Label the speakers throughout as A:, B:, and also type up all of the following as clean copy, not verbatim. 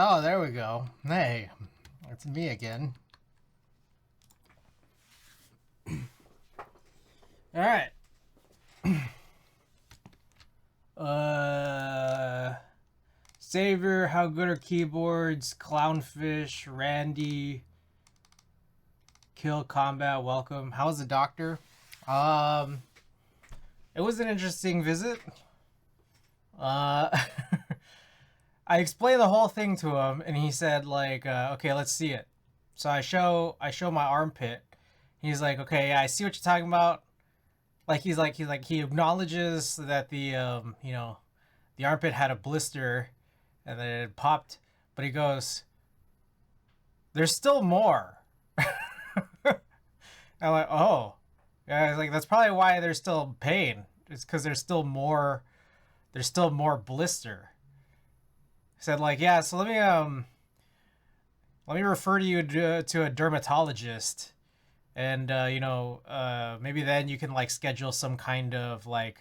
A: Oh, there we go. Hey, it's me again. All right. Savior, how good are keyboards? Clownfish, Randy, Kill Combat, welcome. How's the doctor? It was an interesting visit. I explained the whole thing to him, and he said, like, okay, let's see it. So I show my armpit. He's like, okay, yeah, I see what you're talking about. Like, he acknowledges that the the armpit had a blister, and then it had popped. But he goes, there's still more. I'm like, oh, yeah. Like, that's probably why there's still pain. It's because there's still more. There's still more blister. He said, like, yeah. So let me refer you to a dermatologist, and maybe then you can like schedule some kind of like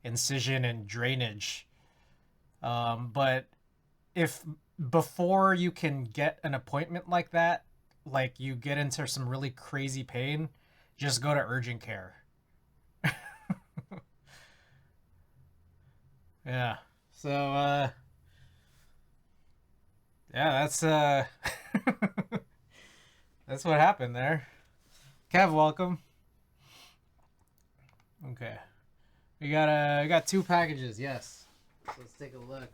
A: incision and drainage. But if before you can get an appointment like that, like you get into some really crazy pain, just go to urgent care. Yeah. So yeah, that's that's what happened there. Kev, welcome. Okay. We got 2 packages, yes. So let's take a look.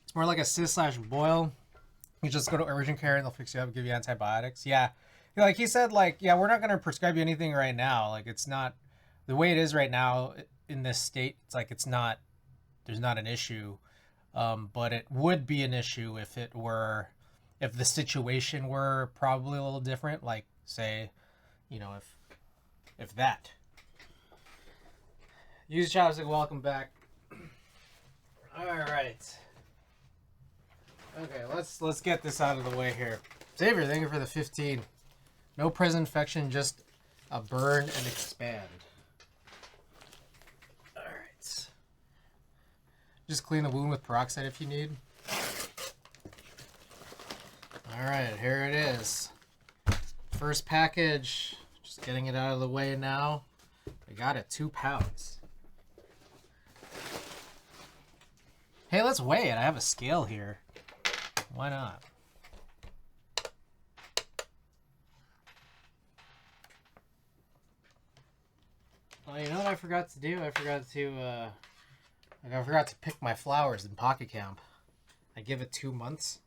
A: It's more like a cyst/boil. You just go to urgent care and they'll fix you up, give you antibiotics. Yeah. Like he said, like, yeah, we're not gonna prescribe you anything right now. Like, it's not the way it is right now in this state. It's like there's not an issue, but it would be an issue if the situation were probably a little different. Like, say, if that. Use chopstick. Welcome back. All right. Okay, let's get this out of the way here. Xavier, thank you for the 15. No present infection, just a burn and expand. All right. Just clean the wound with peroxide if you need. All right, here it is. First package. Just getting it out of the way now. We got it, 2 pounds. Hey, let's weigh it. I have a scale here. Why not? Well, you know what I forgot to do? I forgot to pick my flowers in Pocket Camp. I give it 2 months.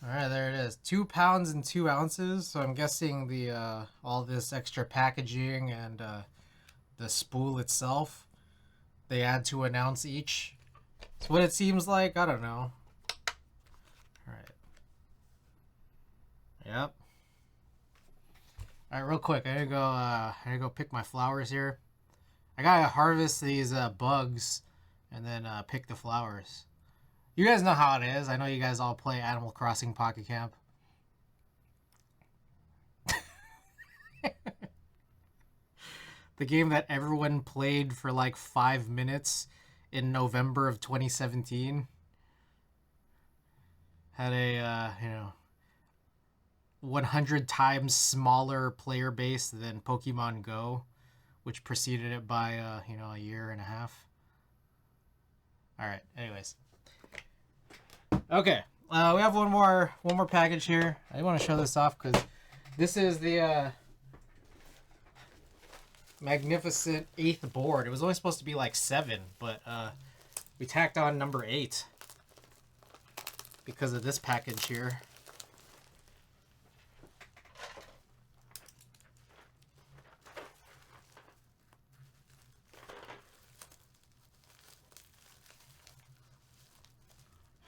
A: All right, there it is. 2 pounds and 2 ounces. So I'm guessing the all this extra packaging and the spool itself, they add to an ounce each. It's what it seems like. I don't know. All right. Yep. All right, real quick. I gotta go pick my flowers here. I gotta harvest these bugs and then pick the flowers. You guys know how it is. I know you guys all play Animal Crossing Pocket Camp. The game that everyone played for like 5 minutes in November of 2017 had a 100 times smaller player base than Pokemon Go, which preceded it by a year and a half. All right. Anyways. Okay, we have one more package here. I want to show this off because this is the magnificent 8th board. It was only supposed to be like 7, but we tacked on number 8 because of this package here.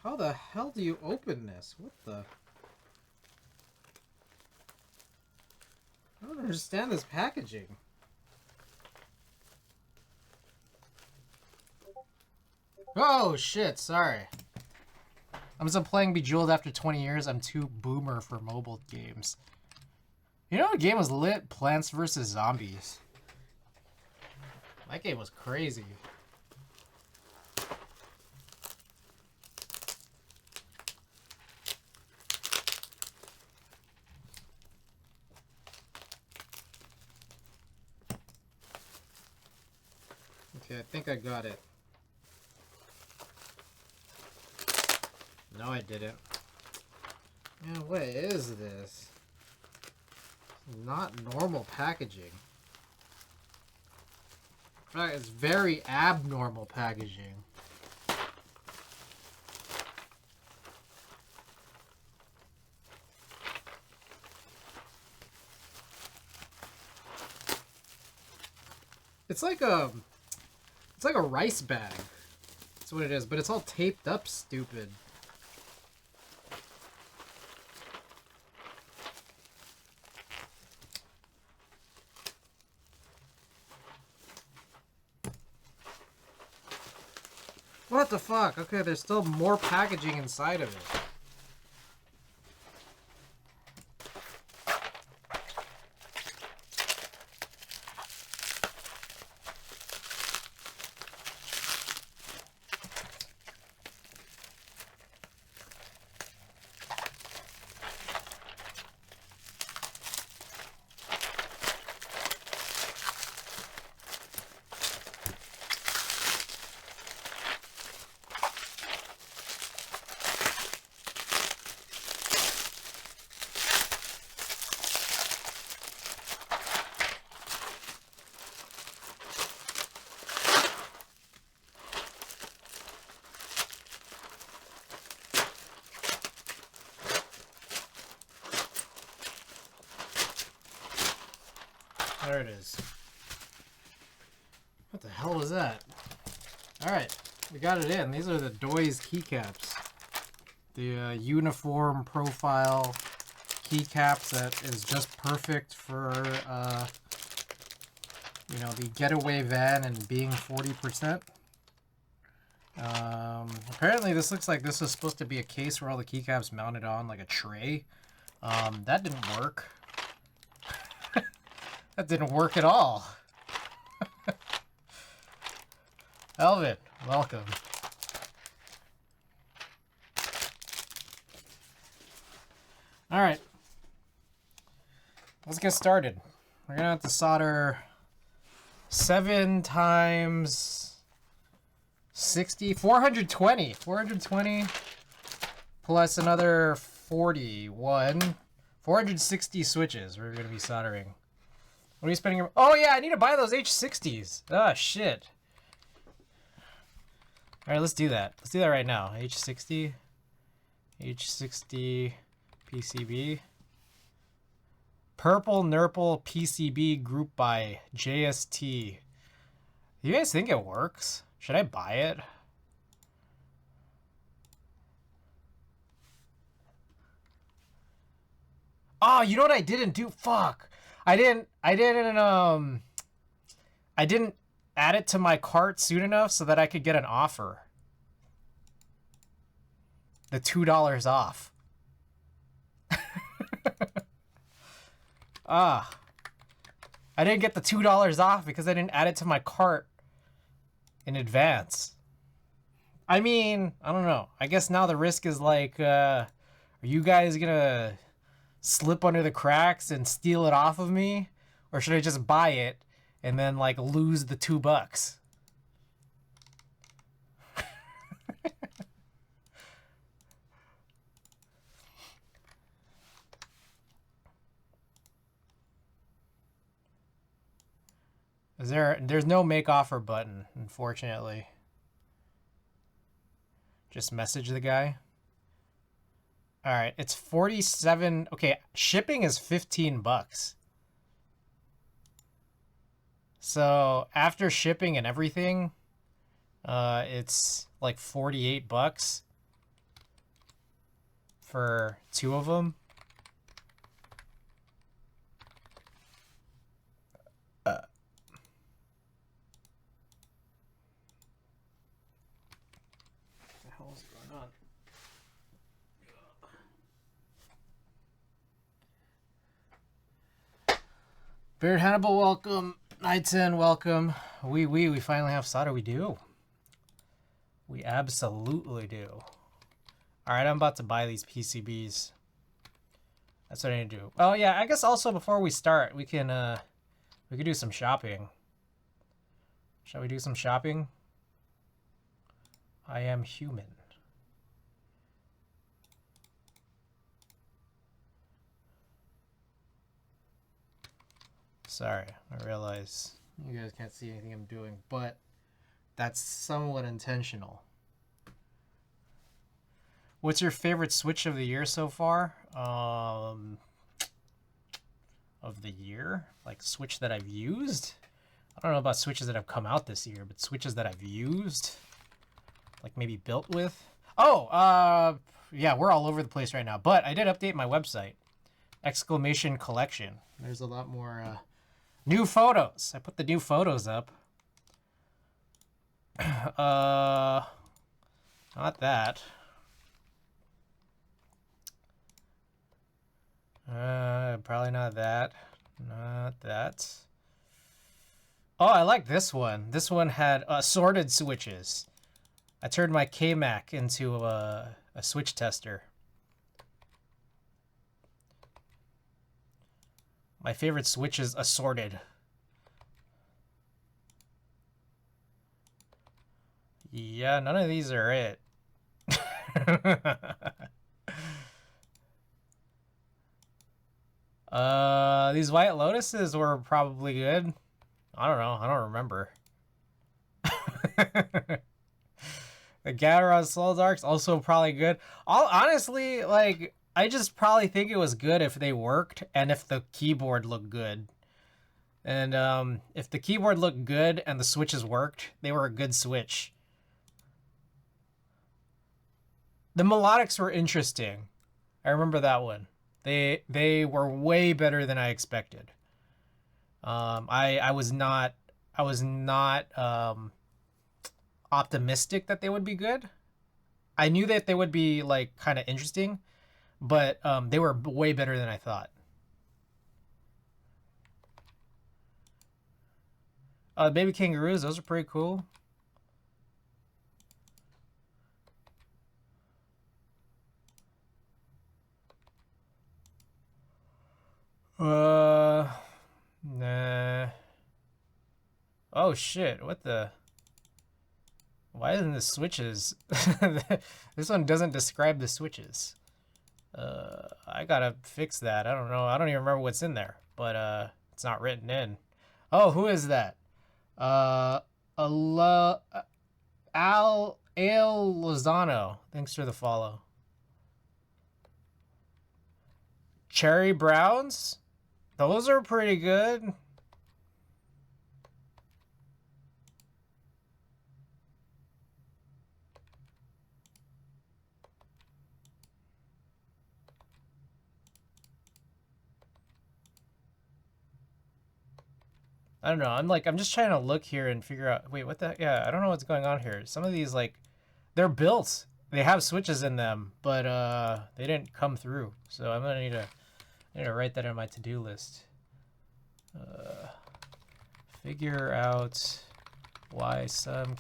A: How the hell do you open this? What the? I don't understand this packaging. Oh shit, sorry. I'm still playing Bejeweled after 20 years. I'm too boomer for mobile games. You know what game was lit? Plants vs. Zombies. That game was crazy. Okay, I think I got it. No, I didn't. Man, what is this? Not normal packaging. In fact, it's very abnormal packaging. It's like a rice bag. That's what it is, but it's all taped up stupid. What the fuck? Okay, there's still more packaging inside of it. There it is. What the hell was that? Alright, we got it in. These are the Doise keycaps. The uniform profile keycaps that is just perfect for, you know, the getaway van and being 40%. Apparently this looks like this is supposed to be a case where all the keycaps mounted on like a tray. That didn't work. That didn't work at all. Elvin, welcome. Alright. Let's get started. We're gonna have to solder 7 times 60, 420. 420 plus another 41. 460 switches we're gonna be soldering. What are you spending your... Oh yeah, I need to buy those H60s. Ah, shit. Alright, let's do that. Let's do that right now. H60 PCB. Purple Nurple PCB group by JST. Do you guys think it works? Should I buy it? Oh, you know what I didn't do? Fuck. I didn't add it to my cart soon enough so that I could get an offer. The $2 off. I didn't get the $2 off because I didn't add it to my cart in advance. I mean, I don't know. I guess now the risk is like, are you guys gonna slip under the cracks and steal it off of me? Or should I just buy it and then like lose the $2? There's no make offer button, unfortunately. Just message the guy. All right, it's 47. Okay, shipping is $15. So after shipping and everything, it's like $48 for 2 of them. What the hell is going on? Beard Hannibal, welcome. Night 10, welcome. We finally have solder. We do. We absolutely do. Alright, I'm about to buy these PCBs. That's what I need to do. Oh yeah, I guess also before we start, we can do some shopping. Shall we do some shopping? I am human. Sorry, I realize you guys can't see anything I'm doing, but that's somewhat intentional. What's your favorite Switch of the year so far? Of the year? Like Switch that I've used? I don't know about Switches that have come out this year, but Switches that I've used? Like maybe built with? Oh, yeah, we're all over the place right now. But I did update my website. Exclamation collection. There's a lot more new photos. I put the new photos up. Not that. Probably not that. Not that. Oh, I like this one. This one had assorted switches. I turned my KMac into a switch tester. My favorite switch is assorted. Yeah, none of these are it. These White Lotuses were probably good. I don't know. I don't remember. The Gatorade Soul Darks also probably good. Honestly, like, I just probably think it was good if they worked and if the keyboard looked good. And if the keyboard looked good and the switches worked, they were a good Switch. The melodics were interesting. I remember that one. They were way better than I expected. I was not optimistic that they would be good. I knew that they would be like kind of interesting, but they were way better than I thought. Baby kangaroos, those are pretty cool. Nah. Oh shit, what the? Why isn't the switches? This one doesn't describe the switches. I gotta fix that. I don't know. I don't even remember what's in there, but it's not written in. Oh, who is that? Ale Lozano. Thanks for the follow. Cherry Browns? Those are pretty good. I don't know. I'm just trying to look here and figure out. Wait, what the? Yeah, I don't know what's going on here. Some of these, like, they're built. They have switches in them, but they didn't come through. So I'm gonna need to write that on my to-do list. Figure out why some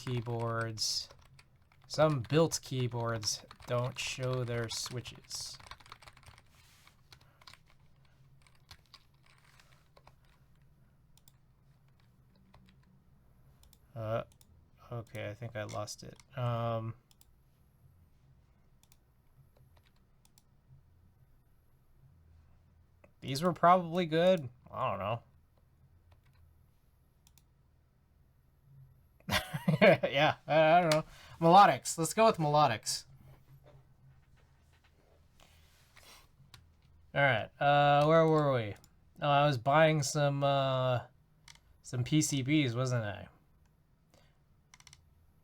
A: built keyboards don't show their switches. Okay, I think I lost it. These were probably good. I don't know. Yeah, I don't know. Melodics. Let's go with melodics. All right. Where were we? Oh, I was buying some PCBs, wasn't I?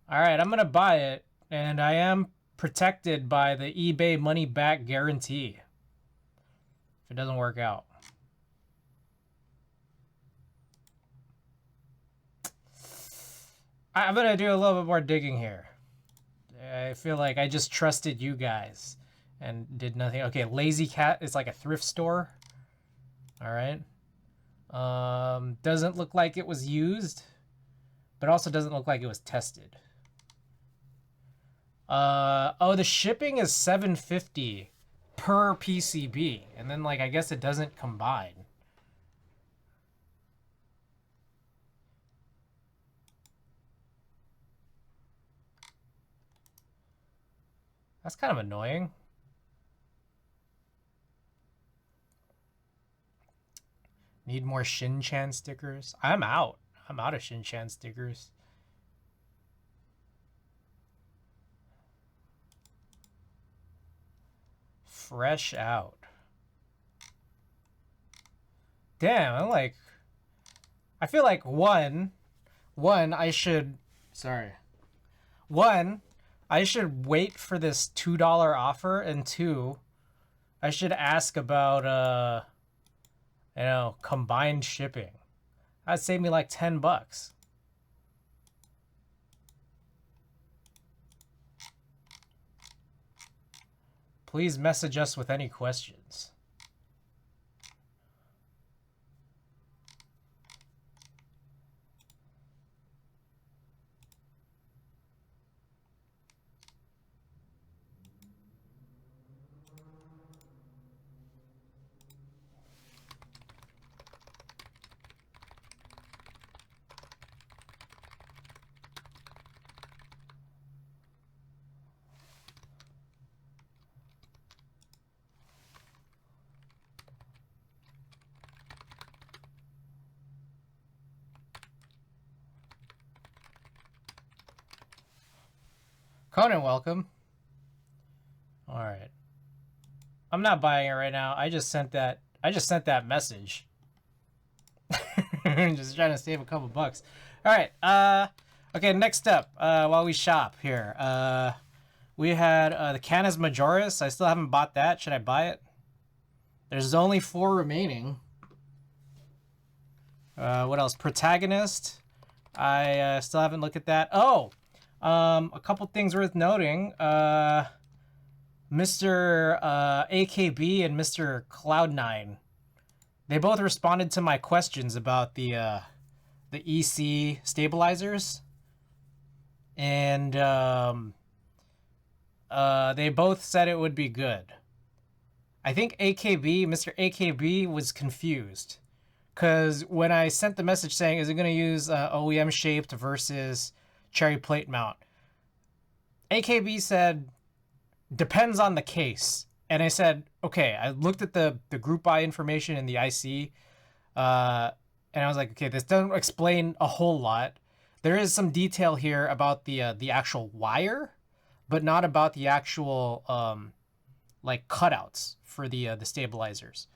A: All right, I'm gonna buy it, and I am protected by the eBay money back guarantee. If it doesn't work out. I'm gonna do a little bit more digging here. I feel like I just trusted you guys and did nothing. Okay, Lazy Cat is like a thrift store. All right. Doesn't look like it was used, but also doesn't look like it was tested. Oh, the shipping is $7.50 per PCB, and then like I guess it doesn't combine. That's kind of annoying. Need more Shin-Chan stickers. I'm out. I'm out of Shin-Chan stickers. Fresh out. Damn, I'm like, I feel like one, I should wait for this $2 offer, and two, I should ask about combined shipping. That'd save me like $10. Please message us with any questions. Conan, welcome. All right. I'm not buying it right now. I just sent that message. Just trying to save a couple bucks. All right. Okay, next up, while we shop here. We had the Canis Majoris. I still haven't bought that. Should I buy it? There's only 4 remaining. What else? Protagonist. I still haven't looked at that. Oh! A couple things worth noting. Mr. AKB and Mr. Cloud9, they both responded to my questions about the EC stabilizers, and they both said it would be good. I think Mr. AKB was confused, because when I sent the message saying, is it going to use OEM shaped versus cherry plate mount, AKB said, depends on the case. And I said, okay, I looked at the group buy information in the IC, and I was like, okay, this doesn't explain a whole lot. There is some detail here about the actual wire, but not about the actual like cutouts for the stabilizers.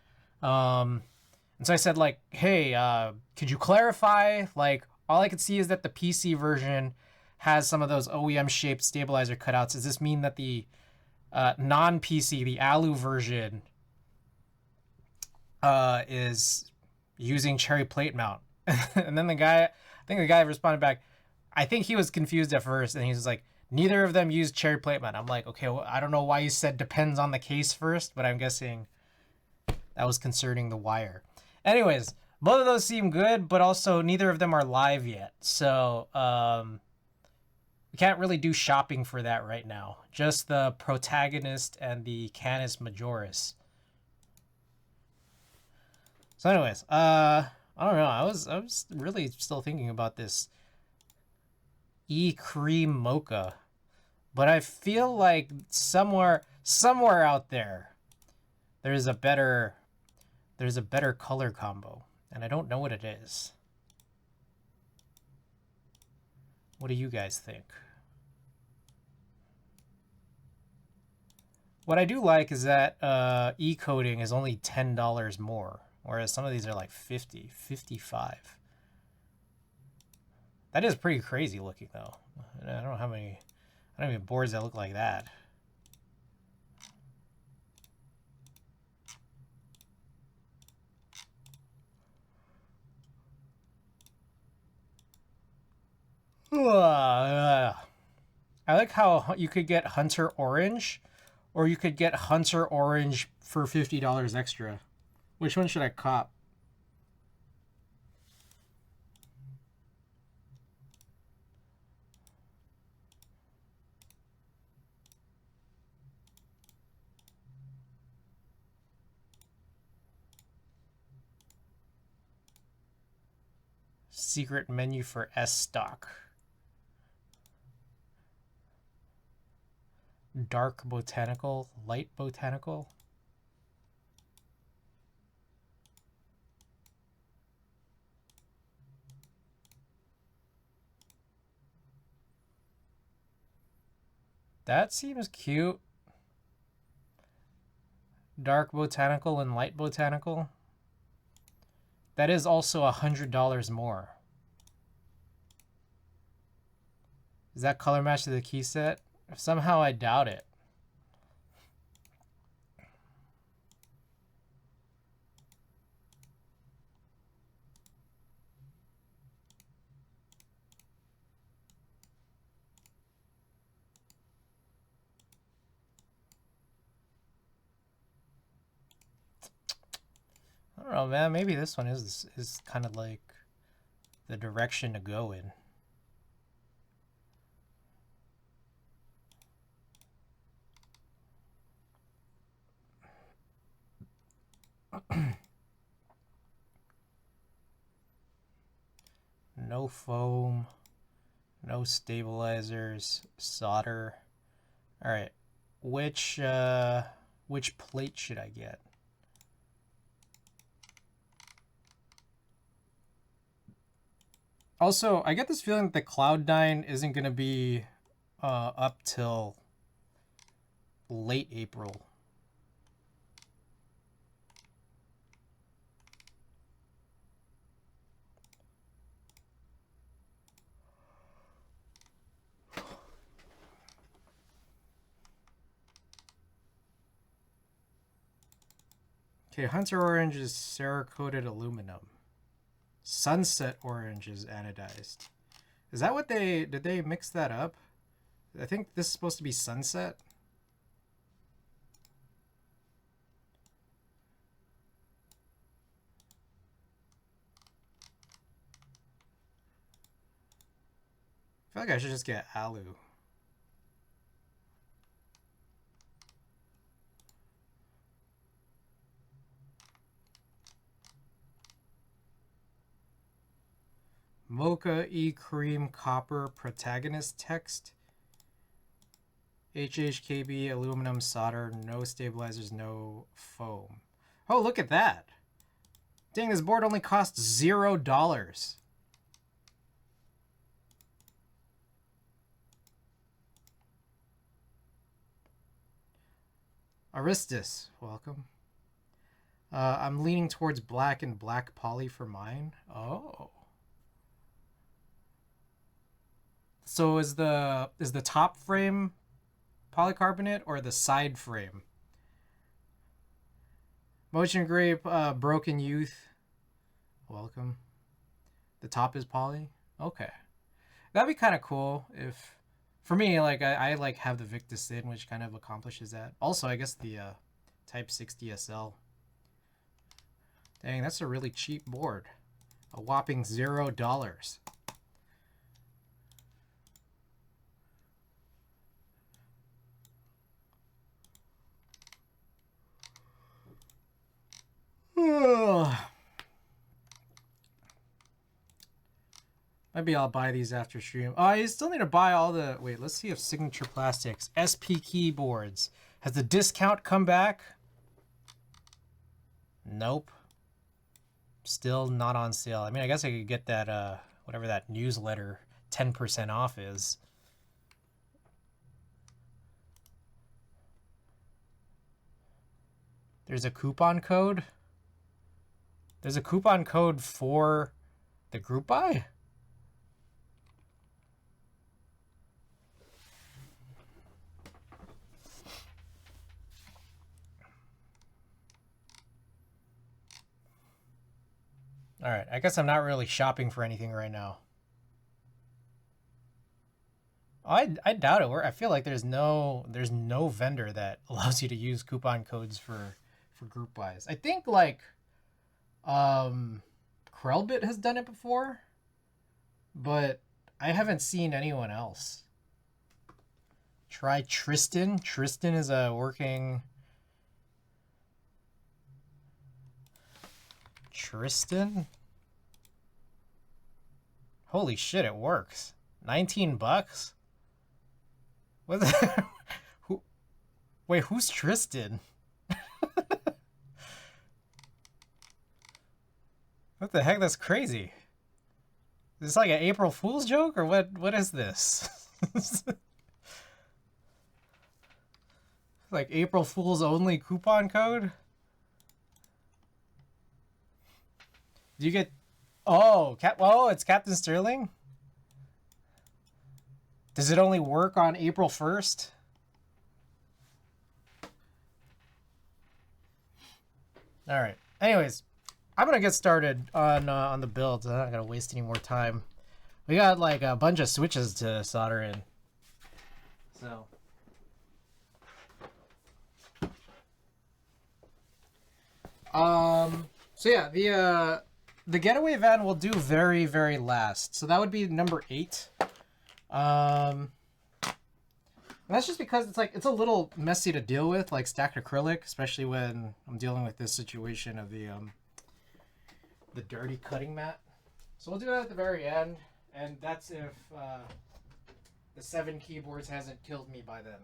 A: And so I said, like, hey, could you clarify? Like, all I could see is that the PC version has some of those OEM shaped stabilizer cutouts. Does this mean that the non-PC, the Alu version, is using cherry plate mount? And then I think the guy responded back, I think he was confused at first, and he was like, neither of them use cherry plate mount. I'm like, okay, well, I don't know why you said depends on the case first, but I'm guessing that was concerning the wire. Anyways, both of those seem good, but also neither of them are live yet. So, we can't really do shopping for that right now. Just the Protagonist and the Canis Majoris. So anyways, I don't know. I was really still thinking about this E-Cream Mocha, but I feel like somewhere out there, there's a better color combo, and I don't know what it is. What do you guys think? What I do like is that e-coating is only $10 more, whereas some of these are like $50, $55. That is pretty crazy looking, though. I don't know how many boards that look like that. I like how you could get Hunter Orange, or you could get Hunter Orange for $50 extra. Which one should I cop? secret menu for S stock. Dark botanical, light botanical. That seems cute. Dark botanical and light botanical. That is also $100 more. Is that color match to the key set? Somehow I doubt it. I don't know, man. Maybe this one is kind of like the direction to go in. No foam, no stabilizers, solder. All right, which plate should I get? Also, I get this feeling that Cloud9 isn't going to be up till late April. Okay, Hunter Orange is Cerakoted aluminum. Sunset Orange is anodized. Is that what did they mix that up? I think this is supposed to be Sunset. I feel like I should just get Alu. Mocha E-Cream Copper Protagonist Text. HHKB aluminum solder, no stabilizers, no foam. Oh, look at that. Dang, this board only costs $0. Aristus, welcome. I'm leaning towards black and black poly for mine. Oh. So is the top frame polycarbonate or the side frame? Motion Grape, Broken Youth, welcome. The top is poly? Okay. That'd be kind of cool if, for me, like I like have the Victus in, which kind of accomplishes that. Also, I guess the Type 60 SL. Dang, that's a really cheap board. A whopping $0. Maybe I'll buy these after stream. Oh, I still need to buy all the... Wait, let's see if Signature Plastics, SP keyboards. Has the discount come back? Nope. Still not on sale. I mean, I guess I could get that, whatever that newsletter 10% off is. There's a coupon code? There's a coupon code for the group buy? All right, I guess I'm not really shopping for anything right now. I doubt it. I feel like there's no vendor that allows you to use coupon codes for group buys. I think like Krellbit has done it before, but I haven't seen anyone else. Try Tristan. Tristan is a working... Tristan? Holy shit, it works. 19 bucks? What the Who Wait, who's Tristan? What the heck? That's crazy. Is this like an April Fool's joke or what is this? Like April Fool's only coupon code? Do you get Oh, it's Captain Sterling? Does it only work on April 1st? All right. Anyways, I'm gonna get started on the build. I'm not gonna waste any more time. We got like a bunch of switches to solder in. So yeah, the getaway van will do very, very last. So that would be number 8. And that's just because it's a little messy to deal with, like stacked acrylic, especially when I'm dealing with this situation of the dirty cutting mat. So we'll do that at the very end, and that's if the 7 keyboards hasn't killed me by then.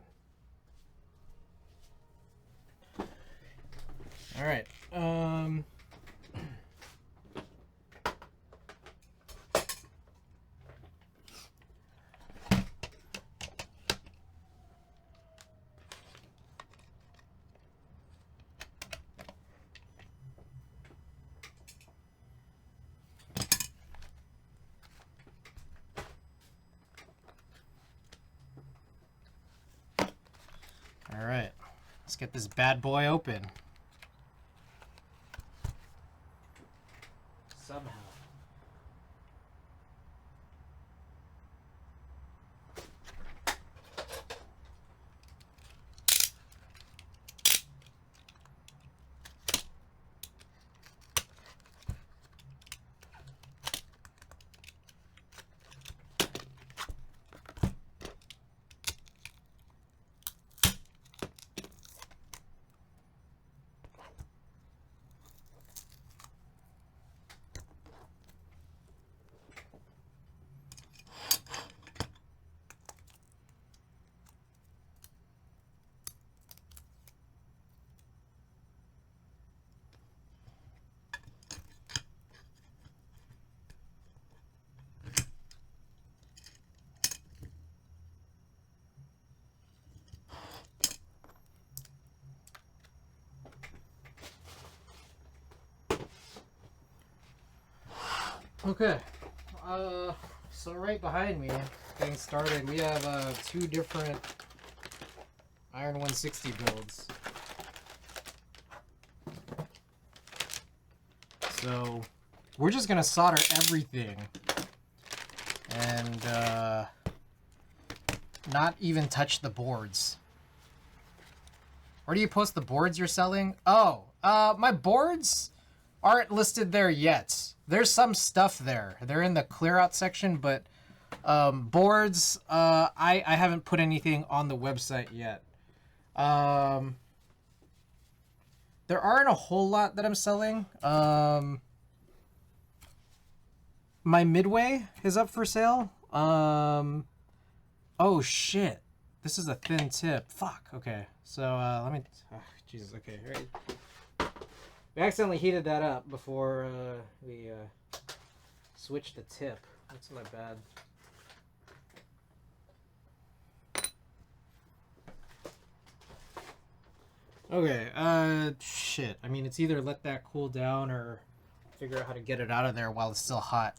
A: All right. All right. Let's get this bad boy open. Somehow. Okay, so right behind me, getting started, we have 2 different Iron 160 builds. So we're just gonna solder everything and not even touch the boards. Where do you post the boards you're selling? Oh, my boards aren't listed there yet. There's some stuff there. They're in the clear out section, but boards, I haven't put anything on the website yet. There aren't a whole lot that I'm selling. My Midway is up for sale. Oh shit. This is a thin tip. Fuck. Okay. So let me. Oh, Jesus. Okay. All right. We accidentally heated that up before we switched the tip. That's my bad. Okay, shit. I mean, it's either let that cool down or figure out how to get it out of there while it's still hot.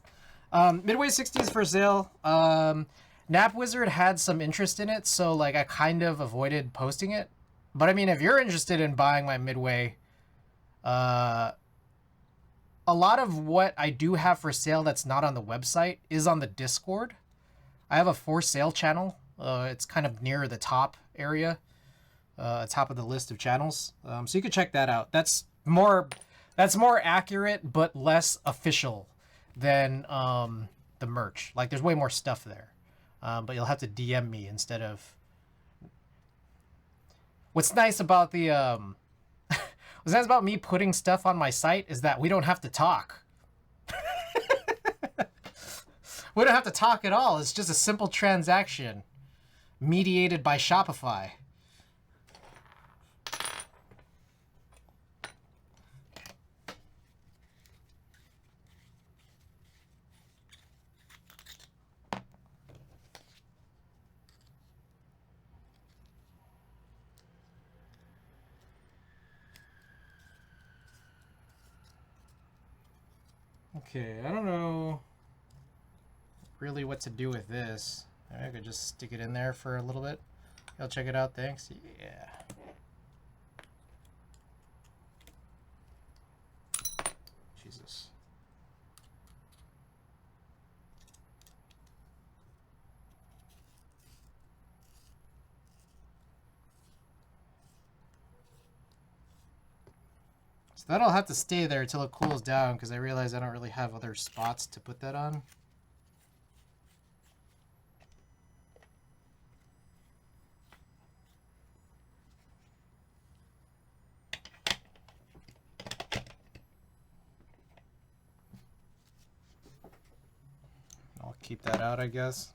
A: Midway 60 is for sale. Nap Wizard had some interest in it, so like I kind of avoided posting it. But I mean, if you're interested in buying my Midway, a lot of what I do have for sale that's not on the website is on the Discord. I have a for sale channel. It's kind of near the top area, top of the list of channels. So you can check that out. That's more accurate but less official than the merch. Like there's way more stuff there, but you'll have to DM me instead of. What's nice about the what's nice about me putting stuff on my site is that we don't have to talk. We don't have to talk at all. It's just a simple transaction mediated by Shopify. Okay, I don't know really what to do with this. I could just stick it in there for a little bit. Y'all check it out, thanks. Yeah. Jesus. So that'll have to stay there until it cools down, because I realize I don't really have other spots to put that on. I'll keep that out, I guess.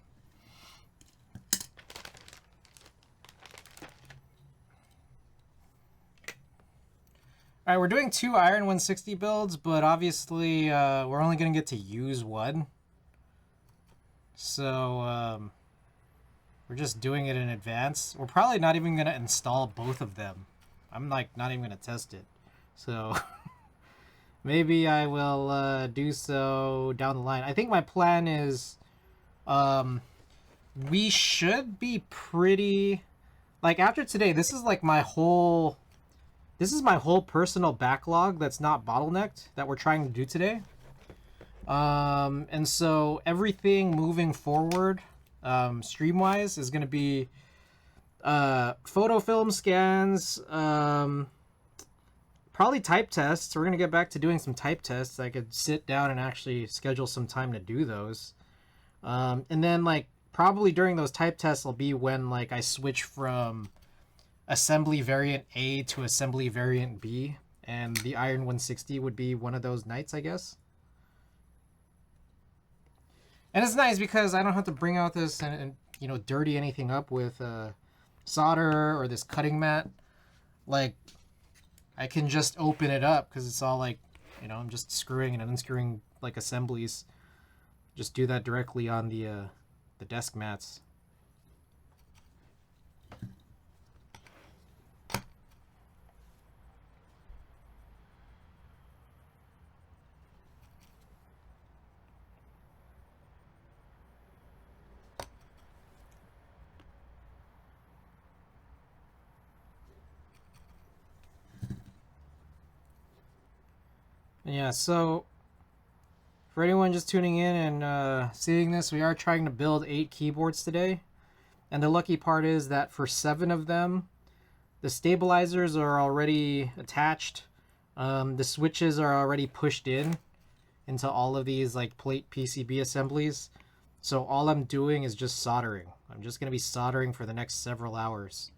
A: All right, we're doing 2 Iron 160 builds, but obviously we're only going to get to use one. So we're just doing it in advance. We're probably not even going to install both of them. I'm like not even going to test it. So maybe I will do so down the line. I think my plan is we should be pretty... Like after today, this is like my whole... This is my whole personal backlog that's not bottlenecked that we're trying to do today. And so everything moving forward, stream-wise, is going to be photo film scans, probably type tests. We're going to get back to doing some type tests. I could sit down and actually schedule some time to do those. And then, like, probably during those type tests will be when, like, I switch from assembly variant A to assembly variant B, and the Iron 160 would be one of those nights, I guess. And it's nice because I don't have to bring out this and you know, dirty anything up with solder or this cutting mat. Like, I can just open it up because it's all like, you know, I'm just screwing and unscrewing like assemblies. Just do that directly on the desk mats. Yeah, so for anyone just tuning in and seeing this, we are trying to build 8 keyboards today. And the lucky part is that for 7 of them, the stabilizers are already attached. The switches are already pushed in into all of these like plate PCB assemblies. So all I'm doing is just soldering. I'm just going to be soldering for the next several hours.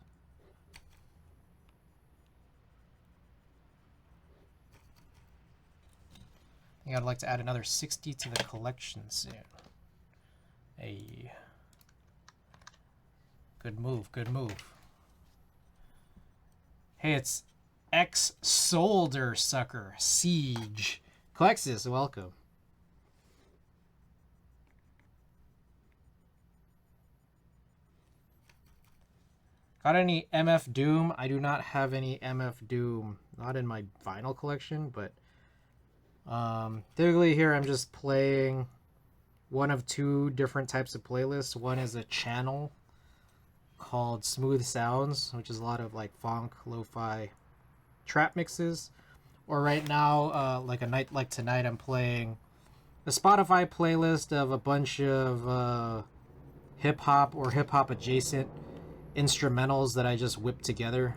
A: I think I'd like to add another 60 to the collection soon. Hey. Good move, good move. Hey, it's X Solder Sucker Siege. Clexus, welcome. Got any MF Doom? I do not have any MF Doom. Not in my vinyl collection, but typically here I'm just playing one of 2 different types of playlists. One is a channel called Smooth Sounds, which is a lot of like funk, lo-fi, trap mixes. Or right now, like a night like tonight, I'm playing a Spotify playlist of a bunch of hip-hop or hip-hop adjacent instrumentals that I just whipped together.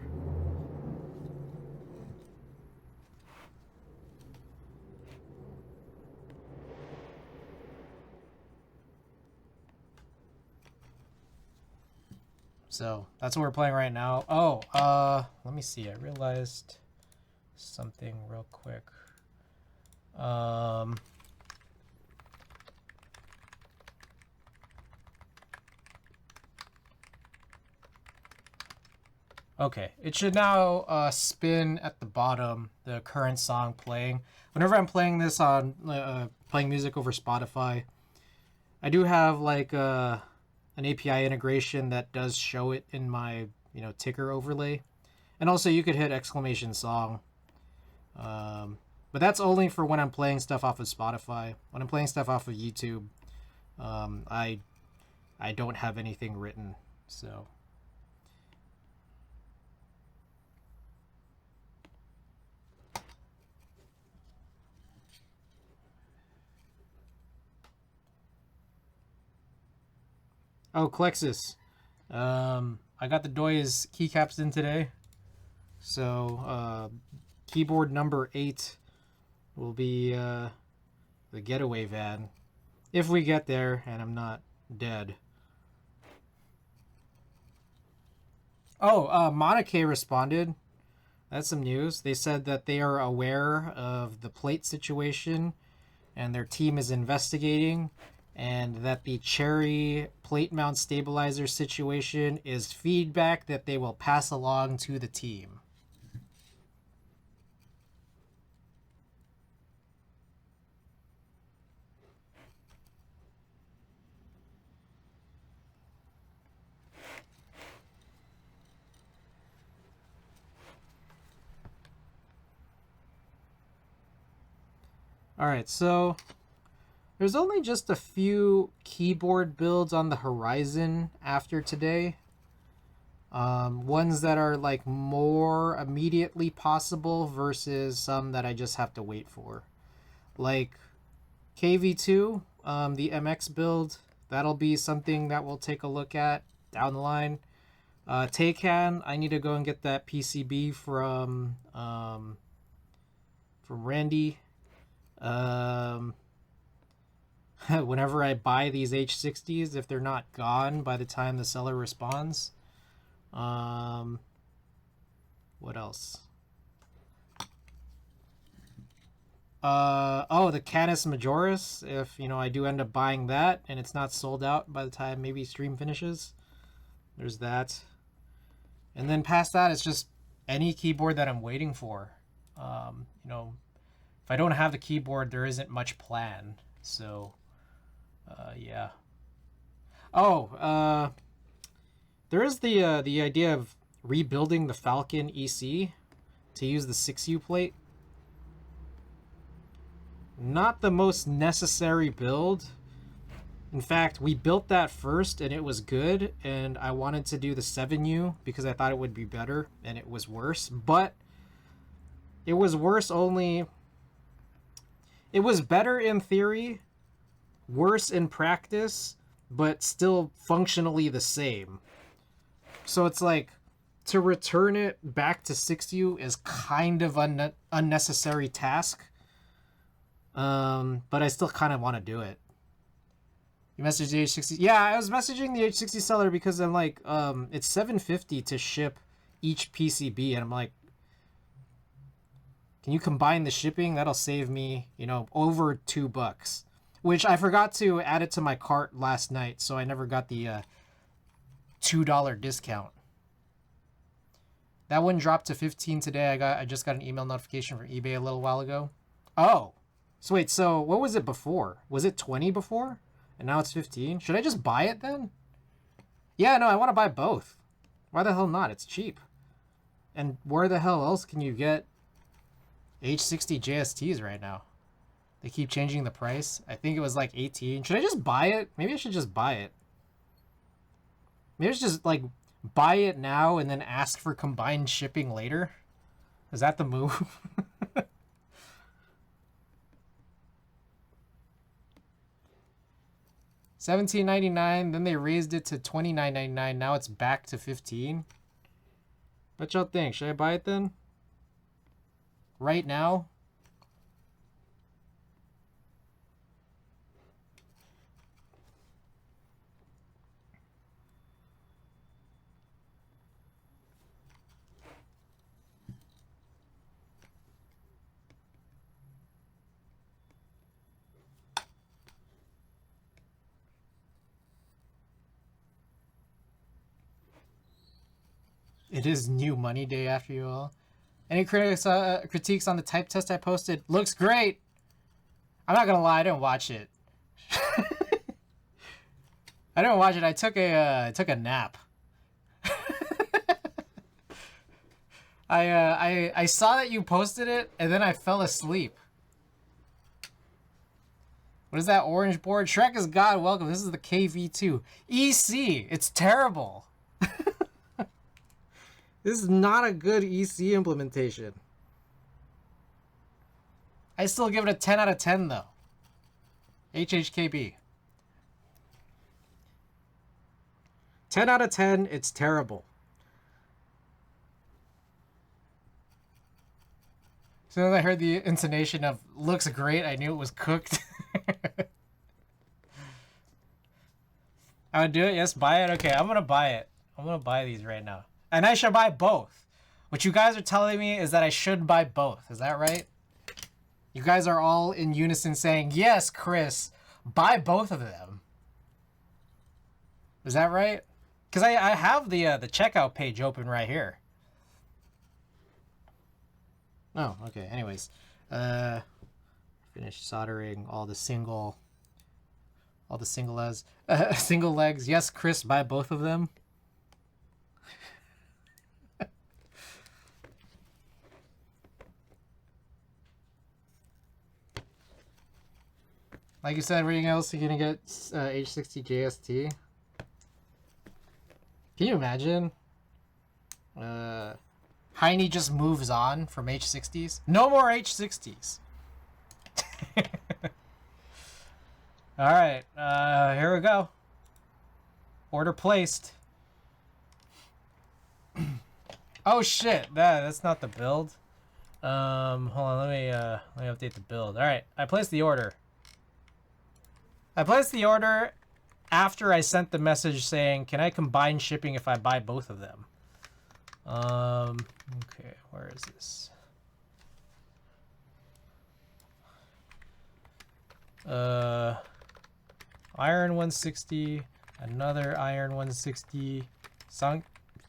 A: So that's what we're playing right now. Oh, let me see. I realized something real quick. Okay, it should now spin at the bottom the current song playing. Whenever I'm playing this on playing music over Spotify, I do have like an API integration that does show it in my ticker overlay, and also you could hit exclamation song. But that's only for when I'm playing stuff off of Spotify. When I'm playing stuff off of YouTube, I don't have anything written, so. Oh, Klexus. I got the Doy's keycaps in today. So, keyboard number 8 will be the getaway van. If we get there and I'm not dead. Oh, Monike responded. That's some news. They said that they are aware of the plate situation and their team is investigating, and that the Cherry plate mount stabilizer situation is feedback that they will pass along to the team. Alright, so there's only just a few keyboard builds on the horizon after today. Ones that are like more immediately possible versus some that I just have to wait for. Like KV2, the MX build, that'll be something that we'll take a look at down the line. Taycan, I need to go and get that PCB from Randy. Whenever I buy these H60s, if they're not gone by the time the seller responds. What else? Oh, the Canis Majoris. If I do end up buying that and it's not sold out by the time maybe stream finishes, there's that. And then past that, it's just any keyboard that I'm waiting for. If I don't have the keyboard, there isn't much plan. So, yeah. Oh, there is the idea of rebuilding the Falcon EC to use the 6U plate. Not the most necessary build. In fact, we built that first and it was good, and I wanted to do the 7U because I thought it would be better, and it was worse. But it was worse only... It was better in theory, worse in practice, but still functionally the same. So it's like, to return it back to 6U is kind of an unnecessary task. But I still kind of want to do it. You messaged the H60? Yeah, I was messaging the H60 seller because I'm like, it's $750 to ship each PCB, and I'm like, can you combine the shipping? That'll save me, over $2. Which I forgot to add it to my cart last night, so I never got the $2 discount. That one dropped to 15 today. I just got an email notification from eBay a little while ago. Oh, so wait, so what was it before? Was it 20 before? And now it's 15? Should I just buy it then? Yeah, no, I want to buy both. Why the hell not? It's cheap. And where the hell else can you get H60 JSTs right now? They keep changing the price. I think it was like 18. Should I just buy it? Maybe I should just buy it. Maybe I should just like buy it now and then ask for combined shipping later. Is that the move? $17.99, then they raised it to $29.99. Now it's back to 15. What y'all think? Should I buy it then? Right now? It is new money day after you all. Any critiques on the type test I posted? Looks great. I'm not gonna lie, I didn't watch it. I didn't watch it. I took a nap. I saw that you posted it and then I fell asleep. What is that orange board? Shrek is God. Welcome. This is the KV2 EC. It's terrible. This is not a good EC implementation. I still give it a 10 out of 10 though. HHKB. 10 out of 10, it's terrible. As soon as I heard the intonation of looks great, I knew it was cooked. I would do it, yes, buy it. Okay, I'm gonna buy it. I'm gonna buy these right now. And I should buy both. What you guys are telling me is that I should buy both. Is that right? You guys are all in unison saying, yes, Chris, buy both of them. Is that right? Because I have the checkout page open right here. Oh, okay. Anyways, finish soldering all the single legs. Yes, Chris, buy both of them. Like you said, everything else you're gonna get H60 JST. Can you imagine? Heine just moves on from H60s. No more H60s. Alright, here we go. Order placed. Oh shit, that's not the build. Hold on, let me update the build. Alright, I placed the order. I placed the order after I sent the message saying, can I combine shipping if I buy both of them? Okay, where is this? Iron 160, another Iron 160,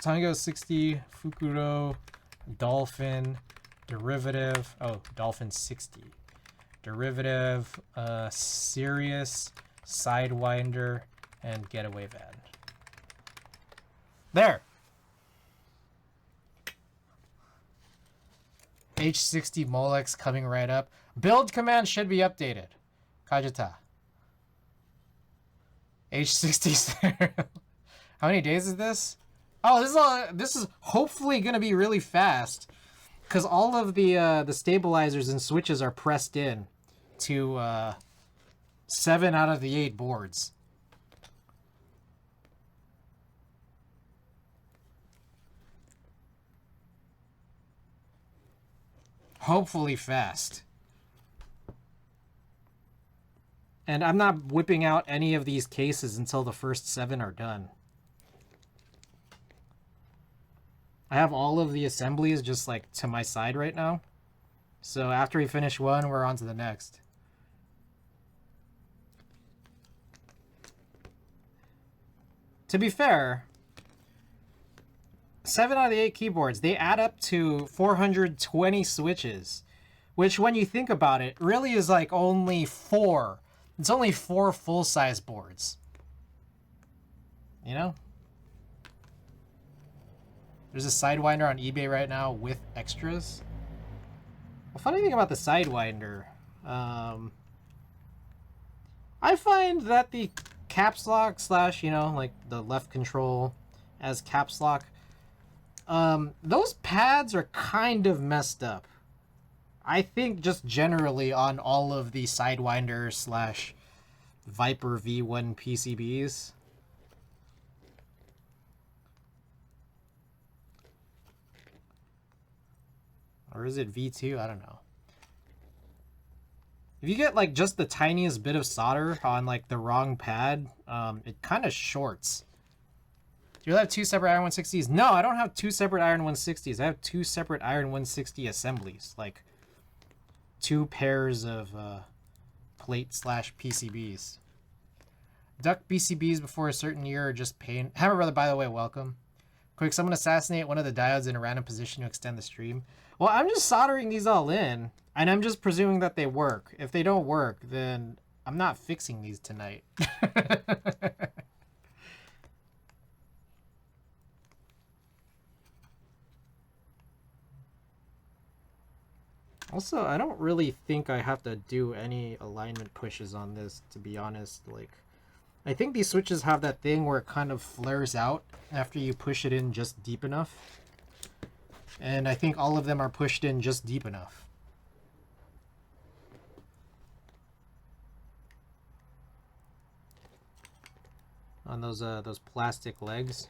A: Tango 60, Fukuro, Dolphin, Derivative, oh, Dolphin 60. Derivative, Sirius, Sidewinder, and Getaway Van. There! H60 Molex coming right up. Build command should be updated. Kajita. H60. How many days is this? Oh, this is hopefully gonna be really fast, because all of the stabilizers and switches are pressed in to 7 out of the 8 boards. Hopefully fast. And I'm not whipping out any of these cases until the first 7 are done. I have all of the assemblies just like to my side right now. So after we finish one, we're on to the next. To be fair, 7 out of the 8 keyboards, they add up to 420 switches, which when you think about it, really is like only 4. It's only 4 full-size boards. You know? There's a Sidewinder on eBay right now with extras. The funny thing about the Sidewinder, I find that the caps lock slash, you know, like the left control as caps lock, those pads are kind of messed up. I think just generally on all of the Sidewinder slash Viper V1 PCBs. Or is it V2? I don't know. If you get like just the tiniest bit of solder on like the wrong pad, it kind of shorts. Do you have 2 separate Iron 160s? No, I don't have 2 separate Iron 160s. I have 2 separate Iron 160 assemblies. Like 2 pairs of plate slash PCBs. Duck PCBs before a certain year are just pain. Hammer Brother, by the way, welcome. Quick, someone assassinate one of the diodes in a random position to extend the stream. Well, I'm just soldering these all in, and I'm just presuming that they work. If they don't work, then I'm not fixing these tonight. Also, I don't really think I have to do any alignment pushes on this, to be honest. Like, I think these switches have that thing where it kind of flares out after you push it in just deep enough. And I think all of them are pushed in just deep enough. On those plastic legs.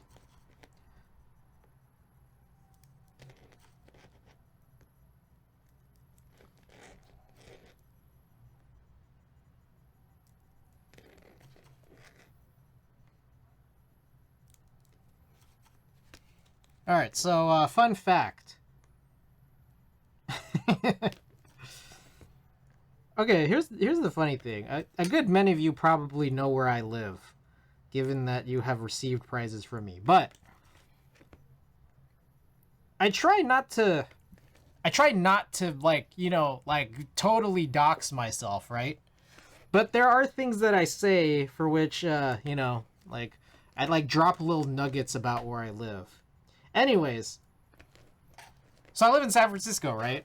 A: All right, so fun fact. Okay, here's the funny thing. A good many of you probably know where I live, given that you have received prizes from me. But I try not to like, you know, like totally dox myself, right? But there are things that I say for which you know, like I like drop little nuggets about where I live. Anyways, so I live in San Francisco, right?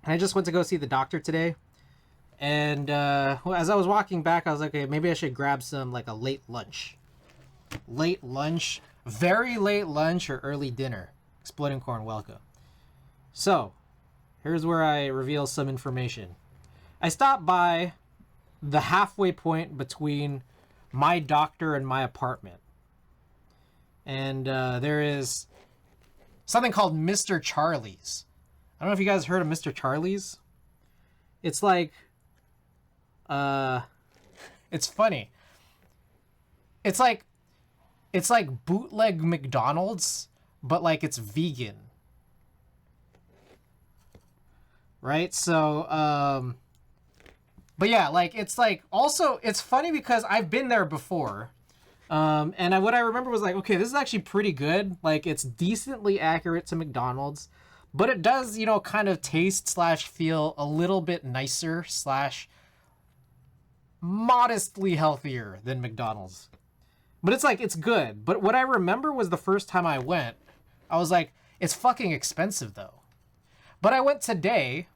A: And I just went to go see the doctor today. And as I was walking back, I was like, okay, maybe I should grab some, like, a late lunch. Late lunch, very late lunch or early dinner. Exploding Corn, welcome. So, here's where I reveal some information. I stopped by the halfway point between my doctor and my apartment. And there is something called Mr. Charlie's. I don't know if you guys heard of Mr. Charlie's. It's like, it's funny. It's like bootleg McDonald's, but like it's vegan. Right? So, but yeah, like it's like also it's funny because I've been there before. And what I remember was like, okay, this is actually pretty good. Like, it's decently accurate to McDonald's, but it does, you know, kind of taste / feel a little bit nicer / modestly healthier than McDonald's. But it's like, it's good. But what I remember was the first time I went, I was like, it's fucking expensive though. But I went today.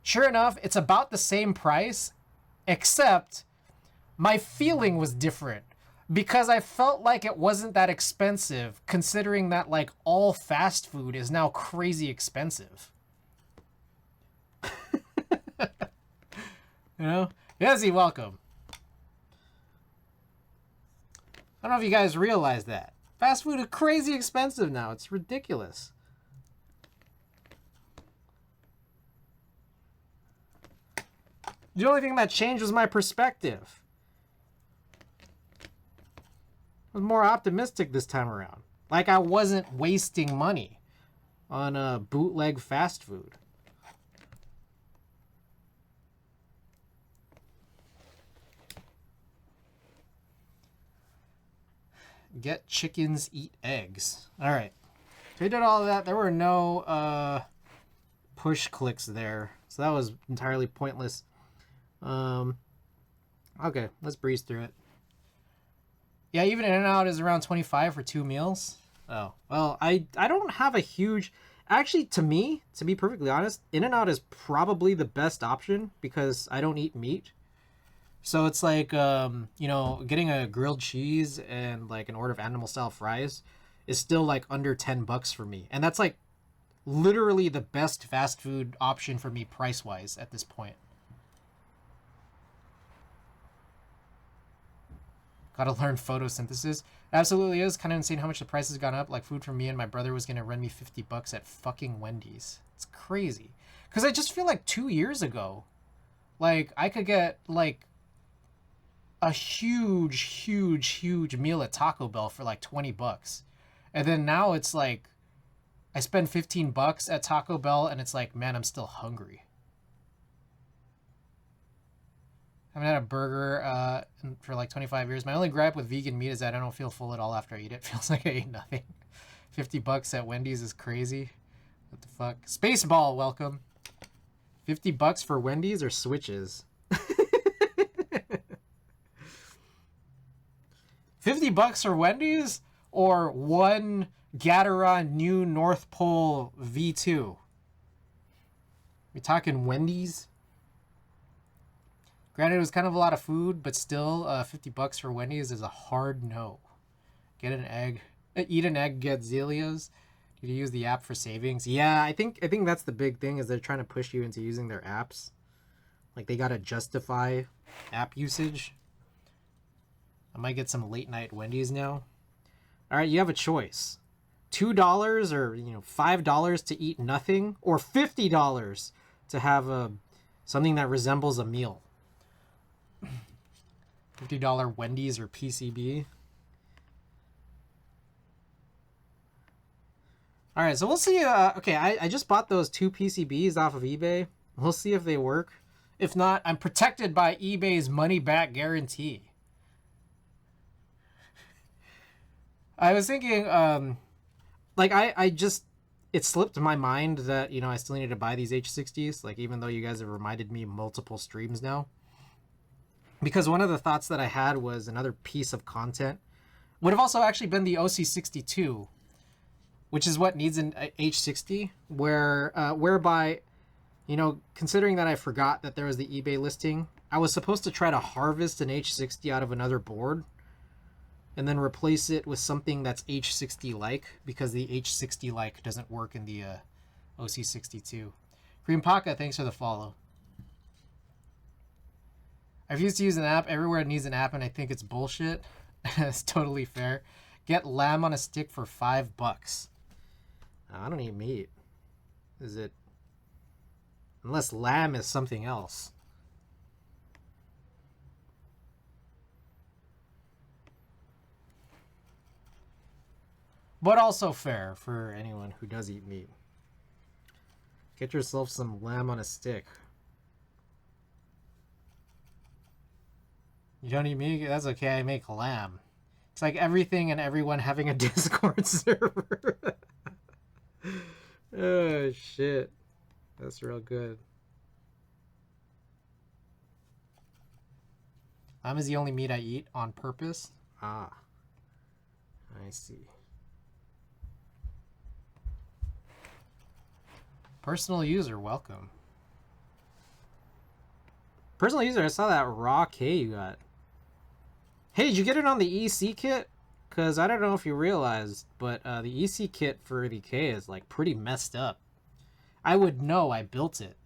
A: Sure enough, it's about the same price, except my feeling was different because I felt like it wasn't that expensive, considering that like all fast food is now crazy expensive. You know? Yazzie, welcome. I don't know if you guys realize that. Fast food is crazy expensive now. It's ridiculous. The only thing that changed was my perspective. I was more optimistic this time around. Like I wasn't wasting money on bootleg fast food. Get chickens, eat eggs. All right. So we did all of that. There were no push clicks there. So that was entirely pointless. Okay, let's breeze through it. Yeah, even In-N-Out is around 25 for 2 meals. Oh, well, I don't have a huge... Actually, to me, to be perfectly honest, In-N-Out is probably the best option because I don't eat meat. So it's like, you know, getting a grilled cheese and like an order of animal-style fries is still like under $10 for me. And that's like literally the best fast food option for me price-wise at this point. Gotta learn photosynthesis. It absolutely is kind of insane how much the price has gone up. Like food for me and my brother was gonna run me $50 at fucking Wendy's. It's crazy. Cause I just feel like 2 years ago, like I could get like a huge meal at Taco Bell for like $20. And then now it's like I spend $15 at Taco Bell and it's like, man, I'm still hungry. haven't had a burger for like 25 years. My only gripe with vegan meat is that I don't feel full at all after I eat it. It feels like I ate nothing. $50 at Wendy's is crazy. What the fuck? Spaceball, welcome. $50 for Wendy's or Switches? $50 for Wendy's or one Gateron new North Pole V2? We talking Wendy's? Granted, it was kind of a lot of food, but still, $50 for Wendy's is a hard no. Get an egg, eat an egg, get Zelios. Did you use the app for savings? Yeah, I think that's the big thing is they're trying to push you into using their apps. Like they gotta justify app usage. I might get some late night Wendy's now. All right, you have a choice: $2 or $5 to eat nothing, or $50 to have something that resembles a meal. $50 Wendy's or PCB. All right, so we'll see. Okay, I just bought those 2 PCBs off of eBay. We'll see if they work. If not, I'm protected by eBay's money back guarantee. I was thinking, like I just, it slipped my mind that, I still needed to buy these H60s, like even though you guys have reminded me multiple streams now. Because one of the thoughts that I had was another piece of content would have also actually been the OC62, which is what needs an H60, whereby, considering that I forgot that there was the eBay listing, I was supposed to try to harvest an H60 out of another board and then replace it with something that's H60-like, because the H60-like doesn't work in the OC62. Green Paka, thanks for the follow. I refuse to use an app. Everywhere it needs an app, and I think it's bullshit. It's totally fair. Get lamb on a stick for $5. I don't eat meat. Is it? Unless lamb is something else. But also fair for anyone who does eat meat. Get yourself some lamb on a stick. You don't eat meat? That's okay, I make lamb. It's like everything and everyone having a Discord server. Oh, shit. That's real good. Lamb is the only meat I eat on purpose. Ah. I see. Personal user, welcome. Personal user, I saw that raw K you got. Hey, did you get it on the EC kit? Because I don't know if you realized, but the EC kit for the K is like pretty messed up. I would know, I built it.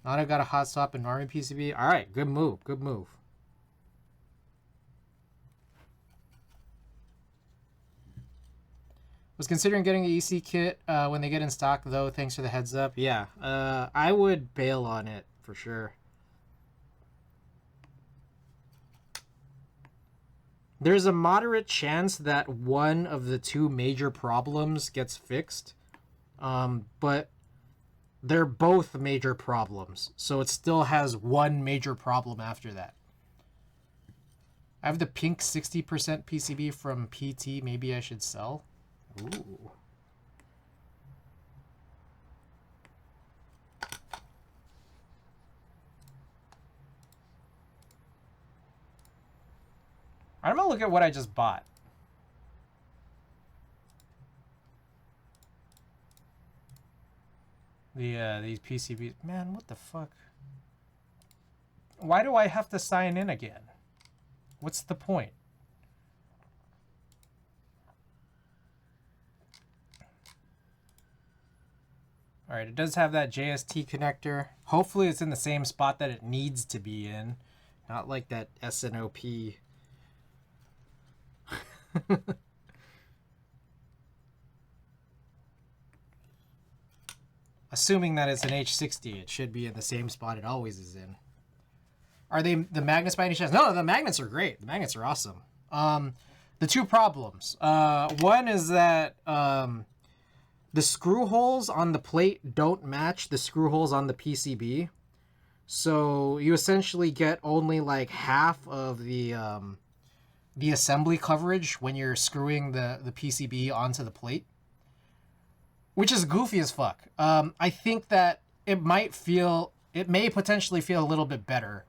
A: Nana got a hot swap in Army PCB. All right, good move, good move. Was considering getting the EC kit when they get in stock, though. Thanks for the heads up. Yeah, I would bail on it for sure. There's a moderate chance that one of the 2 major problems gets fixed, but they're both major problems, so it still has one major problem after that. I have the pink 60% PCB from PT. Maybe I should sell. Ooh. I'm gonna look at what I just bought. These PCBs. Man, what the fuck? Why do I have to sign in again? What's the point? All right, it does have that JST connector. Hopefully it's in the same spot that it needs to be in. Not like that SNOP. assuming that it's an H60, it should be in the same spot it always is in. Are they the magnets by any chance? No, the magnets are great. The magnets are awesome. The two problems. One is that the screw holes on the plate don't match the screw holes on the PCB. So you essentially get only like half of the assembly coverage when you're screwing the PCB onto the plate, which is goofy as fuck. I think that it may potentially feel a little bit better.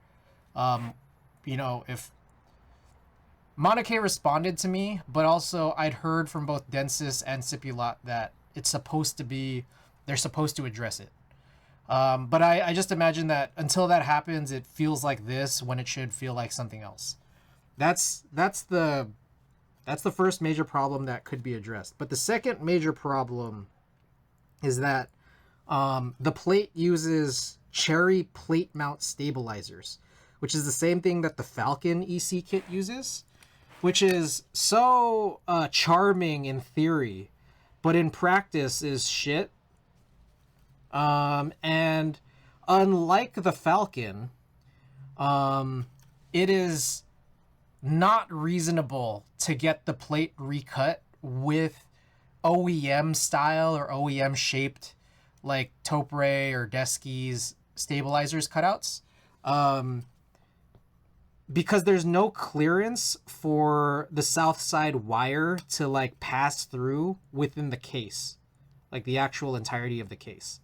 A: If Monoke responded to me, but also I'd heard from both Densis and Sipulot that they're supposed to address it. But I just imagine that until that happens, it feels like this when it should feel like something else. That's the first major problem that could be addressed. But the second major problem is that the plate uses cherry plate mount stabilizers, which is the same thing that the Falcon EC kit uses, which is so charming in theory, but in practice is shit. And unlike the Falcon, it is not reasonable to get the plate recut with OEM style or OEM shaped like Topre or Desky's stabilizers cutouts. Because there's no clearance for the south side wire to like pass through within the case, like the actual entirety of the case.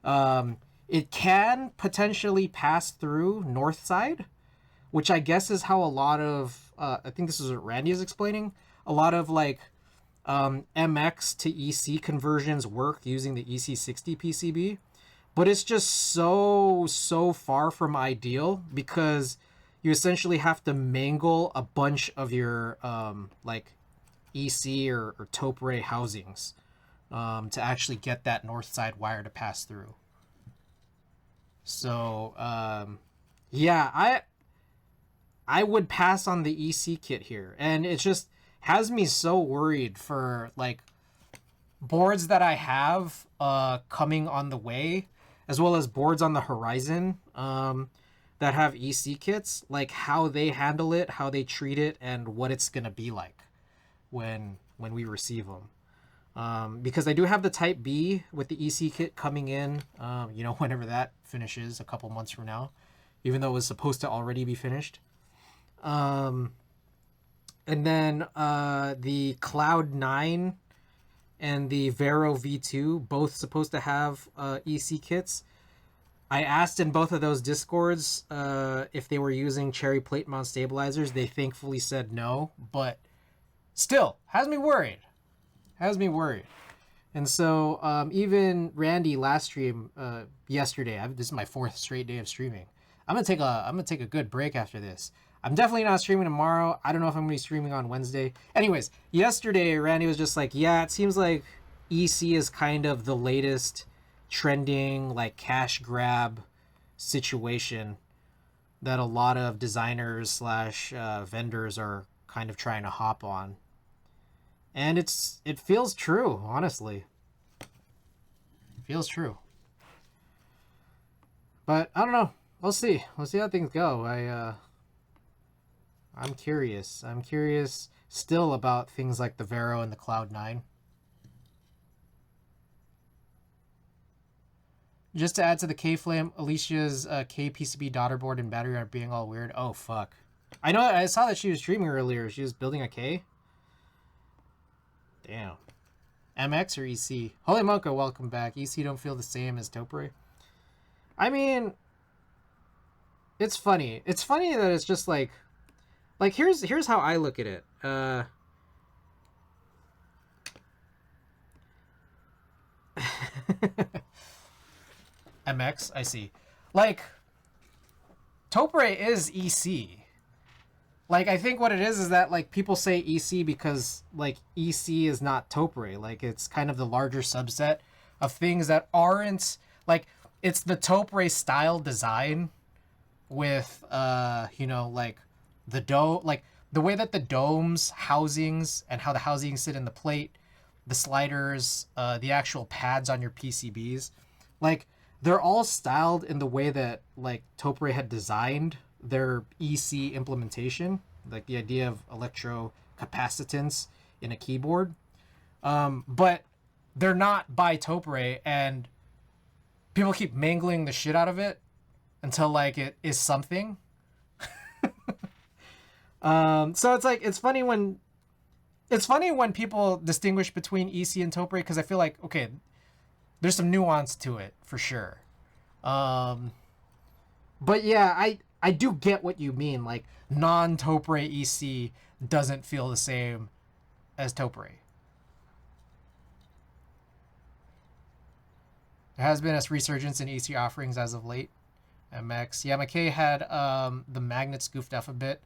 A: It can potentially pass through north side, which I guess is how a lot of, I think this is what Randy is explaining, a lot of like MX to EC conversions work using the EC60 PCB. But it's just so far from ideal because you essentially have to mangle a bunch of your like EC or Topre housings to actually get that north side wire to pass through. So yeah, I would pass on the EC kit here, and it just has me so worried for like boards that I have coming on the way, as well as boards on the horizon that have EC kits, like how they handle it, how they treat it, and what it's gonna be like when we receive them. Because I do have the Type B with the EC kit coming in, whenever that finishes a couple months from now, even though it was supposed to already be finished. And then the Cloud 9 and the Vero V2, both supposed to have EC kits. I asked in both of those Discords if they were using cherry plate mount stabilizers. They thankfully said no, but still, has me worried. And so even Randy last stream yesterday, this is my 4th straight day of streaming. I'm gonna take a good break after this. I'm definitely not streaming tomorrow. I don't know if I'm gonna be streaming on Wednesday. Anyways, yesterday Randy was just like, yeah, it seems like EC is kind of the latest trending like cash grab situation that a lot of designers / vendors are kind of trying to hop on. And it feels true, honestly. It feels true. But I don't know. We'll see how things go. I'm curious. I'm curious still about things like the Vero and the Cloud 9. Just to add to the K-Flame, Alicia's K-PCB daughter board and battery are being all weird. Oh, fuck. I know, I saw that she was streaming earlier. She was building a K. Damn. MX or EC? Holy Monka, welcome back. EC don't feel the same as Topre. I mean, it's funny. It's funny that it's just like here's how I look at it. MX, I see. Like, Topre is EC. Like, I think what it is that, like, people say EC because, like, EC is not Topre. Like, it's kind of the larger subset of things that aren't, like, it's the Topre style design with, like, the dome, like, the way that the domes, housings, and how the housings sit in the plate, the sliders, the actual pads on your PCBs, like they're all styled in the way that like Topre had designed their EC implementation, like the idea of electrocapacitance in a keyboard. But they're not by Topre, and people keep mangling the shit out of it until like it is something. So it's like it's funny when people distinguish between EC and Topre, because I feel like, okay, there's some nuance to it for sure. But yeah, I do get what you mean. Like non-Topre EC doesn't feel the same as Topre. There has been a resurgence in EC offerings as of late. MX. Yeah, McKay had the magnets goofed up a bit.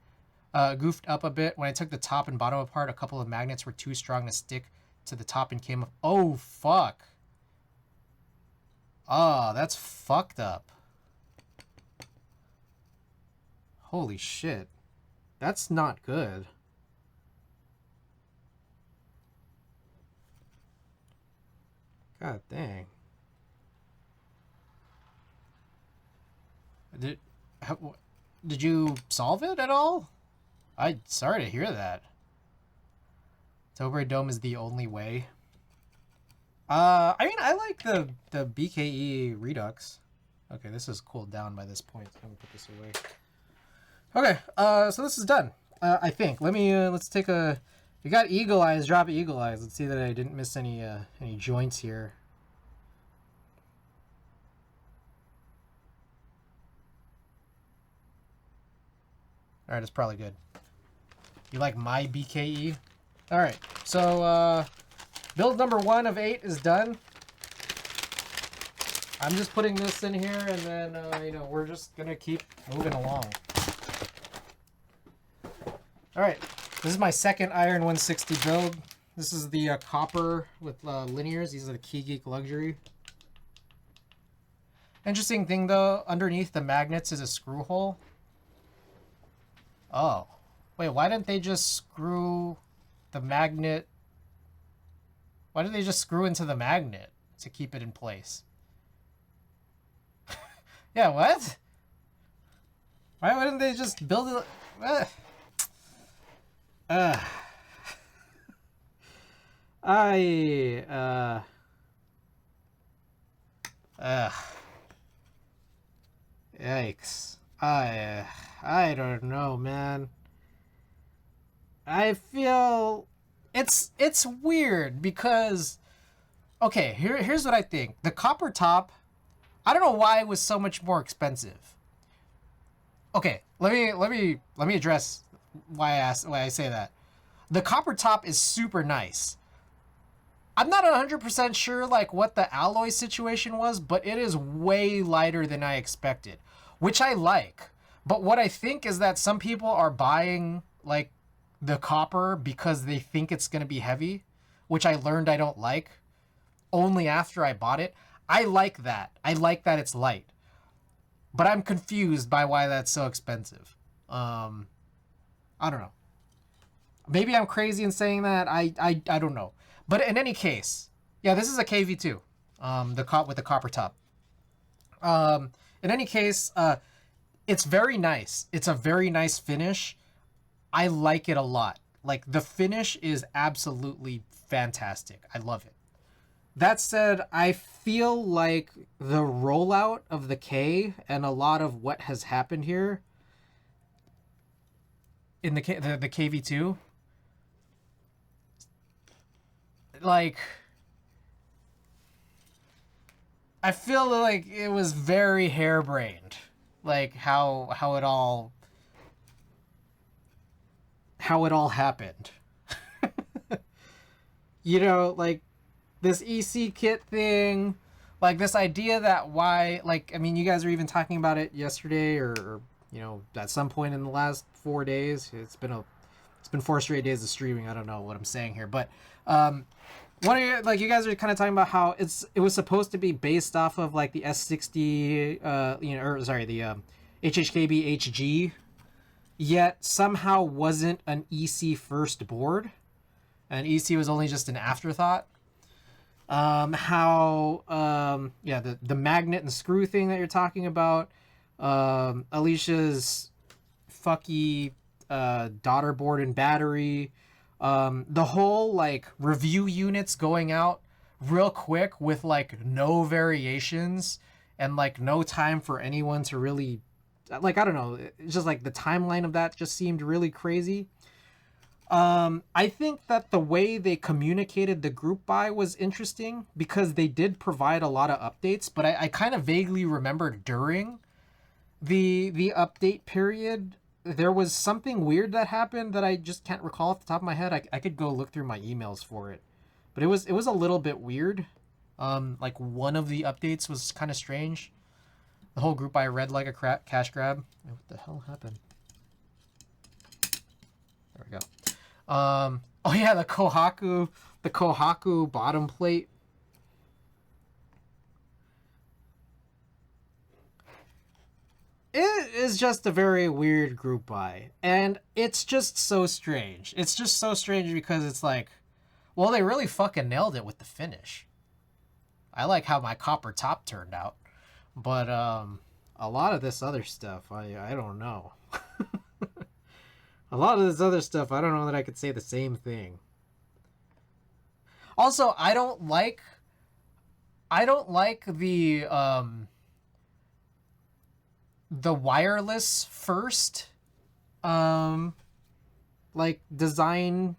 A: When I took the top and bottom apart, a couple of magnets were too strong to stick to the top and came up. Oh, fuck. Oh, that's fucked up. Holy shit. That's not good. God dang. Did you solve it at all? I'm sorry to hear that. Topre Dome is the only way. I mean, I like the BKE Redux. Okay, this is cooled down by this point. So I'm gonna put this away. Okay, so this is done. I think. Let's take a. We got eagle eyes. Drop eagle eyes. Let's see that I didn't miss any joints here. All right, it's probably good. You like my BKE? All right, so build number 1 of 8 is done. I'm just putting this in here, and then you know, we're just gonna keep moving along. All right, this is my second Iron 160 build. This is the copper with linears. These are the Key Geek Luxury. Interesting thing though, underneath the magnets is a screw hole. Oh, wait, why didn't they just screw the magnet? Why did they just screw into the magnet to keep it in place? Yeah, what? Why wouldn't they just build it? Yikes. I don't know, man. I feel it's weird because okay, here's what I think. The copper top, I don't know why it was so much more expensive. Okay, let me address why I say that. The copper top is super nice. I'm not 100% sure like what the alloy situation was, but it is way lighter than I expected, which I like. But what I think is that some people are buying like the copper because they think it's going to be heavy, which I learned I don't like only after I bought it. I like that. I like that it's light. But I'm confused by why that's so expensive. I don't know. Maybe I'm crazy in saying that. I don't know. But in any case, yeah, this is a KV2. With the copper top. In any case, it's very nice. It's a very nice finish. I like it a lot. Like the finish is absolutely fantastic. I love it. That said, I feel like the rollout of the K and a lot of what has happened here in the KV2, like I feel like it was very harebrained, like how it all happened. You know, like this EC kit thing, like this idea that why, like, I mean, you guys are even talking about it yesterday or you know, at some point in the last 4 days. It's been 4 straight days of streaming. I don't know what I'm saying here, but one of you, like, you guys are kind of talking about how it was supposed to be based off of like the S60, the HHKB HG, yet somehow wasn't an EC first board, and EC was only just an afterthought. How yeah, the magnet and screw thing that you're talking about. Alicia's fucky daughter board and battery. The whole like review units going out real quick with like no variations and like no time for anyone to really, like, I don't know, it's just like the timeline of that just seemed really crazy. I think that the way they communicated the group buy was interesting because they did provide a lot of updates, but I kind of vaguely remember during the update period there was something weird that happened that I just can't recall off the top of my head. I could go look through my emails for it, but it was a little bit weird. Like one of the updates was kind of strange. The whole group buy read like a cash grab. What the hell happened? There we go. Oh yeah, the Kohaku bottom plate. It is just a very weird group buy, and it's just so strange. It's just so strange because it's like, well, they really fucking nailed it with the finish. I like how my copper top turned out, but a lot of this other stuff, I don't know. A lot of this other stuff, I don't know that I could say the same thing. Also, I don't like the wireless first um like design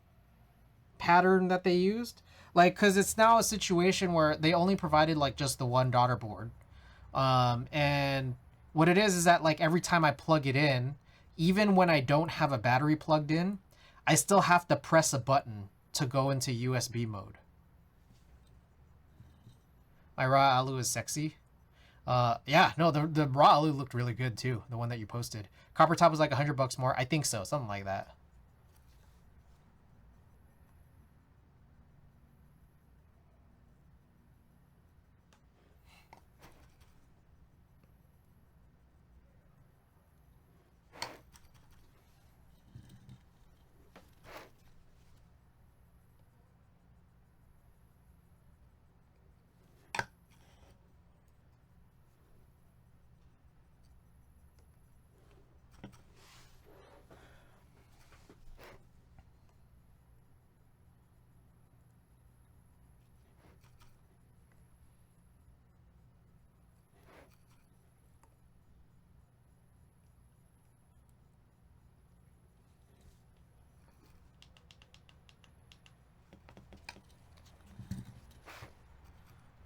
A: pattern that they used, like, because it's now a situation where they only provided like just the one daughter board, and what it is that like every time I plug it in, even when I don't have a battery plugged in, I still have to press a button to go into USB mode. My raw alu is sexy. Yeah, no, the raw alu looked really good too, the one that you posted. Copper top was like $100 more, I think so, something like that.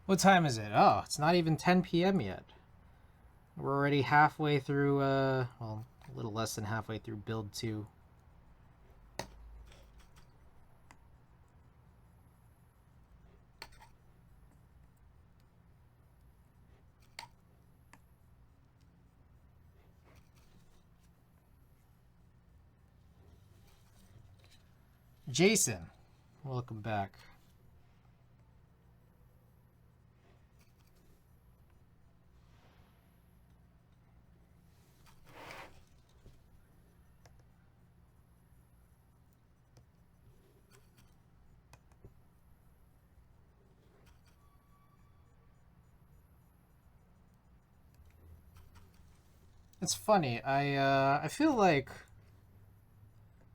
A: What time is it? Oh, it's not even 10 p.m. yet. We're already halfway through, well, a little less than halfway through build 2. Jason, welcome back. It's funny. I feel like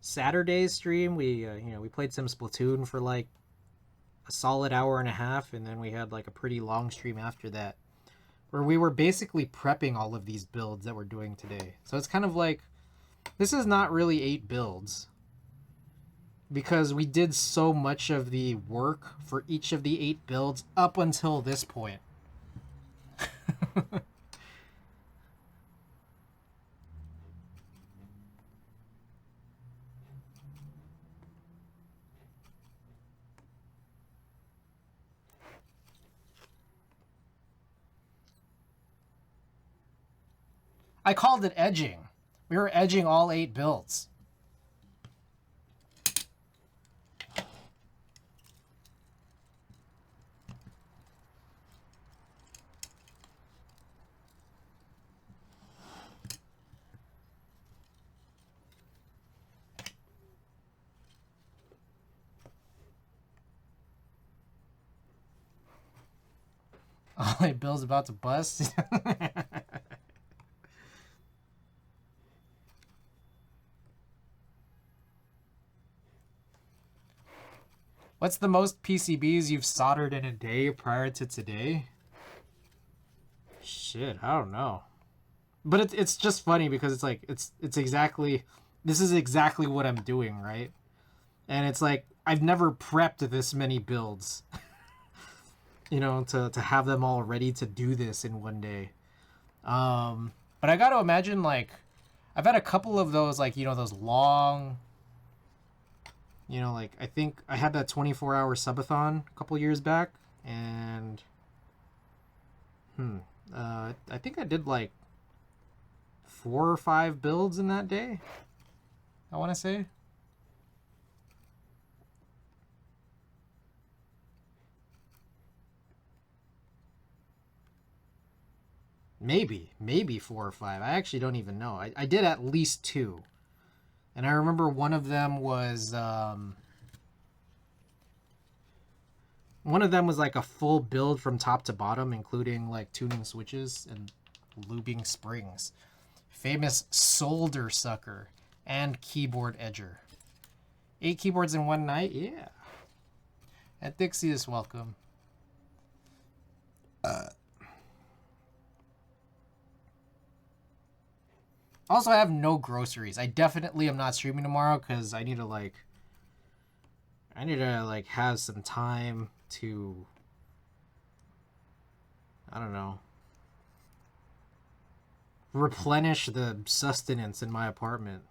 A: Saturday's stream we played some Splatoon for like a solid hour and a half, and then we had like a pretty long stream after that, where we were basically prepping all of these builds that we're doing today. So it's kind of like this is not really 8 builds because we did so much of the work for each of the 8 builds up until this point. I called it edging. We were edging all 8 builds. Oh, my Bill's about to bust. What's the most PCBs you've soldered in a day prior to today? Shit, I don't know. But it's just funny because it's like it's exactly, this is exactly what I'm doing, right? And it's like I've never prepped this many builds. You know, to have them all ready to do this in one day. But I got to imagine, like, I've had a couple of those, like, you know, those long, you know, like, I think I had that 24-hour subathon a couple years back, and I think I did like 4 or 5 builds in that day, I want to say. Maybe 4 or 5. I actually don't even know. I did at least 2. And I remember one of them was like a full build from top to bottom, including like tuning switches and lubing springs. Famous solder sucker and keyboard edger. 8 keyboards in one night? Yeah. And Dixie is welcome. Also, I have no groceries. I definitely am not streaming tomorrow because I need to like have some time to, I don't know, replenish the sustenance in my apartment.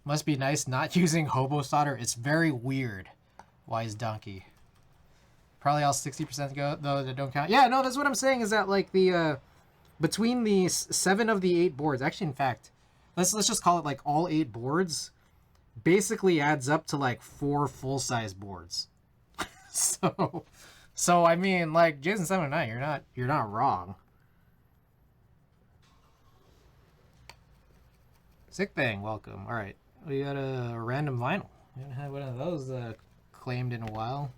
A: Must be nice not using hobo solder. It's very weird. Wise donkey. Probably all 60% go though that don't count. Yeah, no, that's what I'm saying is that like the between the 7 of the 8 boards, actually in fact, let's just call it like all 8 boards, basically adds up to like 4 full-size boards. so I mean, like Jason 79, you're not wrong. Sick thing, welcome. All right, we got a random vinyl. We haven't had one of those claimed in a while.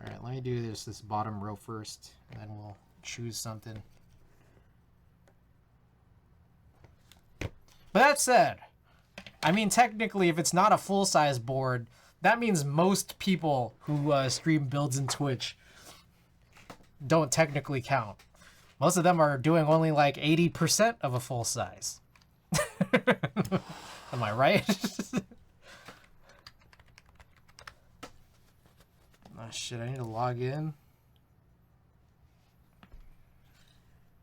A: All right, let me do this bottom row first, and then we'll choose something. But that said, I mean, technically, if it's not a full-size board, that means most people who stream builds in Twitch don't technically count. Most of them are doing only like 80% of a full size. Am I right? Oh shit, I need to log in.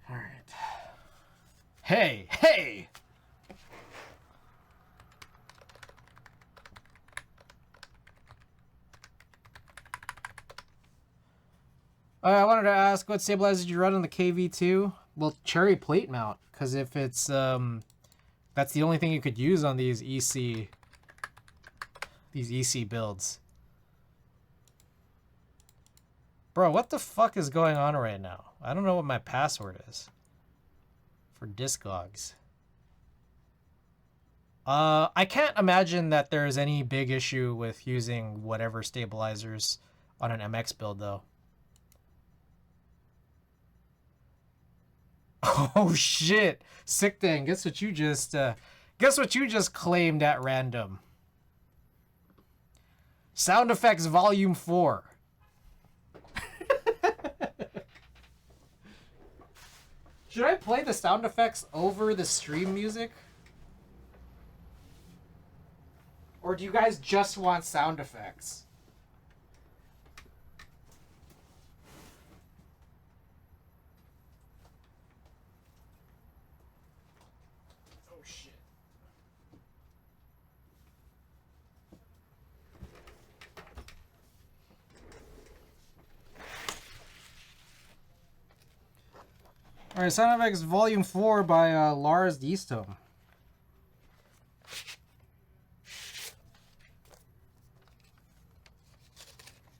A: All right. Hey! I wanted to ask, what stabilizer did you run on the KV2? Well, cherry plate mount, because if it's that's the only thing you could use on these EC builds. Bro, what the fuck is going on right now? I don't know what my password is for Discogs. I can't imagine that there's any big issue with using whatever stabilizers on an MX build, though. Oh shit! Sick thing. Guess what you just claimed at random. Sound Effects Volume 4. Should I play the sound effects over the stream music? Or do you guys just want sound effects? Oh shit. Alright, Sound Effects Volume 4 by Lars Eastham.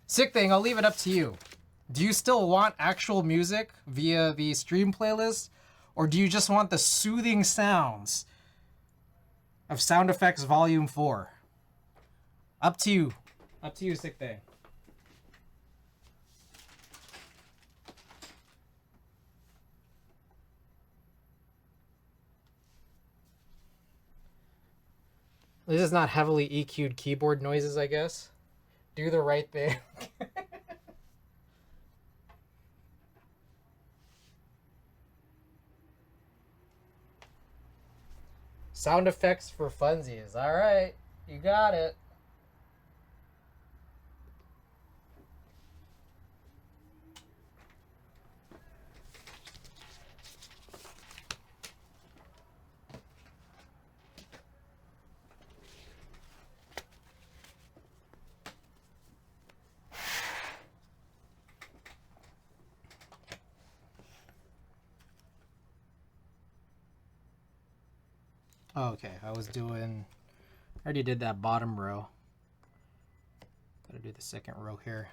A: Sick thing, I'll leave it up to you. Do you still want actual music via the stream playlist? Or do you just want the soothing sounds of Sound Effects Volume 4. Up to you. Up to you, Sick Thing. This is not heavily EQ'd keyboard noises, I guess. Do the right thing. Sound effects for funsies. All right, you got it. Okay, I already did that bottom row. Gotta do the second row here.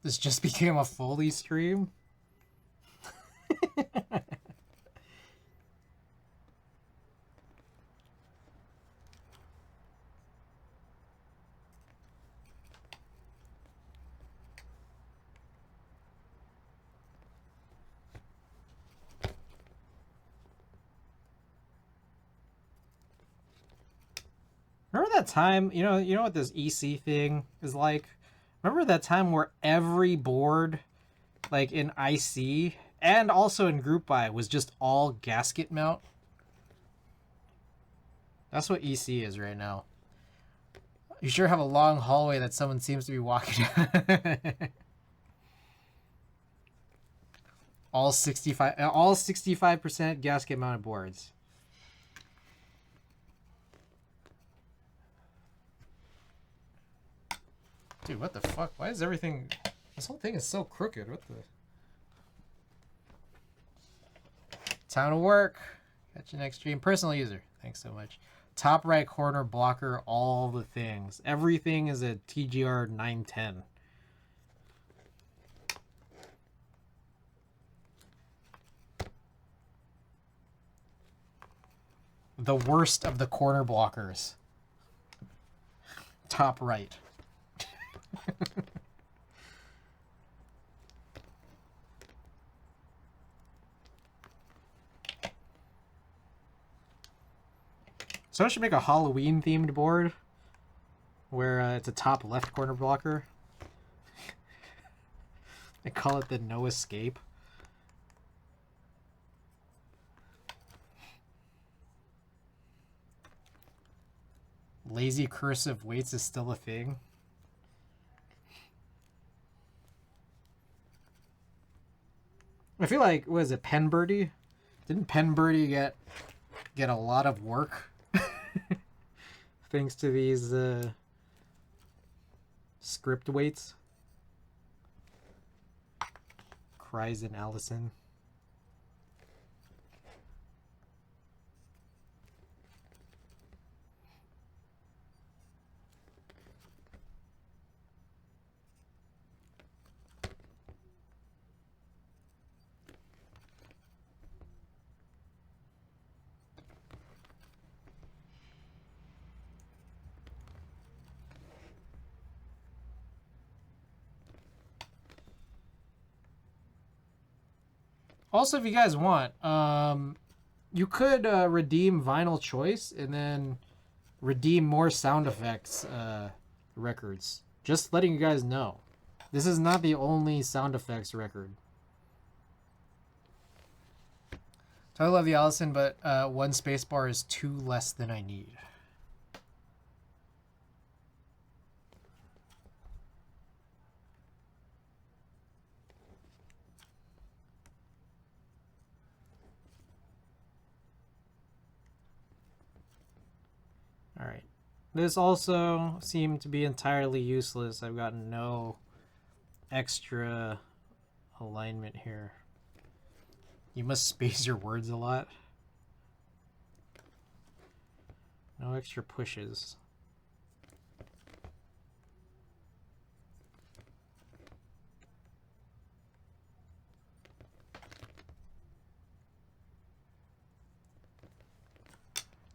A: This just became a Foley stream? Remember that time, you know what this EC thing is like? Remember that time where every board, like in IC and also in Group Buy, was just all gasket mount? That's what EC is right now. You sure have a long hallway that someone seems to be walking down. all 65% gasket mounted boards. Dude, what the fuck? Why is everything... This whole thing is so crooked. What the... Time to work. Catch you next stream. Personal user. Thanks so much. Top right corner blocker, all the things. Everything is a TGR 910. The worst of the corner blockers. Top right. So I should make a Halloween themed board where it's a top left corner blocker. I call it the No Escape. Lazy cursive weights is still a thing. I feel like, what is it, Pen Birdie? Didn't Pen Birdie get a lot of work? Thanks to these script weights. Cries and Allison. Also, if you guys want, you could redeem Vinyl Choice and then redeem more sound effects records. Just letting you guys know. This is not the only sound effects record. So I love you, Allison, but one spacebar is 2 less than I need. Alright. This also seemed to be entirely useless. I've got no extra alignment here. You must space your words a lot. No extra pushes.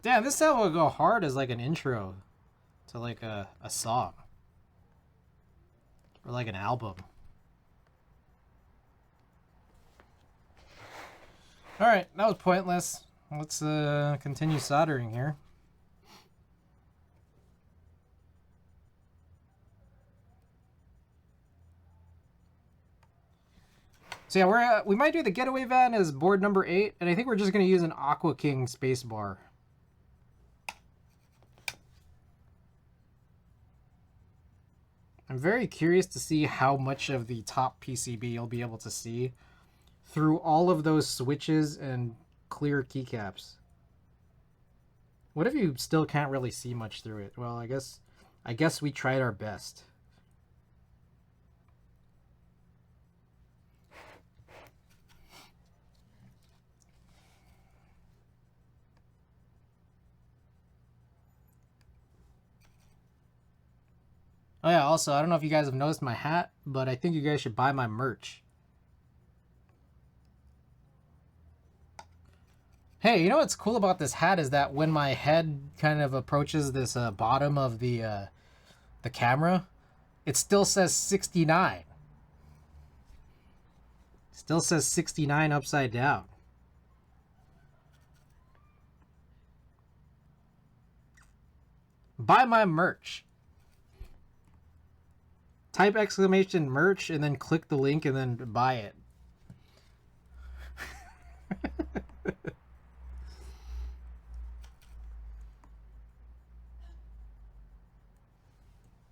A: Damn, this sound would go hard as like an intro to like a song. Or like an album. Alright, that was pointless. Let's continue soldering here. So yeah, we might do the getaway van as board number 8, and I think we're just going to use an Aqua King spacebar. I'm very curious to see how much of the top PCB you'll be able to see through all of those switches and clear keycaps. What if you still can't really see much through it? Well, I guess we tried our best. Oh yeah, also, I don't know if you guys have noticed my hat, but I think you guys should buy my merch. Hey, you know what's cool about this hat is that when my head kind of approaches this bottom of the camera, it still says 69. Still says 69 upside down. Buy my merch. Type exclamation merch and then click the link and then buy it.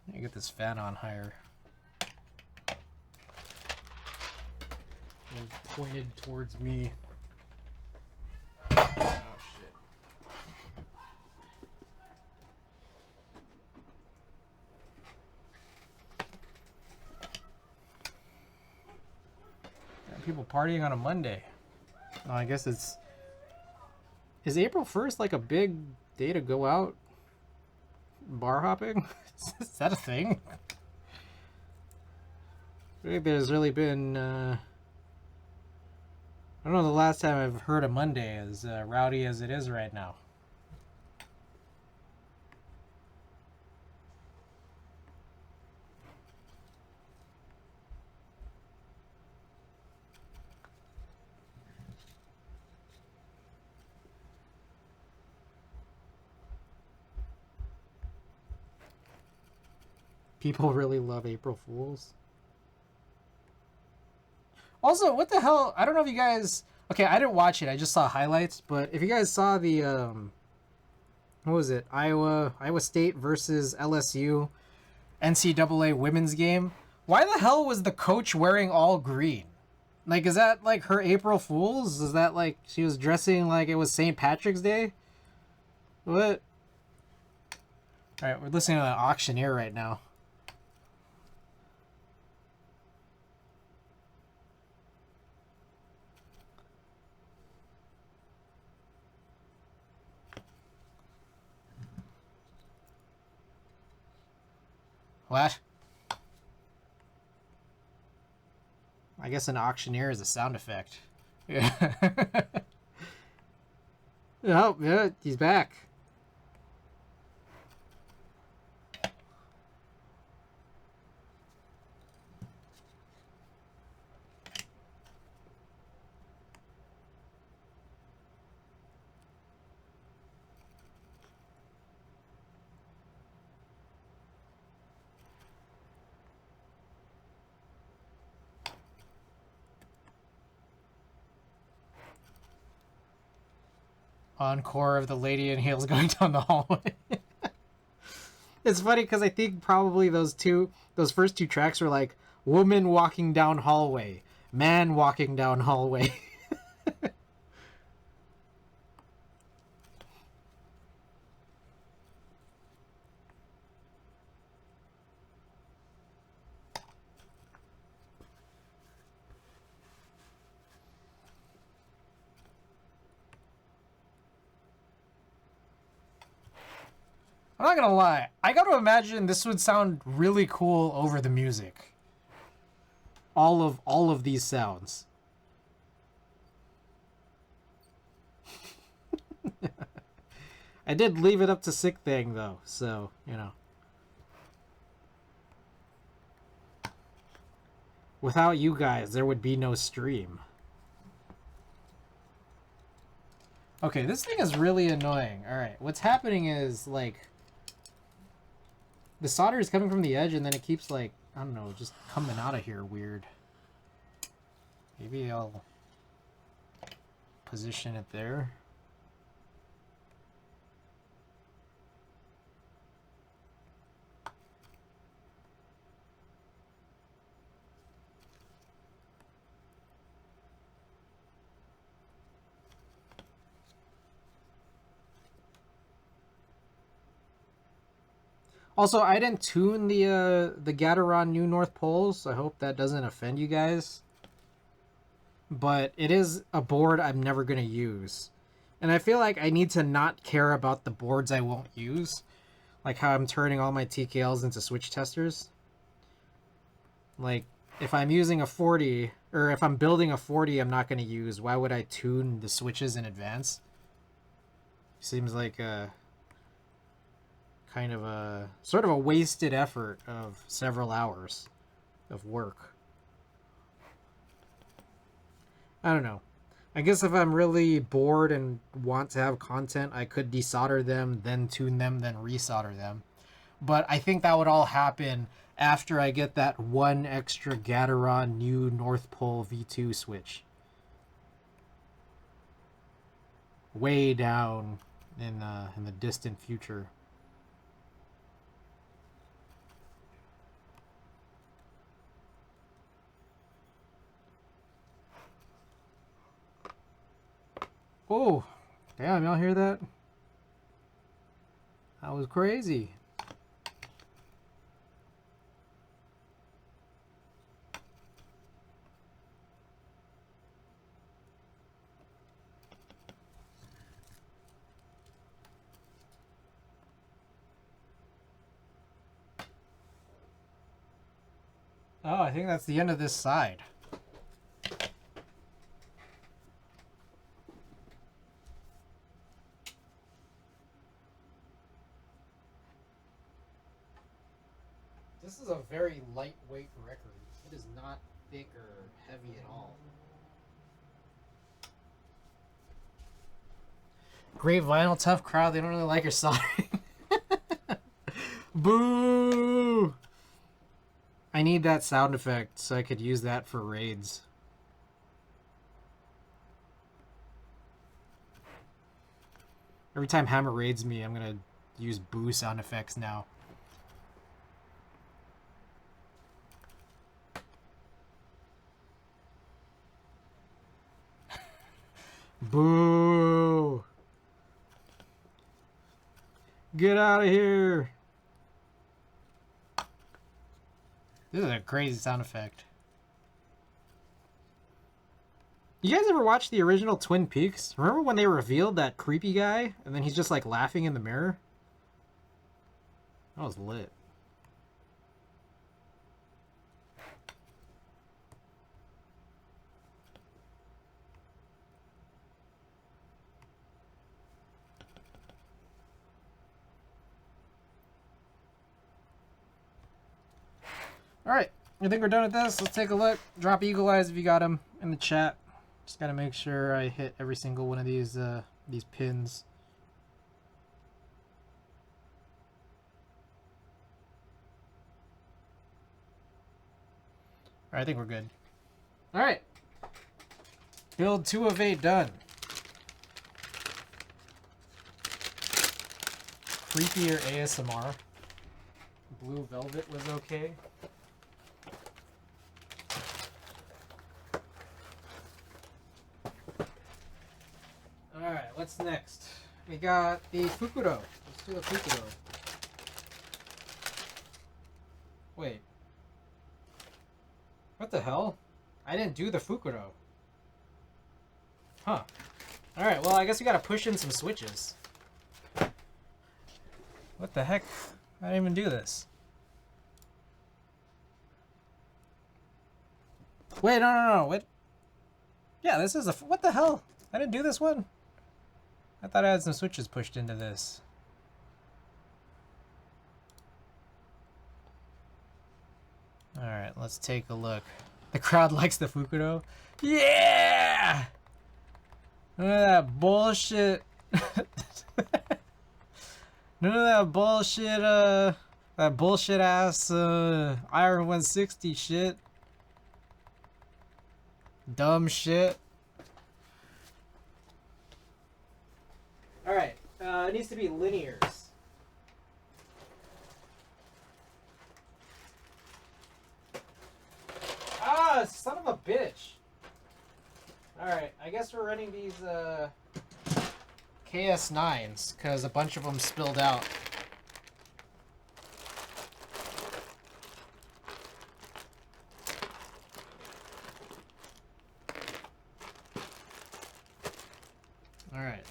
A: Let me get this fan on higher. And pointed towards me. Oh shit. People partying on a Monday. Oh, I guess it's... Is April 1st like a big day to go out bar hopping? Is that a thing? I think there's really been... I don't know the last time I've heard a Monday as rowdy as it is right now. People really love April Fools. Also, what the hell? I don't know if you guys... Okay, I didn't watch it. I just saw highlights. But if you guys saw the... what was it? Iowa State versus LSU NCAA women's game. Why the hell was the coach wearing all green? Like, is that like her April Fools? Is that like she was dressing like it was St. Patrick's Day? What? Alright, we're listening to an auctioneer right now. What? I guess an auctioneer is a sound effect. Yeah. Oh, yeah, he's back. Encore of the lady in heels going down the hallway. It's funny because I think probably those first two tracks were like woman walking down hallway, man walking down hallway. I'm not gonna lie. I gotta imagine this would sound really cool over the music. All of these sounds. I did leave it up to Sick Thing though, so you know. Without you guys, there would be no stream. Okay, this thing is really annoying. Alright, what's happening is, like, the solder is coming from the edge and then it keeps, like, I don't know, just coming out of here weird. Maybe I'll position it there. Also, I didn't tune the Gateron New North Poles. I hope that doesn't offend you guys. But it is a board I'm never going to use. And I feel like I need to not care about the boards I won't use. Like how I'm turning all my TKLs into switch testers. Like, if I'm using a 40, or if I'm building a 40 I'm not going to use, why would I tune the switches in advance? Seems like a kind of a sort of a wasted effort of several hours of work. I don't know. I guess if I'm really bored and want to have content, I could desolder them, then tune them, then resolder them. But I think that would all happen after I get that one extra Gateron new North Pole V2 switch. Way down in the distant future. Oh, damn, y'all hear that? That was crazy. Oh, I think that's the end of this side. This is a very lightweight record. It is not thick or heavy at all. Great vinyl, tough crowd. They don't really like your soldering. Boo! I need that sound effect so I could use that for raids. Every time Hammer raids me, I'm gonna use boo sound effects now. Boo! Get out of here! This is a crazy sound effect. You guys ever watch the original Twin Peaks? Remember when they revealed that creepy guy and then he's just like laughing in the mirror? That was lit. Alright, I think we're done with this. Let's take a look. Drop Eagle Eyes if you got them in the chat. Just gotta make sure I hit every single one of these pins. Alright, I think we're good. Alright. Build 2 of 8 done. Creepier ASMR. Blue Velvet was okay. Alright, what's next? We got the Fukuro. Let's do the Fukuro. Wait. What the hell? I didn't do the Fukuro. Huh. Alright, well, I guess we gotta push in some switches. What the heck? I didn't even do this. Wait, no. What? Yeah, this is a... What the hell? I didn't do this one? I thought I had some switches pushed into this. Alright, let's take a look. The crowd likes the Fukudo. Yeah! None of that bullshit. None of that bullshit, that bullshit ass, Iron 160 shit. Dumb shit. Alright, it needs to be linears. Ah, son of a bitch. Alright, I guess we're running these, KS9s, because a bunch of them spilled out. Alright.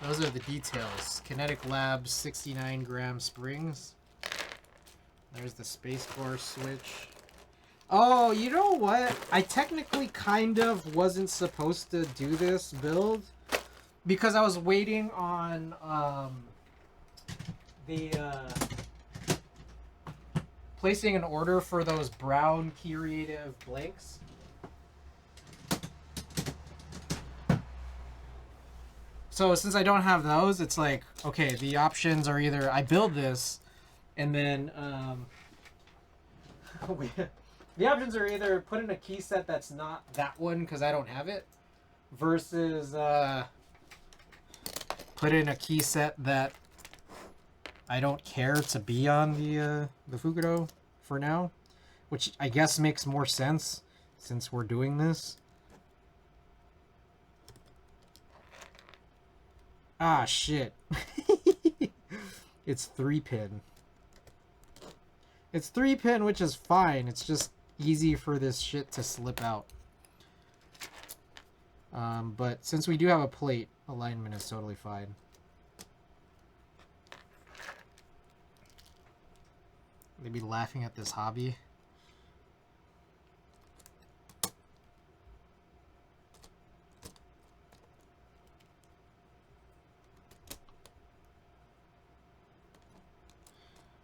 A: Those are the details. Kinetic Labs 69 gram springs. There's the spacebar switch. Oh, you know what? I technically kind of wasn't supposed to do this build because I was waiting on placing an order for those brown Creative blanks. So since I don't have those, it's like, okay, the options are either I build this and then the options are either put in a key set that's not that one because I don't have it, versus put in a key set that I don't care to be on the Fukudo for now, which I guess makes more sense since we're doing this. Ah, shit. It's 3-pin. It's 3-pin, which is fine. It's just easy for this shit to slip out. But since we do have a plate, alignment is totally fine. They'd be laughing at this hobby.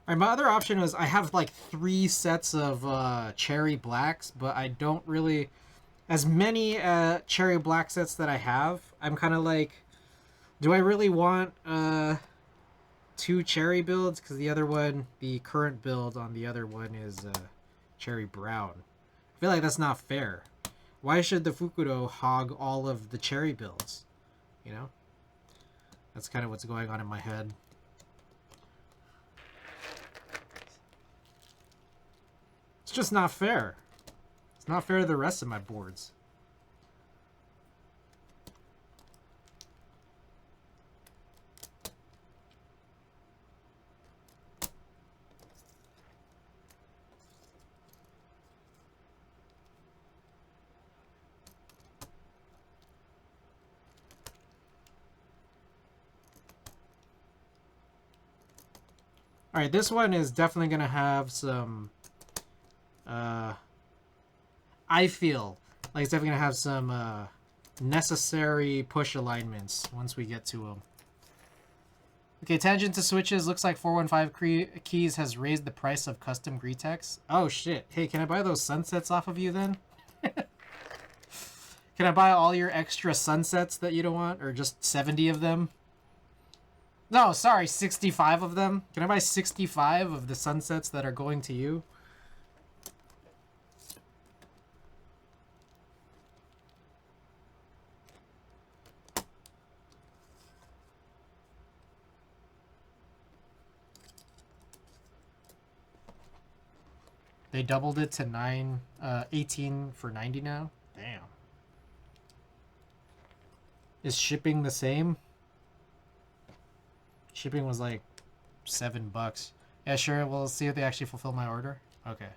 A: Alright, my other option is I have like 3 sets of cherry blacks, but I don't really... As many cherry black sets that I have, I'm kind of like, do I really want 2 cherry builds? Because the other one, the current build on the other one is cherry brown. I feel like that's not fair. Why should the Fukudo hog all of the cherry builds? You know? That's kind of what's going on in my head. It's just not fair. It's not fair to the rest of my boards. Alright, this one is definitely going to have some... I feel like it's definitely going to have some necessary push alignments once we get to them. Okay, tangent to switches. Looks like 415 Keys has raised the price of custom Greetex. Oh shit. Hey, can I buy those sunsets off of you then? Can I buy all your extra sunsets that you don't want? Or just 70 of them? No, sorry, 65 of them. Can I buy 65 of the sunsets that are going to you? They doubled it to 18 for 90 now? Damn. Is shipping the same? Shipping was like $7. Yeah, sure. We'll see if they actually fulfill my order. Okay.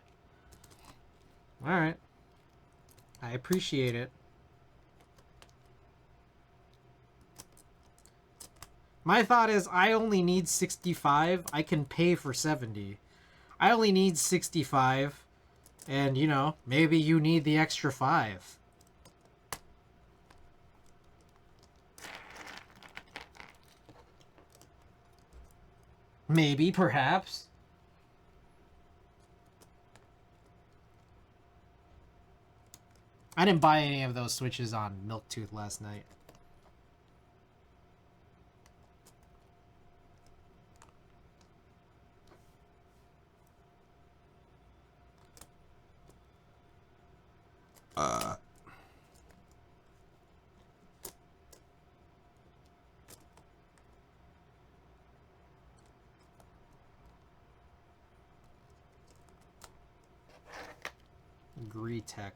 A: Alright. I appreciate it. My thought is I only need 65. I can pay for 70. I only need 65. And, you know, maybe you need the extra 5. Maybe, perhaps. I didn't buy any of those switches on Milktooth last night. Tech.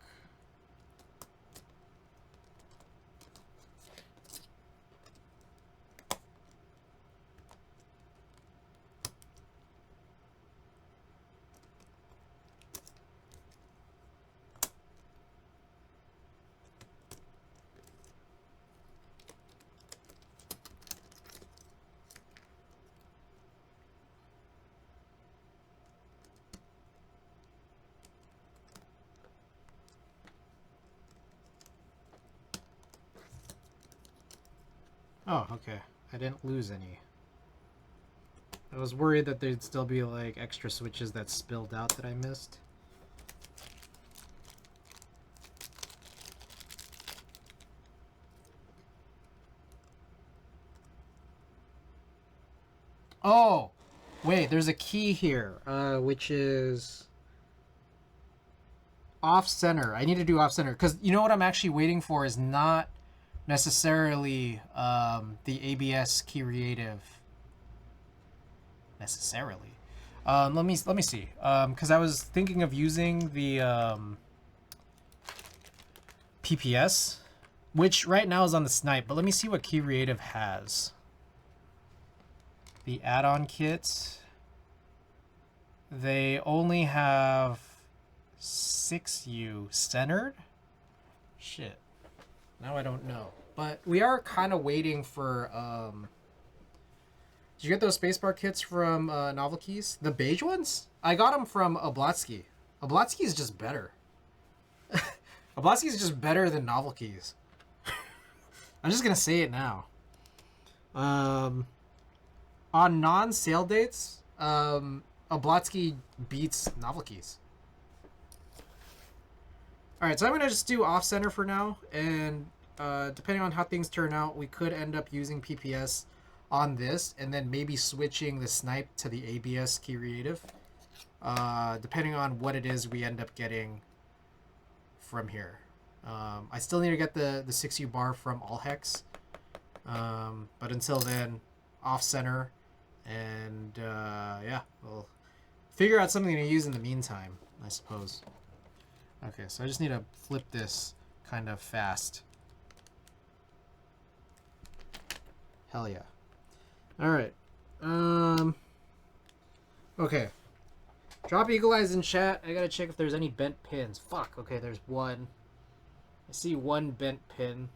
A: Oh, okay. I didn't lose any. I was worried that there'd still be like extra switches that spilled out that I missed. Oh! Wait, there's a key here, which is off-center. I need to do off-center, because you know what I'm actually waiting for is not necessarily the ABS Creative. Necessarily. Let me see. Because I was thinking of using the PPS, which right now is on the Snipe, but let me see what Creative has. The add-on kits, they only have 6U centered? Shit. Now I don't know. But we are kind of waiting for... Did you get those spacebar kits from Novel Keys? The beige ones? I got them from Oblatsky. Oblatsky is just better. Oblatsky is just better than Novel Keys. I'm just going to say it now. On non-sale dates, Oblatsky beats Novel Keys. Alright, so I'm going to just do off-center for now, and depending on how things turn out, we could end up using PPS on this, and then maybe switching the Snipe to the ABS Creative, depending on what it is we end up getting from here. I still need to get the 6U bar from Allhex, but until then, off-center, and yeah, we'll figure out something to use in the meantime, I suppose. Okay, so I just need to flip this kind of fast. Hell yeah. Alright. Okay. Drop Eagle Eyes in chat. I gotta check if there's any bent pins. Fuck. Okay, there's one. I see one bent pin.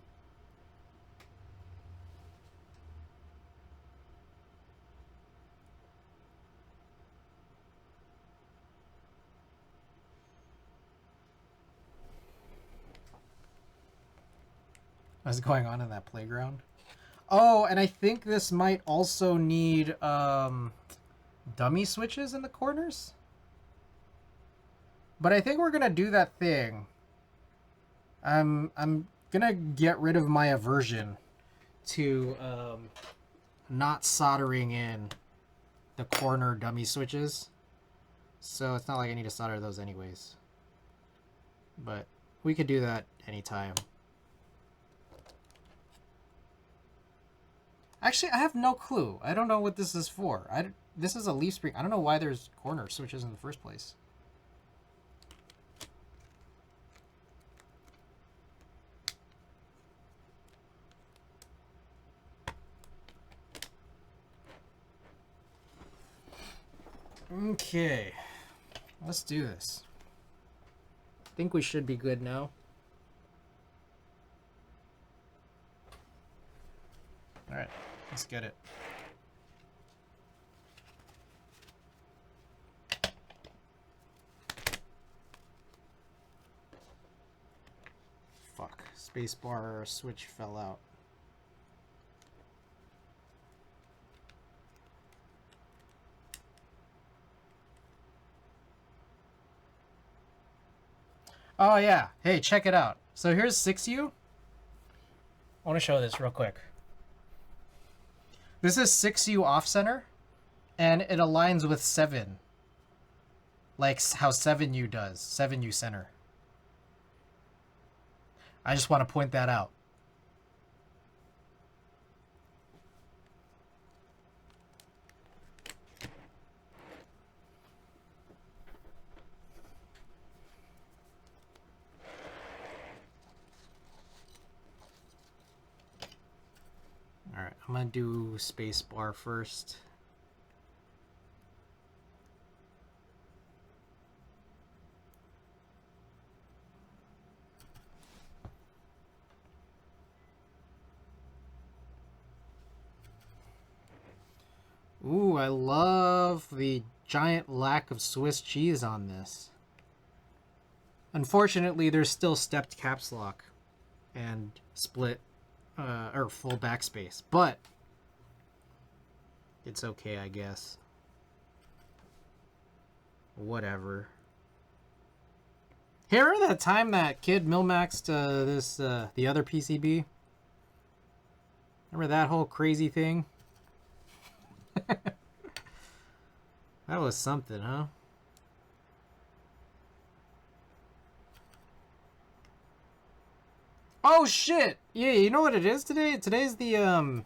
A: What's going on in that playground? Oh, and I think this might also need dummy switches in the corners. But I think we're gonna do that thing. I'm gonna get rid of my aversion to not soldering in the corner dummy switches. So it's not like I need to solder those anyways. But we could do that anytime. Actually, I have no clue. I don't know what this is for. This is a leaf spring. I don't know why there's corner switches in the first place. Okay. Let's do this. I think we should be good now. All right. Let's get it. Spacebar switch fell out. Oh yeah. Hey, check it out. So here's 6U. I want to show this real quick. This is 6U off center, and it aligns with 7. Like how 7U does. 7U center. I just want to point that out. Alright, I'm going to do spacebar first. Ooh, I love the giant lack of Swiss cheese on this. Unfortunately, there's still stepped caps lock and split or full backspace, but it's okay, I guess. Whatever. Hey, remember that time that kid mil-maxed the other PCB? Remember that whole crazy thing? That was something, huh? Oh shit! Yeah, you know what it is today? Today's the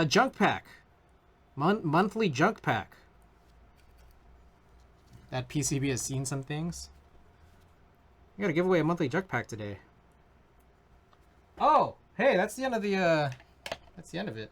A: junk pack. Monthly junk pack. That PCB has seen some things. You gotta give away a monthly junk pack today. Oh, hey, that's the end of the that's the end of it.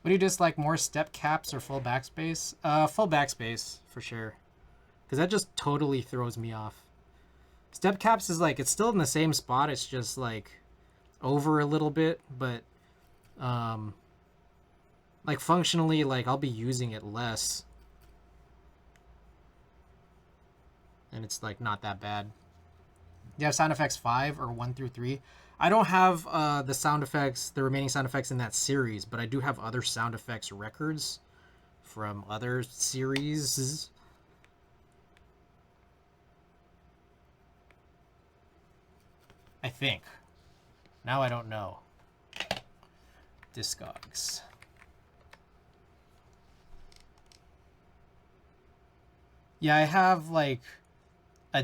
A: What do you dislike more, step caps or full backspace? Full backspace, for sure. Because that just totally throws me off. Step caps is like, it's still in the same spot, it's just like over a little bit, but like functionally, like I'll be using it less. And it's like not that bad. Do you have sound effects 5 or 1 through 3? I don't have the sound effects, the remaining sound effects in that series, but I do have other sound effects records from other series. I think. Now I don't know. Discogs. Yeah, I have like a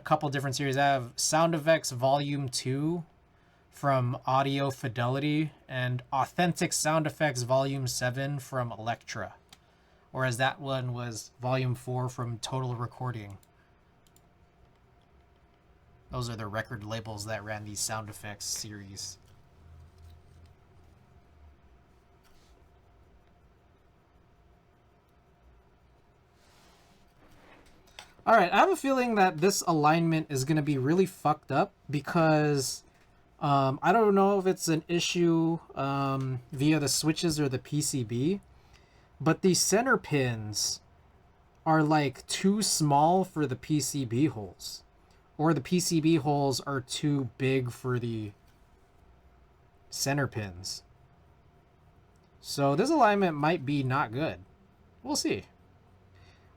A: couple different series. I have Sound Effects Volume 2 from Audio Fidelity and Authentic Sound Effects Volume 7 from Elektra. Whereas that one was Volume 4 from Total Recording. Those are the record labels that ran these sound effects series. Alright, I have a feeling that this alignment is going to be really fucked up because I don't know if it's an issue via the switches or the PCB, but the center pins are like too small for the PCB holes. Or the PCB holes are too big for the center pins. So this alignment might be not good. We'll see.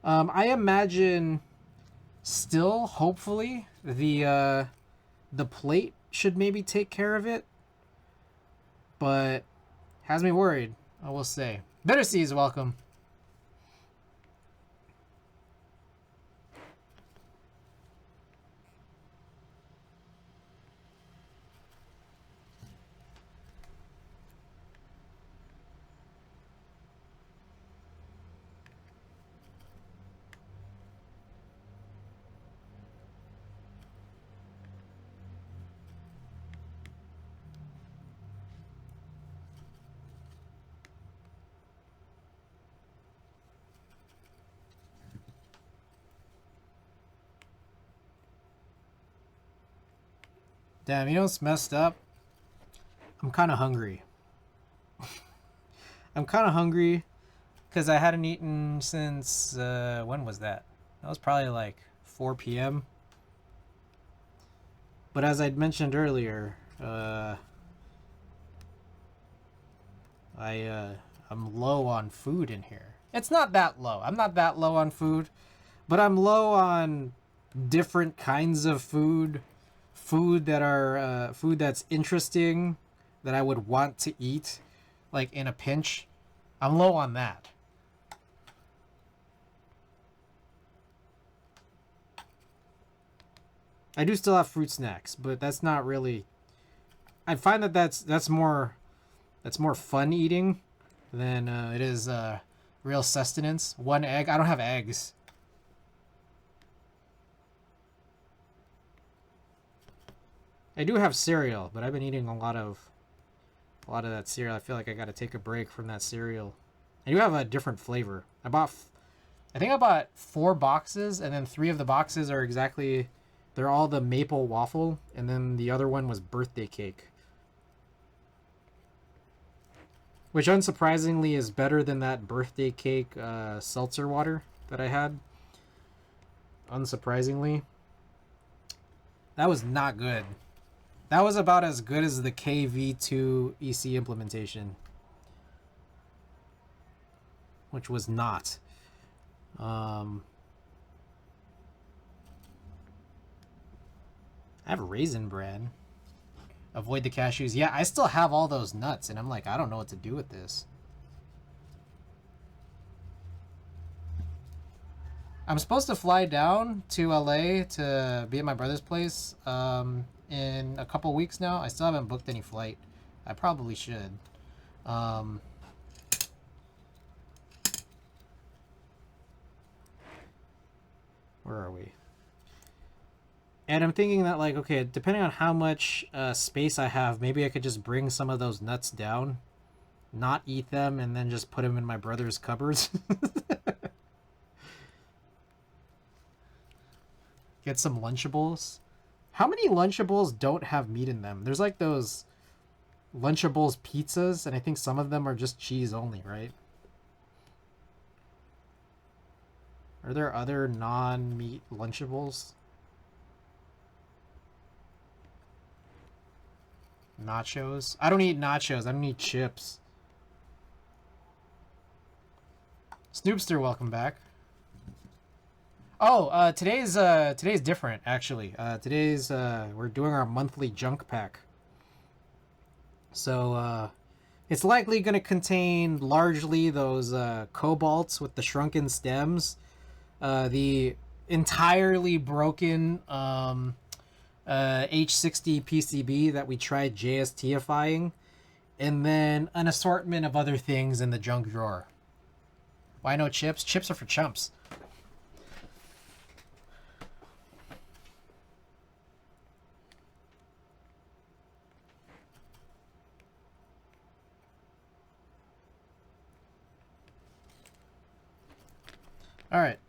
A: I imagine still, hopefully, the plate should maybe take care of it. But has me worried, I will say. Better Seas, welcome. Damn, you know what's messed up? I'm kind of hungry. I'm kind of hungry because I hadn't eaten since, when was that? That was probably like 4 p.m. But as I'd mentioned earlier, I'm low on food in here. It's not that low. I'm not that low on food, but I'm low on different kinds of food. Food that's interesting, that I would want to eat, like in a pinch. I'm low on that. I do still have fruit snacks, but that's not really. I find that that's more fun eating than it is real sustenance. One egg. I don't have eggs. I do have cereal, but I've been eating a lot of that cereal. I feel like I got to take a break from that cereal. I do have a different flavor. I think I bought 4 boxes, and then 3 of the boxes are exactly. They're all the maple waffle, and then the other one was birthday cake. Which unsurprisingly is better than that birthday cake seltzer water that I had. Unsurprisingly. That was not good. That was about as good as the KV2 EC implementation. Which was not. I have Raisin Bran. Avoid the cashews. Yeah, I still have all those nuts, and I'm like, I don't know what to do with this. I'm supposed to fly down to LA to be at my brother's place in a couple weeks now. I still haven't booked any flight. I probably should. Where are we? And I'm thinking that, like, okay, depending on how much space I have, maybe I could just bring some of those nuts down, not eat them, and then just put them in my brother's cupboards. Get some Lunchables. How many Lunchables don't have meat in them? There's like those Lunchables pizzas, and I think some of them are just cheese only, right? Are there other non-meat Lunchables? Nachos? I don't eat nachos. I don't eat chips. Snoopster, welcome back. Oh, today's different actually. Today's we're doing our monthly junk pack. So it's likely going to contain largely those cobalts with the shrunken stems, the entirely broken H60 PCB that we tried JSTifying, and then an assortment of other things in the junk drawer. Why no chips? Chips are for chumps. Alright,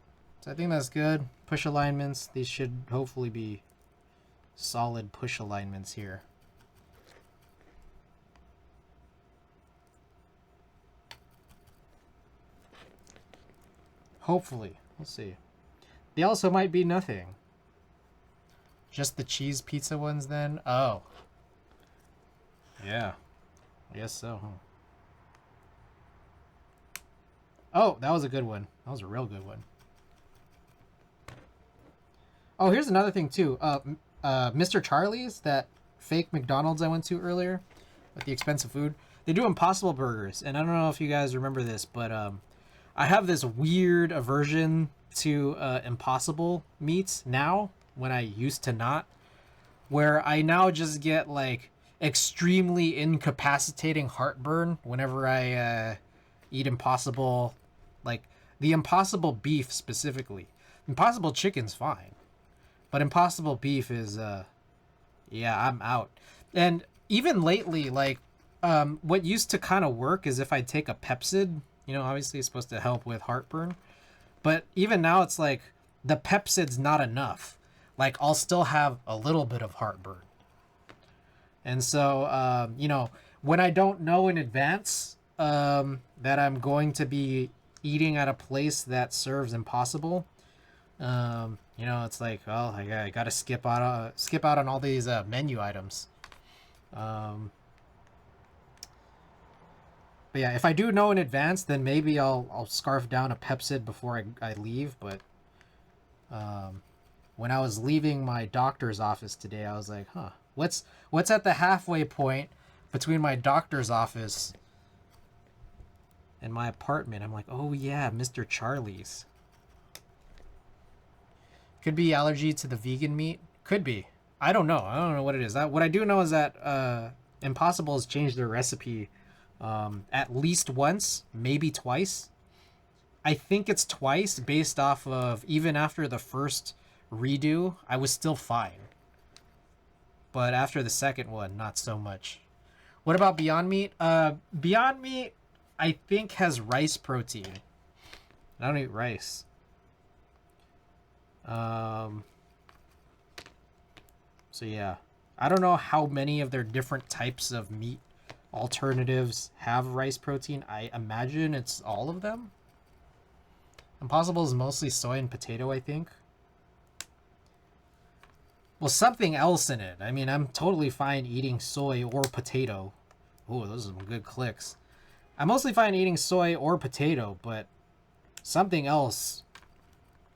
A: so I think that's good. Push alignments. These should hopefully be solid push alignments here. Hopefully. We'll see. They also might be nothing. Just the cheese pizza ones then? Oh. Yeah. I guess so, huh? Oh, that was a good one. That was a real good one. Oh, here's another thing too. Mr. Charlie's, that fake McDonald's I went to earlier with the expensive food, they do Impossible Burgers, and I don't know if you guys remember this, but I have this weird aversion to Impossible meats now, when I used to not, where I now just get like extremely incapacitating heartburn whenever I eat Impossible, like the Impossible beef specifically. Impossible chicken's fine, but Impossible beef is yeah, I'm out. And even lately, like what used to kind of work is if I take a Pepsid, you know, obviously it's supposed to help with heartburn, but even now it's like the Pepsid's not enough. Like I'll still have a little bit of heartburn. And so, you know, when I don't know in advance that I'm going to be eating at a place that serves Impossible, you know, it's like, well, I gotta skip out on all these menu items. But yeah, if I do know in advance, then maybe I'll scarf down a Pepsid before I leave. But when I was leaving my doctor's office today, I was like, huh, what's at the halfway point between my doctor's office and my apartment? I'm like, oh yeah, Mr. Charlie's. Could be allergy to the vegan meat. Could be. I don't know. I don't know what it is. What I do know is that Impossible has changed their recipe at least once, maybe twice. I think it's twice based off of even after the first redo, I was still fine. But after the second one, not so much. What about Beyond Meat? Beyond Meat, I think, has rice protein. I don't eat rice. So yeah, I don't know how many of their different types of meat alternatives have rice protein. I imagine it's all of them. Impossible is mostly soy and potato, I think. Well, something else in it. I mean, I'm totally fine eating soy or potato. Ooh, those are some good clicks. I'm mostly fine eating soy or potato, but something else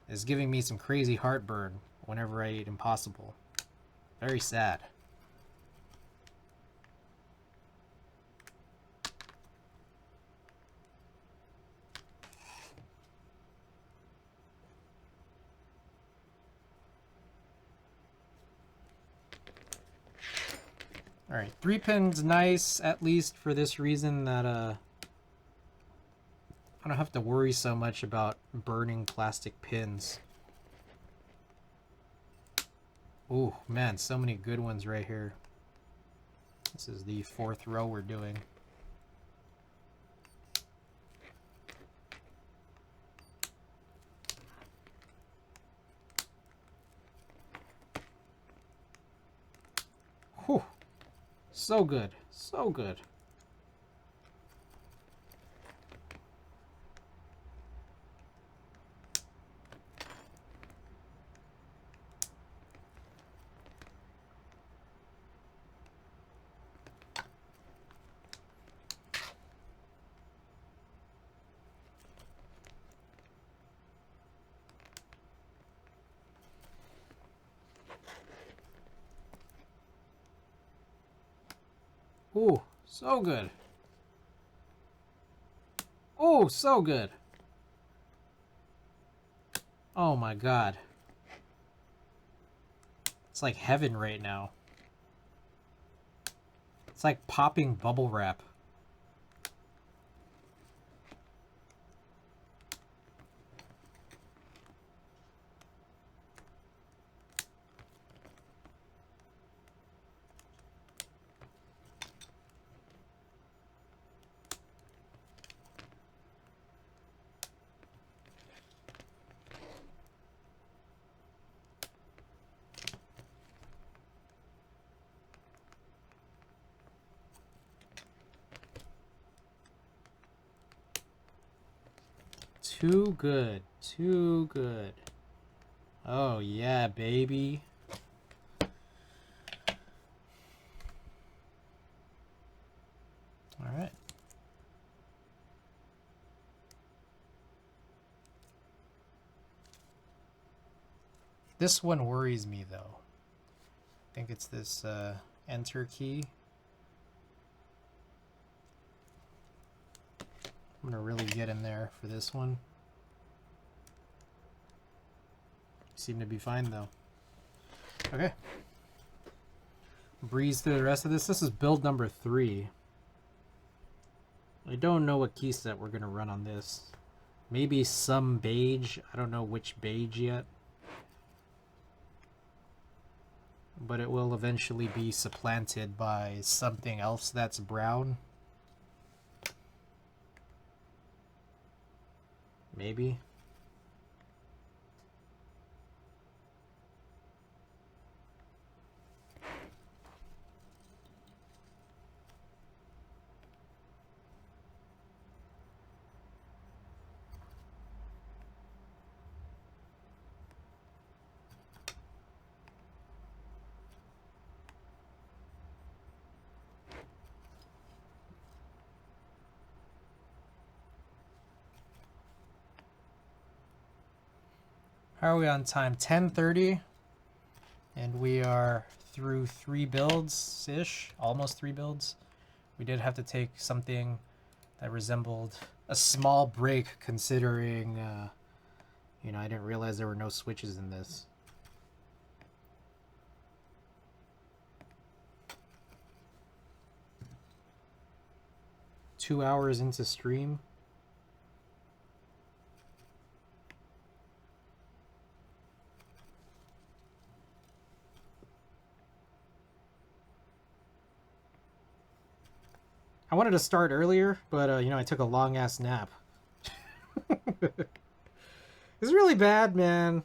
A: is giving me some crazy heartburn whenever I eat Impossible. Very sad. Alright, 3-pin's nice, at least for this reason that I don't have to worry so much about burning plastic pins. Ooh, man, so many good ones right here. This is the 4th row we're doing. Whew. So good. So good. Ooh, so good. Oh, so good. Oh my god. It's like heaven right now. It's like popping bubble wrap. Too good. Too good. Oh, yeah, baby. All right. This one worries me, though. I think it's this enter key. I'm going to really get in there for this one. Seem to be fine, though. Okay. Breeze through the rest of this. This is build number 3. I don't know what key set we're going to run on this. Maybe some beige. I don't know which beige yet. But it will eventually be supplanted by something else that's brown. Maybe. How are we on time? 10:30, and we are through 3 builds-ish, almost 3 builds. We did have to take something that resembled a small break, considering, you know, I didn't realize there were no switches in this. Two hours into stream. I wanted to start earlier, but, you know, I took a long-ass nap. It's really bad, man.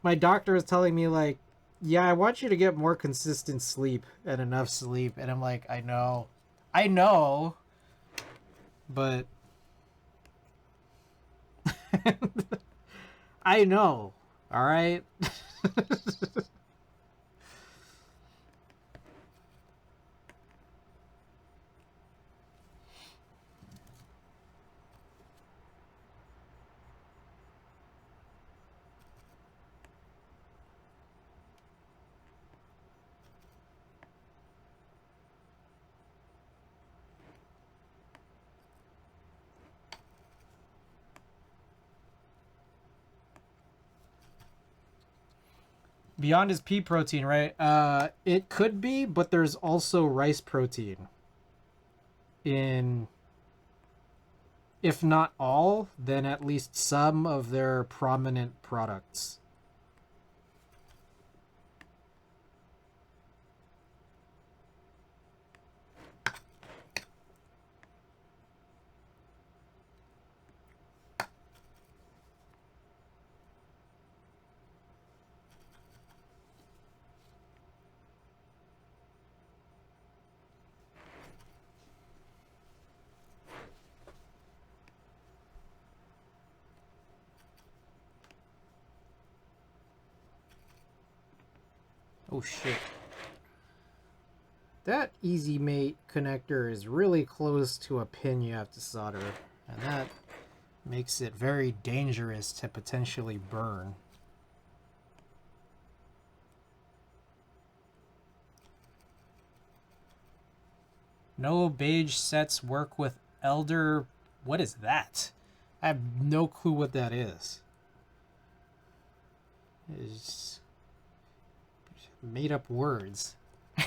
A: My doctor is telling me, like, yeah, I want you to get more consistent sleep and enough sleep. And I'm like, I know. I know. But... I know. Alright? Beyond is pea protein, right? It could be, but there's also rice protein in, if not all, then at least some of their prominent products. Oh shit. That Easy Mate connector is really close to a pin you have to solder, and that makes it very dangerous to potentially burn. No beige sets work with Elder. What is that? I have no clue what that is. It's made up words. I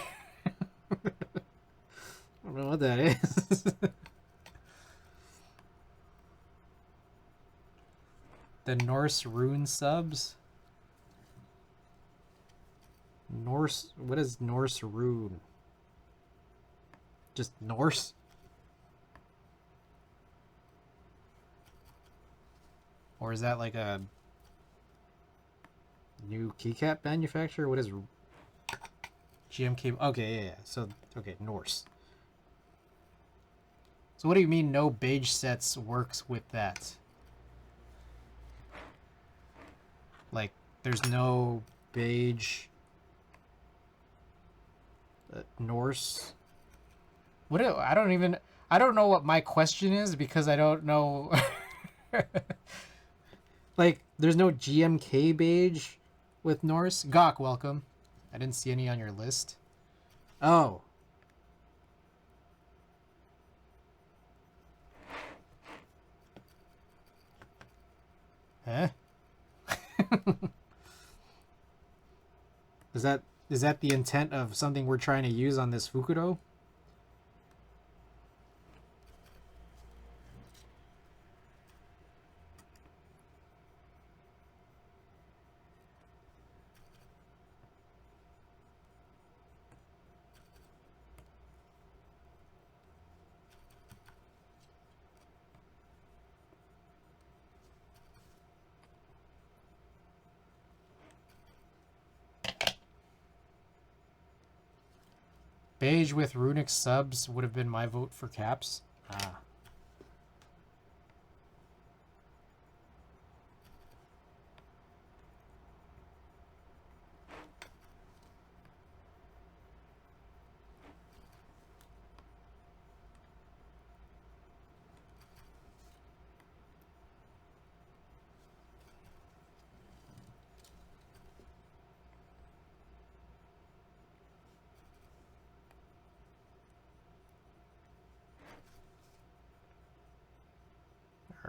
A: don't know what that is. The Norse rune subs? Norse, what is Norse rune? Just Norse? Or is that like a new keycap manufacturer? What is GMK? Okay, yeah. So, okay, Norse. So what do you mean no beige sets works with that? Like, there's no beige Norse? What do, I don't know what my question is because I don't know. Like, there's no GMK beige with Norse? Gawk, welcome. I didn't see any on your list. Oh. Huh? Is that the intent of something we're trying to use on this Fukudo? Beige with runic subs would have been my vote for caps. Ah.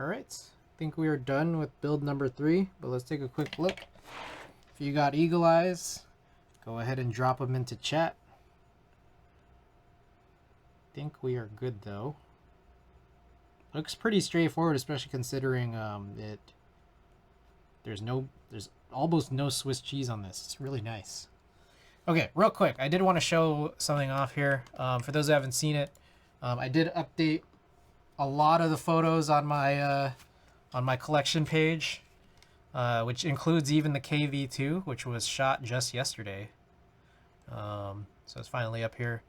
A: Alright, I think we are done with build number 3, but let's take a quick look. If you got eagle eyes, go ahead and drop them into chat. I think we are good though. Looks pretty straightforward, especially considering there's almost no Swiss cheese on this. It's really nice. Okay, real quick, I did want to show something off here. For those who haven't seen it, I did update a lot of the photos on my collection page, which includes even the KV2, which was shot just yesterday. So it's finally up here.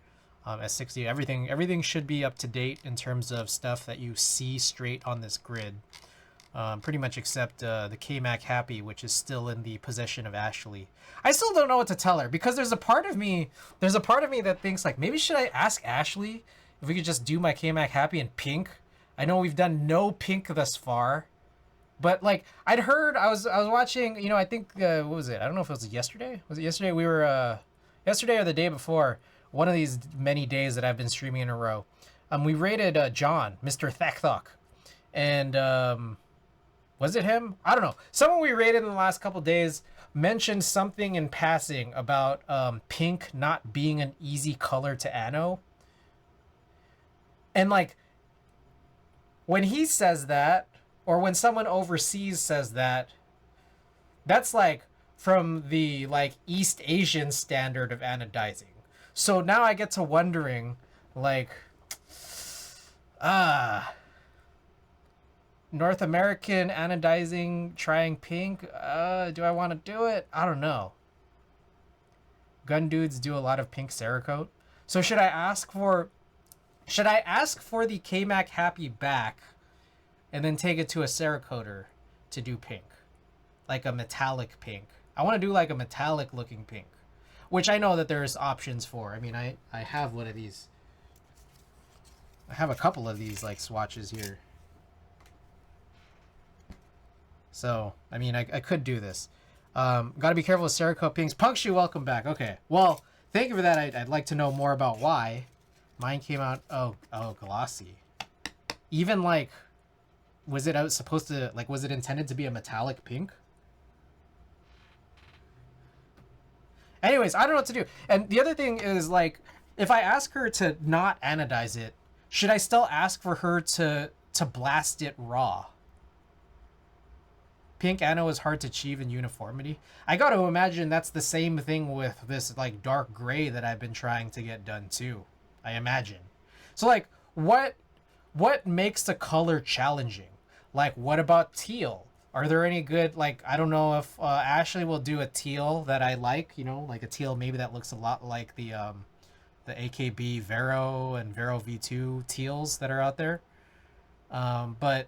A: S60, everything should be up to date in terms of stuff that you see straight on this grid. Pretty much except the KMac Happy, which is still in the possession of Ashley. I still don't know what to tell her, because there's a part of me that thinks like, maybe should I ask Ashley if we could just do my KMac Happy in pink? I know we've done no pink thus far, but like I was watching, you know, I think what was it? I don't know if it was yesterday. Was it yesterday? We were yesterday or the day before. One of these many days that I've been streaming in a row. We rated John, Mr. Thakthok, and was it him? I don't know. Someone we rated in the last couple days mentioned something in passing about pink not being an easy color to anno. And like, when he says that, or when someone overseas says that, that's like from the like East Asian standard of anodizing. So now I get to wondering, like, North American anodizing, trying pink, do I want to do it? I don't know. Gun dudes do a lot of pink Cerakote. So should I ask for the KMac Happy back and then take it to a Cerakoter to do pink? Like a metallic pink. I want to do like a metallic looking pink, which I know that there's options for. I mean, I have one of these. I have a couple of these like swatches here. So, I mean, I could do this. Gotta be careful with Cerakote pinks. Punkshoe, welcome back. Okay, well, thank you for that. I'd like to know more about why. Mine came out, oh, glossy. Even like, was it supposed to, like, was it intended to be a metallic pink? Anyways, I don't know what to do. And the other thing is, like, if I ask her to not anodize it, should I still ask for her to blast it raw? Pink anno is hard to achieve in uniformity. I got to imagine that's the same thing with this, like, dark gray that I've been trying to get done, too. I imagine. So, like, what makes the color challenging? Like, what about teal? Are there any good, like, I don't know if Ashley will do a teal that I like, you know, like a teal maybe that looks a lot like the AKB Vero and Vero V2 teals that are out there. But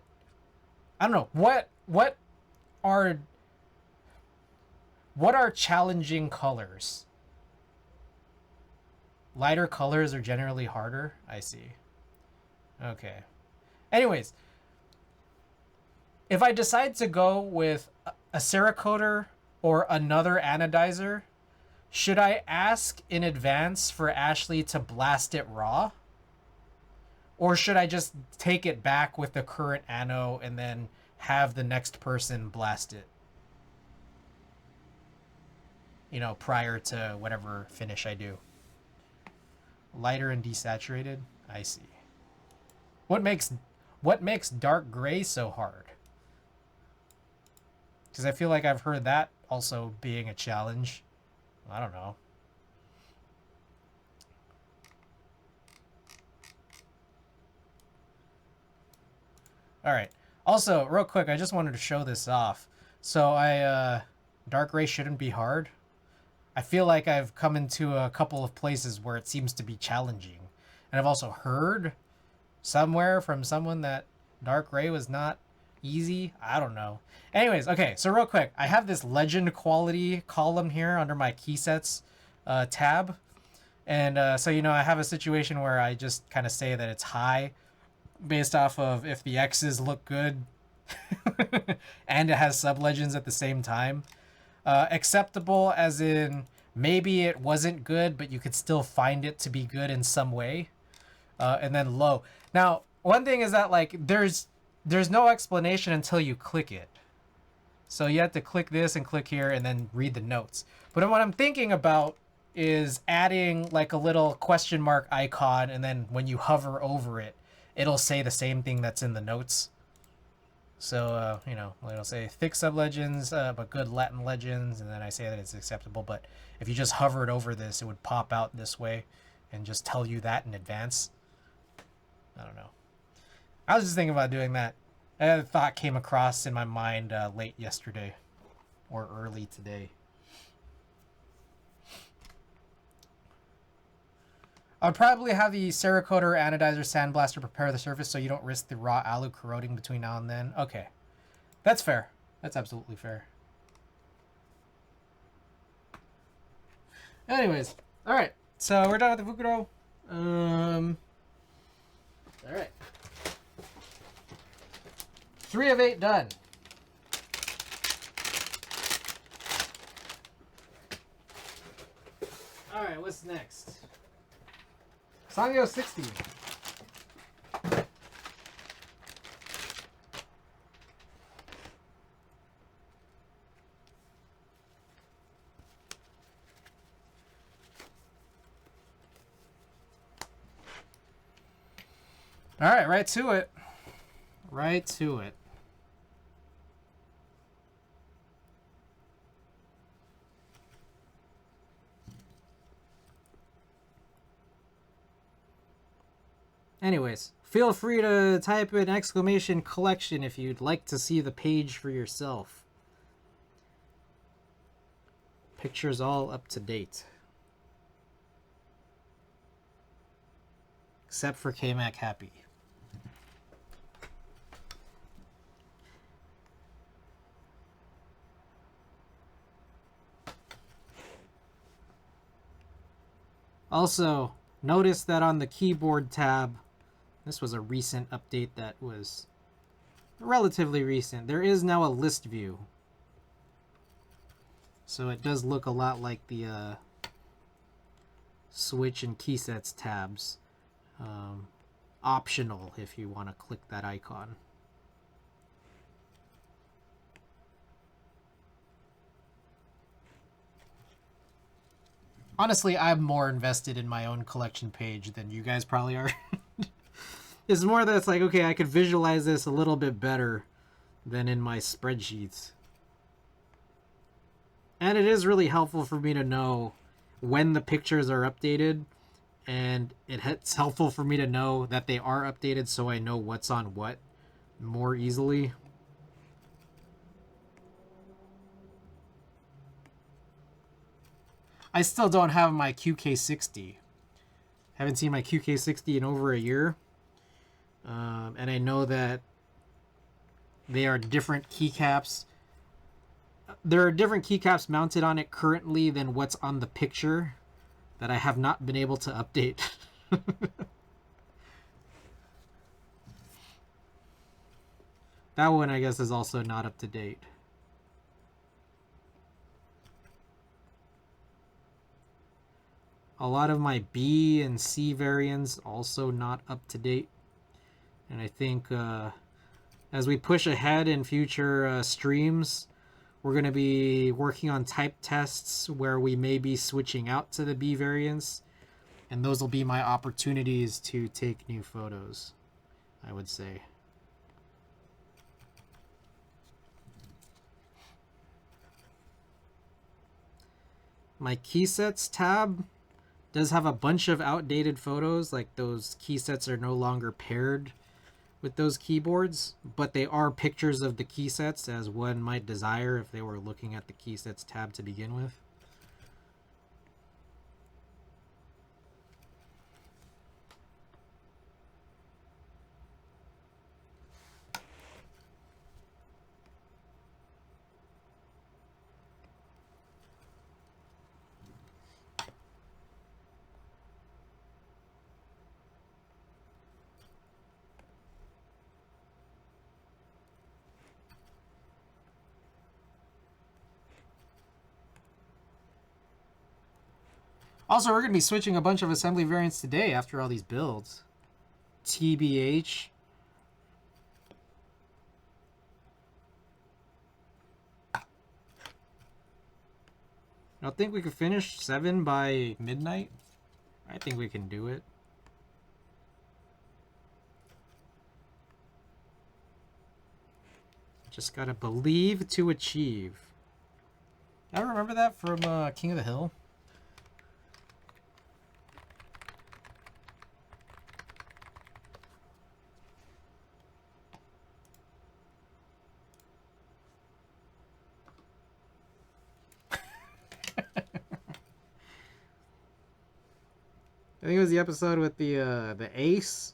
A: I don't know, what are challenging colors? Lighter colors are generally harder. I see. Okay. Anyways, if I decide to go with a Cerakoter or another anodizer, should I ask in advance for Ashley to blast it raw? Or should I just take it back with the current anno and then have the next person blast it? You know, prior to whatever finish I do. Lighter and desaturated? I see. What makes dark gray so hard? Because I feel like I've heard that also being a challenge. I don't know. Alright. Also, real quick, I just wanted to show this off. So dark gray shouldn't be hard. I feel like I've come into a couple of places where it seems to be challenging. And I've also heard somewhere from someone that dark gray was not easy. I don't know. Anyways, okay, so real quick, I have this legend quality column here under my key sets tab. And so, you know, I have a situation where I just kind of say that it's high based off of if the X's look good and it has sub-legends at the same time. Acceptable as in maybe it wasn't good, but you could still find it to be good in some way. And then low. Now, one thing is that, like, there's there's no explanation until you click it. So you have to click this and click here and then read the notes. But what I'm thinking about is adding like a little question mark icon, and then when you hover over it, it'll say the same thing that's in the notes. So, you know, it'll say thick sublegends, but good Latin legends, and then I say that it's acceptable. But if you just hovered over this, it would pop out this way and just tell you that in advance. I don't know. I was just thinking about doing that. A thought came across in my mind late yesterday or early today. I would probably have the Cerakote or Anodizer Sandblaster prepare the surface so you don't risk the raw alu corroding between now and then. Okay. That's fair. That's absolutely fair. Anyways. Alright. So we're done with the Fukuro. Alright. 3 of 8 done. Alright, what's next? Sanyo 60. Alright, right to it. Right to it. Anyways, feel free to type in exclamation collection if you'd like to see the page for yourself. Pictures all up to date. Except for K-Mac Happy. Also, notice that on the keyboard tab, this was a recent update that was relatively recent. There is now a list view. So it does look a lot like the switch and key sets tabs. Optional if you want to click that icon. Honestly, I'm more invested in my own collection page than you guys probably are. It's more that it's like, okay, I could visualize this a little bit better than in my spreadsheets. And it is really helpful for me to know when the pictures are updated, and it's helpful for me to know that they are updated so I know what's on what more easily. I still don't have my QK60. Haven't seen my QK60 in over a year. And I know that they are different keycaps. There are different keycaps mounted on it currently than what's on the picture that I have not been able to update. That one, I guess, is also not up to date. A lot of my B and C variants also not up to date. And I think as we push ahead in future streams, we're going to be working on type tests where we may be switching out to the B variants. And those will be my opportunities to take new photos, I would say. My key sets tab does have a bunch of outdated photos, like those key sets are no longer paired with those keyboards, but they are pictures of the key sets as one might desire if they were looking at the key sets tab to begin with. Also, we're going to be switching a bunch of assembly variants today after all these builds. TBH. I don't think we could finish 7 by midnight. I think we can do it. Just gotta believe to achieve. I remember that from King of the Hill. I think it was the episode with the Ace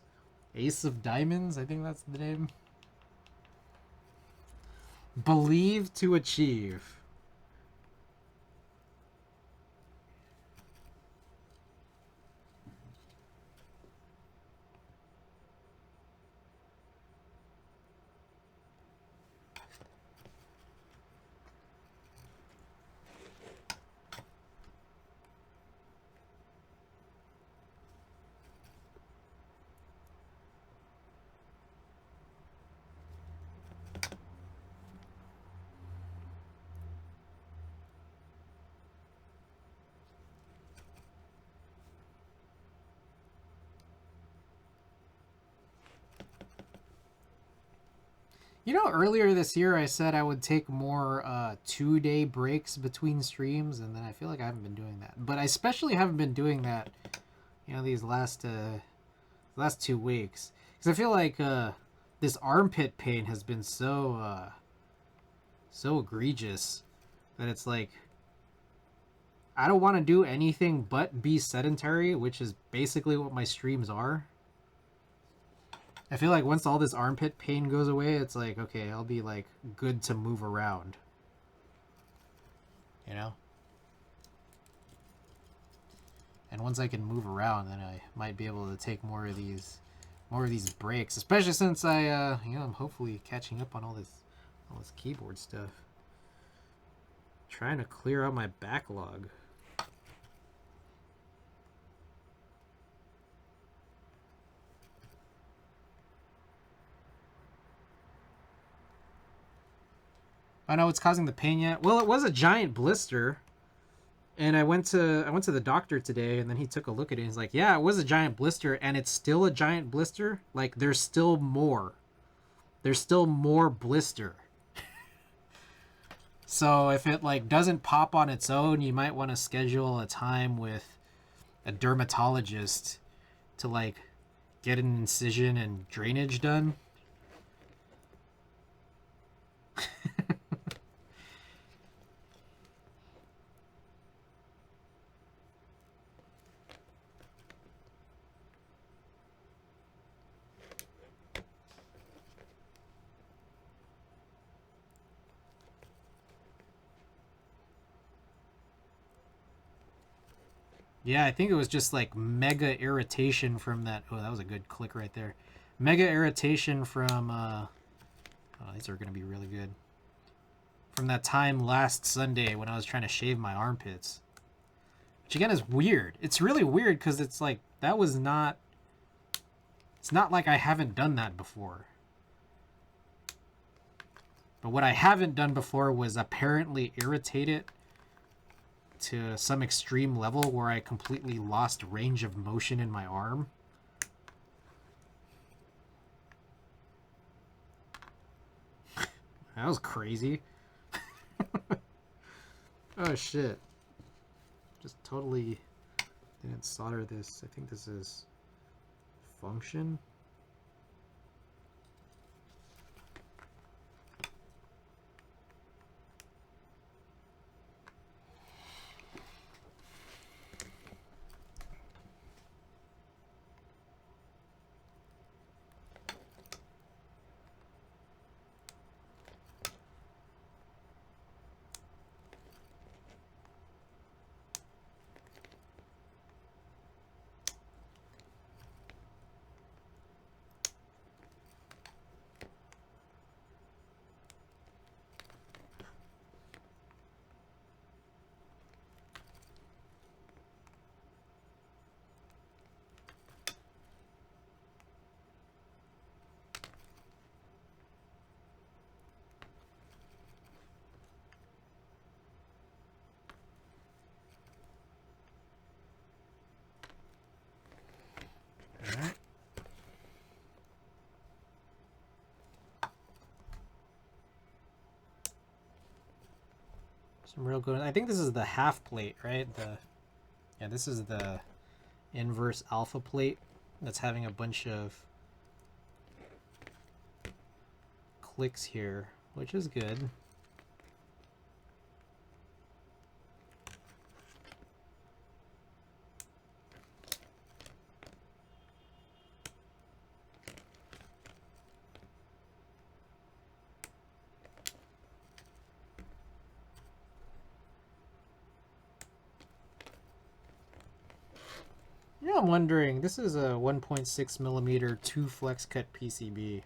A: of Diamonds. I think that's the name. Believe to achieve. You know, earlier this year I said I would take more 2-day breaks between streams, and then I feel like I haven't been doing that. But I especially haven't been doing that, you know, these last 2 weeks, because I feel like this armpit pain has been so egregious that it's like I don't want to do anything but be sedentary, which is basically what my streams are. I feel like once all this armpit pain goes away, it's like, okay, I'll be like good to move around. You know? And once I can move around, then I might be able to take more of these breaks, especially since I you know, I'm hopefully catching up on all this keyboard stuff. Trying to clear out my backlog. I know what's causing the pain yet. Well, it was a giant blister, and I went to the doctor today, and then he took a look at it. And he's like, "Yeah, it was a giant blister, and it's still a giant blister. Like, there's still more. There's still more blister. So if it like doesn't pop on its own, you might want to schedule a time with a dermatologist to like get an incision and drainage done." Yeah, I think it was just like mega irritation from that. Oh, that was a good click right there. Mega irritation from oh, these are going to be really good. From that time last Sunday when I was trying to shave my armpits. Which again is weird. It's really weird because it's like that was not, it's not like I haven't done that before. But what I haven't done before was apparently irritate it to some extreme level where I completely lost range of motion in my arm. That was crazy. Oh shit. Just totally didn't solder this. I think this is function. Some real good. I think this is the half plate, right? Yeah, this is the inverse alpha plate that's having a bunch of clicks here, which is good. Yeah, I'm wondering, this is a 1.6 millimeter 2 flex cut PCB.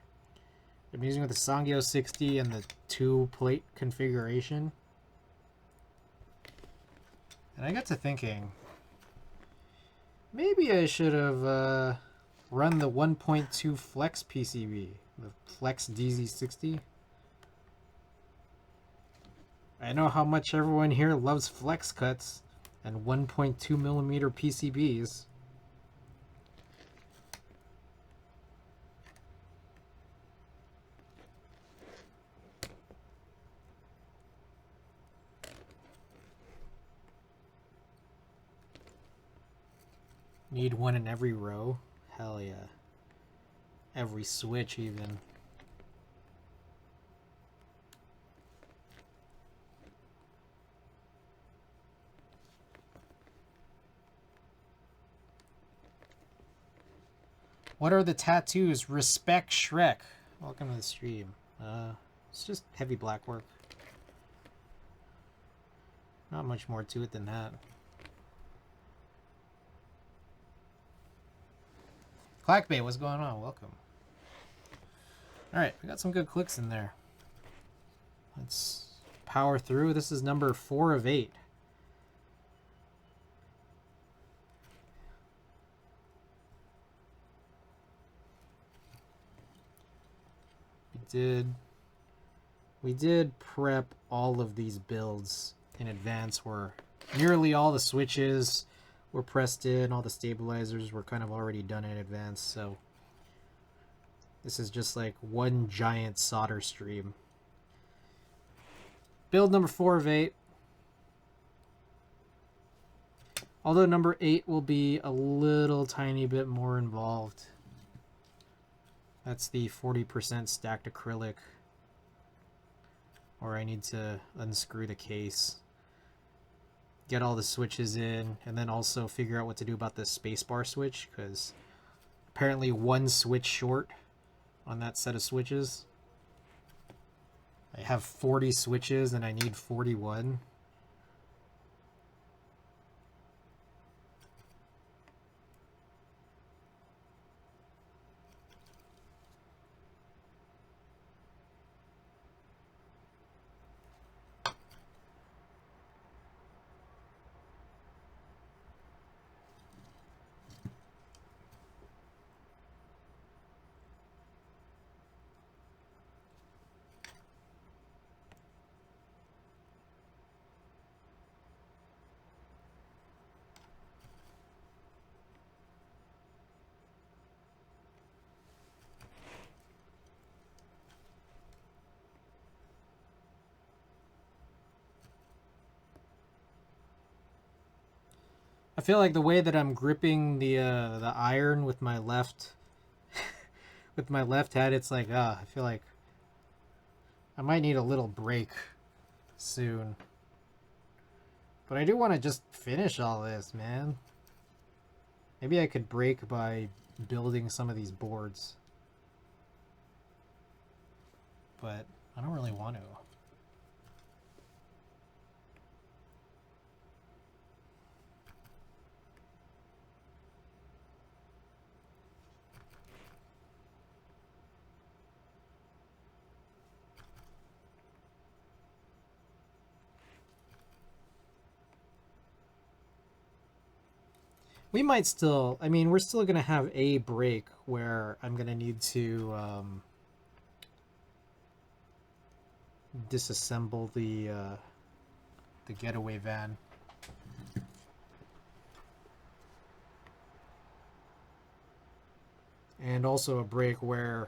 A: I'm using with the Sangyo 60 and the 2 plate configuration. And I got to thinking, maybe I should have run the 1.2 flex PCB, the Flex DZ60. I know how much everyone here loves flex cuts and 1.2 millimeter PCBs. Need one in every row? Hell yeah. Every switch even. What are the tattoos? Respect Shrek. Welcome to the stream. It's just heavy black work. Not much more to it than that. Clackbait, what's going on? Welcome. Alright, we got some good clicks in there. Let's power through. This is number 4 of 8. We did prep all of these builds in advance where nearly all the switches were pressed in, all the stabilizers were kind of already done in advance, so this is just like one giant solder stream. Build number 4 of 8. Although number 8 will be a little tiny bit more involved. That's the 40% stacked acrylic, or I need to unscrew the case, get all the switches in, and then also figure out what to do about the spacebar switch, because apparently one switch short on that set of switches. I have 40 switches and I need 41. I feel like the way that I'm gripping the iron with my left with my left hand, it's like I feel like I might need a little break soon. But I do want to just finish all this, man. Maybe I could break by building some of these boards. But I don't really want to. We might still, I mean, we're still going to have a break where I'm going to need to disassemble the getaway van. And also a break where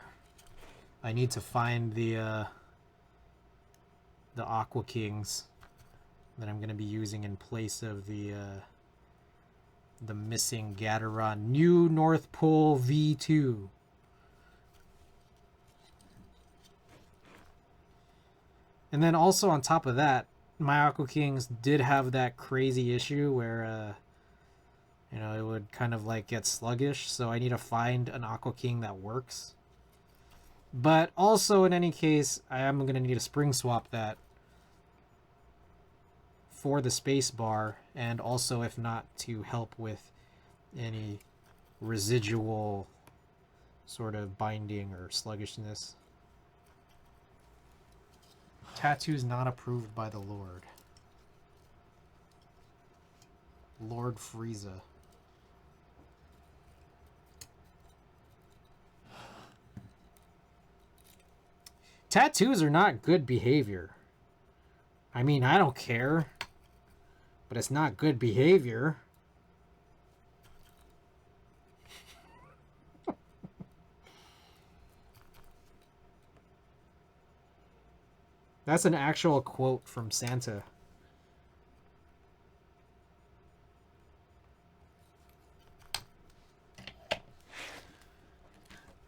A: I need to find the Aqua Kings that I'm going to be using in place of the missing Gateron New North Pole V2. And then also on top of that, my Aqua Kings did have that crazy issue where you know, it would kind of like get sluggish, so I need to find an Aqua King that works. But also, in any case, I am going to need to spring swap that for the space bar, and also, if not, to help with any residual sort of binding or sluggishness. Tattoos not approved by the Lord. Lord Frieza. Tattoos are not good behavior. I mean, I don't care. But it's not good behavior. That's an actual quote from Santa.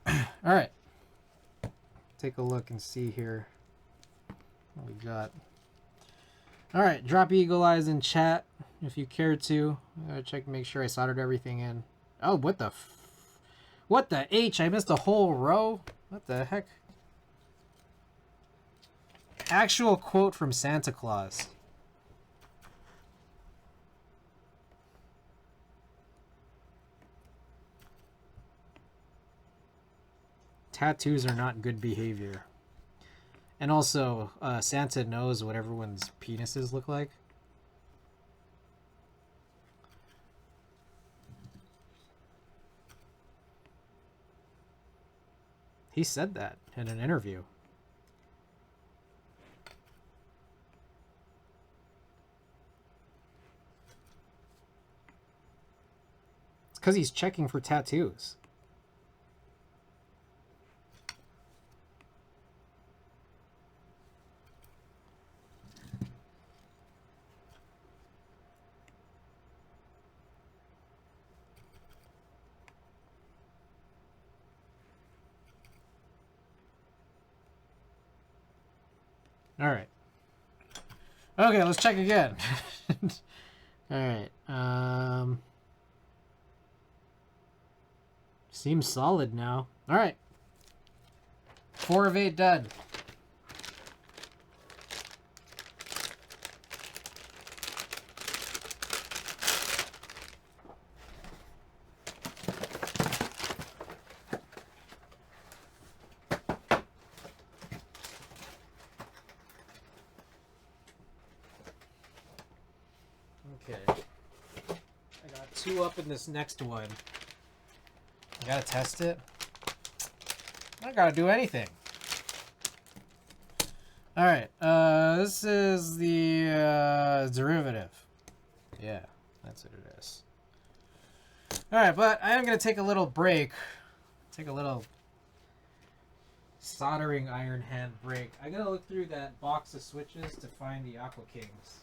A: All right. Take a look and see here what we got. All right, drop eagle eyes in chat if you care to. I gotta check to make sure I soldered everything in. Oh, what the what the H? I missed a whole row? What the heck? Actual quote from Santa Claus. Tattoos are not good behavior. And also, Santa knows what everyone's penises look like. He said that in an interview. It's because he's checking for tattoos. All right. Okay, let's check again. All right. Seems solid now. All right. 4 of 8 done. Okay. I got 2 up in this next one. I gotta test it. I gotta do anything. Alright, this is the derivative. Yeah, that's what it is. Alright, but I am gonna take a little break. Take a little soldering iron hand break. I gotta look through that box of switches to find the Aqua Kings.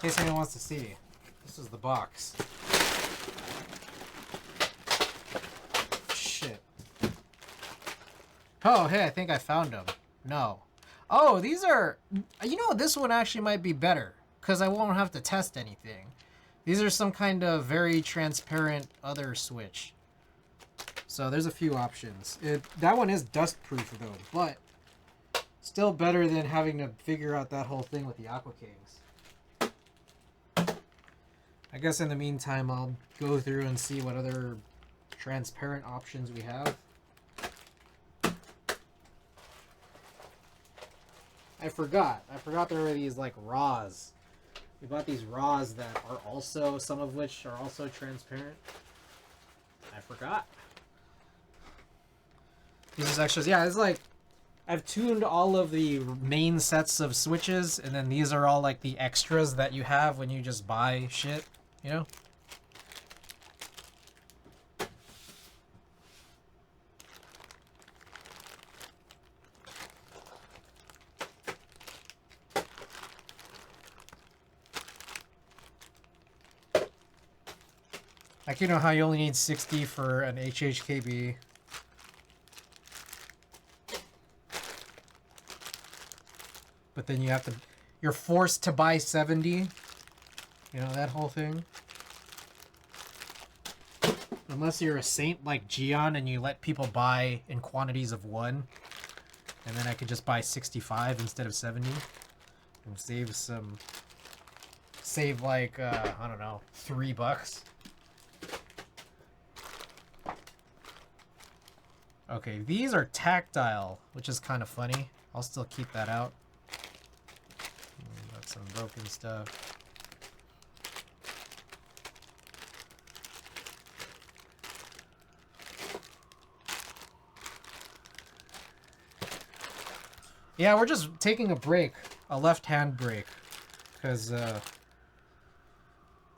A: In case anyone wants to see, this is the box. Shit. Oh, hey, I think I found them. No. Oh, these are... You know, this one actually might be better, because I won't have to test anything. These are some kind of very transparent other switch. So there's a few options. That one is dust proof, though, but still better than having to figure out that whole thing with the Aqua Kings. I guess in the meantime, I'll go through and see what other transparent options we have. I forgot there were these like raws. We bought these raws that are also, some of which are also transparent. I forgot. These extras, yeah, it's like, I've tuned all of the main sets of switches, and then these are all like the extras that you have when you just buy shit, you know? Like, you know how you only need 60 for an HHKB. But then you have to, you're forced to buy 70. You know, that whole thing. Unless you're a saint like Gion and you let people buy in quantities of 1. And then I could just buy 65 instead of 70. And save like, I don't know, $3. Okay, these are tactile, which is kind of funny. I'll still keep that out. Got some broken stuff. Yeah, we're just taking a break, a left-hand break, because there's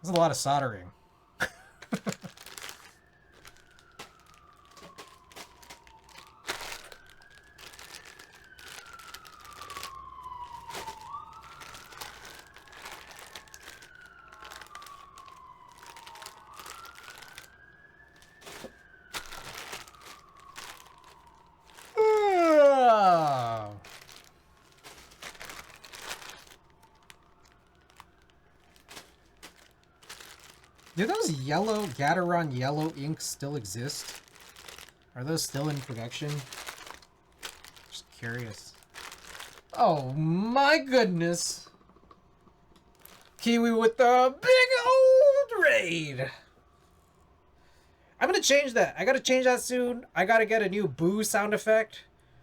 A: a lot of soldering. Do those yellow Gateron yellow inks still exist? Are those still in production? Just curious. Oh my goodness. Kiwi with the big old raid. I'm gonna change that. I gotta change that soon. I gotta get a new boo sound effect.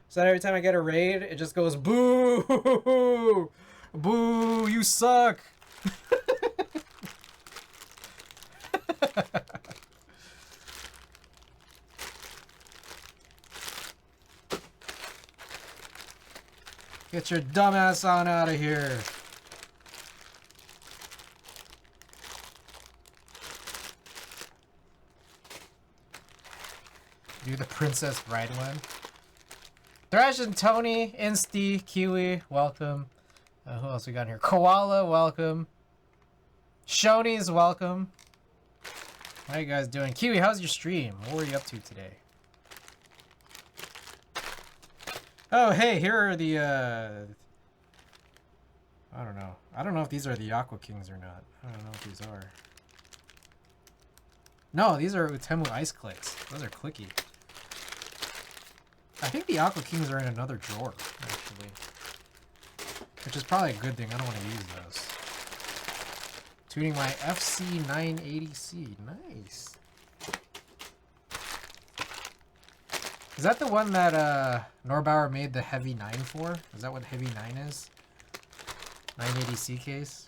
A: So that every time I get a raid, it just goes boo! Boo, you suck! Get your dumbass on out of here. Do the Princess Bride one. Thresh and Tony, Insty, Kiwi, welcome. Who else we got here? Koala, welcome. Shoney's welcome. How you guys doing? Kiwi, how's your stream? What were you up to today? Oh, hey, here are the, I don't know. I don't know if these are the Aqua Kings or not. I don't know what these are. No, these are Utemu Ice Clicks. Those are clicky. I think the Aqua Kings are in another drawer, actually. Which is probably a good thing. I don't want to use those. Tuning my FC980C. Nice. Is that the one that Norbauer made the Heavy 9 for? Is that what Heavy 9 is? 980C case?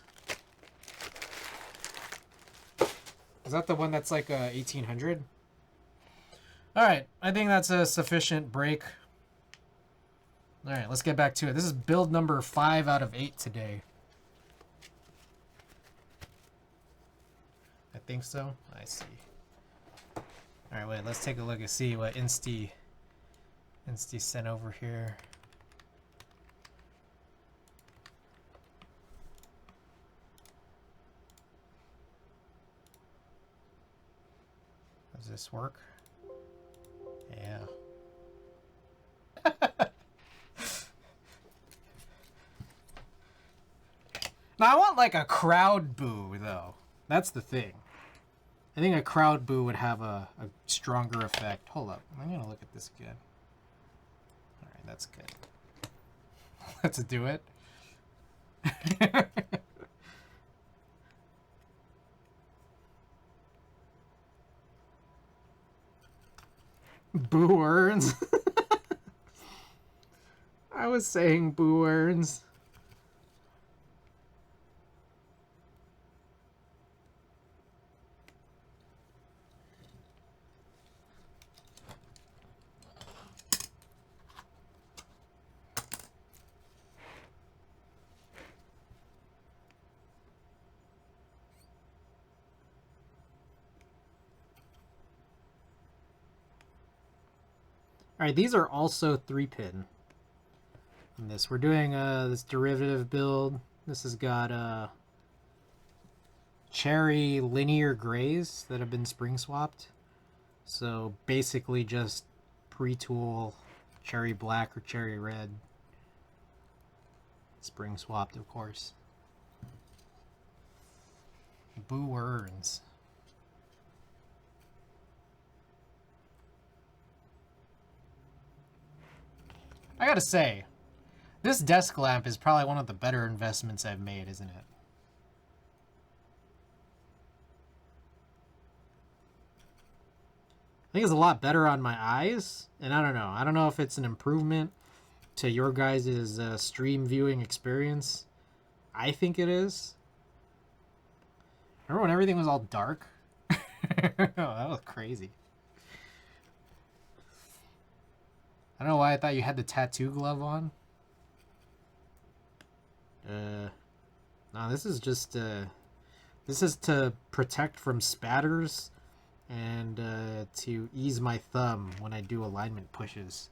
A: Is that the one that's like 1800? Alright, I think that's a sufficient break. Alright, let's get back to it. This is build number 5 out of 8 today. I think so. I see. Alright, wait, let's take a look and see what Insty sent over here. Does this work? Yeah. Now I want like a crowd boo though. That's the thing. I think a crowd boo would have a stronger effect. Hold up. I'm gonna look at this again. Alright, that's good. Let's do it. Boo earns. I was saying boo earns. Alright, these are also 3-pin. In this, we're doing this derivative build. This has got cherry linear grays that have been spring swapped. So basically just pre-tool cherry black or cherry red. Spring swapped, of course. Boo earns. I gotta say, this desk lamp is probably one of the better investments I've made, isn't it? I think it's a lot better on my eyes, and I don't know. I don't know if it's an improvement to your guys' stream viewing experience. I think it is. Remember when everything was all dark? Oh, that was crazy. I don't know why I thought you had the tattoo glove on. No, this is just this is to protect from spatters and to ease my thumb when I do alignment pushes.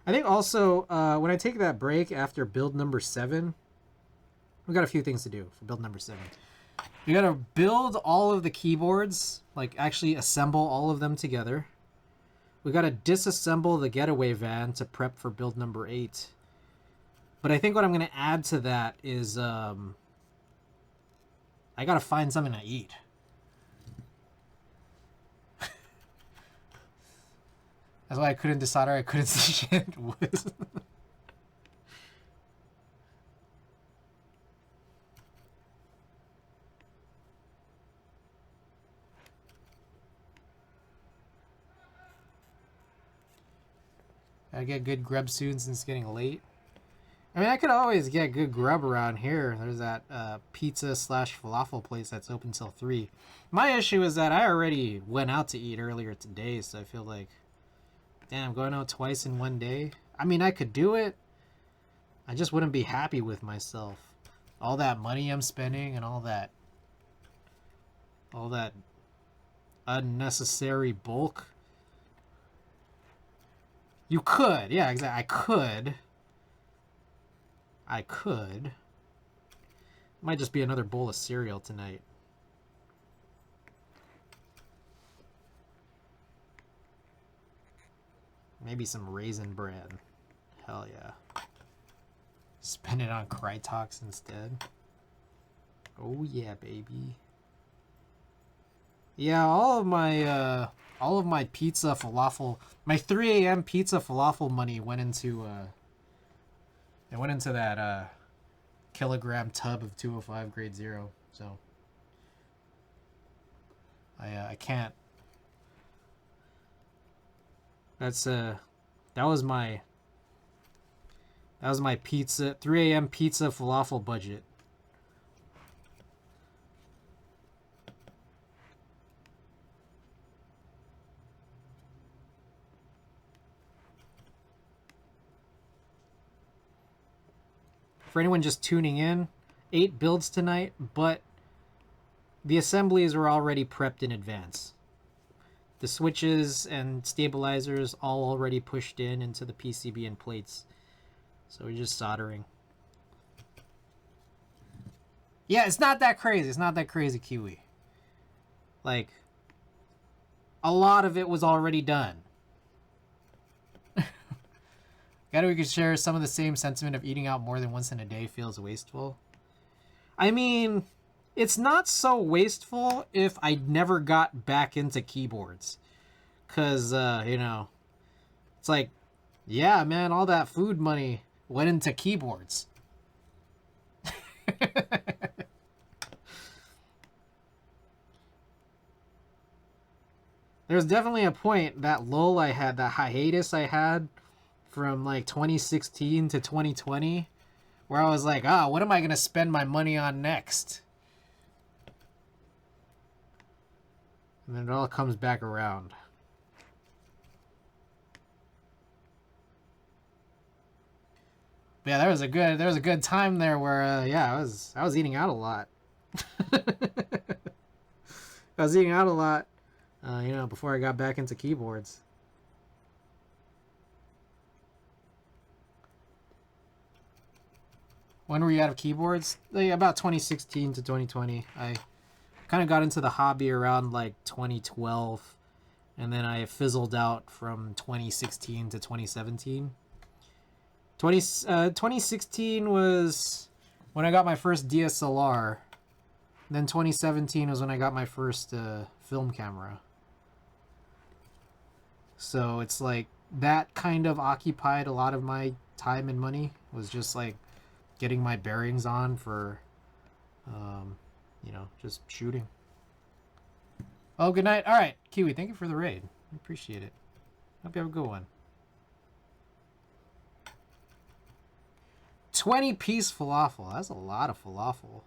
A: I think also when I take that break after build number 7, we got a few things to do for build number 7. We gotta build all of the keyboards, like actually assemble all of them together. We gotta disassemble the getaway van to prep for build number 8. But I think what I'm gonna add to that is I gotta find something to eat. That's why I couldn't desolder, I couldn't see shit. I get good grub soon since it's getting late. I mean, I could always get good grub around here. There's that pizza / falafel place that's open till 3. My issue is that I already went out to eat earlier today, so I feel like, damn, going out twice in one day. I mean, I could do it. I just wouldn't be happy with myself. All that money I'm spending and all that unnecessary bulk. You could, yeah, exactly. I could. Might just be another bowl of cereal tonight. Maybe some raisin bread. Hell yeah. Spend it on Crytox instead. Oh yeah, baby. Yeah, all of my pizza falafel, my 3 a.m. pizza falafel money went into that kilogram tub of 205 grade 0. So I can't. That's that was my pizza 3 a.m. pizza falafel budget. For anyone just tuning in, 8 builds tonight, but the assemblies were already prepped in advance. The switches and stabilizers all already pushed into the PCB and plates. So we're just soldering. Yeah, it's not that crazy. It's not that crazy, Kiwi. Like, a lot of it was already done. Glad we could share some of the same sentiment of eating out more than once in a day feels wasteful. I mean, it's not so wasteful if I never got back into keyboards. Because, you know, it's like, yeah, man, all that food money went into keyboards. There's definitely a point, that lull I had, that hiatus I had from like 2016 to 2020, where I was like, what am I going to spend my money on next? And then it all comes back around. But yeah, there was a good time there where yeah, I was eating out a lot. I was eating out a lot. You know, before I got back into keyboards. When were you out of keyboards? Like, about 2016 to 2020. I kind of got into the hobby around like 2012, and then I fizzled out from 2016 to 2017. 2016 was when I got my first DSLR. Then 2017 was when I got my first film camera. So it's like that kind of occupied a lot of my time and money. Was just like getting my bearings on for, you know, just shooting. Oh, good night. All right, Kiwi, thank you for the raid. I appreciate it. Hope you have a good one. 20-piece falafel. That's a lot of falafel.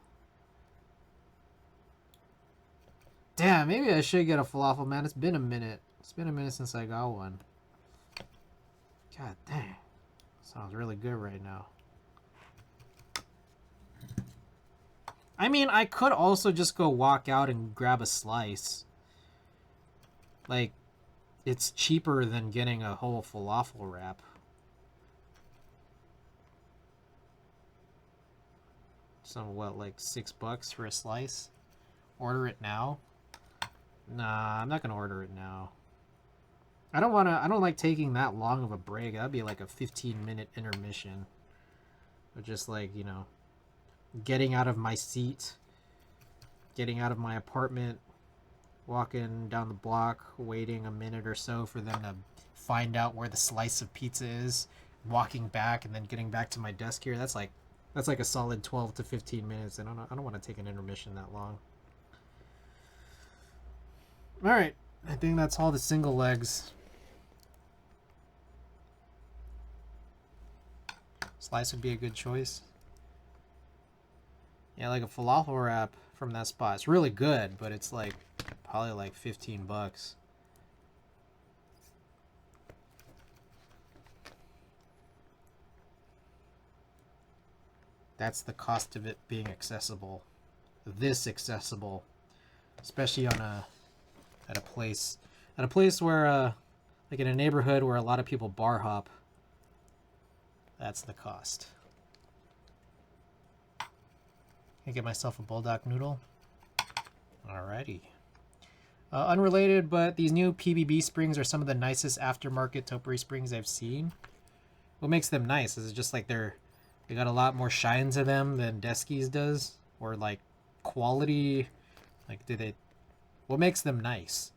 A: Damn, maybe I should get a falafel, man. It's been a minute. It's been a minute since I got one. God dang. Sounds really good right now. I mean, I could also just go walk out and grab a slice. Like, it's cheaper than getting a whole falafel wrap. Some, what, like $6 for a slice? Order it now? Nah, I'm not gonna order it now. I don't like taking that long of a break. That'd be like a 15-minute intermission. Or just like, you know, getting out of my seat, getting out of my apartment, walking down the block, waiting a minute or so for them to find out where the slice of pizza is, walking back, and then getting back to my desk here. That's like a solid 12 to 15 minutes. I don't want to take an intermission that long. All right, I think that's all the single legs. Slice would be a good choice. Yeah, like a falafel wrap from that spot. It's really good, but it's like probably like $15. That's the cost of it being accessible. This accessible, especially on at a place where like in a neighborhood where a lot of people bar hop. That's the cost. Can I get myself a bulldog noodle? Alrighty. Unrelated, but these new PBB springs are some of the nicest aftermarket topiary springs I've seen. What makes them nice? Is it just like they got a lot more shine to them than Deskies does? Or like quality? Like what makes them nice?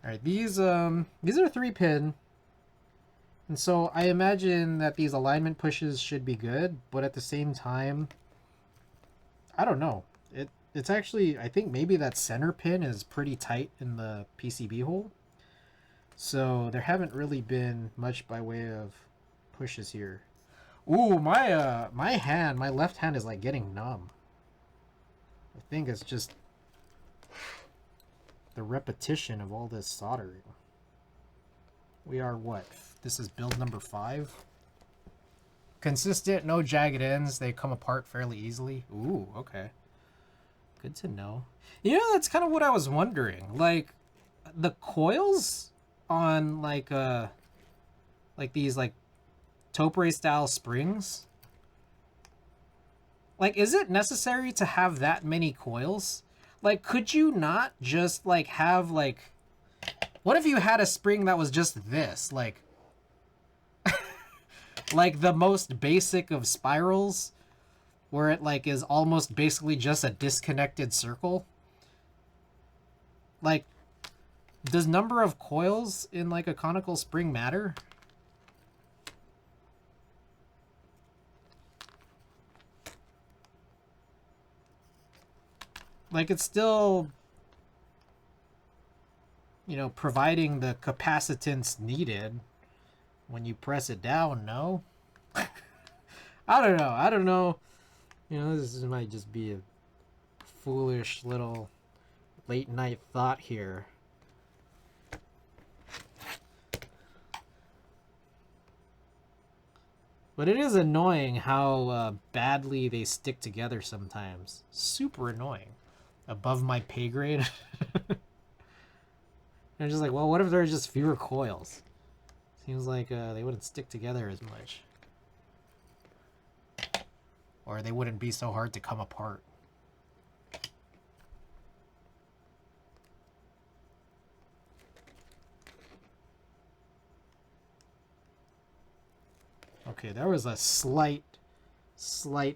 A: Alright, these are 3-pin. And so I imagine that these alignment pushes should be good, but at the same time, I don't know. It's actually, I think maybe that center pin is pretty tight in the PCB hole. So there haven't really been much by way of pushes here. Ooh, my left hand is like getting numb. I think it's just the repetition of all this soldering. We are what? This is build number 5. Consistent, no jagged ends. They come apart fairly easily. Ooh, okay. Good to know. You know, that's kind of what I was wondering. Like, the coils on like these like topiary style springs. Like, is it necessary to have that many coils? Like, could you not just like have like, what if you had a spring that was just this, like like the most basic of spirals, where it like is almost basically just a disconnected circle? Like, does number of coils in like a conical spring matter? Like, it's still, you know, providing the capacitance needed when you press it down, no? I don't know. You know, this might just be a foolish little late night thought here. But it is annoying how badly they stick together sometimes. Super annoying. Above my pay grade. They're just like, well, what if there's just fewer coils? Seems like they wouldn't stick together as much. Or they wouldn't be so hard to come apart. Okay, there was a slight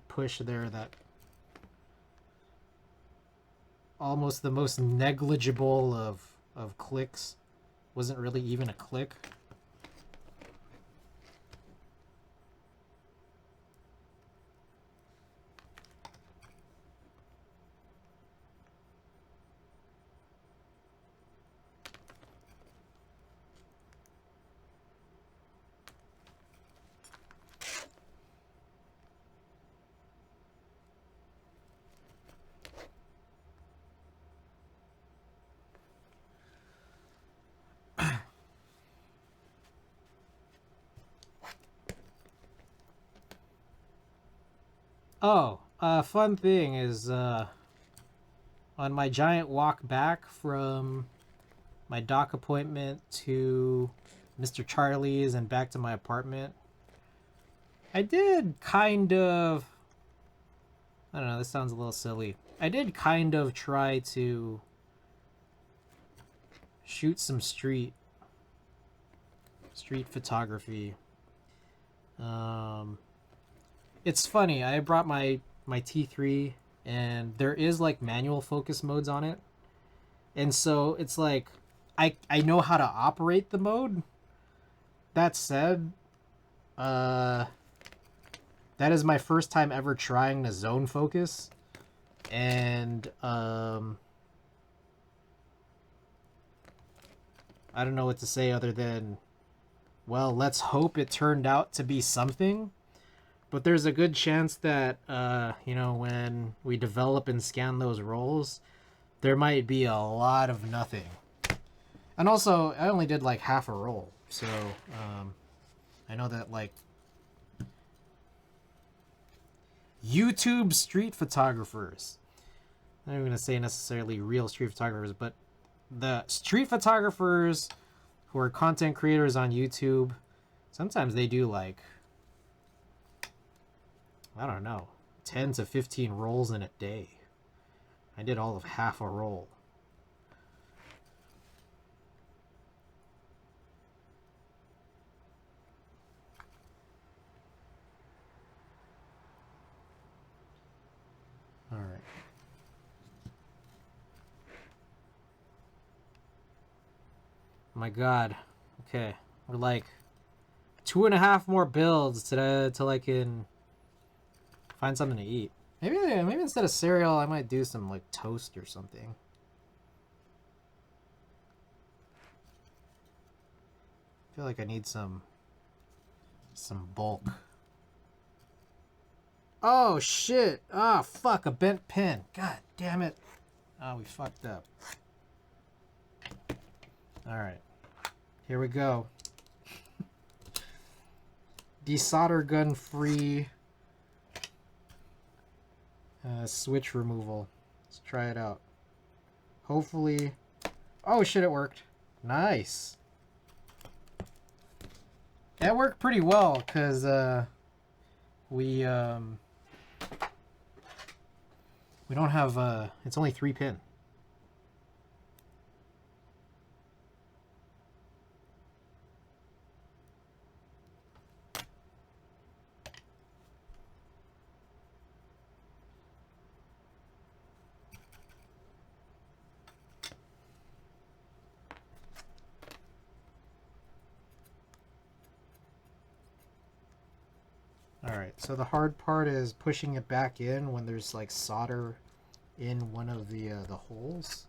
A: push there that almost the most negligible of clicks wasn't really even a click. Oh, fun thing is, on my giant walk back from my doc appointment to Mr. Charlie's and back to my apartment, I did kind of, I don't know, this sounds a little silly. I did kind of try to shoot some street photography. It's funny, I brought my T3 and there is like manual focus modes on it. And so it's like I know how to operate the mode. That said, that is my first time ever trying to zone focus. And I don't know what to say other than, well, let's hope it turned out to be something. But there's a good chance that, you know, when we develop and scan those roles, there might be a lot of nothing. And also, I only did like half a roll. So, I know that like YouTube street photographers, I'm not even going to say necessarily real street photographers, but the street photographers who are content creators on YouTube, sometimes they do like, I don't know, 10 to 15 rolls in a day. I did all of half a roll. All right. My God. Okay, we're like 2.5 more builds till I can find something to eat. Maybe instead of cereal, I might do some like toast or something. I feel like I need some bulk. Oh shit! Ah, fuck, a bent pin. God damn it. Ah, we fucked up. Alright. Here we go. Desolder gun free switch removal. Let's try it out. Hopefully. Oh shit, it worked. Nice. That worked pretty well because we don't have it's only 3 pin. Alright, so the hard part is pushing it back in when there's like solder in one of the holes.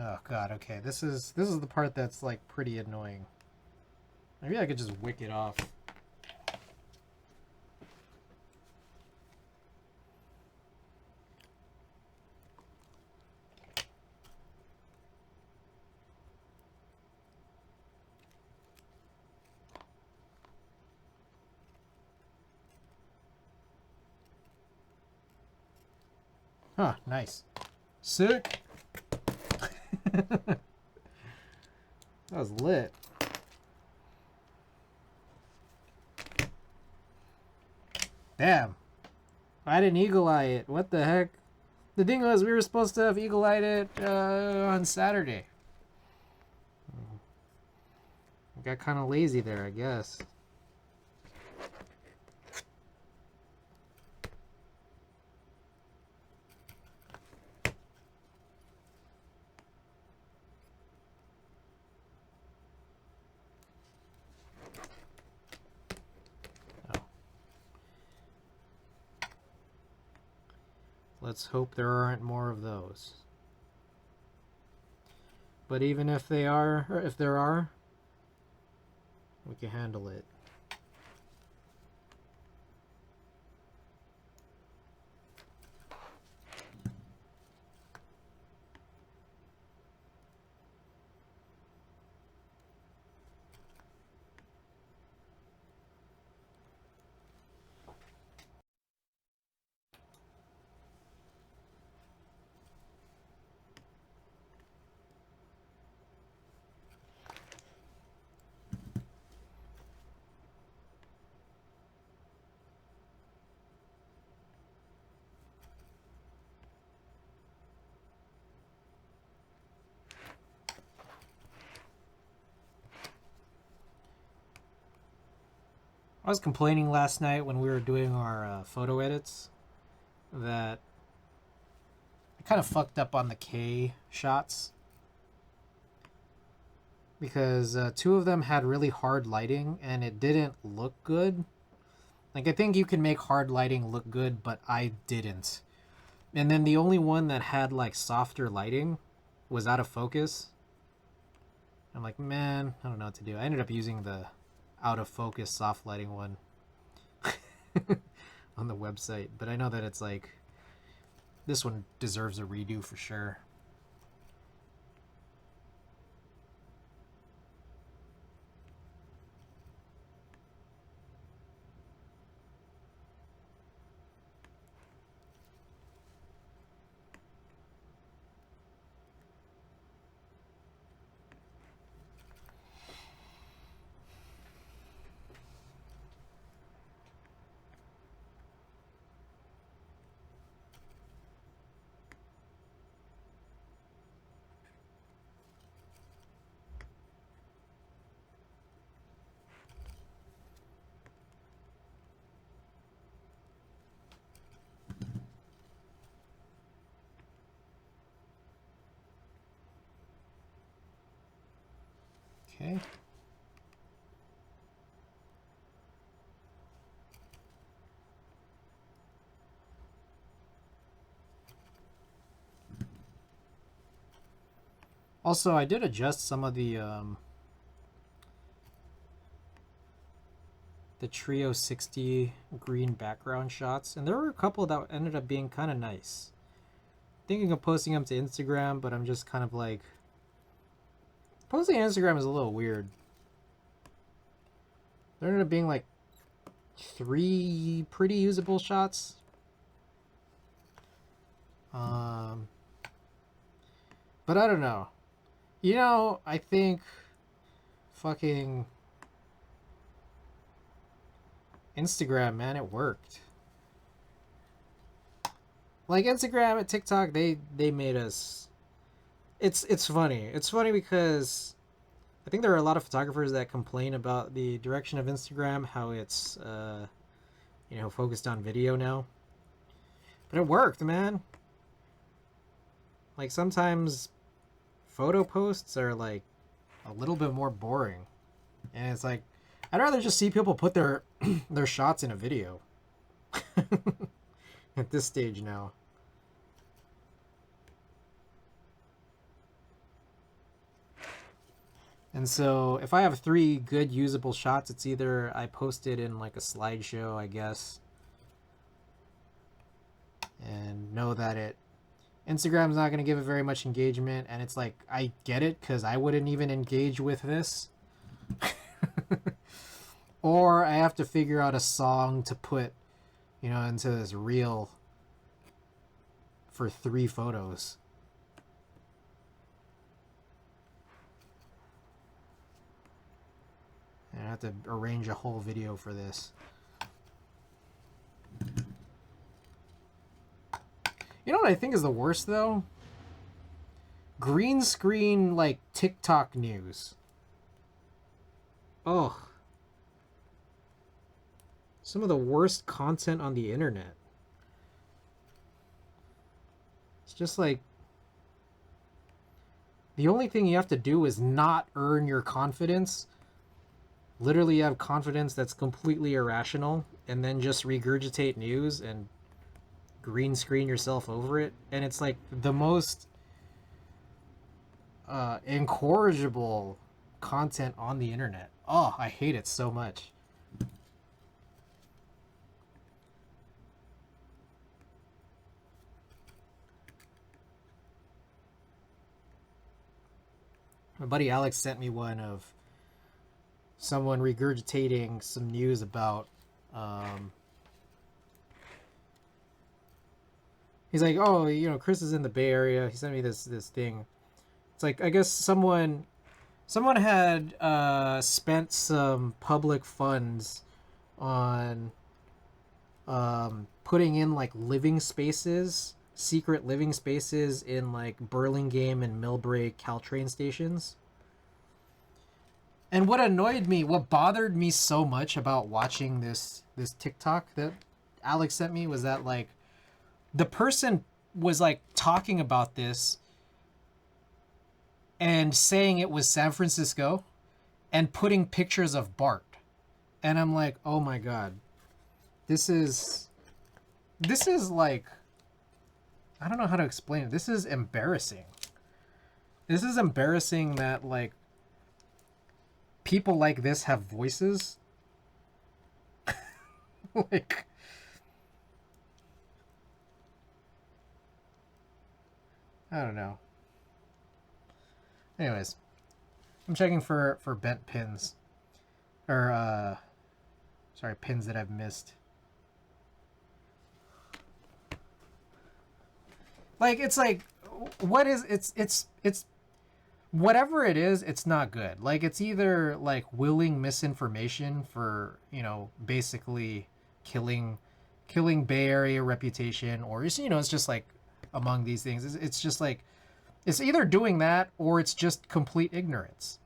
A: Oh god, okay. This is the part that's like pretty annoying. Maybe I could just wick it off. Huh, nice. Sick. That was lit. Damn. I didn't eagle eye it. What the heck? The thing was, we were supposed to have eagle eyed it on Saturday. I got kind of lazy there, I guess. Let's hope there aren't more of those. But even if they are, or if there are, we can handle it. I was complaining last night when we were doing our photo edits that I kind of fucked up on the K shots because two of them had really hard lighting and it didn't look good. Like, I think you can make hard lighting look good, but I didn't. And then the only one that had like softer lighting was out of focus. I'm like, man, I don't know what to do. I ended up using the out of focus soft lighting one on the website, but I know that it's like this one deserves a redo for sure. Okay. Also, I did adjust some of the Trio 60 green background shots, and there were a couple that ended up being kind of nice. Thinking of posting them to Instagram, but I'm just kind of like, posting on Instagram is a little weird. There ended up being like 3 pretty usable shots. But I don't know. You know, I think fucking Instagram, man, it worked. Like Instagram and TikTok, they made us. It's funny. It's funny because I think there are a lot of photographers that complain about the direction of Instagram, how it's focused on video now. But it worked, man. Like sometimes photo posts are like a little bit more boring. And it's like I'd rather just see people put their their shots in a video. At this stage now. And so if I have 3 good usable shots, it's either I post it in like a slideshow, I guess, and know that Instagram's not going to give it very much engagement, and it's like, I get it, because I wouldn't even engage with this. Or I have to figure out a song to put, into this reel for 3 photos. And I have to arrange a whole video for this. You know what I think is the worst, though? Green screen, like, TikTok news. Ugh. Some of the worst content on the internet. It's just like, the only thing you have to do is not earn your confidence. Literally, you have confidence that's completely irrational, and then just regurgitate news and green screen yourself over it. And it's like the most incorrigible content on the internet. Oh, I hate it so much. My buddy Alex sent me one of someone regurgitating some news about he's like, oh, Chris is in the Bay Area. He sent me this thing. It's like, I guess someone had spent some public funds on putting in like living spaces, secret living spaces in like Burlingame and Millbrae Caltrain stations. And what bothered me so much about watching this TikTok that Alex sent me was that, like, the person was like talking about this and saying it was San Francisco and putting pictures of BART. And I'm like, oh my God, this is like, I don't know how to explain it. This is embarrassing. This is embarrassing that, like, people like this have voices. Like, I don't know. Anyways, I'm checking for bent pins. Or, sorry, pins that I've missed. Like, it's like, what is, it's whatever it is, it's not good. Like, it's either like willing misinformation for, basically killing Bay Area reputation, or it's just like among these things, it's just like, it's either doing that or it's just complete ignorance.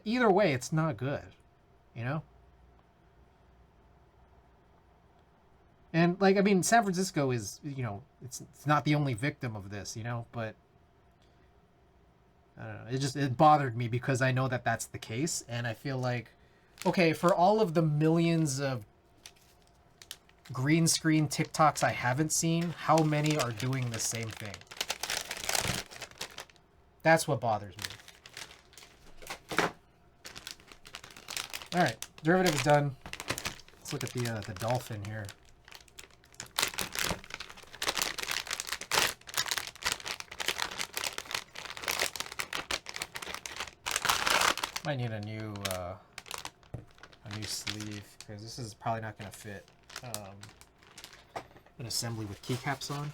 A: Either way, it's not good, And, like, I mean, San Francisco is, it's not the only victim of this, but I don't know. It bothered me because I know that that's the case, and I feel like, okay, for all of the millions of green screen TikToks I haven't seen, how many are doing the same thing? That's what bothers me. All right, derivative is done. Let's look at the dolphin here. Might need a new sleeve because this is probably not going to fit an assembly with keycaps on.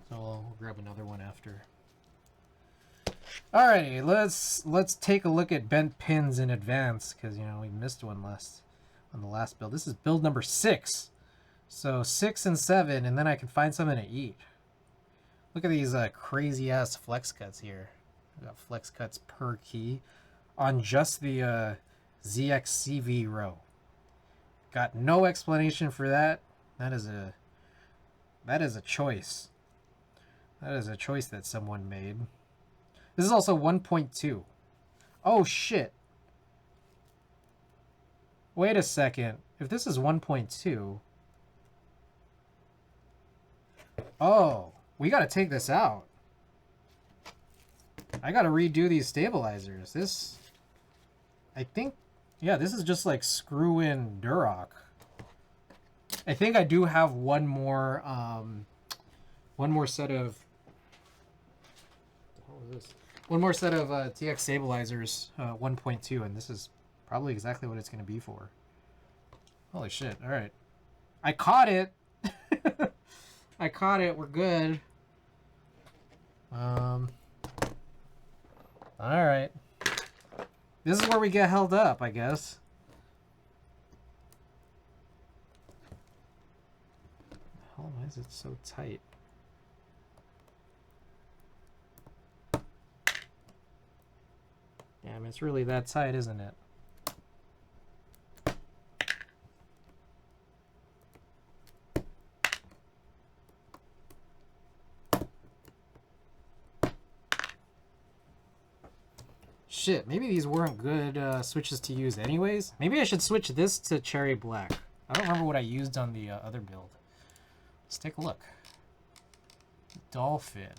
A: So we'll grab another one after. Alrighty, let's take a look at bent pins in advance because we missed one on the last build. This is build number 6, so 6 and 7, and then I can find something to eat. Look at these crazy ass flex cuts here. We got flex cuts per key on just the ZXCV row. Got no explanation for that. That is a choice. That is a choice that someone made. This is also 1.2. Oh shit. Wait a second. If this is 1.2, oh, we gotta take this out. I gotta redo these stabilizers. This, I think, yeah, this is just like screw-in Durock. I think I do have one more set of, what was this? One more set of TX stabilizers, 1.2, and this is probably exactly what it's gonna be for. Holy shit! All right, I caught it. I caught it. We're good. All right. This is where we get held up, I guess. Why is it so tight? Damn, it's really that tight, isn't it? Shit, maybe these weren't good switches to use anyways. Maybe I should switch this to cherry black. I don't remember what I used on the other build. Let's take a look. Dolphin.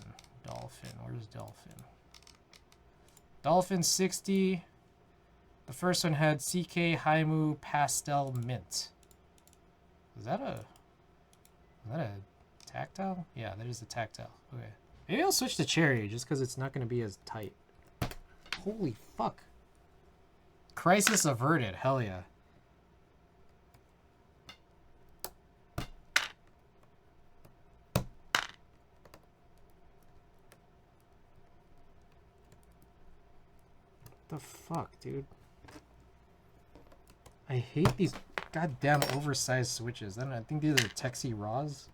A: Where's Dolphin? Dolphin 60. The first one had CK Haimu Pastel Mint. Is that a tactile? Yeah, that is a tactile. Okay. Maybe I'll switch to cherry just because it's not going to be as tight. Holy fuck. Crisis averted. Hell yeah. What the fuck, dude? I hate these goddamn oversized switches. I think these are Texie Raws.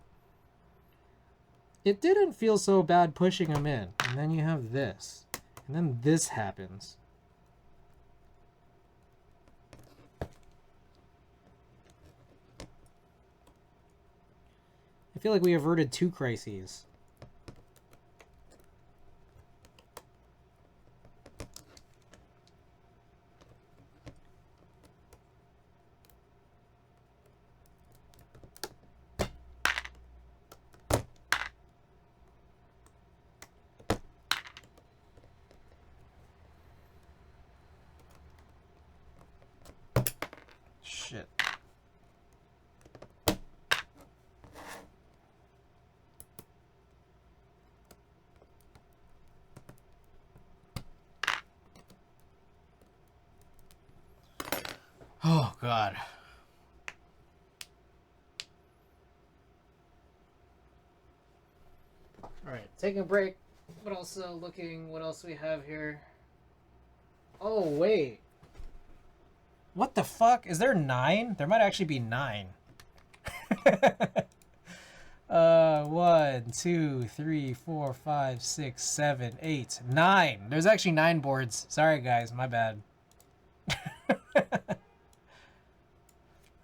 A: It didn't feel so bad pushing them in. And then you have this. And then this happens. I feel like we averted 2 crises. Shit. Oh, God. All right, taking a break, but also looking what else we have here. Oh, wait. What the fuck? Is there 9? There might actually be 9. 1, 2, 3, 4, 5, 6, 7, 8, 9. There's actually 9 boards. Sorry, guys. My bad.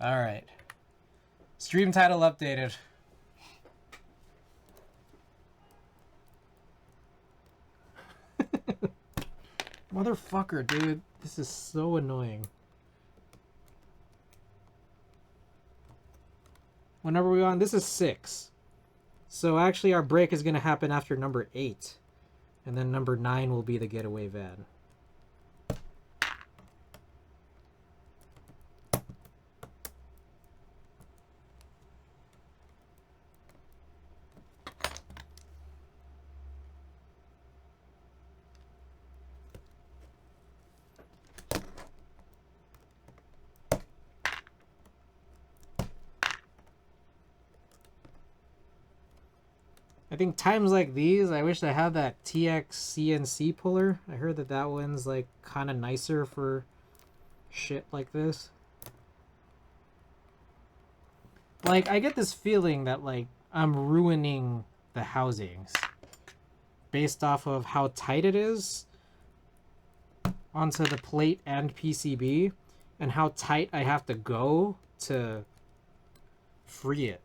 A: All right. Stream title updated. Motherfucker, dude. This is so annoying. What number are we on? This is 6. So actually our break is going to happen after number 8. And then number 9 will be the getaway van. I think times like these, I wish I had that TX CNC puller. I heard that that one's like kind of nicer for shit like this. Like, I get this feeling that like I'm ruining the housings based off of how tight it is onto the plate and PCB and how tight I have to go to free it.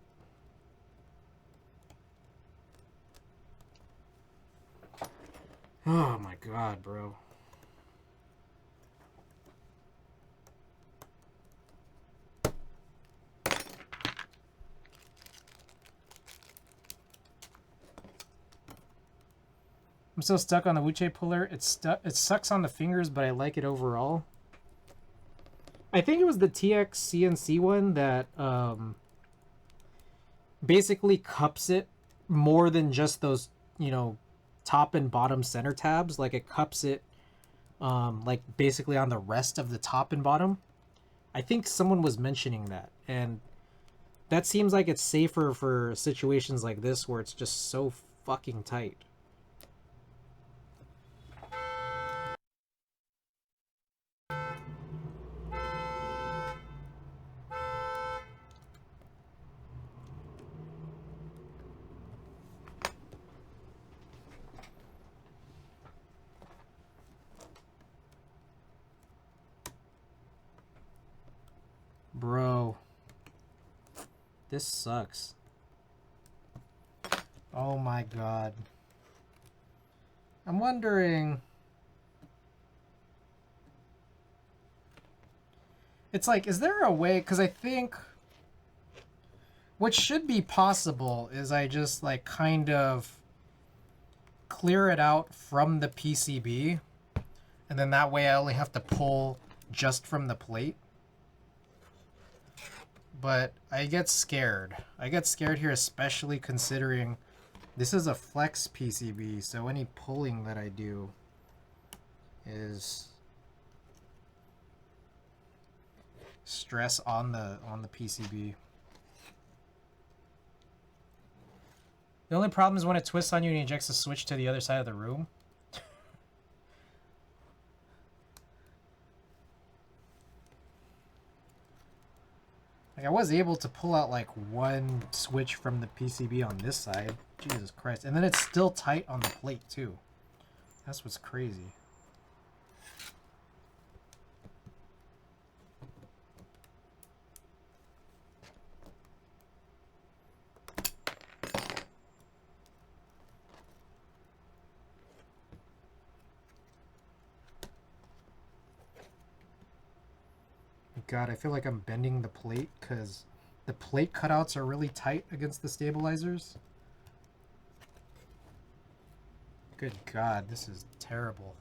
A: Oh my god, bro. I'm still stuck on the Wuche puller. It sucks on the fingers, but I like it overall. I think it was the TX CNC one that basically cups it more than just those, you know, top and bottom center tabs. Like it cups it like basically on the rest of the top and bottom. I think someone was mentioning that, and that seems like it's safer for situations like this where it's just so fucking tight. Bro, this sucks. Oh my god. I'm wondering... It's like, is there a way... Because I think... What should be possible is I just, like, kind of clear it out from the PCB. And then that way I only have to pull just from the plate. But I get scared. I get scared here, especially considering this is a flex PCB, so any pulling that I do is stress on the PCB. The only problem is when it twists on you and it ejects the switch to the other side of the room. Like, I was able to pull out like one switch from the PCB on this side. Jesus Christ. And then it's still tight on the plate too. That's what's crazy. God, I feel like I'm bending the plate because the plate cutouts are really tight against the stabilizers. Good God, this is terrible.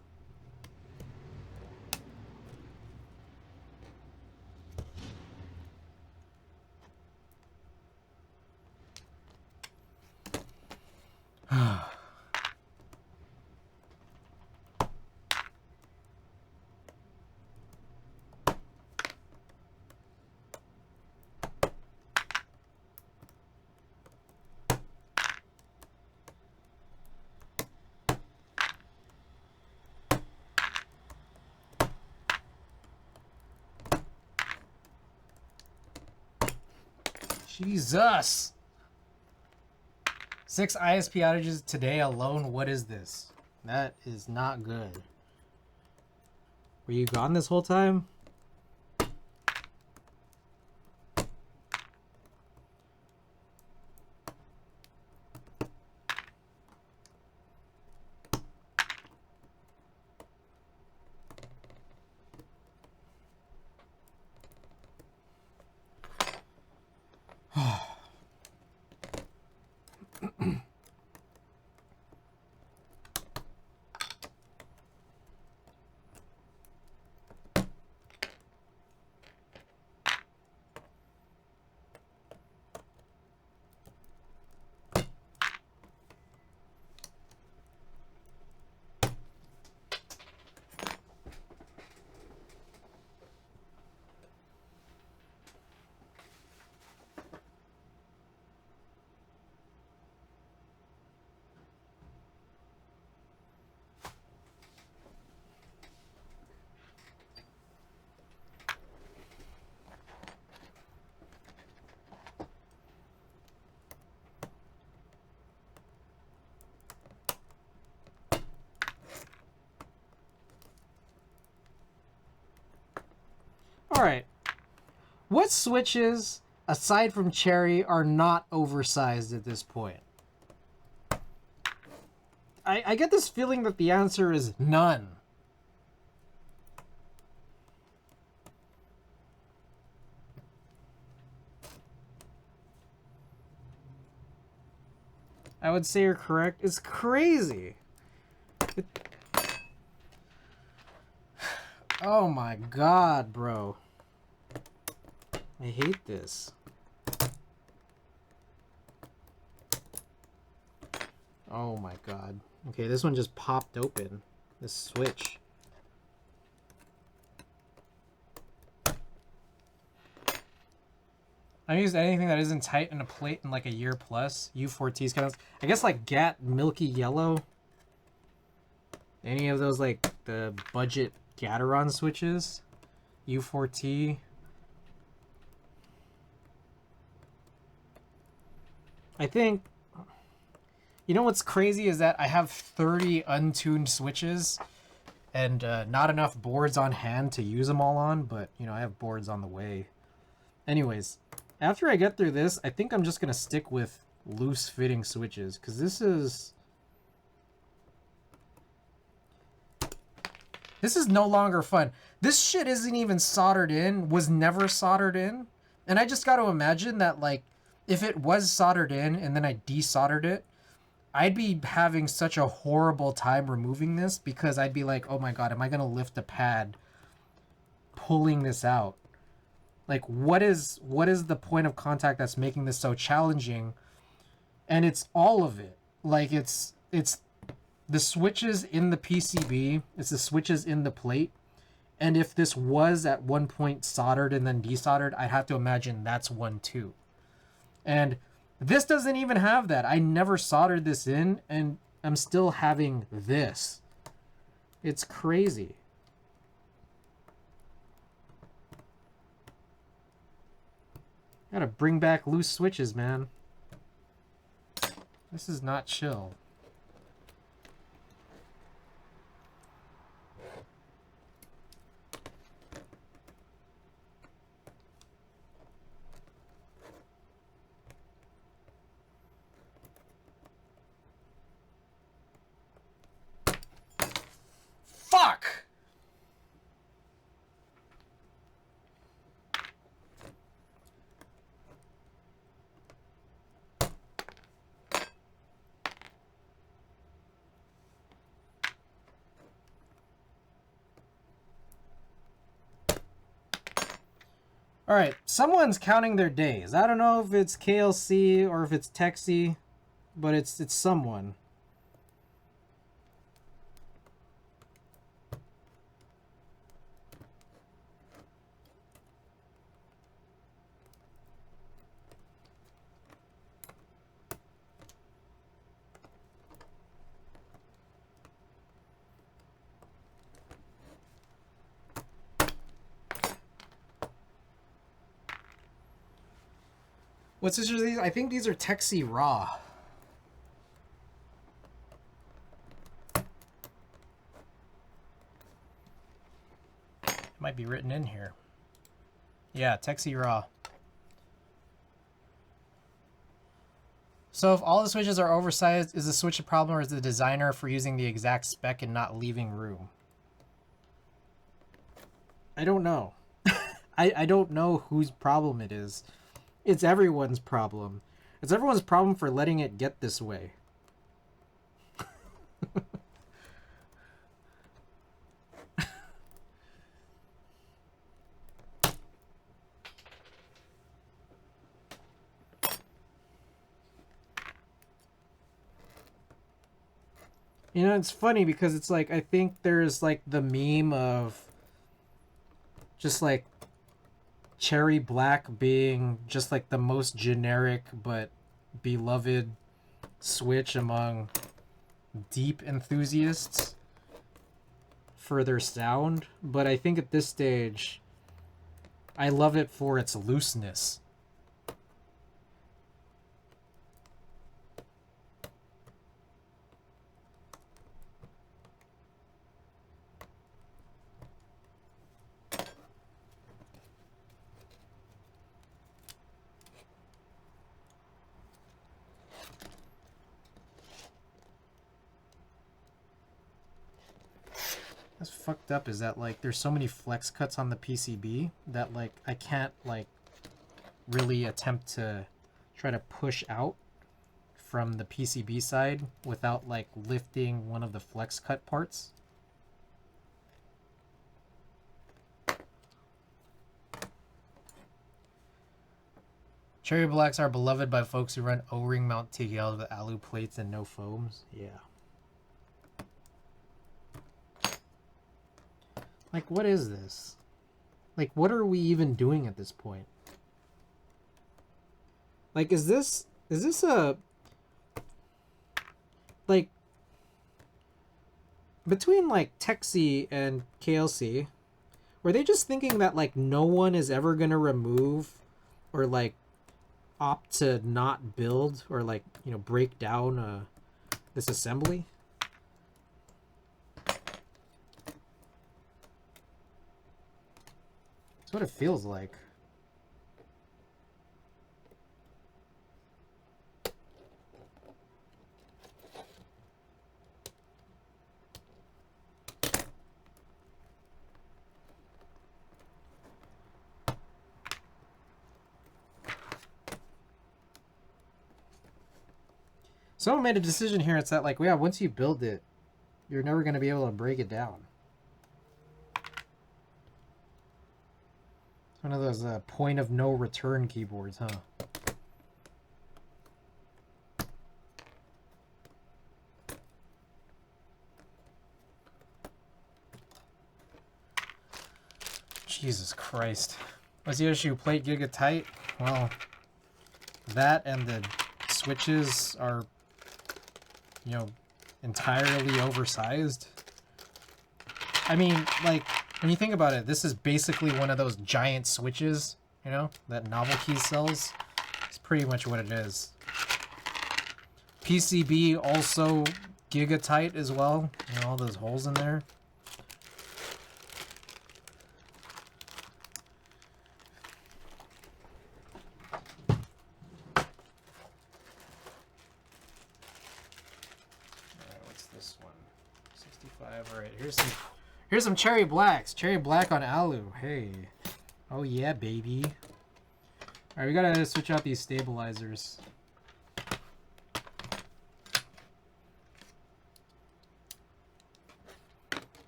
A: Jesus! 6 ISP outages today alone. What is this? That is not good. Were you gone this whole time? Alright. What switches, aside from Cherry, are not oversized at this point? I get this feeling that the answer is none. I would say you're correct. It's crazy. Oh my god, bro. I hate this. Oh my god. Okay, this one just popped open. This switch. I haven't used anything that isn't tight in a plate in like a year plus. U4T's kind of, I guess like GAT Milky Yellow. Any of those like the budget Gateron switches. U4T. I think, you know what's crazy is that I have 30 untuned switches and not enough boards on hand to use them all on, but you know, I have boards on the way. Anyways, after I get through this, I think I'm just going to stick with loose fitting switches because this is no longer fun. This shit isn't even soldered in, was never soldered in. And I just got to imagine that like if it was soldered in and then I desoldered it, I'd be having such a horrible time removing this because I'd be like, oh my god, am I going to lift the pad pulling this out? Like, what is the point of contact that's making this so challenging? And it's all of it. Like, it's the switches in the PCB. It's the switches in the plate. And if this was at one point soldered and then desoldered, I'd have to imagine that's one too. And this doesn't even have that. I never soldered this in, and I'm still having this. It's crazy. Gotta bring back loose switches, man. This is not chill. Fuck! All right, someone's counting their days. I don't know if it's KLC or if it's Texie, but it's someone. What switches are these? I think these are Texie Raw. It might be written in here. Yeah, Texie Raw. So if all the switches are oversized, is the switch a problem or is the designer for using the exact spec and not leaving room? I don't know. I don't know whose problem it is. It's everyone's problem. It's everyone's problem for letting it get this way. You know, it's funny because it's like, I think there's like the meme of just like Cherry Black being just like the most generic but beloved switch among deep enthusiasts for their sound. But I think at this stage, I love it for its looseness. What's fucked up is that like there's so many flex cuts on the PCB that like I can't like really attempt to try to push out from the PCB side without like lifting one of the flex cut parts. Cherry blacks are beloved by folks who run O-ring mount TKLs with alu plates and no foams. Yeah. Like, what is this? Like, what are we even doing at this point? Like, is this a... Like, between, like, Texi and KLC, were they just thinking that, like, no one is ever gonna remove or, like, opt to not build or, like, you know, break down this assembly? That's what it feels like. Someone made a decision here. It's that, like, yeah, once you build it, you're never going to be able to break it down. It's one of those point of no return keyboards, huh? Jesus Christ. What's the issue? Plate giga tight? Well, that and the switches are, you know, entirely oversized. I mean, like, when you think about it, this is basically one of those giant switches, you know, that Novelty sells. It's pretty much what it is. PCB also giga tight as well. You know, all those holes in there. Alright, here's some cherry blacks. Cherry black on alu. Hey. Oh yeah, baby. Alright, we gotta switch out these stabilizers.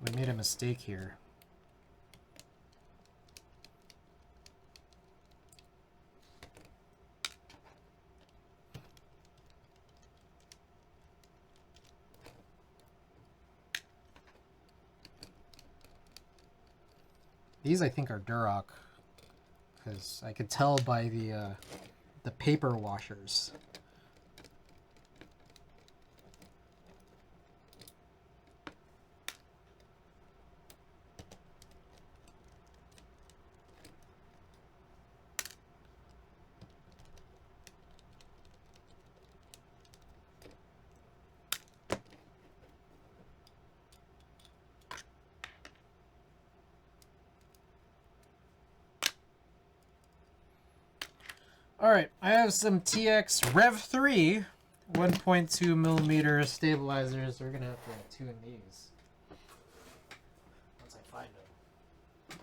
A: We made a mistake here. These I think are Duroc, because I could tell by the paper washers. Alright, I have some TX Rev 3 1.2 millimeter stabilizers. We're gonna have to tune these once I find them.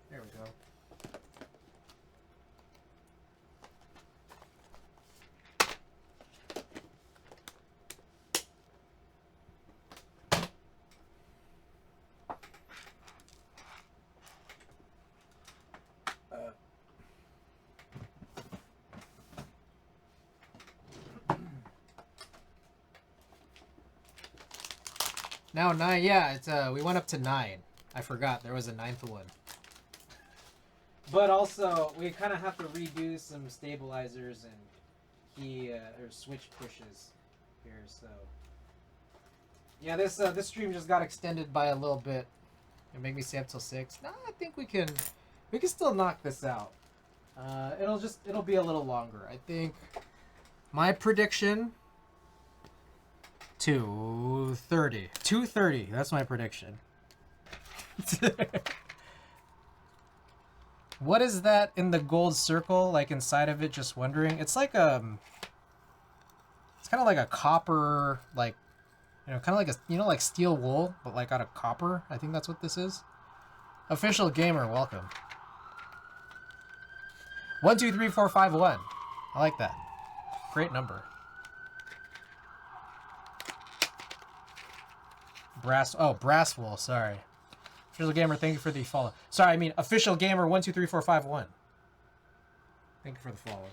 A: There we go. Now 9, yeah, it's we went up to 9. I forgot there was a 9th one. But also we kind of have to redo some stabilizers and key or switch pushes here. So yeah, this stream just got extended by a little bit. It make me stay up till 6. No, I think we can still knock this out. It'll be a little longer. I think my prediction. 2:30. 2:30. That's my prediction. What is that in the gold circle? Like inside of it, just wondering. It's like it's kind of like a copper, like, you know, kind of like a, you know, like steel wool, but like out of copper. I think that's what this is. Official gamer, welcome. 1 2 3 4 5 1. I like that. Great number. Brass wool, sorry. Official gamer, thank you for the follow. Sorry, I mean official gamer 1 2 3 4 5 1. Thank you for the follow.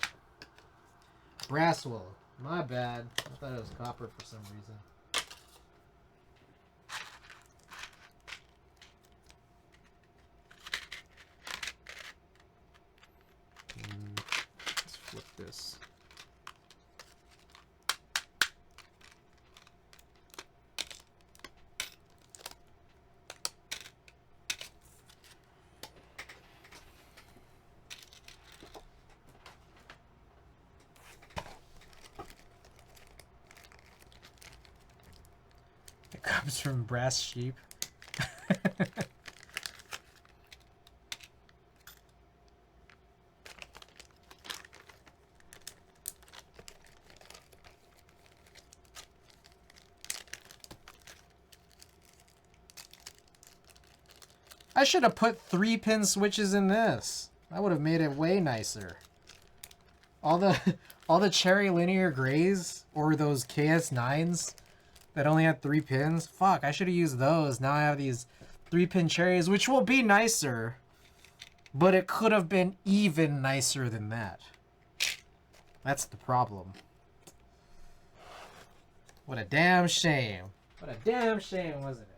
A: Brass wool. My bad. I thought it was copper for some reason. Let's flip this. It comes from brass sheep. I should have put 3-pin switches in this. That would have made it way nicer. All the cherry linear grays or those KS9s that only had 3 pins. Fuck, I should have used those. Now I have these 3-pin cherries, which will be nicer. But it could have been even nicer than that. That's the problem. What a damn shame. What a damn shame, wasn't it?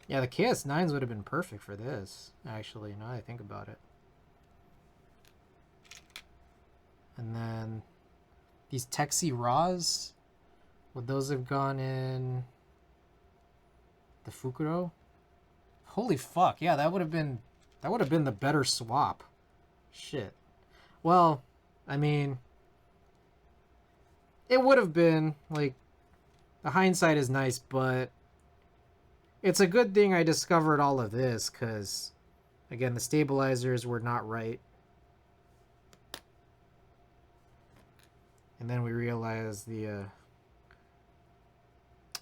A: Yeah, the KS9s would have been perfect for this, actually, now that I think about it. And then these Texie Raws, would those have gone in the Fukuro? Holy fuck, yeah, that would have been the better swap. Shit. Well, I mean, it would have been, like, the hindsight is nice, but it's a good thing I discovered all of this, because, again, the stabilizers were not right. And then we realized the,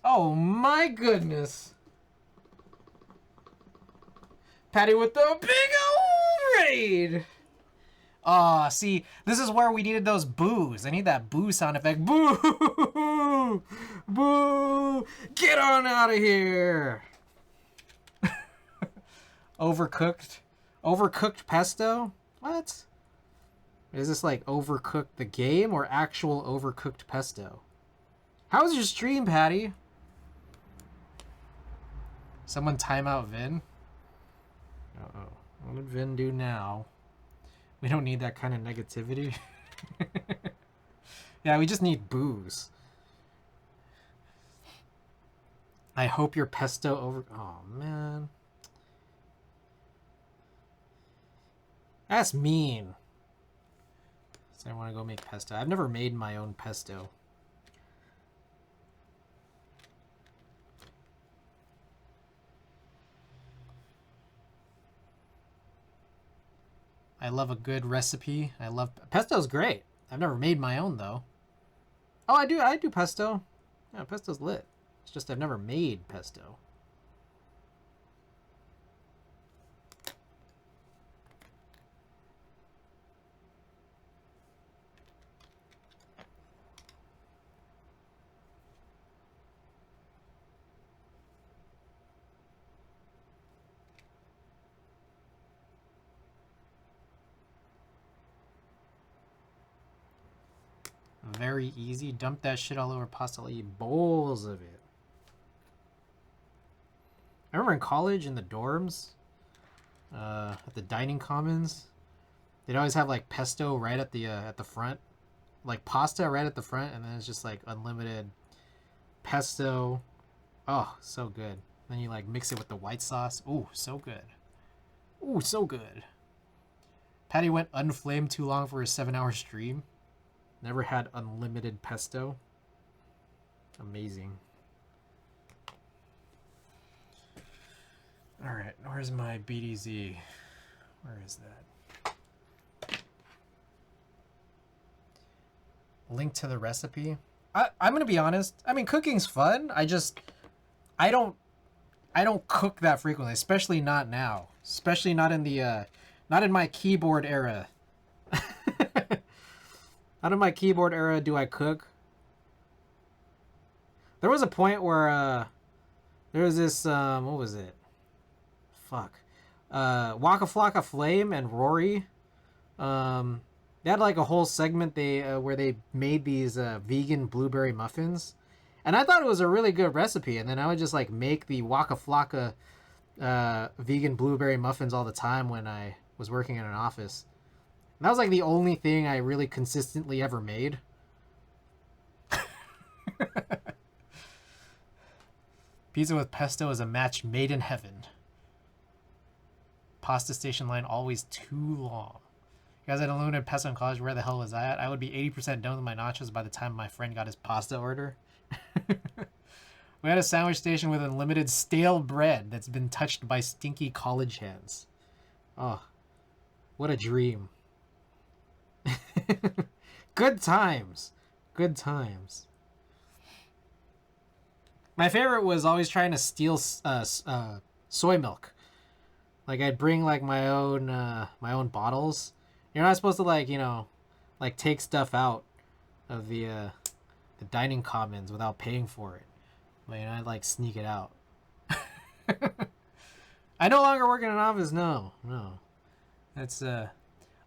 A: Oh my goodness! Patty with the big old raid! Aw, see, this is where we needed those boos. I need that boo sound effect. Boo! Boo! Get on out of here! Overcooked? Overcooked pesto? What? Is this like Overcooked the game or actual Overcooked pesto? How's your stream, Patty? Someone time out Vin? Uh-oh. What would Vin do now? We don't need that kind of negativity. Yeah, we just need booze. I hope your pesto over... Oh, man. That's mean. So I want to go make pesto. I've never made my own pesto. I love a good recipe. I love... Pesto's great. I've never made my own, though. Oh, I do pesto. Yeah, pesto's lit. It's just I've never made pesto. Very easy. Dump that shit all over pasta. I'll eat bowls of it. I remember in college in the dorms, at the dining commons, they'd always have like pesto right at the front, like pasta right at the front, and then it's just like unlimited pesto. Oh, so good. Then you like mix it with the white sauce. Ooh, so good. Ooh, so good. Patty went unflamed too long for his 7-hour stream. Never had unlimited pesto. Amazing. All right, where's my BDZ? Where is that? Link to the recipe. I'm gonna be honest. I mean, cooking's fun. I don't cook that frequently, especially not now. Especially not in the not in my keyboard era. Not in my keyboard era do I cook. There was a point where there was this what was it? Fuck. Waka Flocka Flame and Rory. They had like a whole segment where they made these vegan blueberry muffins. And I thought it was a really good recipe, and then I would just like make the Waka Flocka vegan blueberry muffins all the time when I was working in an office. And that was like the only thing I really consistently ever made. Pizza with pesto is a match made in heaven. Pasta station line always too long. You guys had unlimited pesto in college. Where the hell was I at? I would be 80% done with my nachos by the time my friend got his pasta order. We had a sandwich station with unlimited stale bread that's been touched by stinky college hands. Oh, what a dream. Good times. Good times. My favorite was always trying to steal soy milk. Like I'd bring like my own bottles. You're not supposed to like, you know, like take stuff out of the dining commons without paying for it. But you know, I'd like sneak it out. I no longer work in an office. No. That's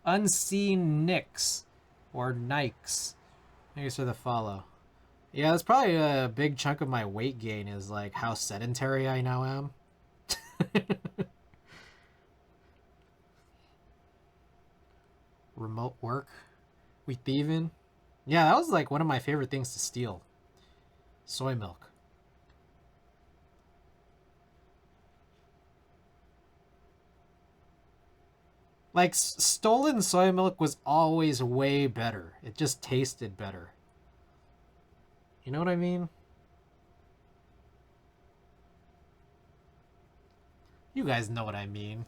A: Unseen Nicks or Nikes. Thanks for the follow. Yeah, that's probably a big chunk of my weight gain is like how sedentary I now am. Remote work. We thieving. Yeah, that was like one of my favorite things to steal. Soy milk. Like, stolen soy milk was always way better. It just tasted better. You know what I mean? You guys know what I mean.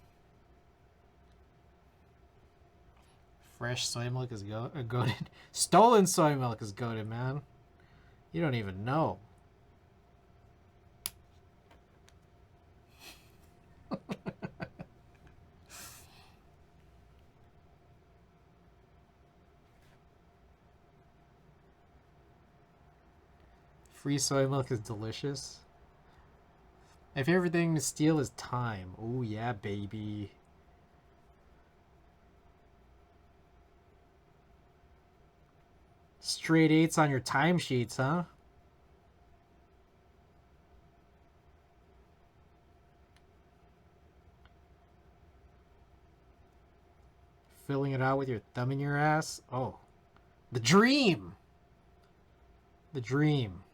A: Fresh soy milk is goated. Stolen soy milk is goated, man. You don't even know. Free soy milk is delicious. My favorite thing to steal is time. Oh yeah, baby. Straight 8s on your timesheets, huh? Filling it out with your thumb in your ass? Oh. The dream! The dream.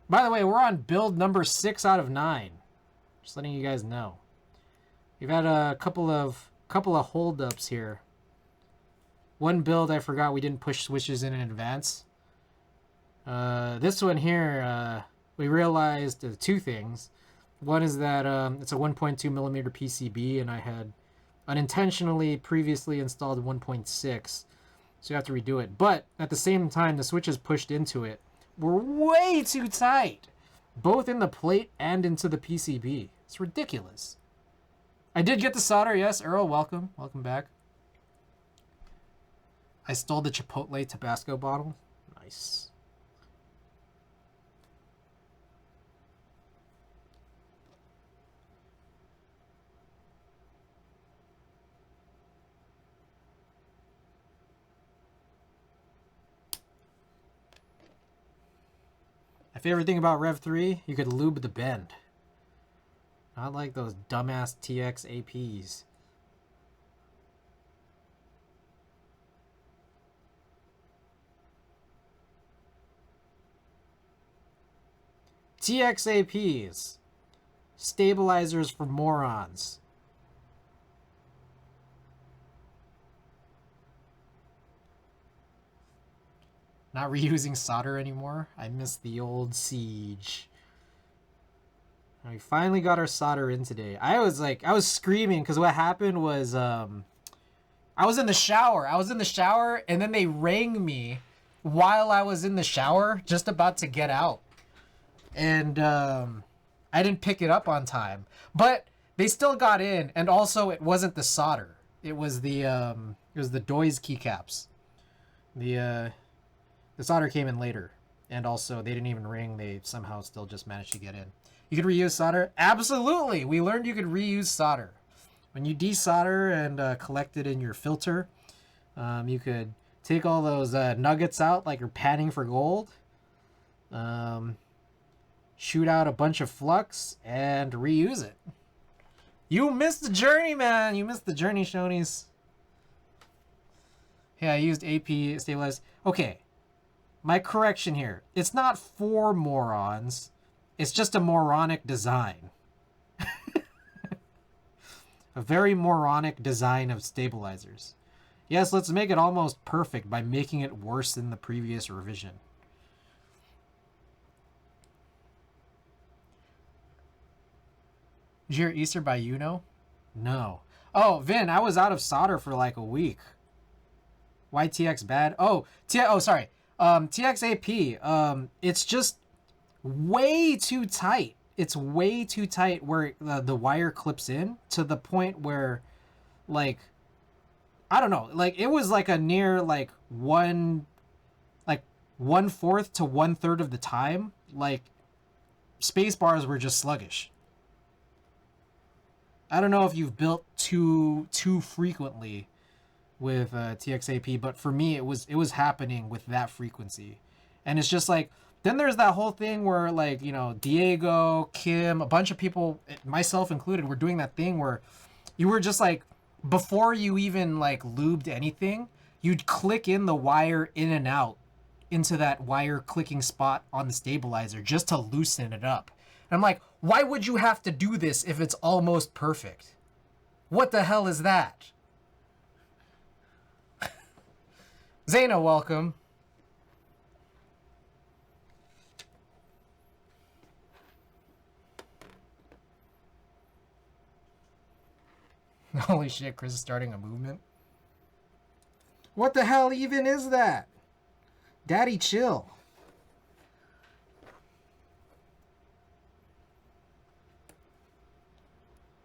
A: By the way, we're on build number 6 out of 9. Just letting you guys know. We've had a couple of holdups here. One build I forgot we didn't push switches in advance. This one here, we realized two things. One is that it's a 1.2 millimeter PCB, and I had unintentionally previously installed 1.6, so you have to redo it. But at the same time, the switches pushed into it were way too tight, both in the plate and into the PCB. It's ridiculous. I did get the solder, yes. Earl, welcome back. I stole the Chipotle Tabasco bottle. Nice. My favorite thing about Rev 3, you could lube the bend. Not like those dumbass TX APs. TX APs. Stabilizers for morons. Not reusing solder anymore. I miss the old Siege. We finally got our solder in today. I was screaming because what happened was I was in the shower. And then they rang me while I was in the shower, just about to get out. And I didn't pick it up on time. But they still got in, and also it wasn't the solder. It was the Doise keycaps. The solder came in later, and also they didn't even ring. They somehow still just managed to get in. You could reuse solder? Absolutely! We learned you could reuse solder. When you desolder and collect it in your filter, you could take all those nuggets out like you're panning for gold, shoot out a bunch of flux, and reuse it. You missed the journey, man! You missed the journey, Shonies. Yeah, I used AP stabilized. Okay, my correction here. It's not for morons. It's just a moronic design. A very moronic design of stabilizers. Yes, let's make it almost perfect by making it worse than the previous revision. Did you hear Easter by Uno? No. Oh, Vin, I was out of solder for like a week. Why TX bad? Oh, sorry. TXAP. It's just way too tight. It's way too tight where the wire clips in to the point where, like, I don't know, like it was like a near like 1/4 to 1/3 of the time, like space bars were just sluggish. I don't know if you've built too frequently with TXAP, but for me it was happening with that frequency, and it's just like. Then there's that whole thing where, like, you know, Diego, Kim, a bunch of people, myself included, were doing that thing where you were just like, before you even like lubed anything, you'd click in the wire in and out into that wire clicking spot on the stabilizer just to loosen it up. And I'm like, why would you have to do this if it's almost perfect? What the hell is that? Zayna, welcome. Holy shit, Chris is starting a movement. What the hell even is that? Daddy, chill.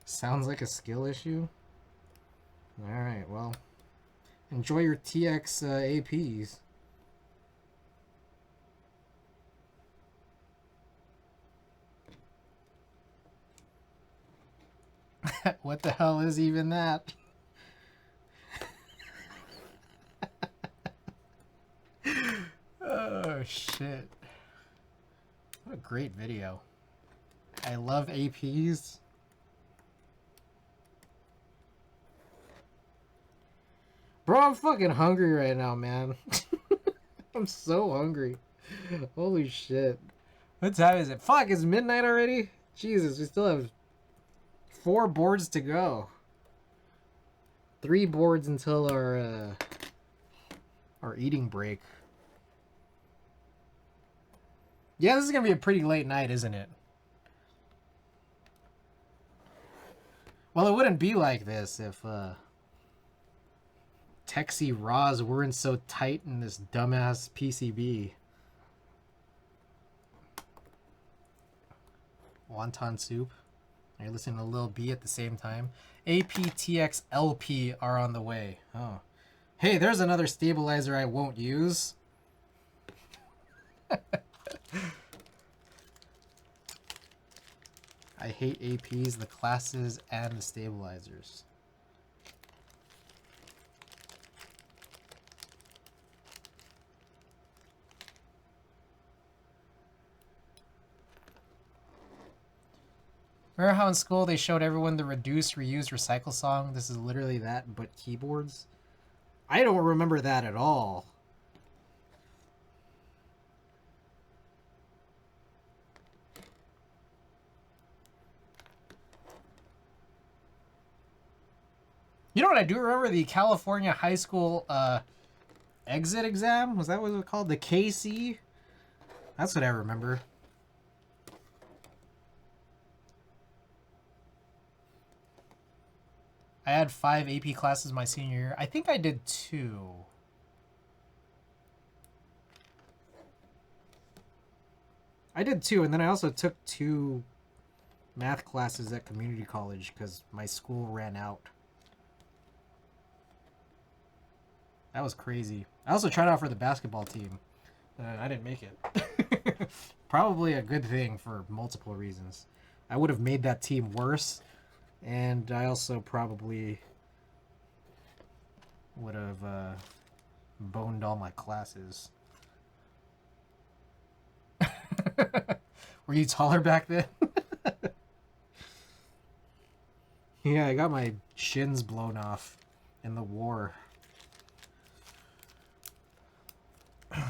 A: Sounds like a skill issue. Alright, well. Enjoy your TX APs. What the hell is even that? Oh, shit. What a great video. I love APs. Bro, I'm fucking hungry right now, man. I'm so hungry. Holy shit. What time is it? Fuck, it's midnight already? Jesus, we still have 4 boards to go. 3 boards until our eating break. Yeah, this is gonna be a pretty late night, isn't it? Well, it wouldn't be like this if Texie Raws weren't so tight in this dumbass PCB. Wonton soup. Are you listening to Lil B at the same time? APTX LP are on the way. Oh. Hey, there's another stabilizer I won't use. I hate APs, the classes, and the stabilizers. Remember how in school they showed everyone the reduce, reuse, recycle song? This is literally that, but keyboards. I don't remember that at all. You know what I do remember? The California high school exit exam? Was that what it was called? The KC? That's what I remember. I had 5 AP classes my senior year. I think I did 2. I did 2, and then I also took 2 math classes at community college because my school ran out. That was crazy. I also tried out for the basketball team. I didn't make it. Probably a good thing for multiple reasons. I would have made that team worse, and I also probably would have boned all my classes. Were you taller back then? Yeah, I got my shins blown off in the war. Did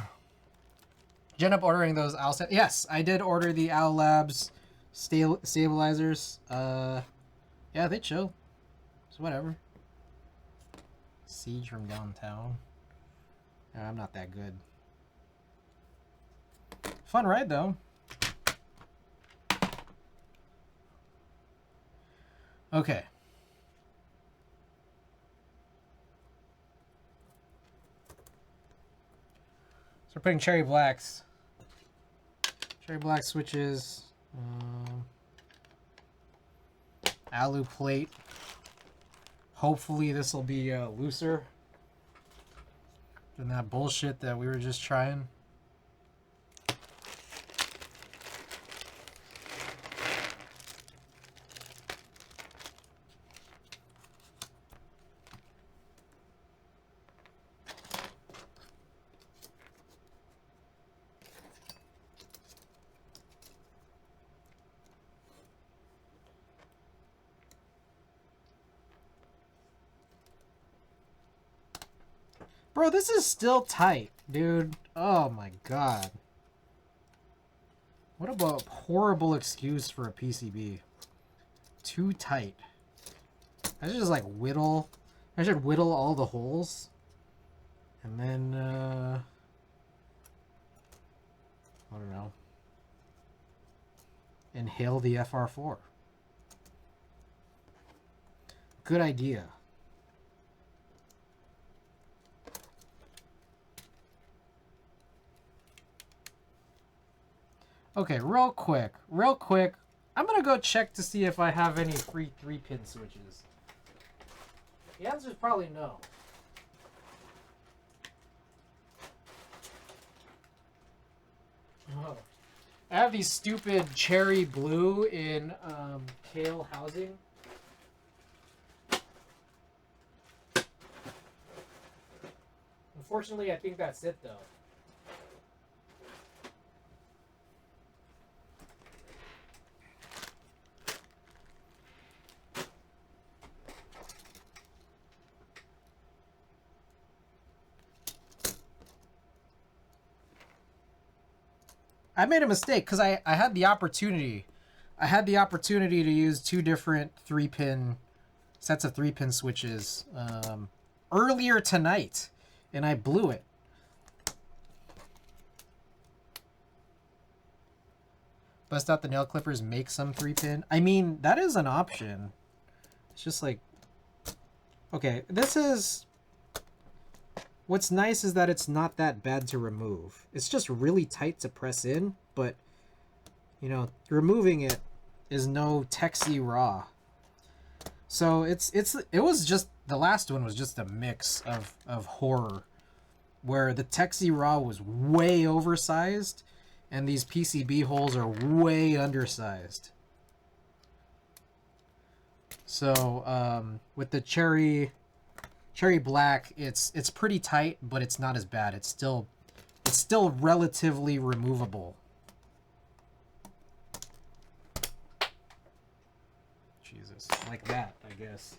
A: you end up ordering those OWL set? Yes, I did order the OWL Labs stabilizers. Yeah, they chill. So whatever. Siege from downtown. Yeah, I'm not that good. Fun ride though. Okay. So we're putting cherry blacks. Cherry black switches. Alu plate. Hopefully this will be looser than that bullshit that we were just trying. Bro, this is still tight, dude. Oh my god. What a horrible excuse for a PCB. Too tight. I should just like whittle. I should whittle all the holes. And then, I don't know. Inhale the FR4. Good idea. Okay, real quick. I'm gonna go check to see if I have any free 3-pin switches. The answer is probably no. Oh. I have these stupid cherry blue in kale housing. Unfortunately, I think that's it though. I made a mistake because I had the opportunity. I had the opportunity to use 2 different 3-pin sets of 3-pin switches earlier tonight, and I blew it. Bust out the nail clippers, make some 3-pin. I mean, that is an option. It's just like, okay, this is... What's nice is that it's not that bad to remove. It's just really tight to press in, but, you know, removing it is no Texie raw. So it was just, the last one was just a mix of horror, where the Texie raw was way oversized, and these PCB holes are way undersized. So with the cherry black, it's pretty tight, but it's not as bad. It's still relatively removable. Jesus, like that, I guess.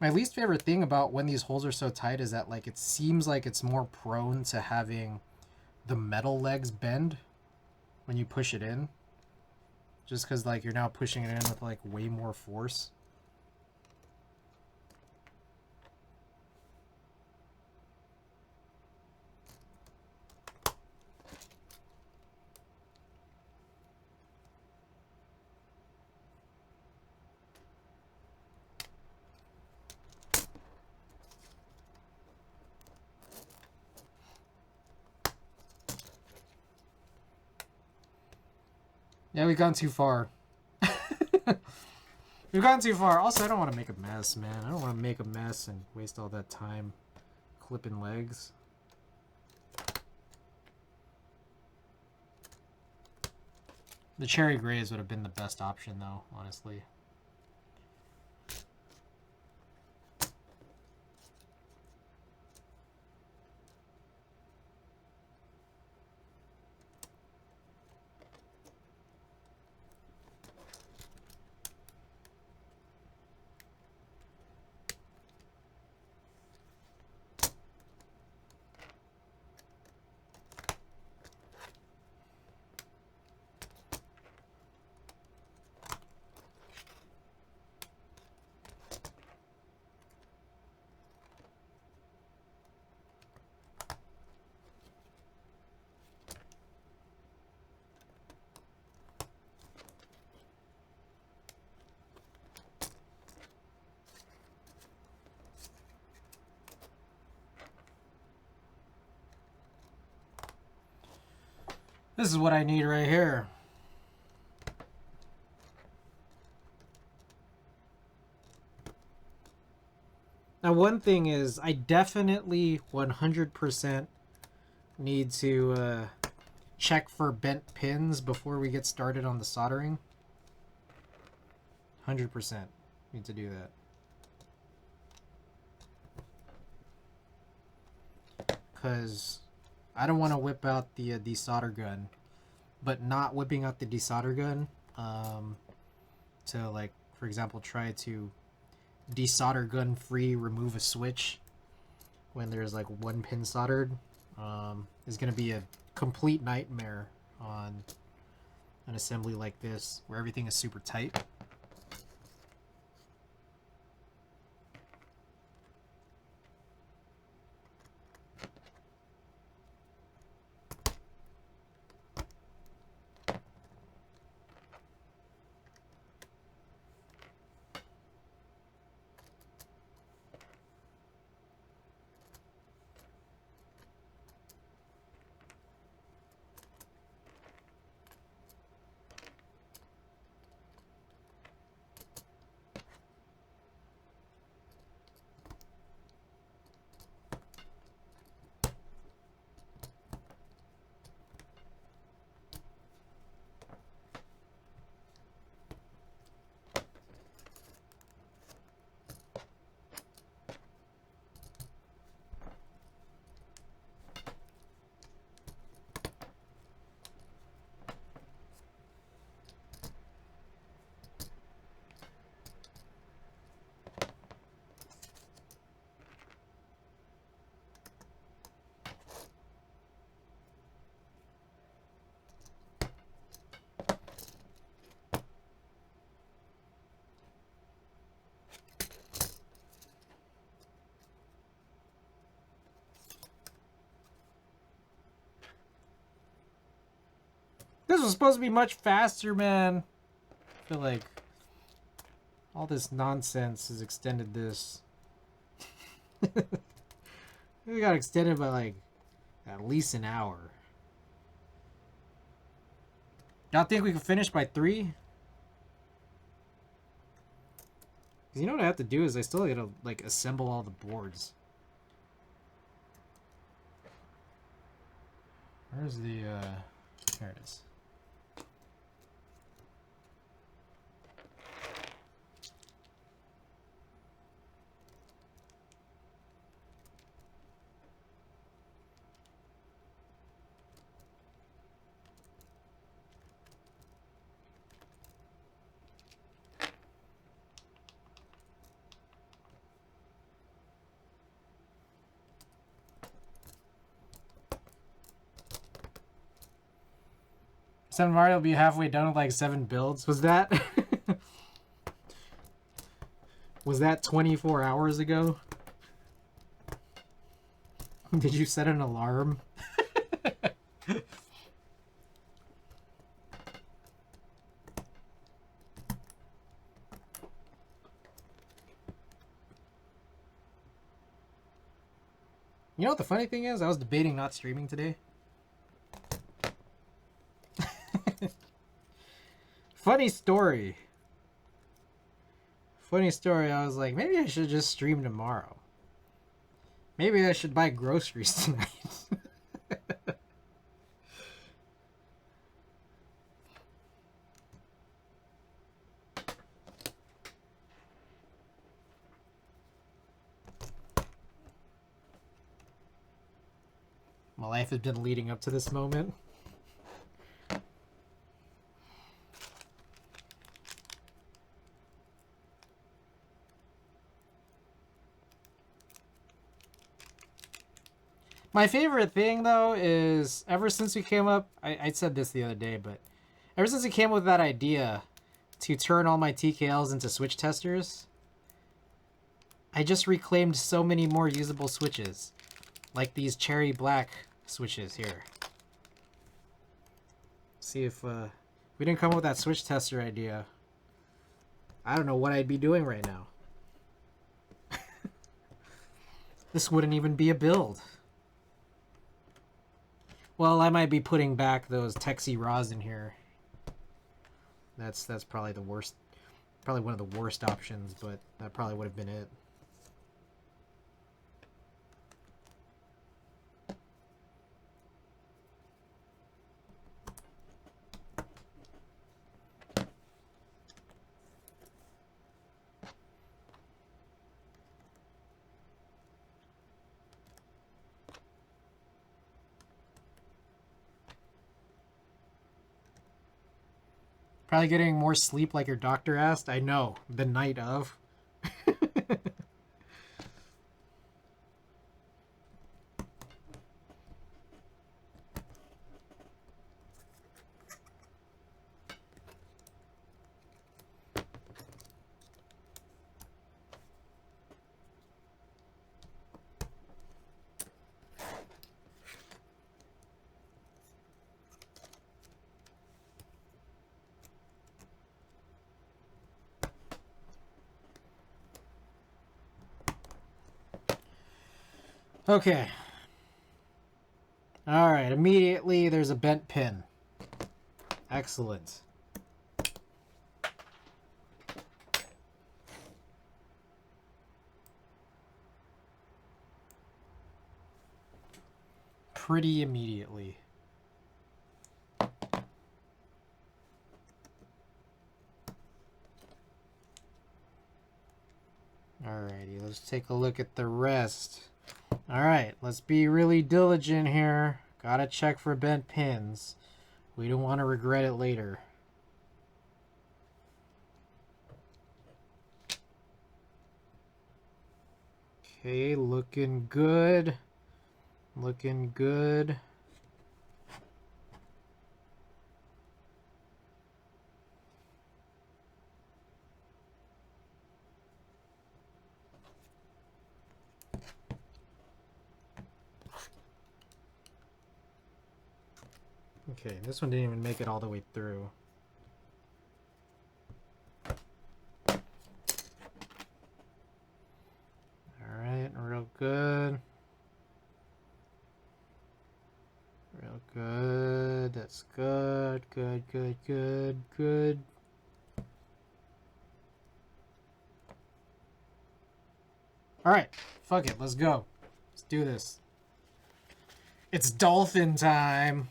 A: My least favorite thing about when these holes are so tight is that like it seems like it's more prone to having the metal legs bend when you push it in. Just because like you're now pushing it in with like way more force. Yeah, we've gone too far. We've gone too far. Also, I don't want to make a mess, man. I don't want to make a mess and waste all that time clipping legs. The cherry grays would have been the best option, though, honestly. This is what I need right here. Now, one thing is, I definitely 100% need to check for bent pins before we get started on the soldering. 100% need to do that. Because I don't want to whip out the desolder gun, but not whipping out the desolder gun to, like, for example, try to desolder gun free remove a switch when there's like one pin soldered is going to be a complete nightmare on an assembly like this where everything is super tight. This was supposed to be much faster, man. I feel like all this nonsense has extended this. We got extended by like at least an hour. Y'all think we can finish by 3? Because you know what I have to do is I still gotta like assemble all the boards. Where's the there it is. Seven Mario will be halfway done with like 7 builds. Was that? Was that 24 hours ago? Did you set an alarm? You know what the funny thing is? I was debating not streaming today. Funny story. Funny story, I was like, maybe I should just stream tomorrow. Maybe I should buy groceries tonight. My life has been leading up to this moment. My favorite thing, though, is ever since we came up... I said this the other day, but... Ever since we came up with that idea to turn all my TKLs into switch testers, I just reclaimed so many more usable switches. Like these cherry black switches here. See if we didn't come up with that switch tester idea. I don't know what I'd be doing right now. This wouldn't even be a build. Well, I might be putting back those Texie Raws in here. That's probably the worst, probably one of the worst options, but that probably would have been it. Probably getting more sleep like your doctor asked. I know, the night of. Okay. Alright, immediately there's a bent pin. Excellent. Pretty immediately. Alrighty, let's take a look at the rest. Alright, let's be really diligent here. Gotta check for bent pins. We don't want to regret it later. Okay, looking good. Looking good. Okay, this one didn't even make it all the way through. Alright, real good. Real good. That's good. Good, good, good, good. Alright, fuck it, let's go. Let's do this. It's dolphin time.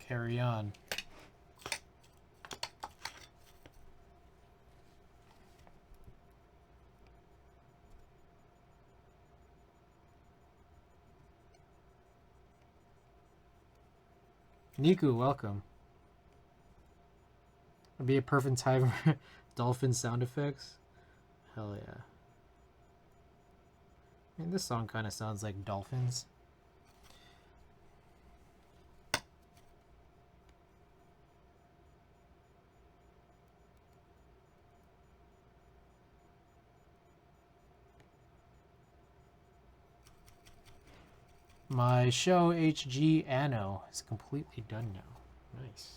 A: Carry on. Niku, welcome. Would be a perfect time for dolphin sound effects. Hell yeah. And this song kind of sounds like dolphins. My show HG Anno is completely done now. Nice.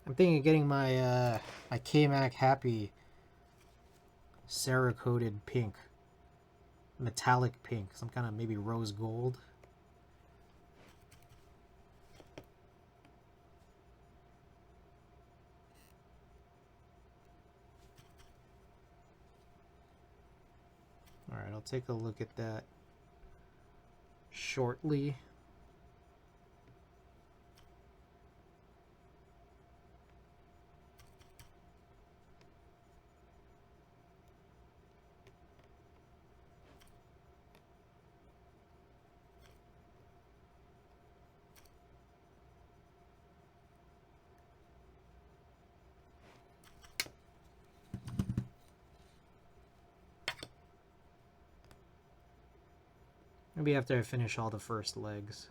A: I'm thinking of getting my my K-Mac Happy Cerakoted pink. Metallic pink. Some kind of maybe rose gold. Alright, I'll take a look at that shortly. Maybe after I finish all the first legs.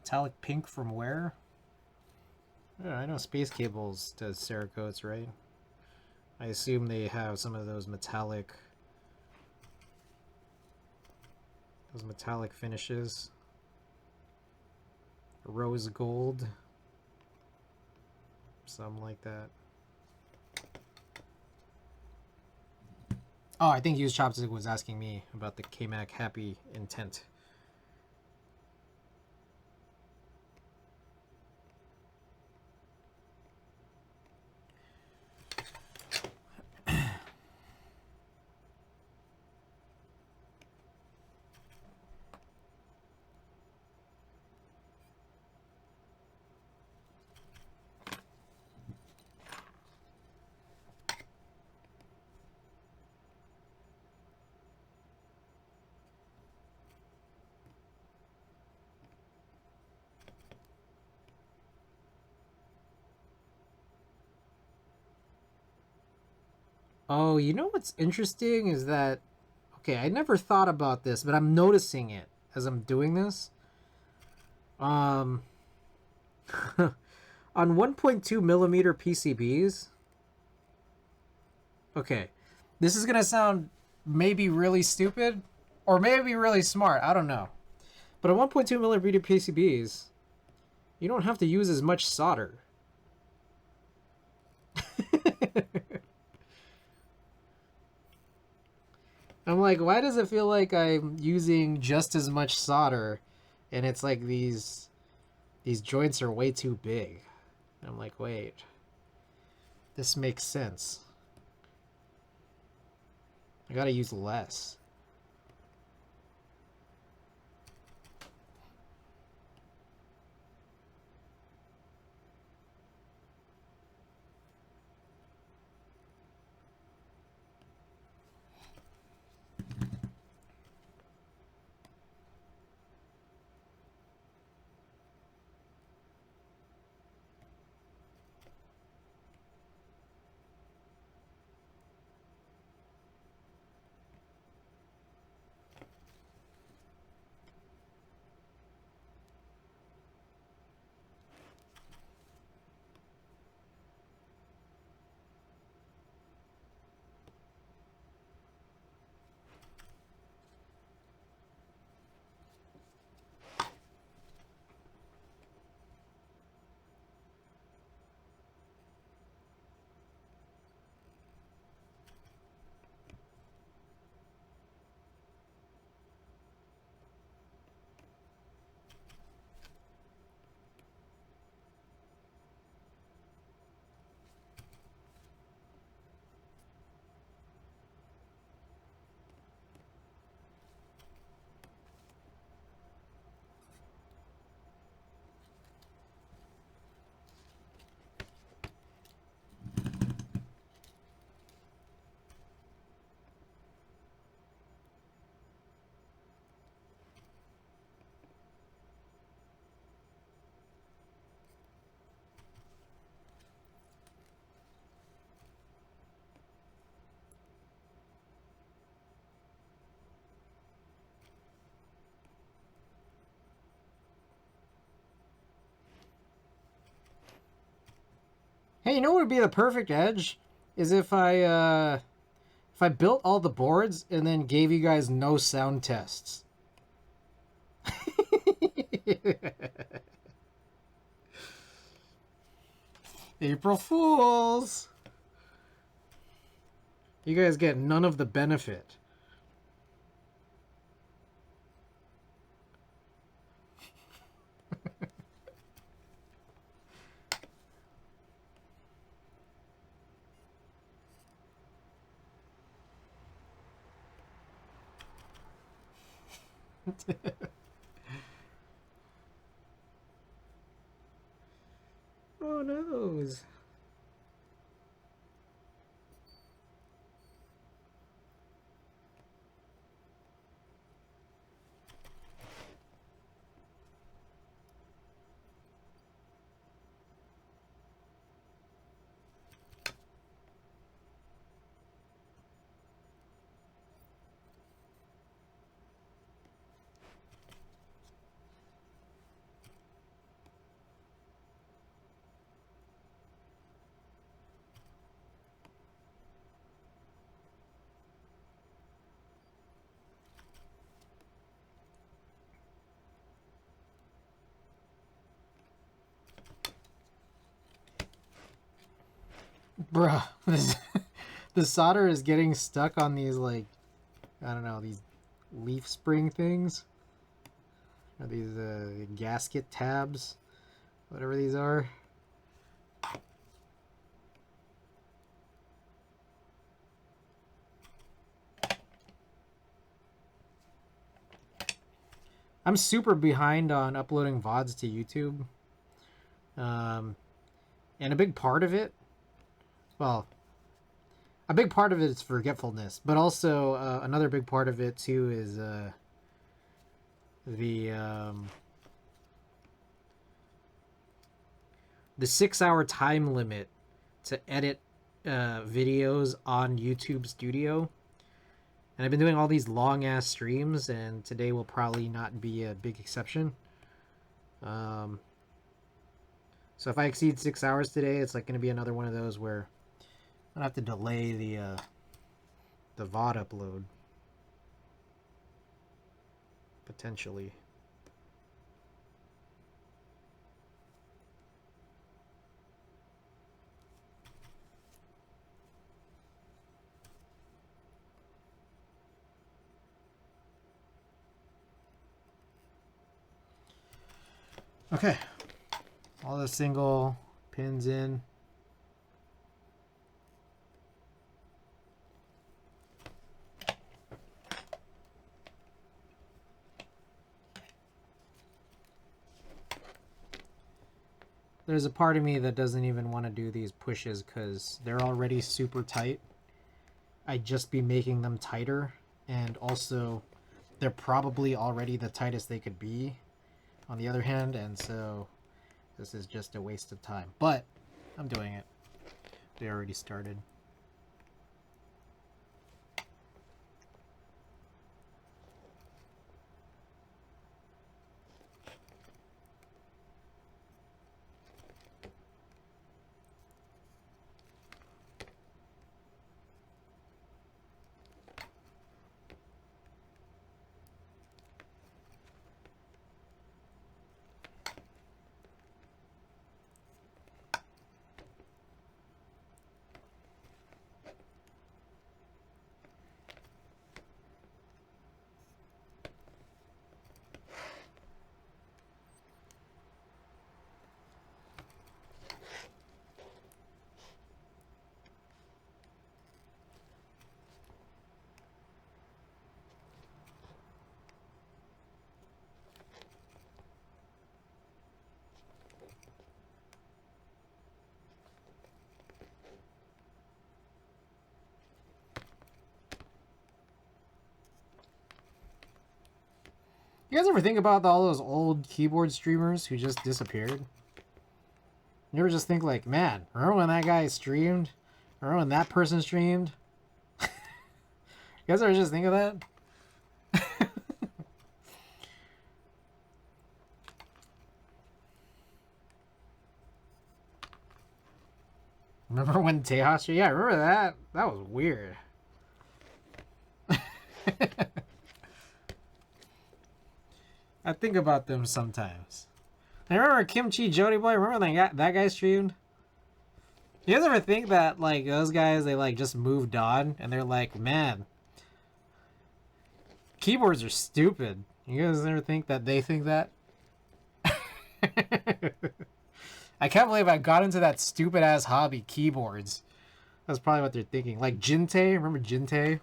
A: Metallic pink from where? Yeah, I know Space Cables does Cerakotes, right? I assume they have some of those metallic finishes. Rose gold. Something like that. Oh, I think Used Chopstick was asking me about the K-Mac Happy Intent. Oh, you know what's interesting is that, okay, I never thought about this, but I'm noticing it as I'm doing this. On 1.2 millimeter PCBs. Okay, this is gonna sound maybe really stupid, or maybe really smart. I don't know. But on 1.2 millimeter PCBs, you don't have to use as much solder. I'm like, why does it feel like I'm using just as much solder, and it's like these joints are way too big? And I'm like, wait, this makes sense. I gotta use less. Hey, you know what would be the perfect edge? Is if I built all the boards and then gave you guys no sound tests. April Fools! You guys get none of the benefit. Oh no. Bruh, the solder is getting stuck on these, like, I don't know, these leaf spring things. Or these gasket tabs, whatever these are. I'm super behind on uploading VODs to YouTube. And a big part of it, well, a big part of it is forgetfulness, but also another big part of it too is the 6-hour time limit to edit videos on YouTube Studio. And I've been doing all these long ass streams, and today will probably not be a big exception. So if I exceed 6 hours today, it's like going to be another one of those where I'm gonna have to delay the VOD upload potentially. Okay, all the single pins in. There's a part of me that doesn't even want to do these pushes because they're already super tight. I'd just be making them tighter, and also they're probably already the tightest they could be on the other hand, and so this is just a waste of time. But I'm doing it. They already started. You guys ever think about all those old keyboard streamers who just disappeared? You ever just think like, man, remember when that guy streamed? Remember when that person streamed? You guys ever just think of that? Remember when Tejas? Yeah, I remember that. That was weird. I think about them sometimes. I remember Kimchi Jody Boy. Remember that guy streamed? You guys ever think that like those guys they like just moved on and they're like, man, keyboards are stupid. You guys ever think that they think that? I can't believe I got into that stupid ass hobby, keyboards. That's probably what they're thinking. Like Jinte, remember Jinte?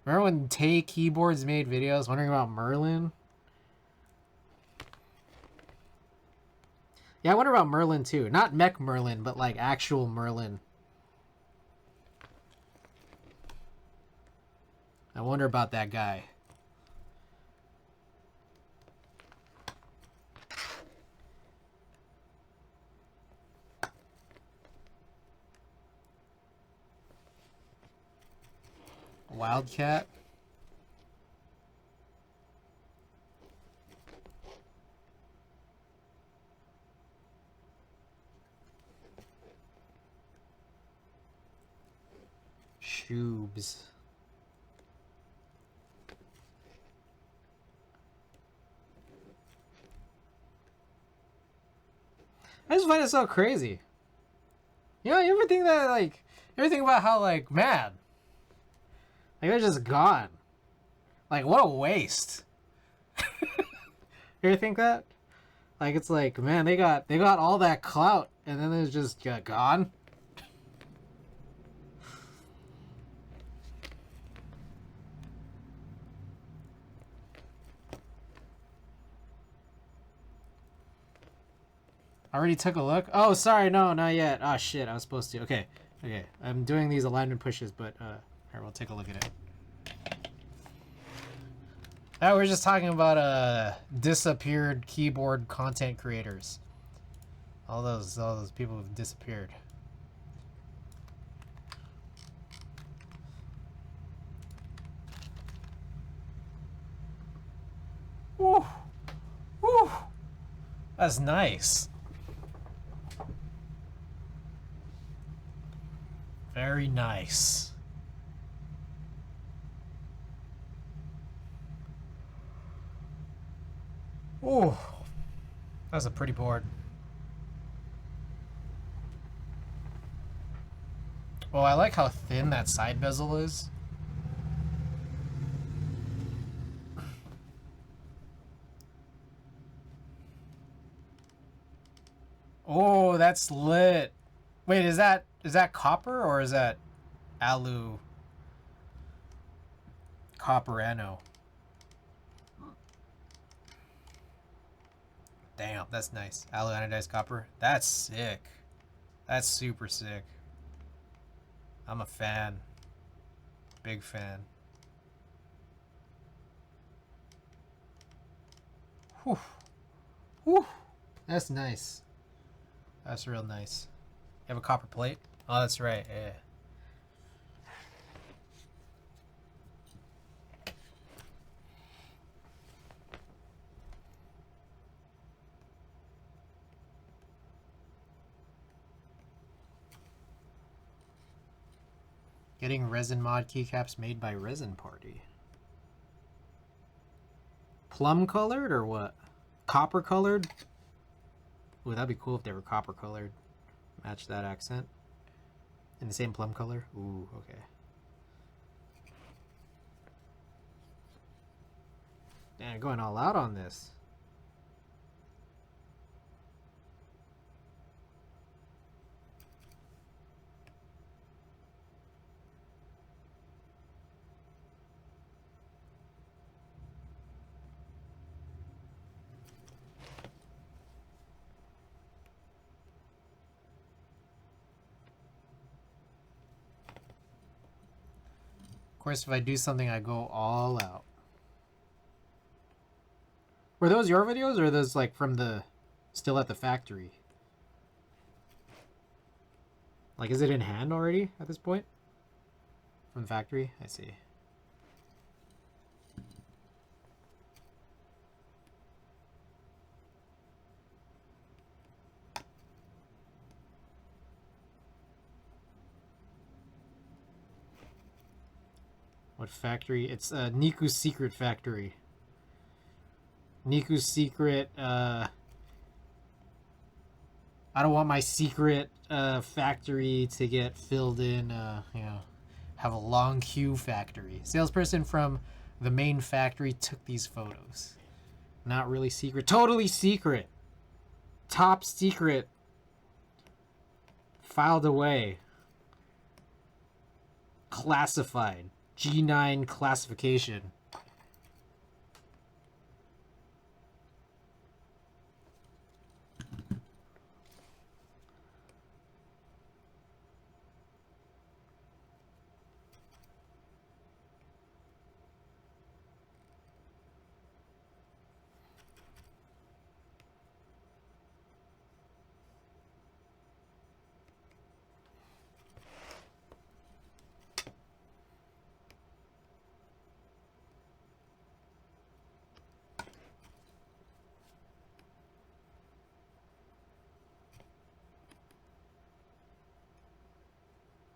A: Remember when Tay Keyboards made videos wondering about Merlin? Yeah, I wonder about Merlin too. Not Mech Merlin, but like actual Merlin. I wonder about that guy. Wildcat? Shoobs. I just find it so crazy. You know, you ever think that, like, you ever think about how, like, man, like, they're just gone. Like, what a waste. You ever think that? Like, it's like, man, they got all that clout, and then it's just gone. I already took a look. Oh, sorry, no, not yet. Oh shit, I was supposed to. Okay, I'm doing these alignment pushes, but here, we'll take a look at it. Oh, we're just talking about disappeared keyboard content creators. All those people who've disappeared. Woo, woo, that's nice. Very nice. Ooh, that's a pretty board. Well, I like how thin that side bezel is. Oh, that's lit. Wait, is that copper or is that alu copperano? Damn, that's nice. Alu anodized copper. That's sick. That's super sick. I'm a fan. Big fan. Whew. Whew. That's nice. That's real nice. You have a copper plate? Oh, that's right. Yeah. Getting resin mod keycaps made by Resin Party. Plum colored or what? Copper colored? Ooh, that'd be cool if they were copper colored. Match that accent. In the same plum color? Ooh, okay. Damn, going all out on this. Of course, if I do something, I go all out. Were those your videos or are those like from the still at the factory? Like, is it in hand already at this point? From the factory? I see. What factory? It's Niku's Secret Factory. Niku's Secret, I don't want my secret factory to get filled in, you know, have a long queue factory. Salesperson from the main factory took these photos. Not really secret. Totally secret. Top secret. Filed away. Classified. G9 classification.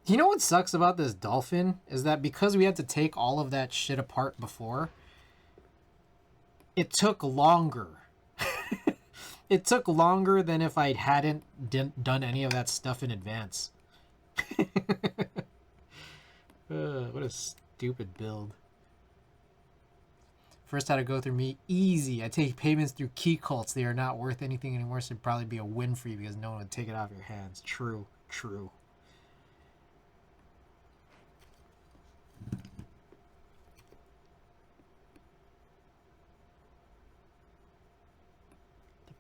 A: You know what sucks about this dolphin? Is that because we had to take all of that shit apart before, it took longer. It took longer than if I hadn't done any of that stuff in advance. What a stupid build. First had to go through me easy. I take payments through key cults. They are not worth anything anymore, so it'd probably be a win for you because no one would take it off your hands. True, true.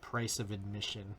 A: Price of admission.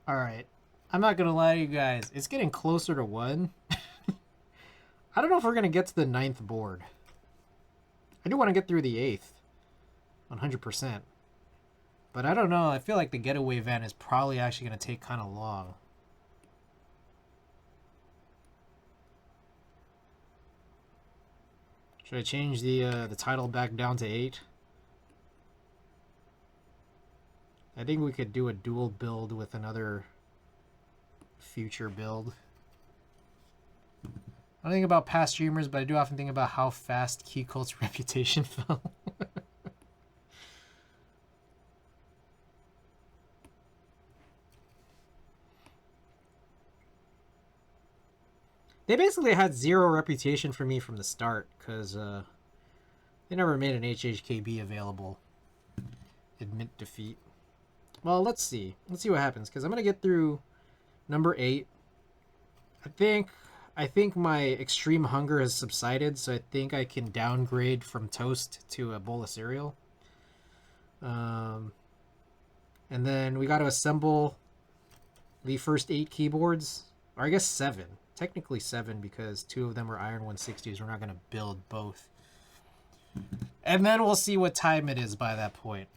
A: Alright. I'm not gonna lie to you guys. It's getting closer to 1. I don't know if we're gonna get to the 9th board. I do want to get through the 8th. 100%. But I don't know. I feel like the getaway van is probably actually gonna take kind of long. Should I change the title back down to 8? I think we could do a dual build with another future build. I don't think about past streamers, but I do often think about how fast Key Cult's reputation fell. They basically had zero reputation for me from the start, because they never made an HHKB available. Admit defeat. Well, let's see. Let's see what happens, because I'm going to get through number 8. I think my extreme hunger has subsided, so I think I can downgrade from toast to a bowl of cereal. And then we got to assemble the first 8 keyboards, or I guess 7. Technically 7 because 2 of them are Iron 160s. We're not going to build both. And then we'll see what time it is by that point.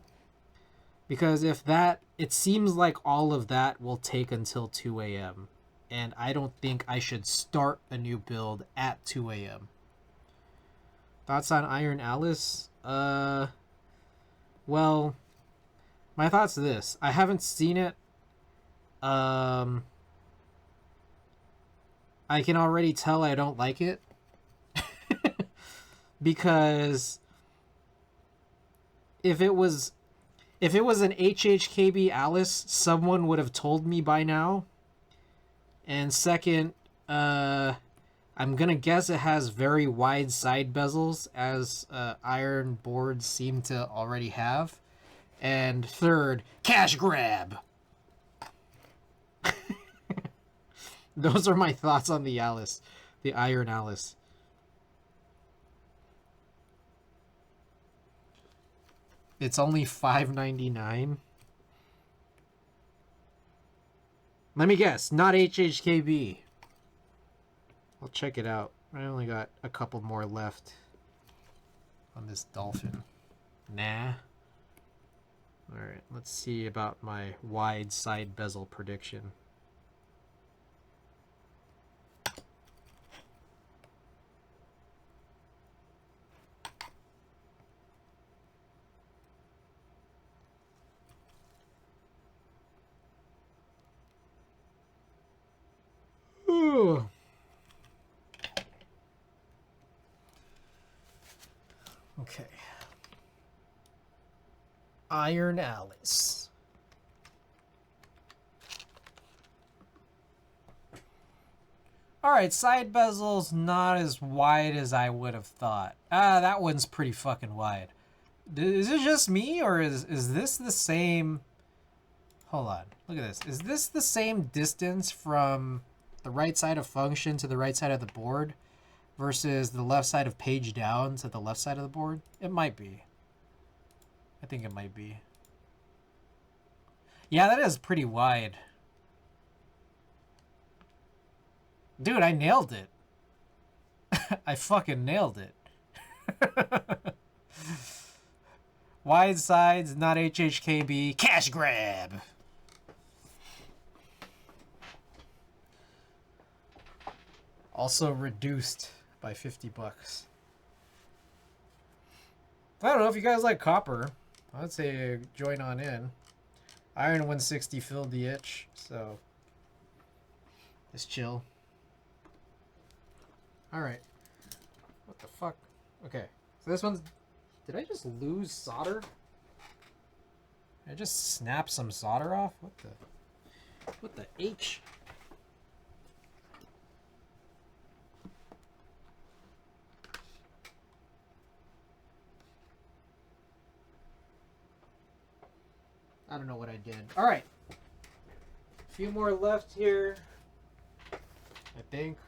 A: Because if that, it seems like all of that will take until 2 a.m. And I don't think I should start a new build at 2 a.m. Thoughts on Iron Alice? Well, my thoughts are this. I haven't seen it. I can already tell I don't like it. Because if it was an HHKB Alice, someone would have told me by now. And second, I'm gonna guess it has very wide side bezels, as iron boards seem to already have. And third, cash grab. Those are my thoughts on the Alice. The Iron Alice. It's only $5.99. Let me guess, not HHKB. I'll check it out. I only got a couple more left on this dolphin. Nah. Alright, let's see about my wide side bezel prediction. Ooh. Okay. Iron Alice. Alright, side bezel's not as wide as I would have thought. That one's pretty fucking wide. Is it just me, or is this the same... Hold on, look at this. Is this the same distance from the right side of function to the right side of the board versus the left side of page down to the left side of the board? It might be. I think it might be. Yeah, that is pretty wide. Dude, I nailed it. I fucking nailed it. Wide sides, not HHKB. Cash grab! Also reduced by 50 bucks. I don't know if you guys like copper. I'd say join on in. Iron 160 filled the itch, so just chill. Alright. What the fuck? Okay. So this one's... Did I just lose solder? Did I just snap some solder off? What the... What the H? I don't know what I did. Alright. A few more left here. I think.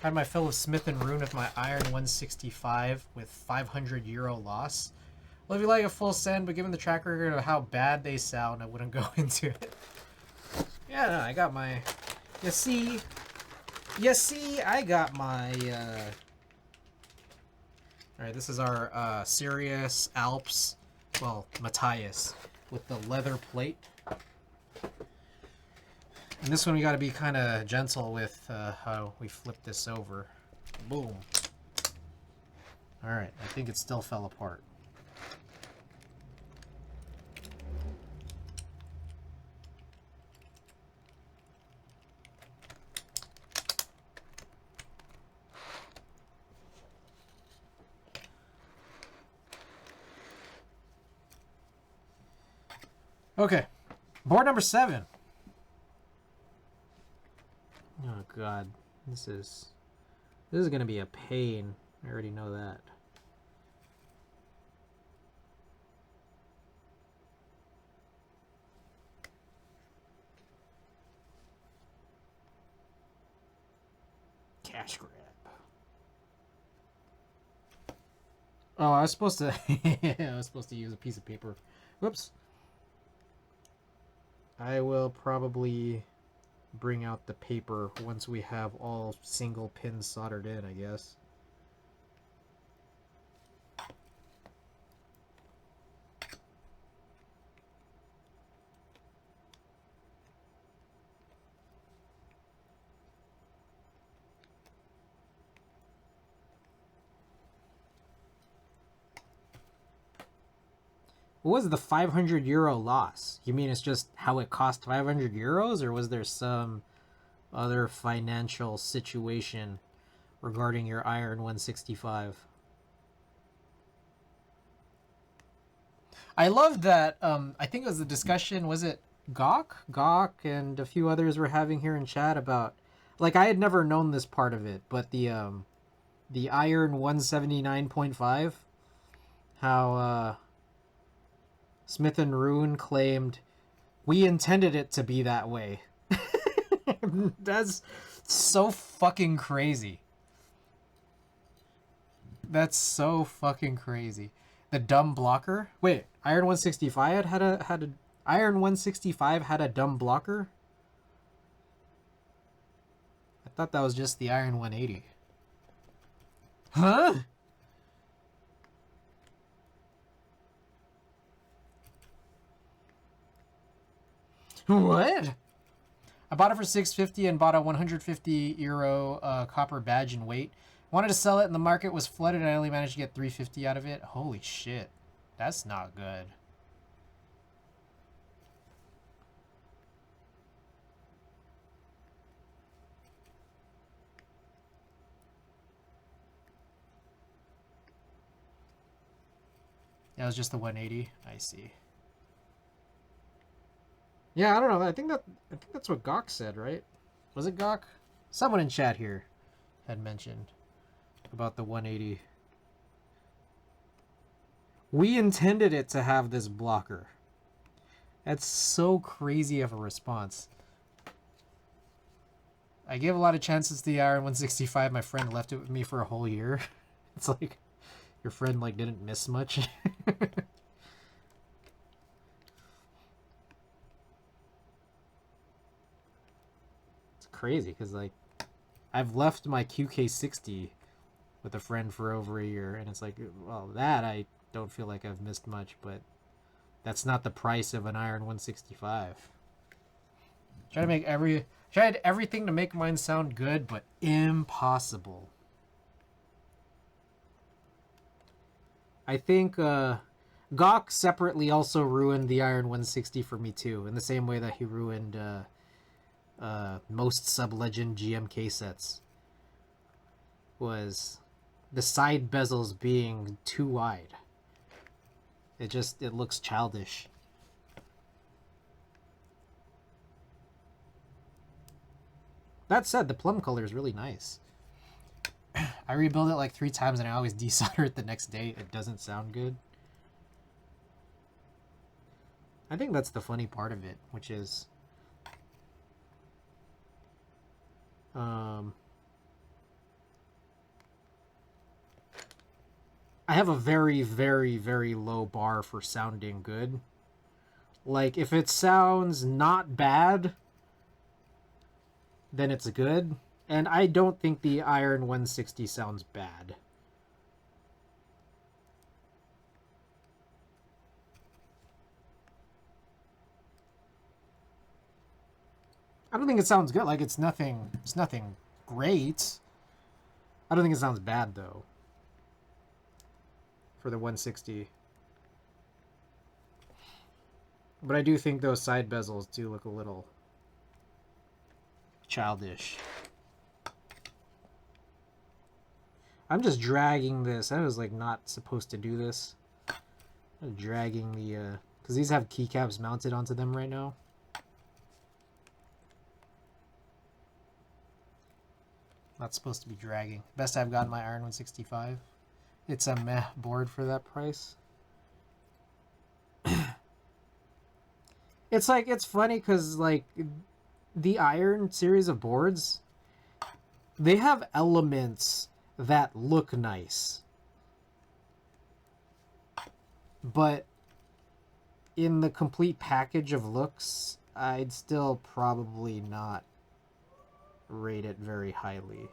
A: Had my fill of Smith & Rune with my Iron 165 with 500 euro loss. Well, if you like a full send, but given the track record of how bad they sound, I wouldn't go into it. Yeah, no, I got my... You see, I got my... Alright, this is our Sirius Alps, well, Matthias, with the leather plate. And this one we got to be kind of gentle with how we flip this over. Boom. Alright, I think it still fell apart. Okay, board number 7. Oh god, this is gonna be a pain. I already know that. Cash grab. Oh, I was supposed to. I was supposed to use a piece of paper. Whoops. I will probably bring out the paper once we have all single pins soldered in, I guess. What was the 500 euro loss? You mean it's just how it cost 500 euros, or was there some other financial situation regarding your Iron 165? I love that. I think it was the discussion. Was it Gawk, and a few others were having here in chat about, like, I had never known this part of it, but the Iron 179.5, how Smith & Rune claimed, we intended it to be that way. That's So fucking crazy. That's so fucking crazy. The dumb blocker? Wait, Iron 165 had a Iron 165 had a dumb blocker? I thought that was just the Iron 180. Huh? What? I bought it for 650 and bought a 150 euro copper badge in weight. Wanted to sell it and the market was flooded and I only managed to get 350 out of it. Holy shit. That's not good. That was just the 180. I see. Yeah, I don't know. I think that's what Gawk said, right? Was it Gawk? Someone in chat here had mentioned about the 180. We intended it to have this blocker. That's so crazy of a response. I gave a lot of chances to the Iron 165. My friend left it with me for a whole year. It's like your friend like didn't miss much. Crazy because like I've left my QK60 with a friend for over a year and it's like, well, that I don't feel like I've missed much, but that's not the price of an Iron 165. Tried everything to make mine sound good, but impossible. I think Gawk separately also ruined the Iron 160 for me too, in the same way that he ruined most sub-legend GMK sets, was the side bezels being too wide. It looks childish. That said, the plum color is really nice. I rebuild it like 3 times and I always desolder it the next day. It doesn't sound good. I think that's the funny part of it, which is I have a very, very, very low bar for sounding good. Like, if it sounds not bad, then it's good. And I don't think the Iron 160 sounds bad. I don't think it sounds good. Like, it's nothing great. I don't think it sounds bad, though, for the 160. But I do think those side bezels do look a little childish. I'm just dragging this. I was like not supposed to do this. I'm dragging the because these have keycaps mounted onto them right now. Not supposed to be dragging. Best I've gotten my Iron 165. It's a meh board for that price. It's like, it's funny because like the Iron series of boards, they have elements that look nice, but in the complete package of looks, I'd still probably not rate it very highly.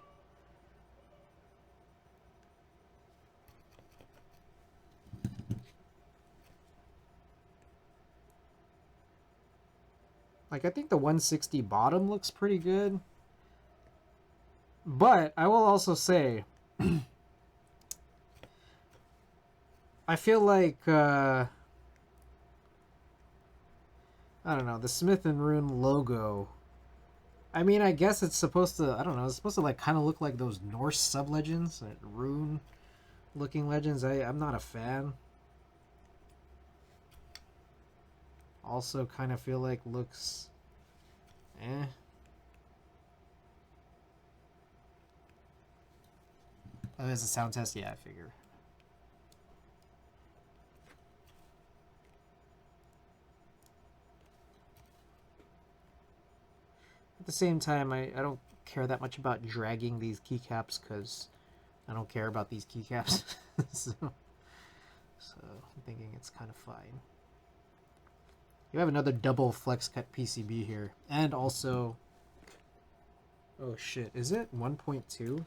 A: Like, I think the 160 bottom looks pretty good. But I will also say, I feel like, I don't know, the Smith & Rune logo, I mean, I guess it's supposed to, I don't know, it's supposed to like kind of look like those Norse sub-legends, like rune looking legends. I'm not a fan. Also kind of feel like looks eh. Oh, there's a sound test? Yeah, I figure. At the same time, I don't care that much about dragging these keycaps because I don't care about these keycaps. so I'm thinking it's kind of fine. You have another double flex cut PCB here. And also... Oh shit, is it 1.2?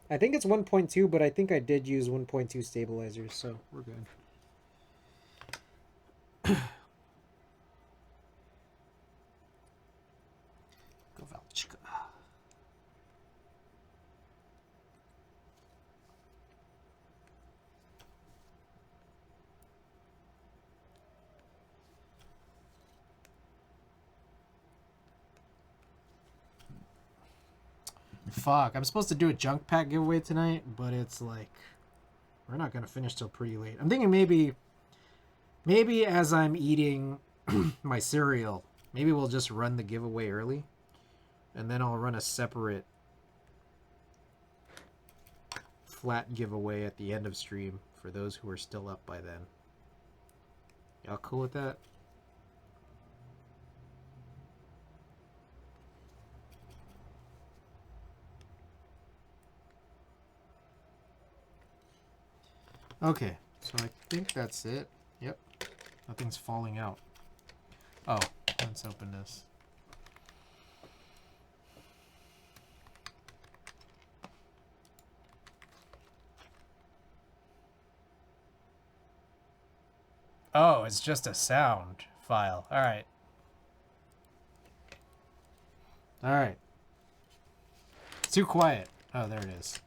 A: I think it's 1.2, but I think I did use 1.2 stabilizers, so we're good. Kowalczyk. Fuck, I'm supposed to do a junk pack giveaway tonight, but it's like we're not gonna finish till pretty late. I'm thinking maybe as I'm eating my cereal, maybe we'll just run the giveaway early, and then I'll run a separate flat giveaway at the end of stream for those who are still up by then. Y'all cool with that? Okay, so I think that's it. Yep, nothing's falling out. Oh, let's open this. Oh, it's just a sound file. All right. All right. It's too quiet. Oh, there it is.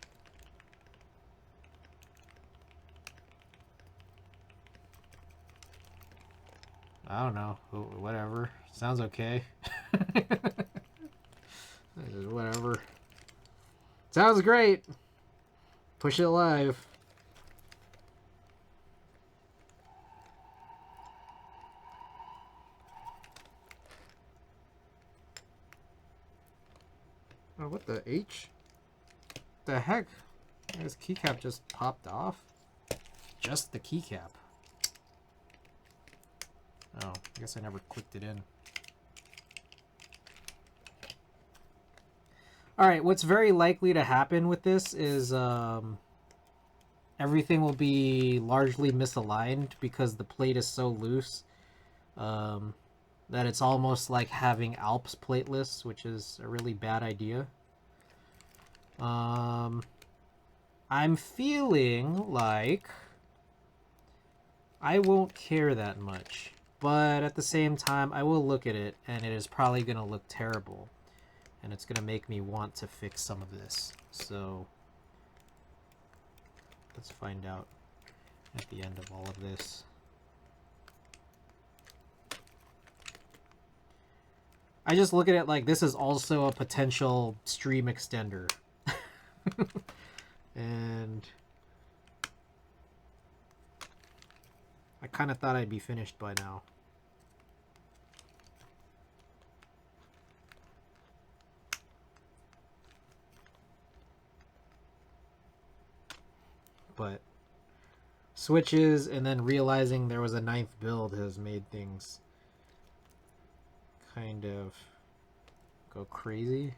A: I don't know. Whatever. Sounds okay. Whatever. Sounds great. Push it live. Oh, what the H? The heck? This keycap just popped off. Just the keycap. Oh, I guess I never clicked it in. Alright, what's very likely to happen with this is everything will be largely misaligned because the plate is so loose that it's almost like having Alps plateless, which is a really bad idea. I'm feeling like I won't care that much. But at the same time, I will look at it, and it is probably going to look terrible. And it's going to make me want to fix some of this. So, let's find out at the end of all of this. I just look at it like this is also a potential stream extender. And I kind of thought I'd be finished by now. But switches and then realizing there was a 9th build has made things kind of go crazy.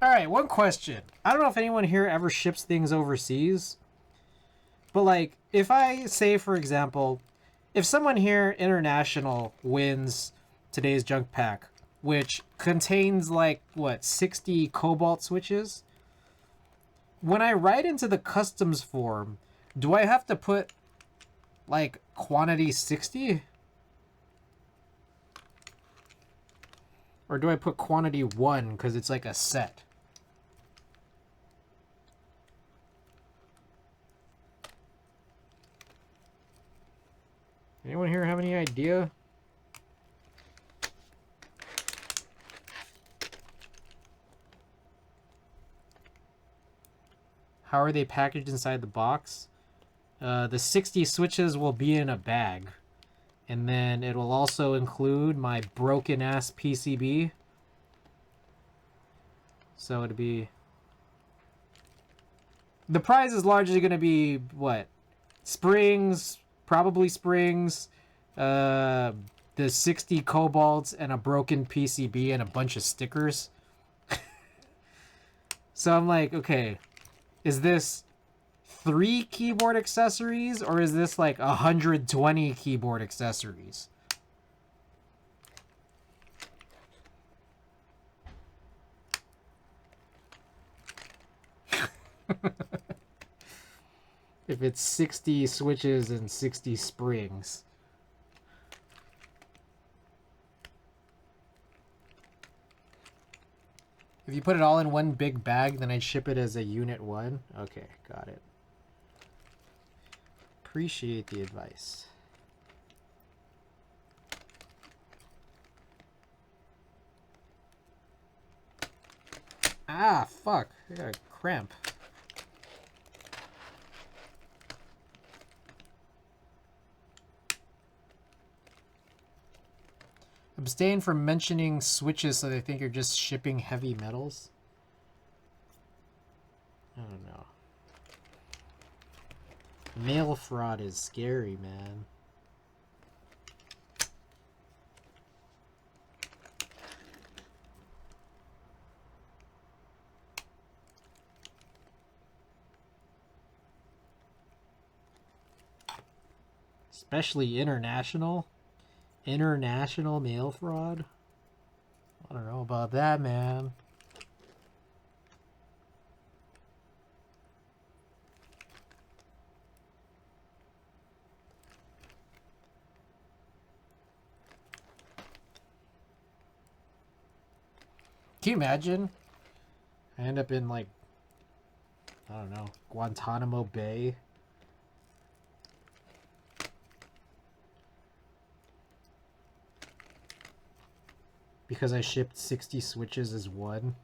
A: Alright, one question. I don't know if anyone here ever ships things overseas, but like, if I say, for example, if someone here international wins today's junk pack, which contains like, what, 60 cobalt switches? When I write into the customs form, do I have to put like quantity 60? Or do I put quantity 1 because it's like a set? Anyone here have any idea? How are they packaged inside the box? The 60 switches will be in a bag. And then it will also include my broken ass PCB. So it'd be... The prize is largely going to be, what? Springs, probably springs, the 60 cobalts, and a broken PCB, and a bunch of stickers. So I'm like, okay, is this 3 keyboard accessories, or is this like 120 keyboard accessories? If it's 60 switches and 60 springs. If you put it all in one big bag, then I'd ship it as a unit 1. Okay, got it. Appreciate the advice. Ah, fuck. I got a cramp. Abstain from mentioning switches so they think you're just shipping heavy metals. I don't know. Mail fraud is scary, man. Especially international. International mail fraud? I don't know about that, man. Can you imagine? I end up in, like, I don't know, Guantanamo Bay. Because I shipped 60 switches as one.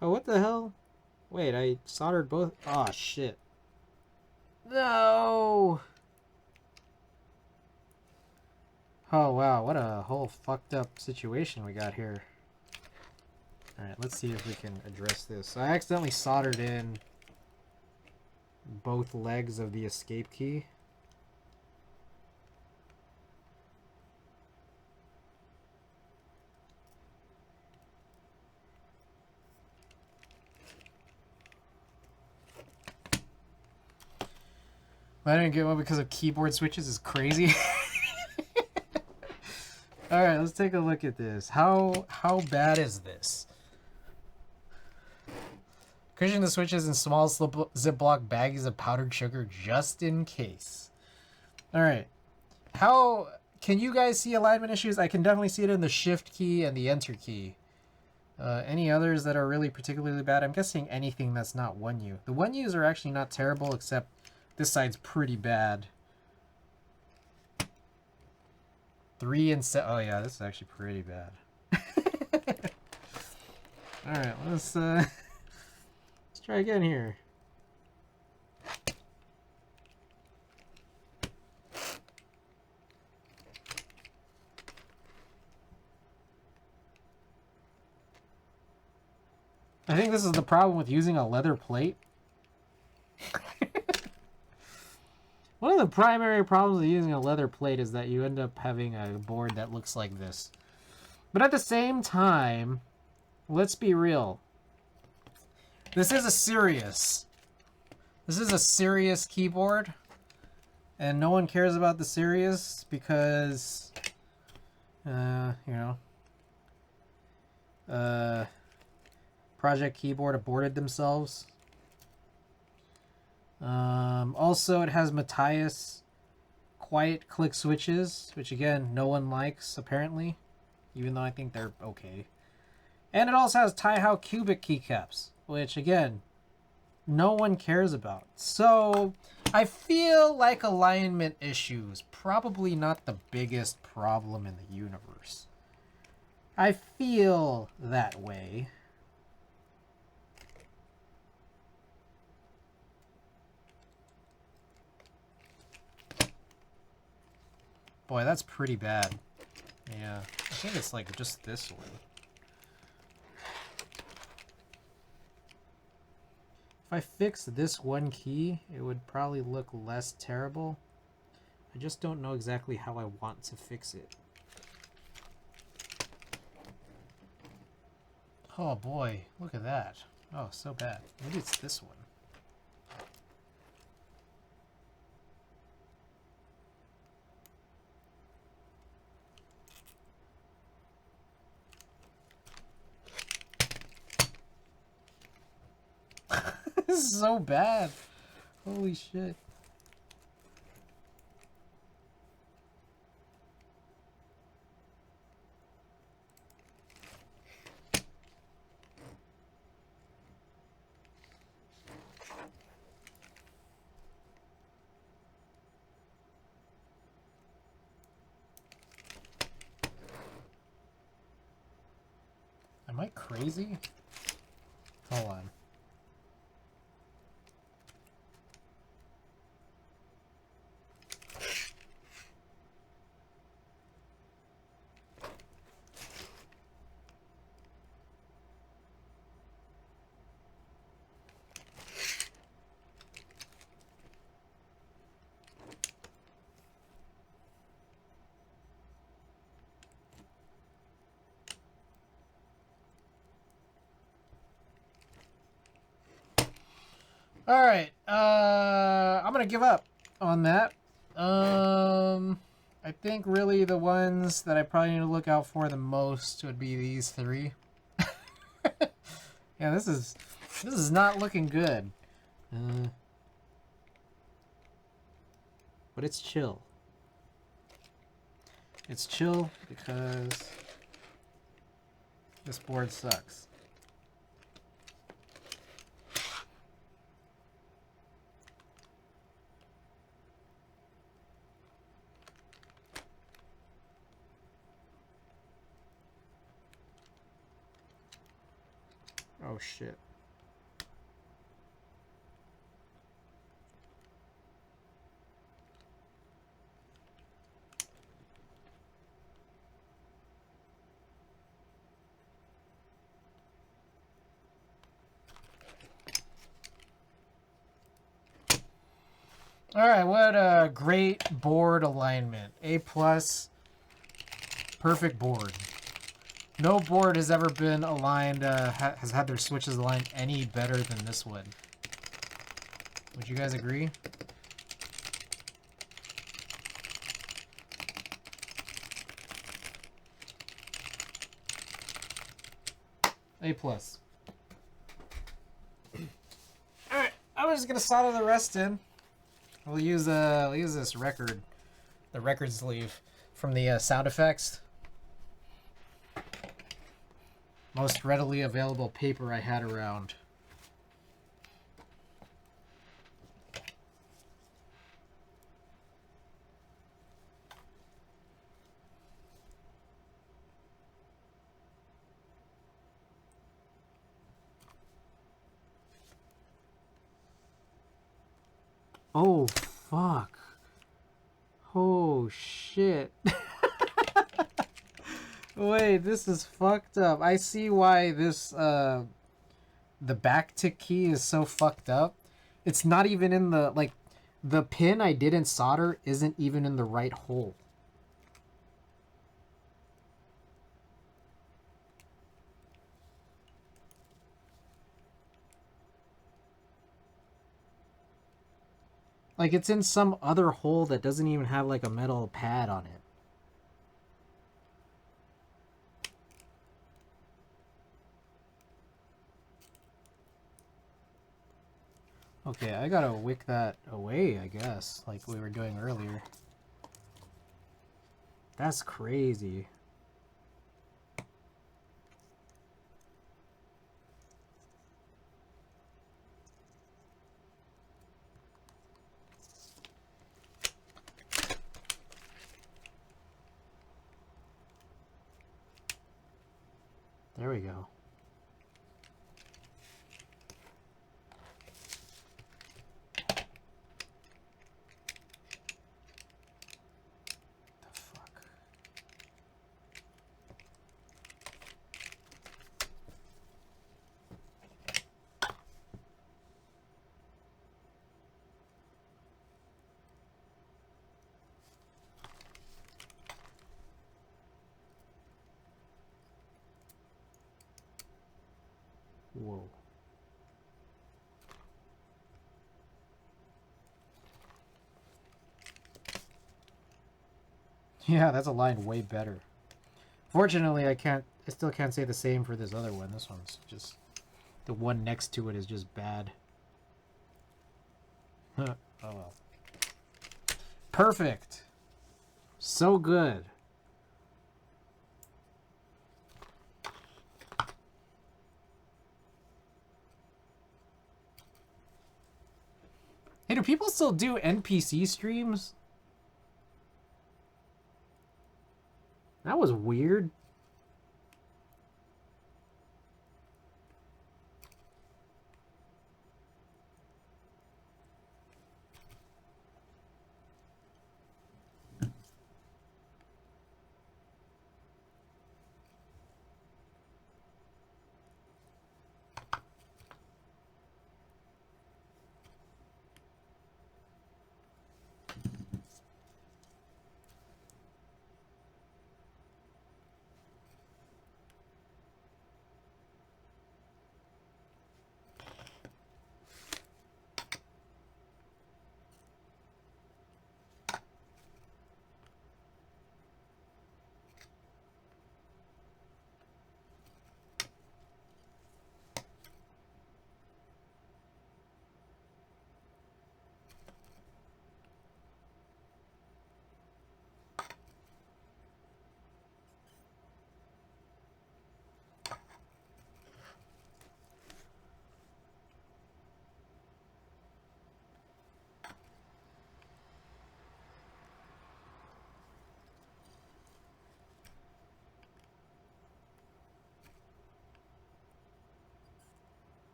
A: Oh, what the hell? Wait, I soldered both. Oh, shit. No! Oh, wow. What a whole fucked up situation we got here. Alright, let's see if we can address this. So I accidentally soldered in both legs of the escape key. I didn't get one because of keyboard switches is crazy. Alright, let's take a look at this. How bad is this? Cushion the switches in small Ziploc baggies of powdered sugar just in case. Alright. How can you guys see alignment issues? I can definitely see it in the shift key and the enter key. Any others that are really particularly bad? I'm guessing anything that's not 1U. The 1Us are actually not terrible, except this side's pretty bad. 3 and 7. Oh yeah, this is actually pretty bad. Alright, let's try again here. I think this is the problem with using a leather plate. One of the primary problems with using a leather plate is that you end up having a board that looks like this. But at the same time, let's be real. This is a serious keyboard. And no one cares about the serious because, you know, Project keyboard aborted themselves. Also, it has Matthias quiet click switches, which again, no one likes, apparently. Even though I think they're okay. And it also has Taihao cubic keycaps, which again, no one cares about. So, I feel like alignment issues, probably not the biggest problem in the universe. I feel that way. Boy, that's pretty bad. Yeah, I think it's like just this one. If I fix this one key, it would probably look less terrible. I just don't know exactly how I want to fix it. Oh boy, look at that. Oh, so bad. Maybe it's this one. This is so bad. Holy shit. Am I crazy? Hold on. All right, I'm gonna give up on that. I think really the ones that I probably need to look out for the most would be these three. Yeah, this is not looking good. But it's chill. It's chill because this board sucks. Oh shit. All right, what a great board alignment. A+, perfect board. No board has ever been aligned, has had their switches aligned any better than this one. Would you guys agree? A+. Alright, I'm just gonna solder the rest in. We'll use this record, the record sleeve from the sound effects. Most readily available paper I had around. Oh, fuck. Oh, shit. Wait, this is fucked up. I see why this, the backtick key is so fucked up. It's not even in the, like, the pin I didn't solder isn't even in the right hole. Like, it's in some other hole that doesn't even have, like, a metal pad on it. Okay, I gotta wick that away, I guess, like we were doing earlier. That's crazy. There we go. The fuck? Whoa. Yeah, that's a line way better. Fortunately, I still can't say the same for this other one. This one's just, the one next to it is just bad. Oh well. Perfect. So good. Hey, do people still do NPC streams? That was weird.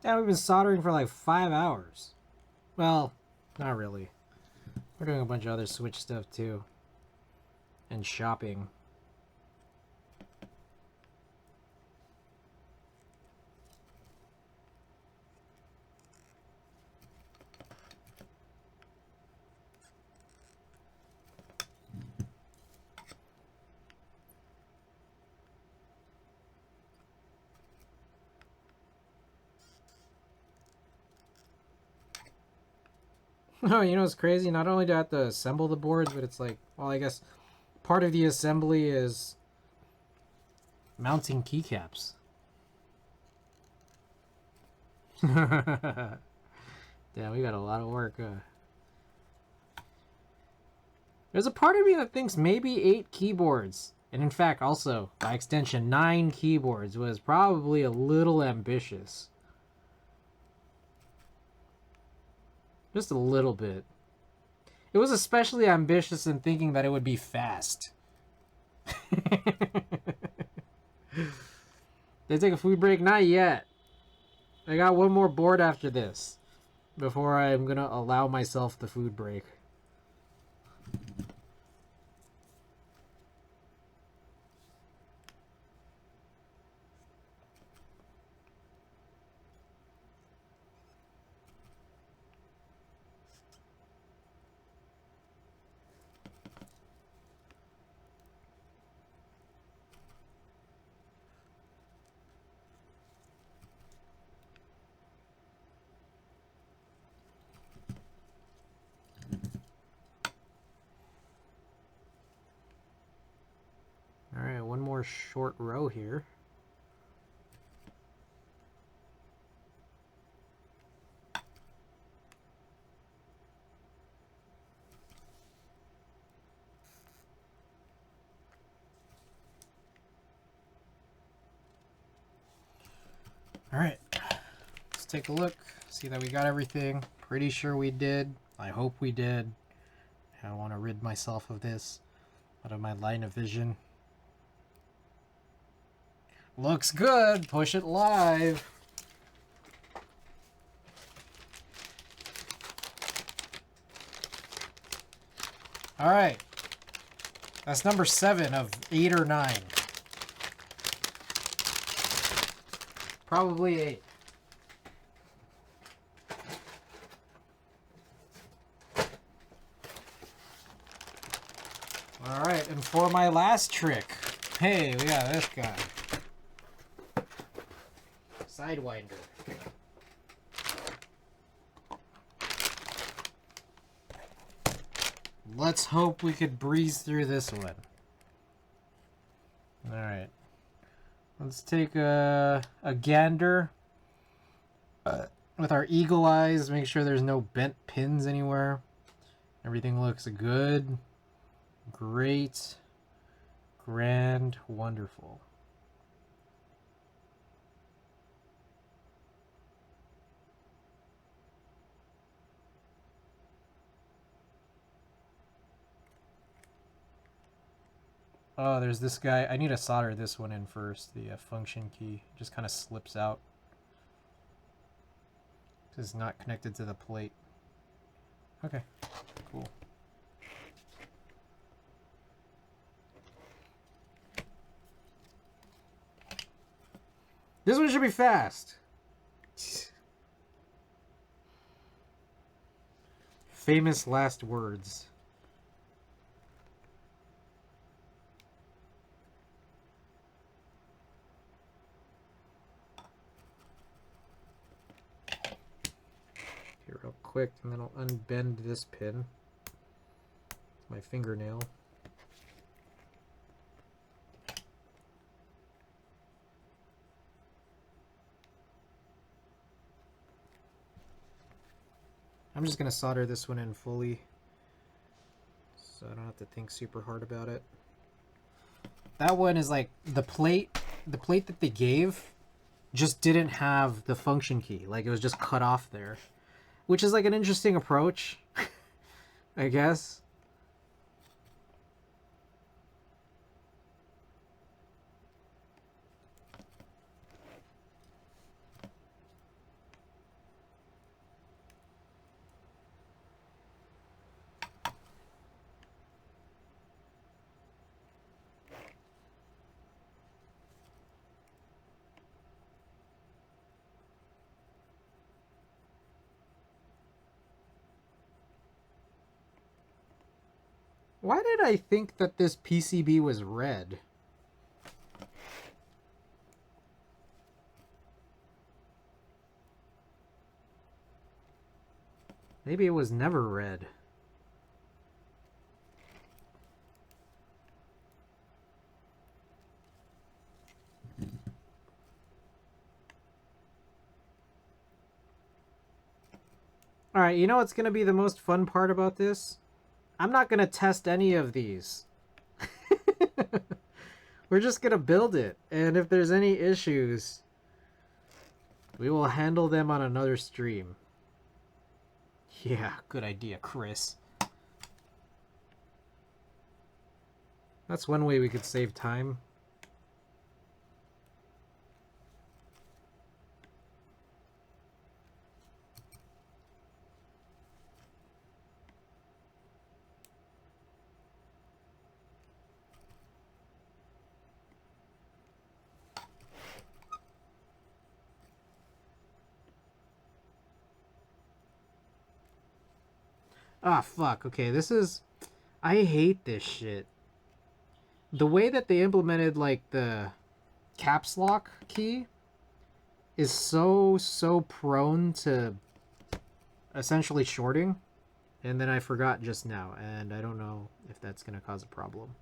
A: Yeah, we've been soldering for like 5 hours. Well, not really. We're doing a bunch of other Switch stuff too. And shopping. Oh, you know what's crazy? Not only do I have to assemble the boards, but it's like, well, I guess part of the assembly is Mounting keycaps. Yeah, we got a lot of work. There's a part of me that thinks maybe 8 keyboards, and in fact also, by extension, 9 keyboards was probably a little ambitious. Just a little bit. It was especially ambitious in thinking that it would be fast. Did I take a food break? Not yet. I got one more board after this before I'm gonna allow myself the food break. Alright, one more short row here. Alright, let's take a look, see that we got everything. Pretty sure we did. I hope we did. I want to rid myself of this out of my line of vision. Looks good. Push it live. All right. That's number 7 of 8 or 9. Probably 8. All right, and for my last trick, hey, we got this guy. Sidewinder. Let's hope we could breeze through this one. Alright. Let's take a gander with our eagle eyes. Make sure there's no bent pins anywhere. Everything looks good. Great. Grand. Wonderful. Oh, there's this guy. I need to solder this one in first. The function key just kind of slips out. It's not connected to the plate. Okay, cool. This one should be fast. Famous last words. Real quick, and then I'll unbend this pin. My fingernail. I'm just gonna solder this one in fully, so I don't have to think super hard about it. That one is like the plate that they gave just didn't have the function key. Like it was just cut off there. Which is like an interesting approach, I guess. Why did I think that this PCB was red? Maybe it was never red. Alright, you know what's gonna be the most fun part about this? I'm not gonna test any of these. We're just gonna build it, and if there's any issues, we will handle them on another stream. Yeah, good idea, Chris. That's one way we could save time. Ah, fuck. Okay, this is... I hate this shit. The way that they implemented, like, the caps lock key is so prone to essentially shorting. And then I forgot just now, and I don't know if that's going to cause a problem.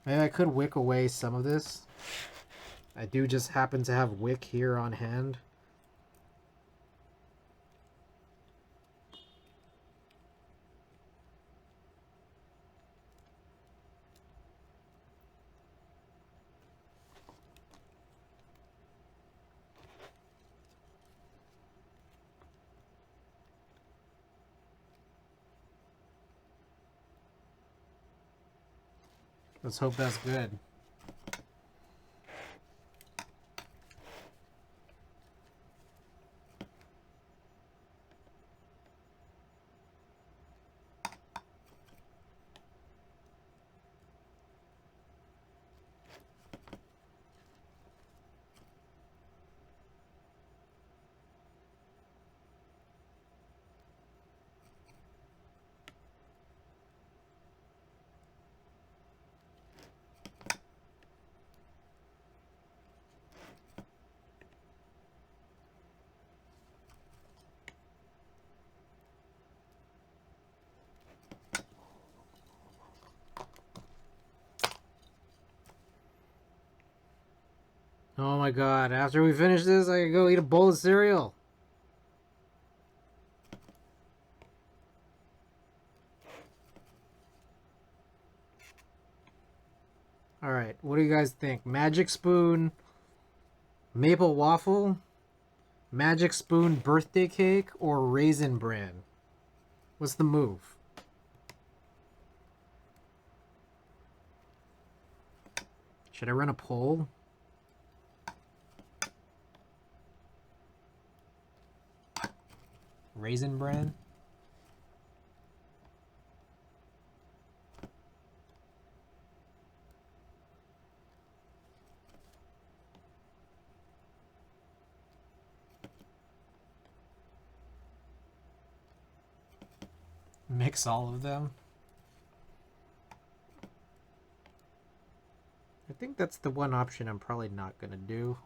A: Maybe I could wick away some of this. I do just happen to have wick here on hand. Let's hope that's good. Oh my god, after we finish this, I can go eat a bowl of cereal. Alright, what do you guys think? Magic Spoon, Maple Waffle, Magic Spoon Birthday Cake, or Raisin Bran? What's the move? Should I run a poll? Raisin Bran? Mix all of them? I think that's the one option I'm probably not gonna do.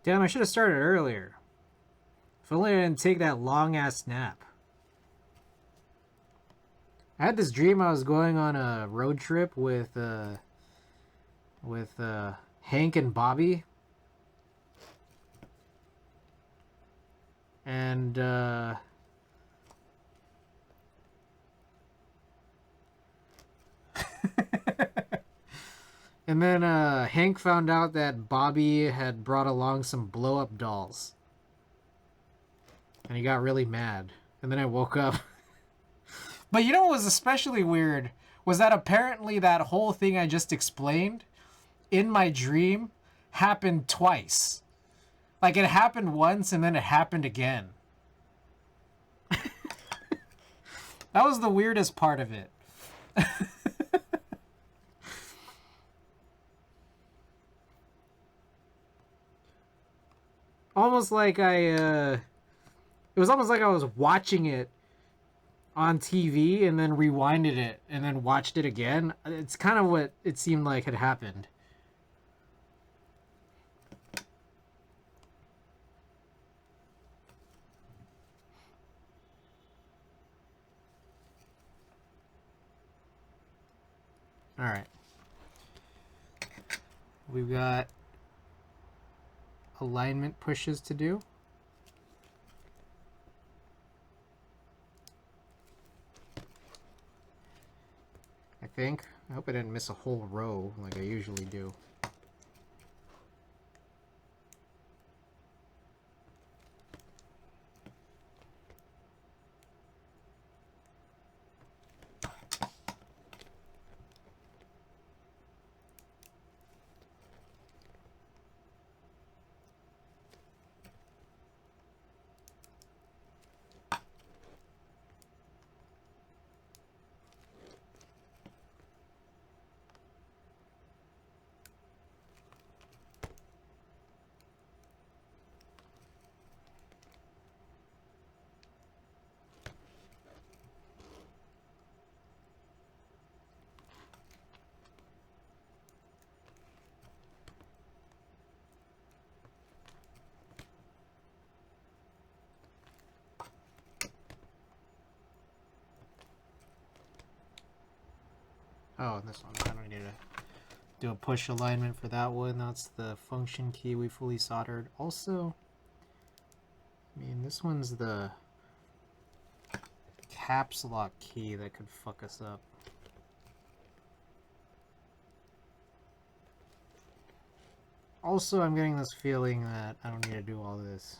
A: Damn, I should have started earlier. If only I didn't take that long-ass nap. I had this dream I was going on a road trip with Hank and Bobby. And, and then Hank found out that Bobby had brought along some blow-up dolls. And he got really mad. And then I woke up. But you know what was especially weird? Was that apparently that whole thing I just explained in my dream happened twice. Like, it happened once and then it happened again. That was the weirdest part of it. Almost like it was almost like I was watching it on TV and then rewinded it and then watched it again. It's kind of what it seemed like had happened. All right. We've got alignment pushes to do. I think. I hope I didn't miss a whole row like I usually do. Oh, this one. I don't need to do a push alignment for that one. That's the function key we fully soldered. Also, I mean, this one's the caps lock key that could fuck us up. Also, I'm getting this feeling that I don't need to do all this.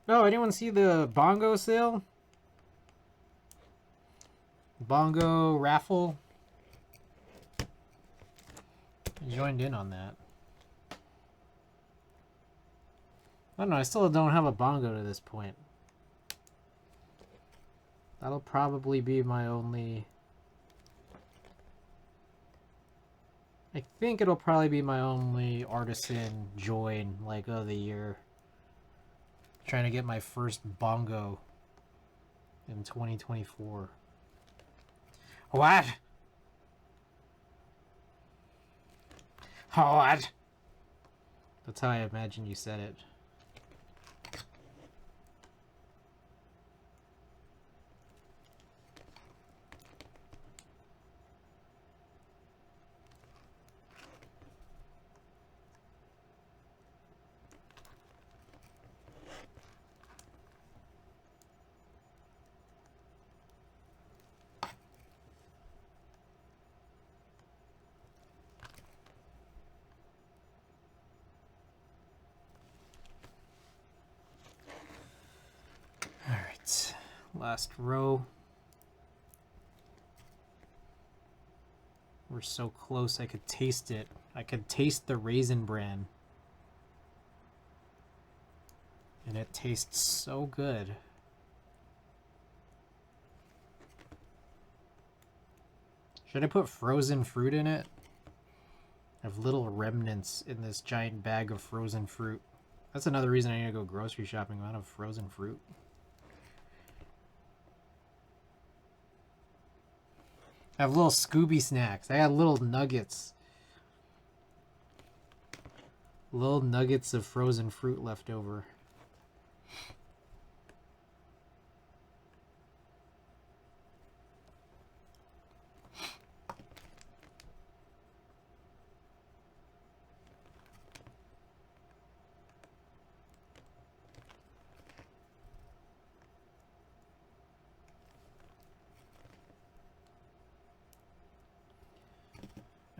A: Oh, anyone see the bongo sale? Bongo raffle? I joined in on that. I don't know, I still don't have a bongo to this point. That'll probably be my only... I think it'll probably be my only artisan join, like, of the year. Trying to get my first bongo in 2024. What? What? That's how I imagine you said it. Last row. We're so close, I could taste it. I could taste the raisin bran. And it tastes so good. Should I put frozen fruit in it? I have little remnants in this giant bag of frozen fruit. That's another reason I need to go grocery shopping. I don't have frozen fruit. I have little Scooby snacks. I got little nuggets. Little nuggets of frozen fruit left over.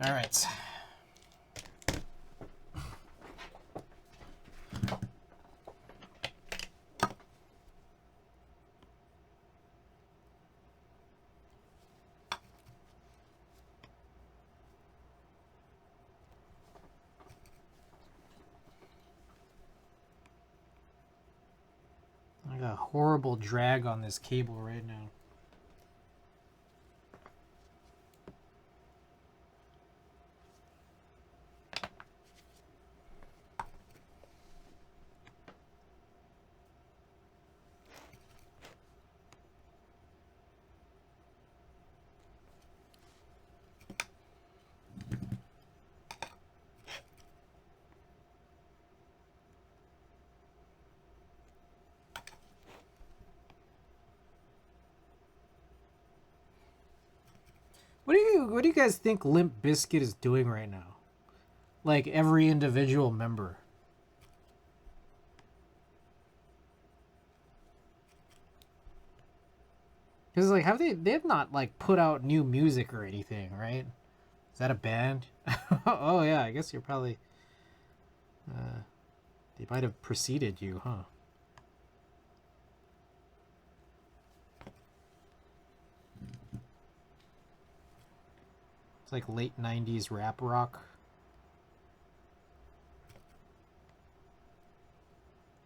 A: All right. I got a horrible drag on this cable right now. What do you guys think Limp Bizkit is doing right now? Like every individual member. Because like they have not like put out new music or anything, right? Is that a band? Oh yeah, I guess you're probably they might have preceded you, huh? It's like late 90s rap rock.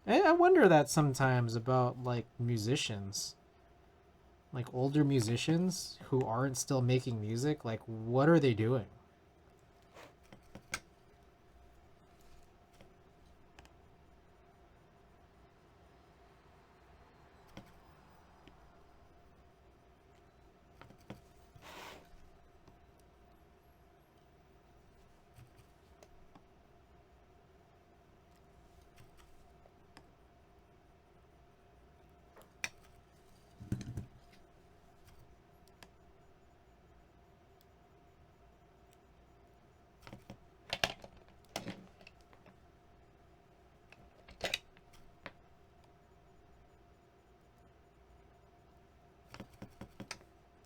A: I wonder that sometimes about like musicians. Like older musicians who aren't still making music, like what are they doing?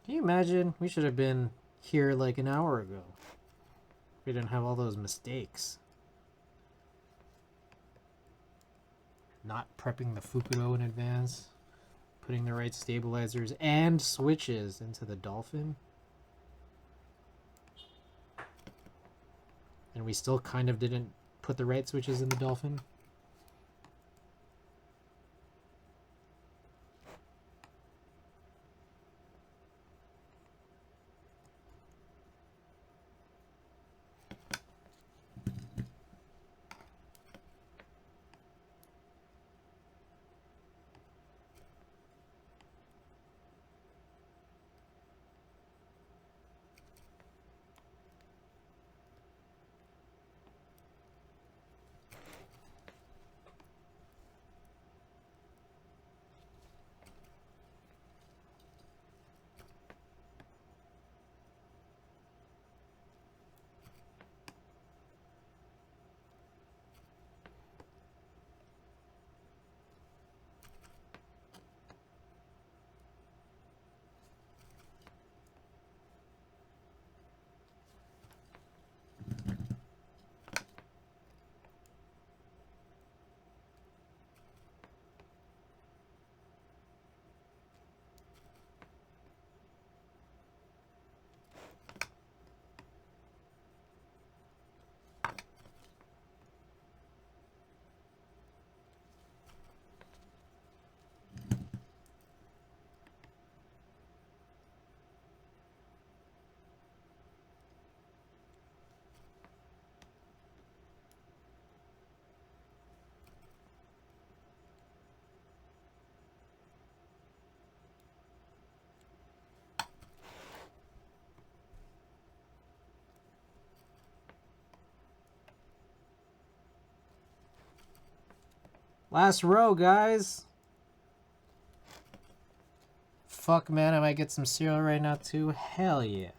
A: Can you imagine? We should have been here like an hour ago. We didn't have all those mistakes. Not prepping the Fukudo in advance. Putting the right stabilizers and switches into the Dolphin. And we still kind of didn't put the right switches in the Dolphin. Last row, guys. Fuck, man, I might get some cereal right now, too. Hell yeah.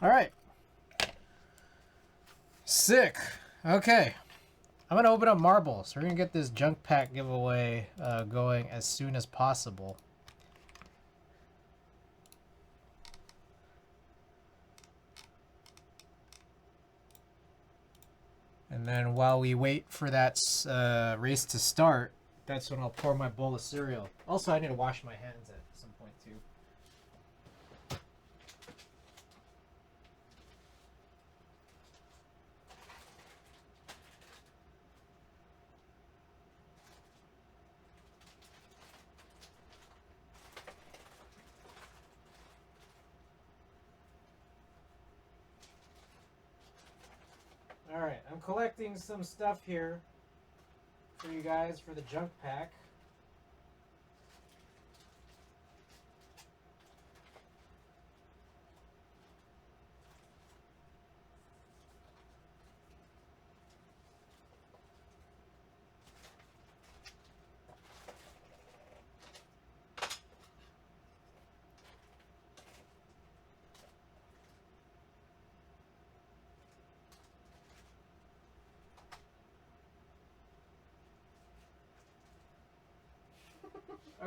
A: All right. Sick. Okay. I'm going to open up marbles. We're going to get this junk pack giveaway going as soon as possible. And then while we wait for that race to start, that's when I'll pour my bowl of cereal. Also, I need to wash my hands at some point too. Alright, I'm collecting some stuff here for you guys for the junk pack.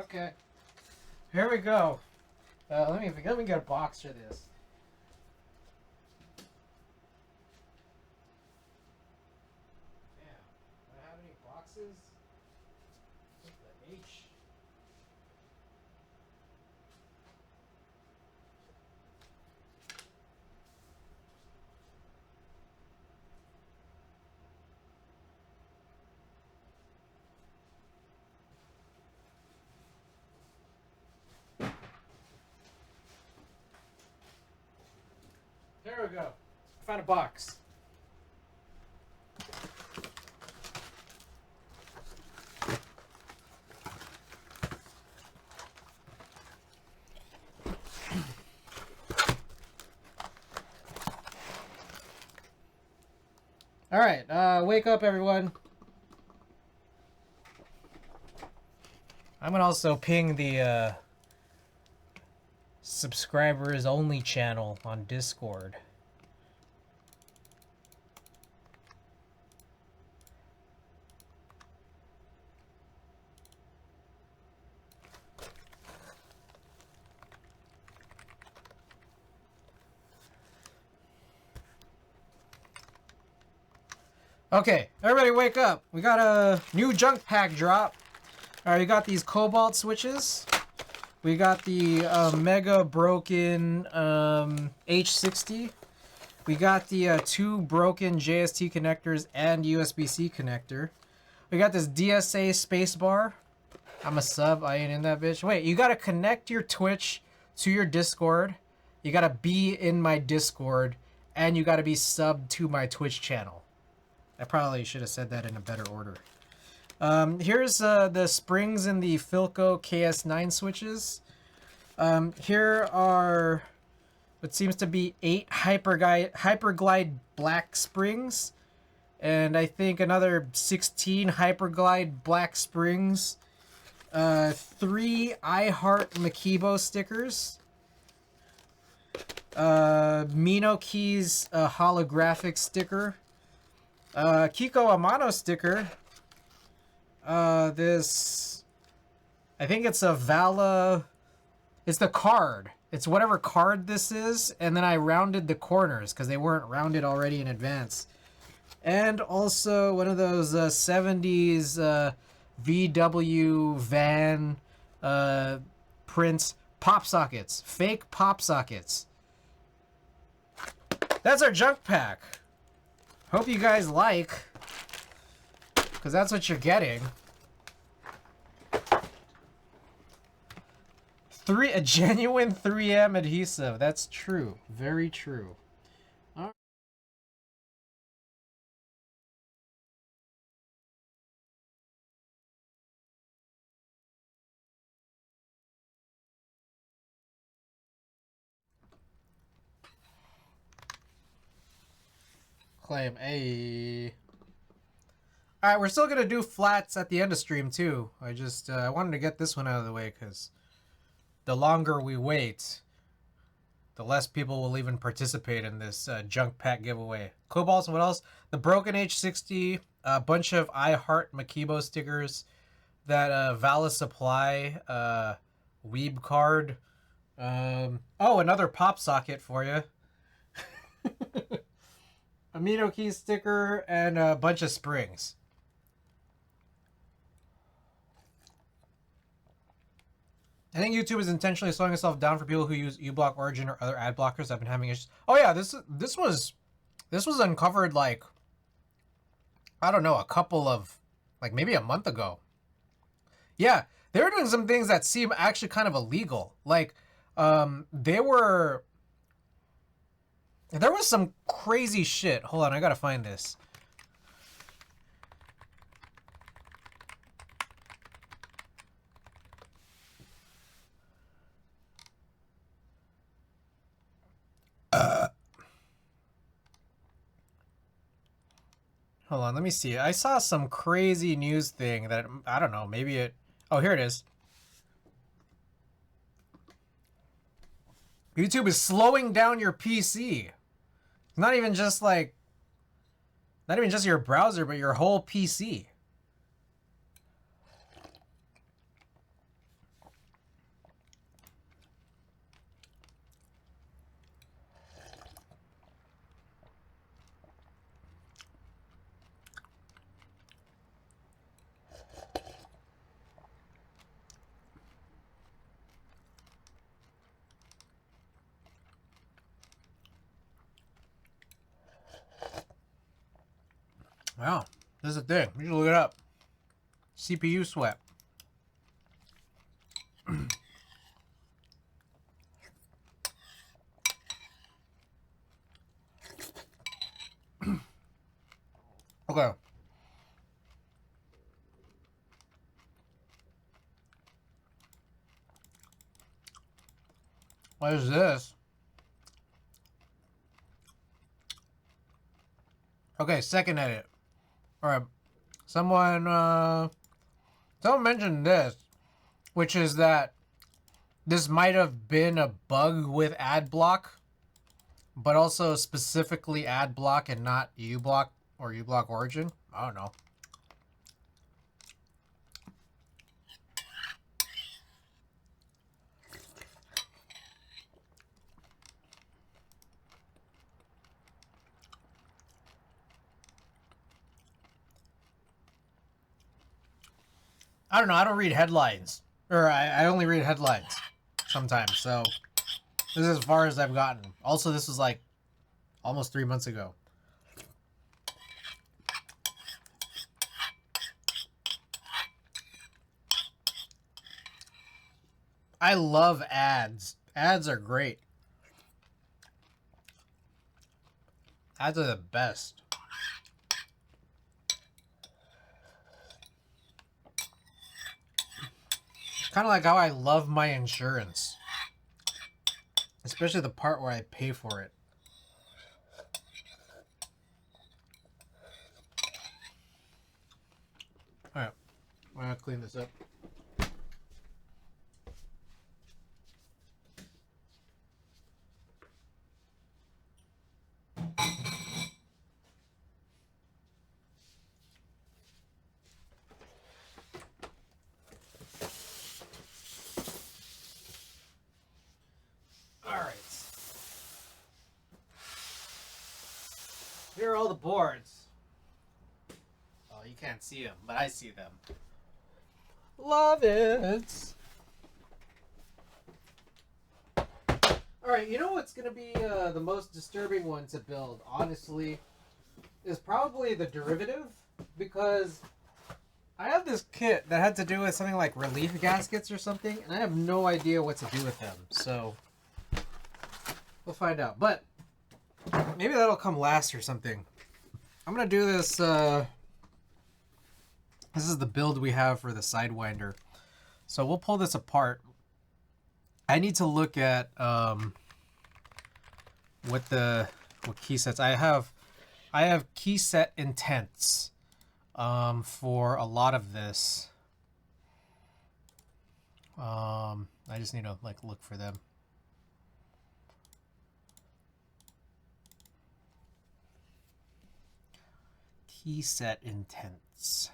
A: Okay, here we go. Let me get a box for this. Damn, do I have any boxes? What's the H? There we go. Found a box. All right, wake up, everyone. I'm gonna also ping the subscribers only channel on Discord. Okay, everybody wake up. We got a new junk pack drop. Alright, we got these cobalt switches. We got the mega broken H60. We got the 2 broken JST connectors and USB-C connector. We got this DSA spacebar. I'm a sub, I ain't in that bitch. Wait, you gotta connect your Twitch to your Discord. You gotta be in my Discord. And you gotta be subbed to my Twitch channel. I probably should have said that in a better order. Here's the springs in the Philco KS9 switches. Here are what seems to be 8 Hyperglide black springs. And I think another 16 Hyperglide black springs. 3 I Heart Makibo stickers. Mino Keys holographic sticker. Kiko Amano sticker. This, I think it's a Vala, it's the card. It's whatever card this is, and then I rounded the corners because they weren't rounded already in advance. And also one of those 70s VW van print pop sockets, fake pop sockets. That's our junk pack. Hope you guys like, because that's what you're getting. A genuine 3M adhesive. That's true. Very true. All right. Claim A. Alright, we're still gonna do flats at the end of stream too. I wanted to get this one out of the way because the longer we wait, the less people will even participate in this junk pack giveaway. Cobalts, what else? The Broken H60, a bunch of I Heart Makibo stickers, that Valis Supply Weeb card. Oh, another pop socket for you. Amino key sticker and a bunch of springs. I think YouTube is intentionally slowing itself down for people who use uBlock Origin or other ad blockers. I've been having issues. Oh yeah, this was uncovered like, I don't know, a couple of, like maybe a month ago. Yeah, they were doing some things that seem actually kind of illegal. Like, there was some crazy shit. Hold on, I gotta find this. Hold on, let me see. I saw some crazy news thing that, I don't know, maybe it... Oh, here it is. YouTube is slowing down your PC. It's not even just like... Not even just your browser, but your whole PC. Wow, this is a thing. You should look it up. CPU sweat. Okay. What is this? Okay, second edit. Alright. Someone mentioned this, which is that this might have been a bug with AdBlock, but also specifically AdBlock and not uBlock or uBlock Origin. I don't know. I don't know. I don't read headlines. Or I only read headlines sometimes. So this is as far as I've gotten. Also, this was like almost 3 months ago. I love ads. Ads are great. Ads are the best. Kind of like how I love my insurance. Especially the part where I pay for it. Alright, I'm gonna clean this up. Here are all the boards. Oh, you can't see them, but I see them. Love it. Alright, you know what's going to be the most disturbing one to build, honestly, is probably the derivative, because I have this kit that had to do with something like relief gaskets or something, and I have no idea what to do with them, so we'll find out. But maybe that'll come last or something. I'm gonna do this. This is the build we have for the Sidewinder. So we'll pull this apart. I need to look at what key sets I have. I have key set intents for a lot of this. I just need to like look for them. Key set intents.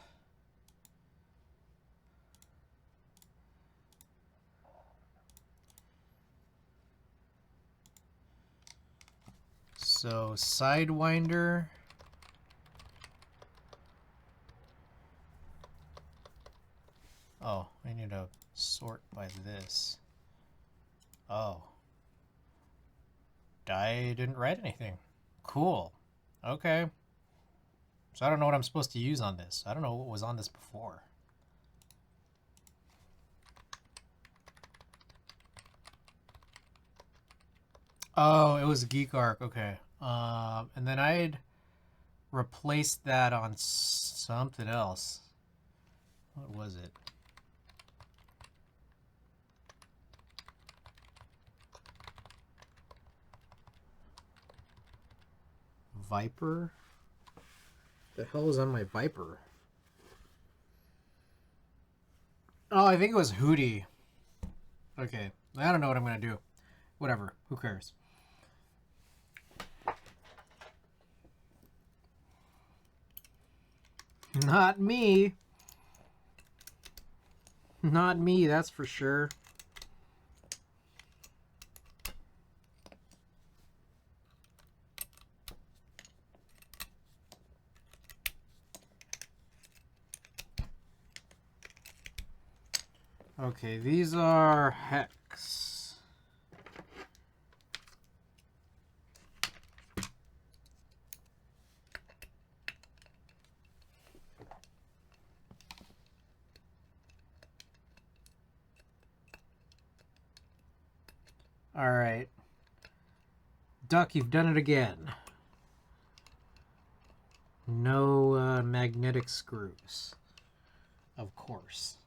A: So Sidewinder. Oh, I need to sort by this. Oh. I didn't write anything. Cool. Okay. So I don't know what I'm supposed to use on this. I don't know what was on this before. Oh, it was Geek Arc. Okay. And then I'd replaced that on something else. What was it? Viper? The hell was on my Viper? Oh, I think it was Hootie. Okay. I don't know what I'm going to do. Whatever. Who cares? Not me. Not me, that's for sure. Okay, these are Hex. All right. Duck, you've done it again. No magnetic screws. Of course.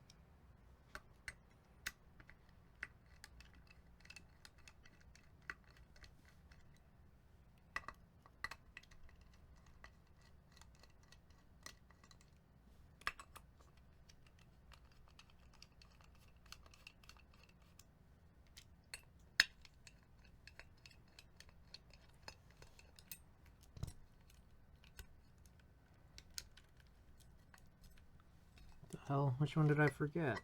A: What the hell? Which one did I forget?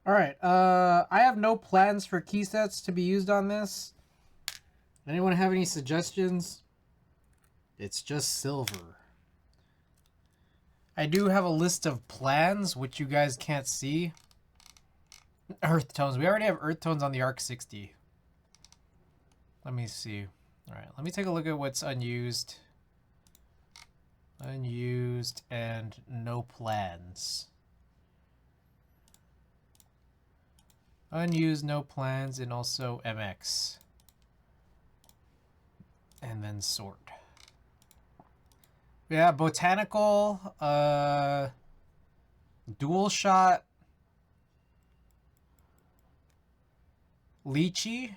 A: All right. I have no plans for key sets to be used on this. Anyone have any suggestions? It's just silver. I do have a list of plans, which you guys can't see. Earth tones. We already have earth tones on the Arc 60. Let me see. All right. Let me take a look at what's unused. Unused and no plans. Unused, no plans, and also MX. And then sort. Yeah, botanical, dual shot, lychee.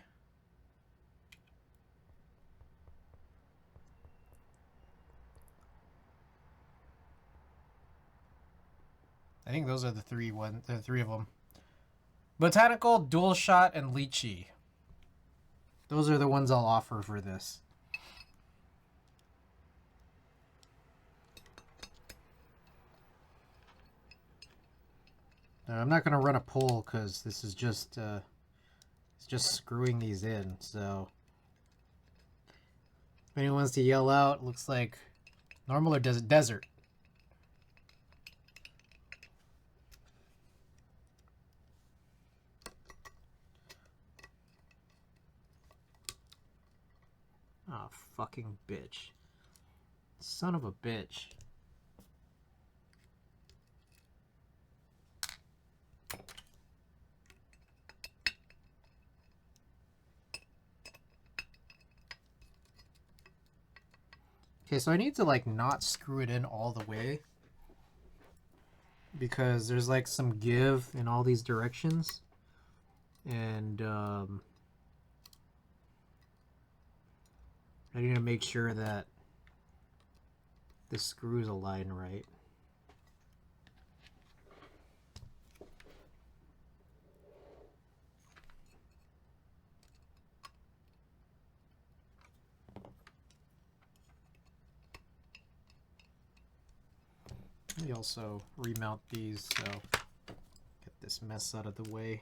A: I think those are the three of them. Botanical, dual shot, and lychee. Those are the ones I'll offer for this. Now, I'm not going to run a poll because this is just it's just screwing these in. So if anyone wants to yell out, looks like normal or desert. Oh, fucking bitch. Son of a bitch. Okay, so I need to like not screw it in all the way because there's like some give in all these directions, and I need to make sure that the screws align right. Let me also remount these so get this mess out of the way.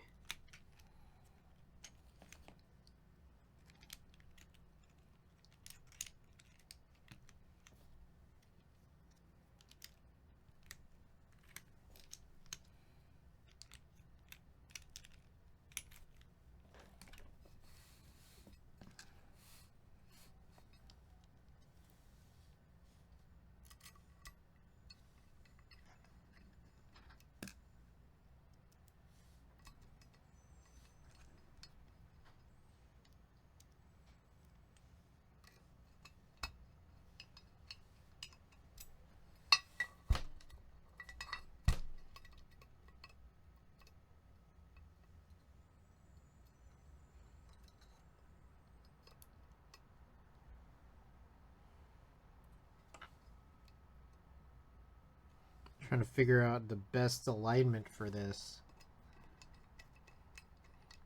A: Trying to figure out the best alignment for this.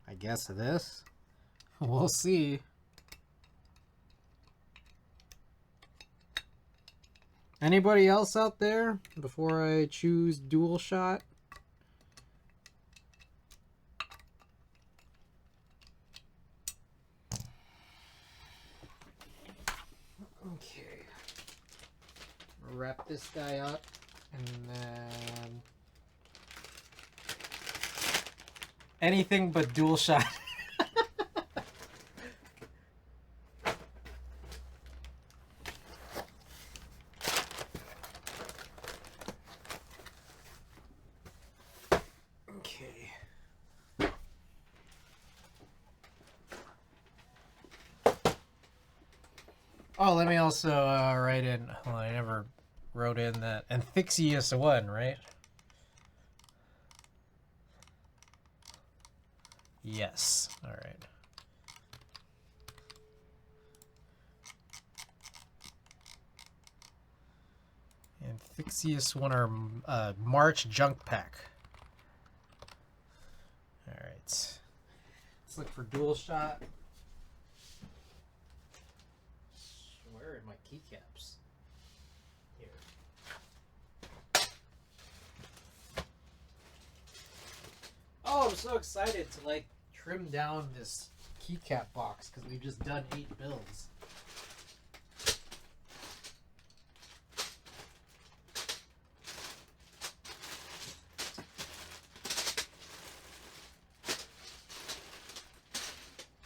A: I guess this. We'll see. Anybody else out there before I choose dual shot? Okay. Wrap this guy up and then anything but dual shot. Okay. Oh, let me also write in. Well, I never wrote in that Amphixious one, right? Yes. All right. Amphixious one, or March junk pack. All right. Let's look for dual shot. Where are my keycaps? Here. Oh, I'm so excited to like trim down this keycap box because we've just done 8 builds.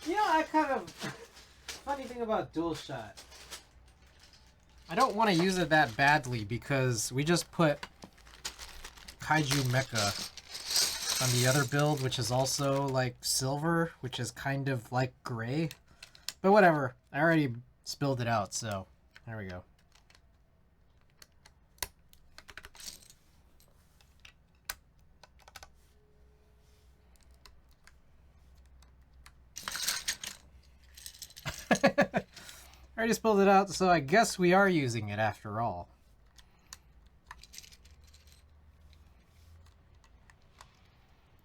A: Yeah, I kind of funny thing about dual shot. I don't want to use it that badly because we just put Kaiju Mecha on the other build, which is also like silver, which is kind of like gray. But whatever, I already spilled it out, so there we go. I already spilled it out, so I guess we are using it after all.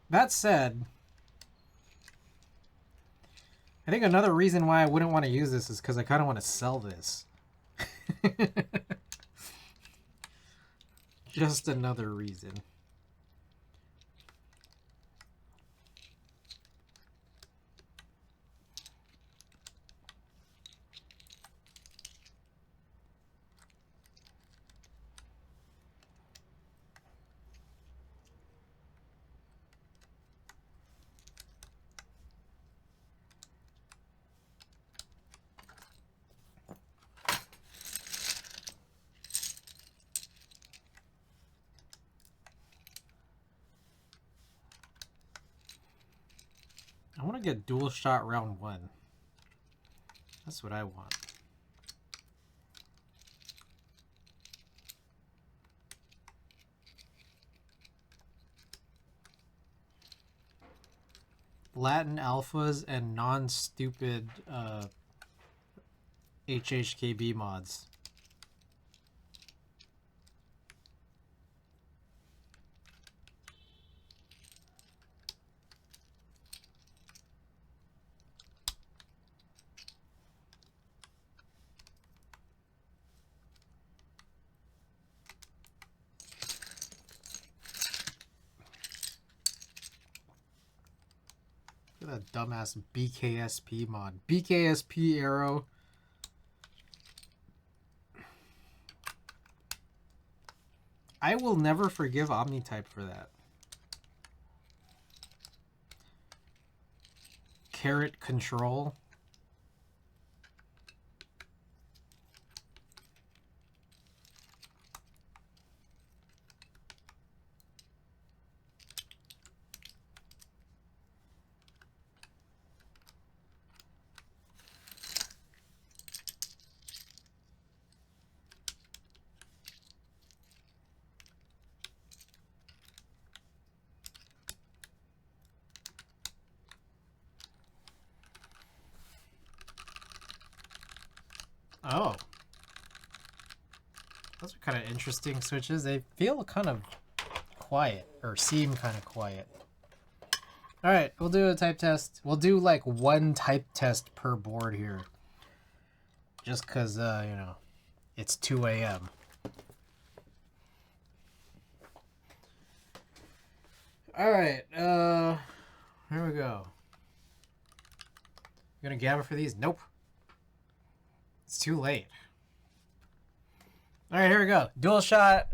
A: That said, I think another reason why I wouldn't want to use this is because I kind of want to sell this. Just another reason. I want to get dual shot round 1. That's what I want. Latin alphas and non-stupid HHKB mods. Look at that dumbass BKSP mod. BKSP arrow. I will never forgive Omnitype for that. Carrot control. Oh. Those are kind of interesting switches. They feel kind of quiet, or seem kind of quiet. Alright, we'll do a type test. We'll do like one type test per board here. Just because, you know, it's 2 a.m. Alright, here we go. You gonna gamma for these? Nope. It's too late. Alright, here we go. Dual shot,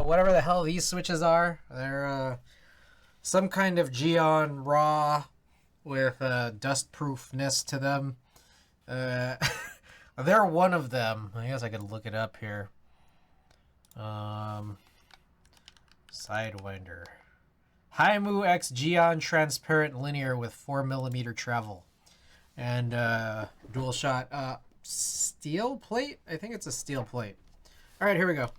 A: whatever the hell these switches are. They're, some kind of Geon Raw with, dust-proofness to them. They're one of them. I guess I could look it up here. Sidewinder. Haimu X Geon Transparent Linear with 4mm travel. And, dual shot, steel plate? I think it's a steel plate. Alright, here we go.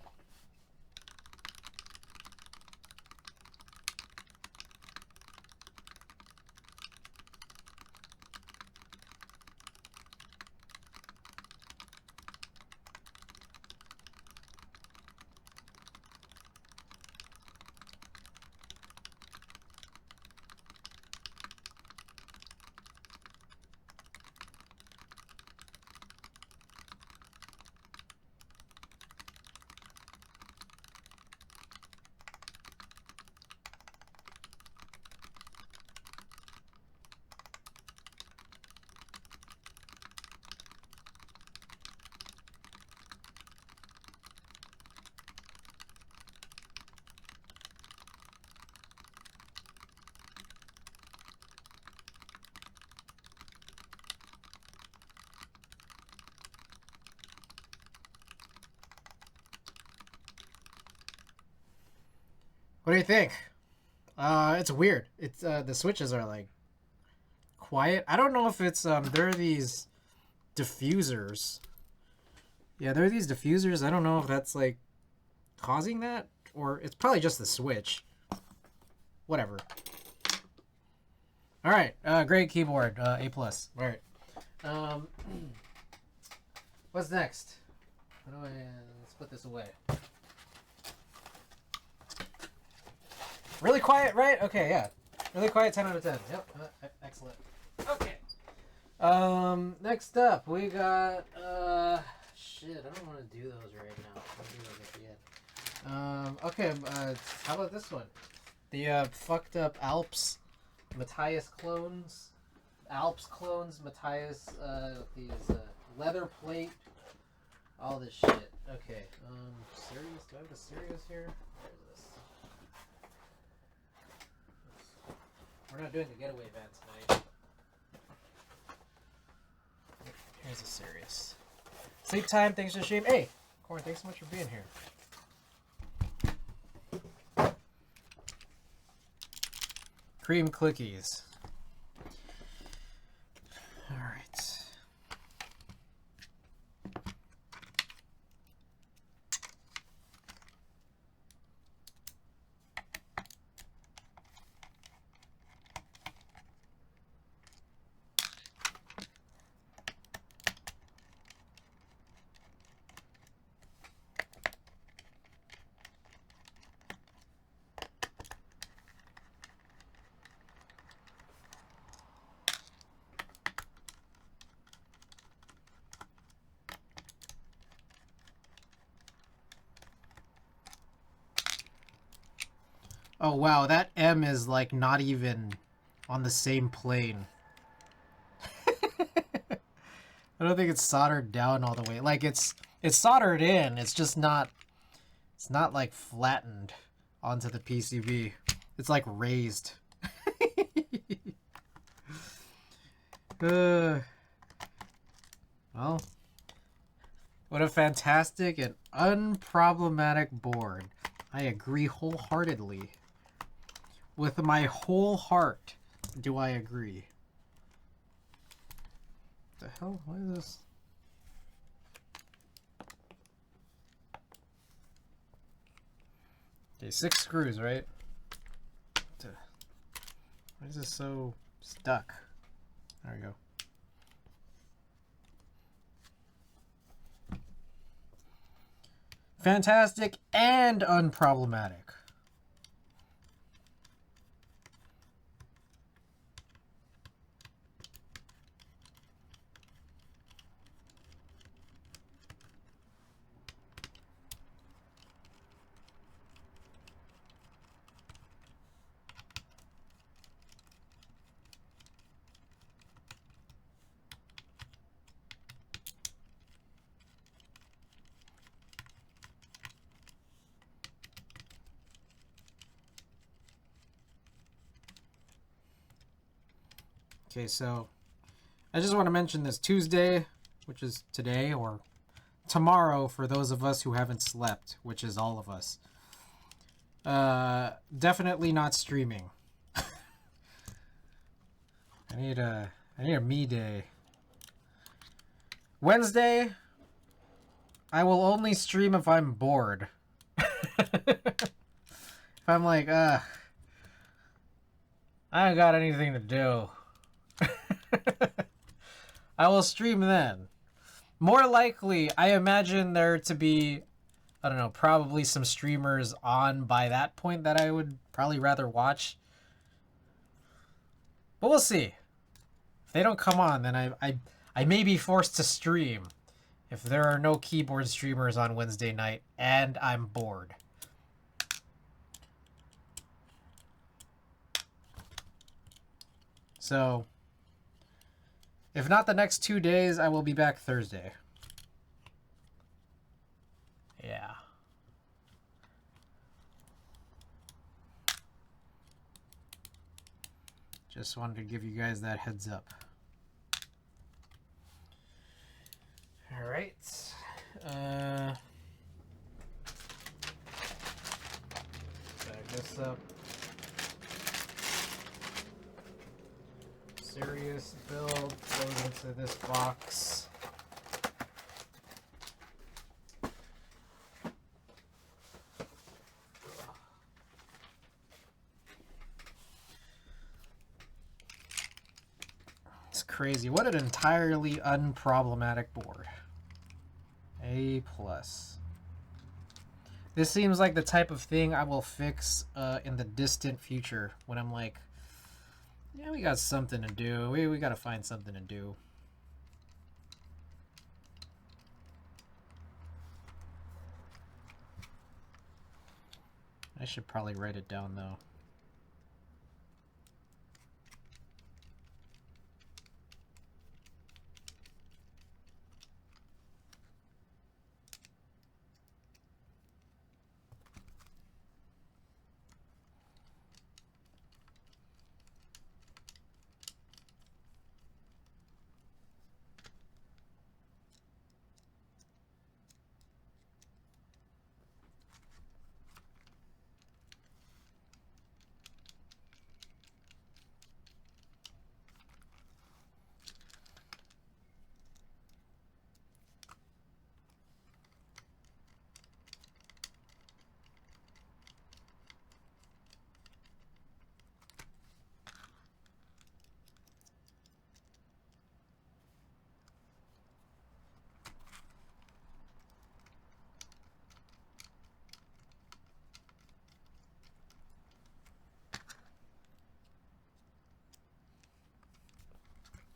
A: What do you think? It's weird. It's the switches are like quiet. I don't know if it's there are these diffusers. Yeah, there are these diffusers. I don't know if that's like causing that, or it's probably just the switch. Whatever. All right, great keyboard, A+. All right. What's next? How do I let's put this away? Really quiet, right? Okay, yeah. Really quiet, 10 out of 10. Yep, excellent. Okay. Next up, we got, shit, I don't want to do those right now. I'll do those at the end. Okay, how about this one? The, fucked up Alps Matthias clones. Alps clones, Matthias, these, leather plate. All this shit. Okay, Sirius, do I have a Sirius here? Where's this? We're not doing the getaway event tonight. Here's a Sirius. Sleep time, thanks for the stream. Hey, Corn, thanks so much for being here. Cream cookies. All right. Oh wow, that M is like not even on the same plane. I don't think it's soldered down all the way. Like it's soldered in. It's just not. It's not like flattened onto the PCB. It's like raised. Well, what a fantastic and unproblematic board. I agree wholeheartedly. With my whole heart, do I agree. What the hell? What is this? Okay, 6 screws, right? Why is this so stuck? There we go. Fantastic and unproblematic. Okay, so I just want to mention this Tuesday, which is today, or tomorrow for those of us who haven't slept, which is all of us. Definitely not streaming. I need a me day. Wednesday, I will only stream if I'm bored. If I'm like, I don't got anything to do. I will stream then. More likely, I imagine there to be, I don't know, probably some streamers on by that point that I would probably rather watch. But we'll see. If they don't come on, then I may be forced to stream if there are no keyboard streamers on Wednesday night and I'm bored. So, if not the next 2 days, I will be back Thursday. Yeah. Just wanted to give you guys that heads up. All right. Back this up. Serious build goes into this box. It's crazy. What an entirely unproblematic board. A+. This seems like the type of thing I will fix in the distant future when I'm like, yeah, we got something to do. We got to find something to do. I should probably write it down though.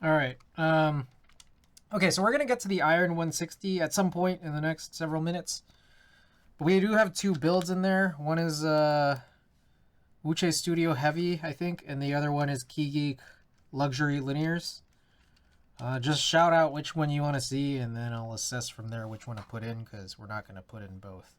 A: All right. Okay, so we're going to get to the Iron 160 at some point in the next several minutes. But we do have 2 builds in there. One is Uche Studio Heavy, I think, and the other one is Key Geek Luxury Linears. Just shout out which one you want to see, and then I'll assess from there which one to put in, because we're not going to put in both.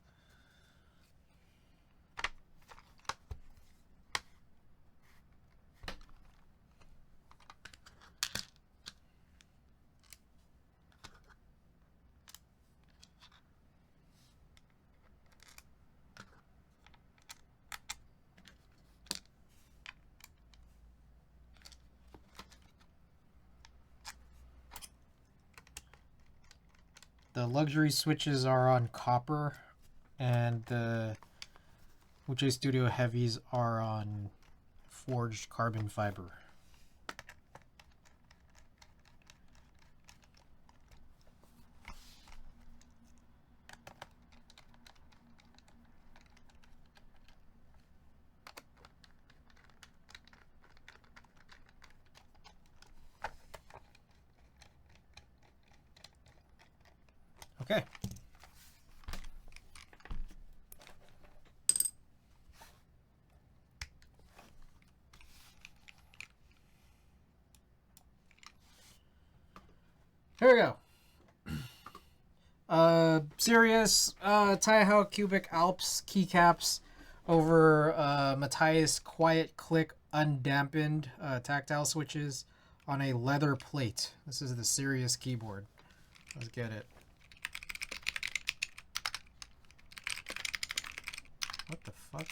A: The luxury switches are on copper, and the Uche Studio Heavies are on forged carbon fiber. Okay. Here we go. Serious Taihao Cubic Alps keycaps over Matthias Quiet Click undampened tactile switches on a leather plate. This is the Sirius keyboard. Let's get it. What the fuck?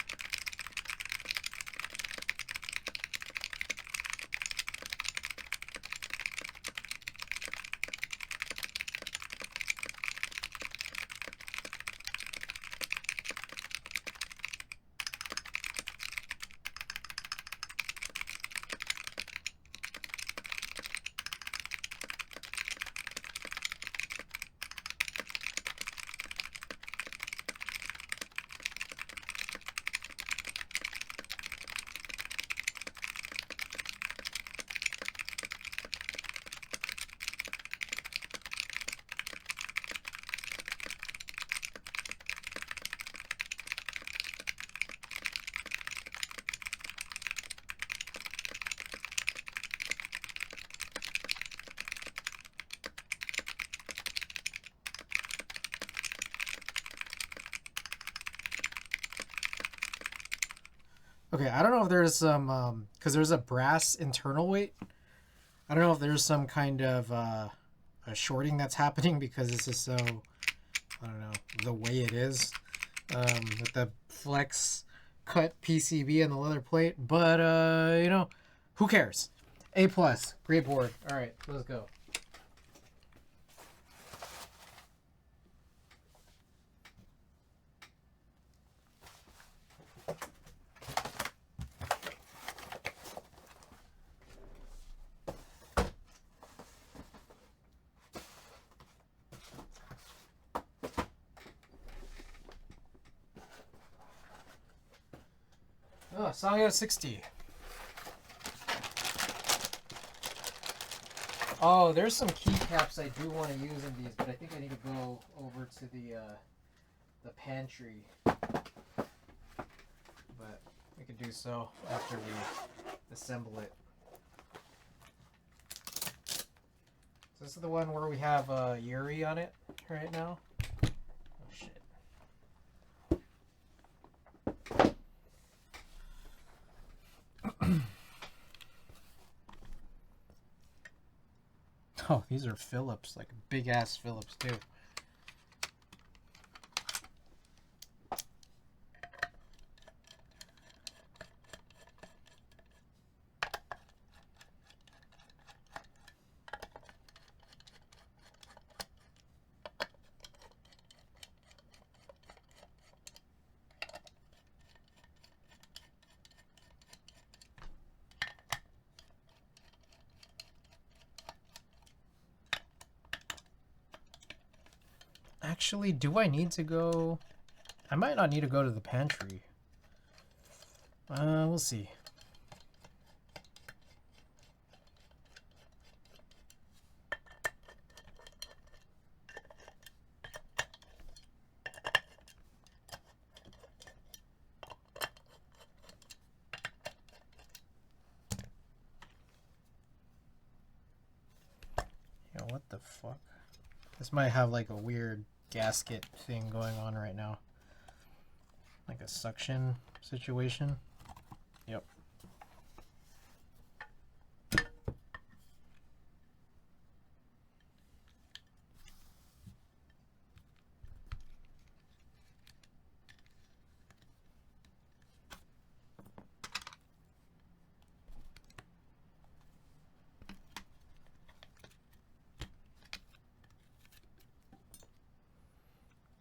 A: Okay, I don't know if there's some, because there's a brass internal weight. I don't know if there's some kind of a shorting that's happening because this is so, I don't know, the way it is with the flex cut PCB and the leather plate. But, you know, who cares? A+, great board. All right, let's go. Oh, Sangyo 60. Oh, there's some keycaps I do want to use in these, but I think I need to go over to the pantry. But we could do so after we assemble it. So this is the one where we have Yuri on it right now. Oh shit. Oh, these are Phillips, like big ass Phillips too. Actually, do I need to go? I might not need to go to the pantry. We'll see. fuck? This might have like a weird gasket thing going on right now. Like a suction situation. Yep.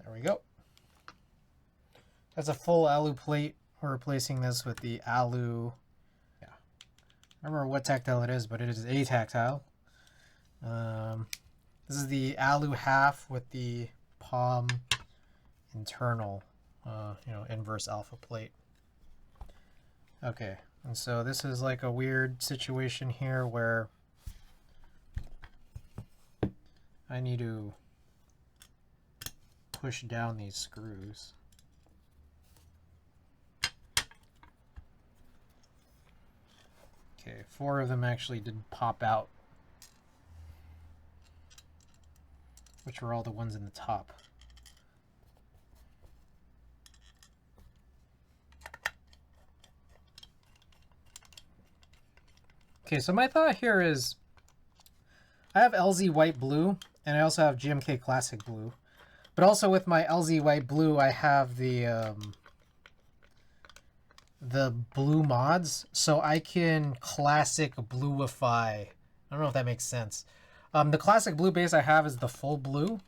A: There we go. That's a full alu plate. We're replacing this with the alu. Yeah. I don't remember what tactile it is, but it is a tactile. This is the alu half with the palm internal, inverse alpha plate. Okay, and so this is like a weird situation here where I need to push down these screws. Okay, 4 of them actually did pop out, which were all the ones in the top. Okay, so my thought here is I have LZ white blue and I also have GMK classic blue. But also with my LZ white blue, I have the blue mods, so I can classic bluify. I don't know if that makes sense. The classic blue base I have is the full blue.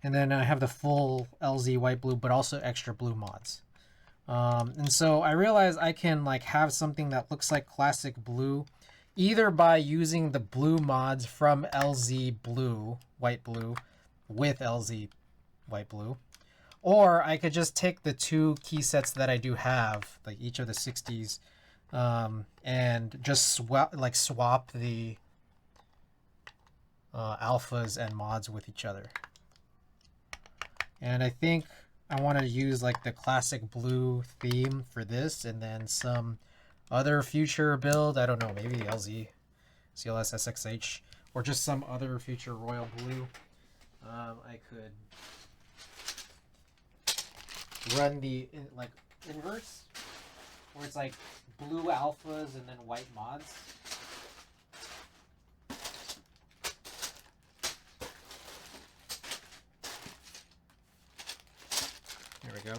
A: And then I have the full LZ white blue, but also extra blue mods. And so I realized I can like have something that looks like classic blue, either by using the blue mods from LZ blue, white blue, with LZ white blue, or I could just take the 2 key sets that I do have, like each of the 60s, and just swap the alphas and mods with each other. And I think I want to use like the classic blue theme for this, and then some other future build, I don't know, maybe LZ, CLS SXH, or just some other future royal blue. I could run the like inverse, where it's like blue alphas and then white mods. There we go.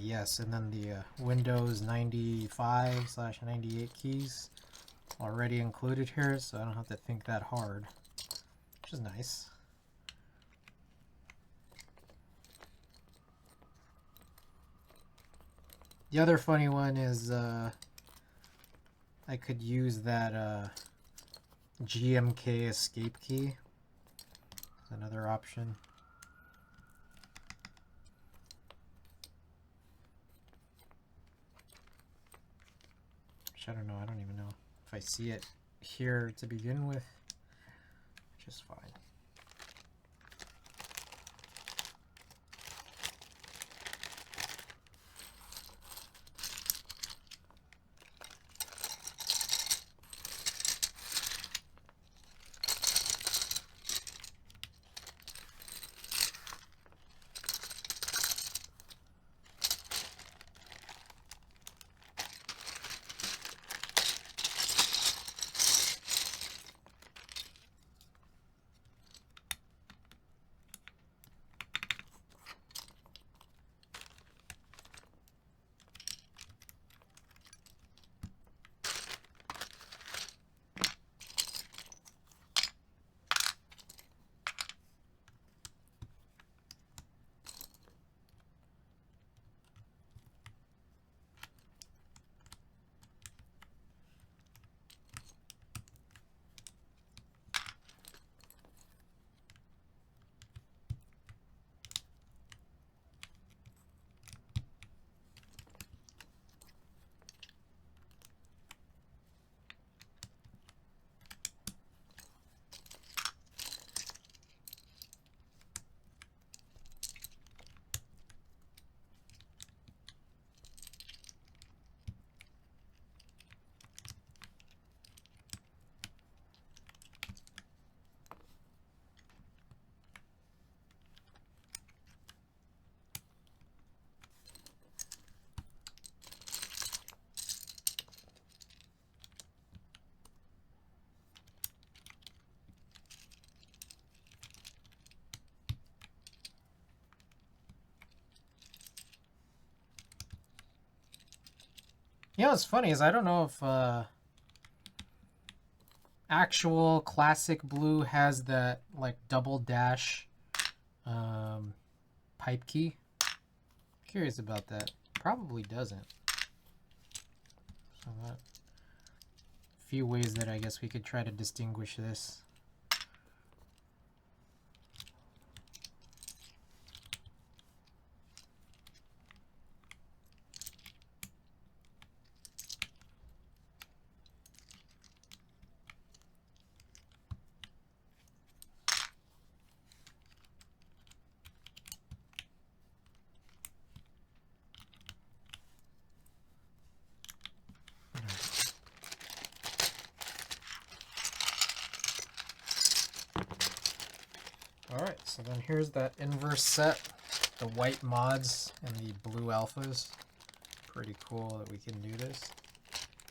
A: Yes, and then the Windows 95/98 keys already included here, so I don't have to think that hard, which is nice. The other funny one is I could use that GMK escape key. That's another option. I don't know. I don't even know if I see it here to begin with, which is fine. You know what's funny is I don't know if actual classic blue has that like double dash pipe key. Curious about that. Probably doesn't. So that few ways that I guess we could try to distinguish this. Alright, so then here's that inverse set. The white mods and the blue alphas. Pretty cool that we can do this.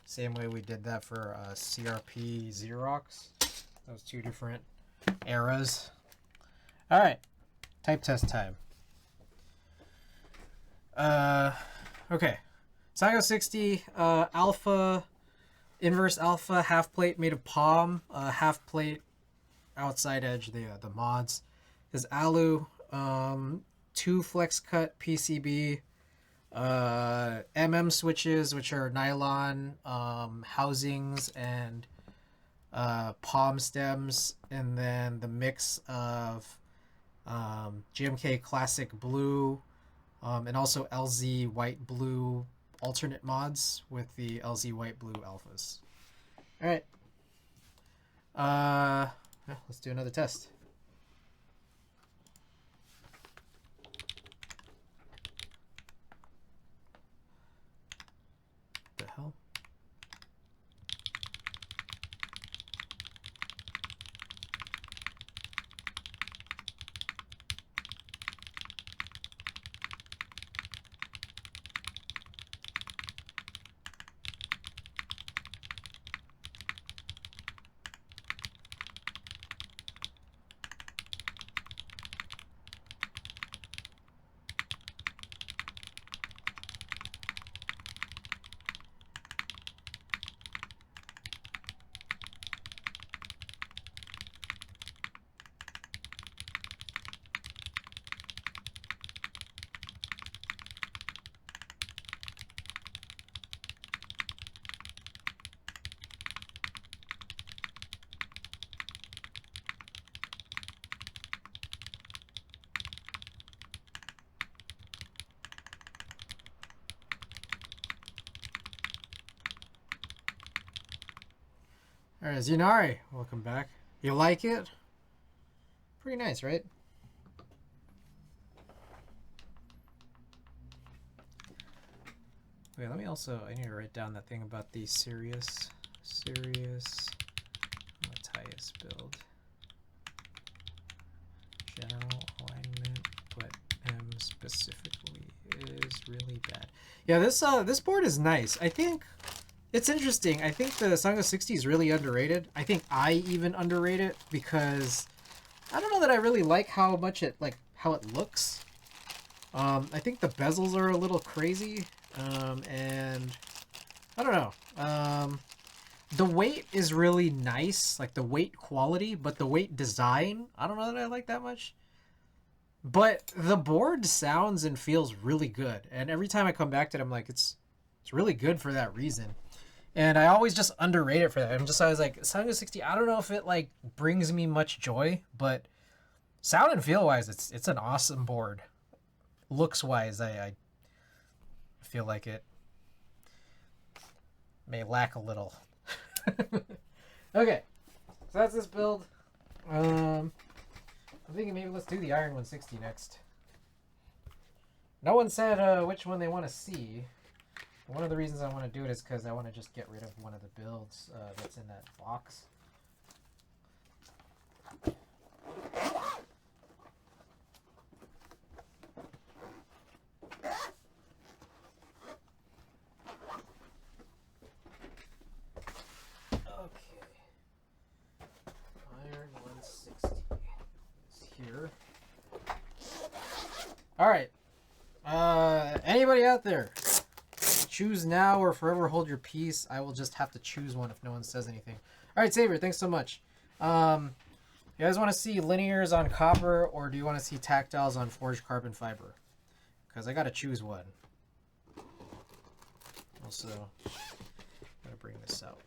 A: Same way we did that for CRP Xerox. Those two different eras. Alright, type test time. Okay. Sango 60 alpha, inverse alpha, half plate made of palm, half plate outside edge, the mods is alu, 2 flex cut PCB, switches, which are nylon housings and palm stems, and then the mix of GMK classic blue and also LZ white blue alternate mods with the LZ white blue alphas. All right. Yeah, let's do another test. What the hell? All right, Zinari, welcome back. You like it? Pretty nice, right? Wait, let me also, I need to write down that thing about the Sirius Matthias build. General alignment, but M specifically is really bad. Yeah, this board is nice. I think it's interesting. I think the Sango 60 is really underrated. I think I even underrate it because I don't know that I really like how much it how it looks. I think the bezels are a little crazy, and I don't know. The weight is really nice, like the weight quality, but the weight design, I don't know that I like that much. But the board sounds and feels really good, and every time I come back to it, I'm like, it's really good for that reason. And I always just underrate it for that. I'm just always like, Sango 60, I don't know if it like brings me much joy, but sound and feel wise, it's an awesome board. Looks wise, I feel like it may lack a little. Okay, so that's this build. I'm thinking maybe let's do the Iron 160 next. No one said which one they want to see. One of the reasons I want to do it is because I want to just get rid of one of the builds that's in that box. Okay. Iron 160 is here. All right. Anybody out there? choose now or forever hold your peace. I will just have to choose one if no one says anything. All right, Xavier, thanks so much. You guys want to see linears on copper, or do you want to see tactiles on forged carbon fiber? Because I got to choose one. Also, gotta bring this out.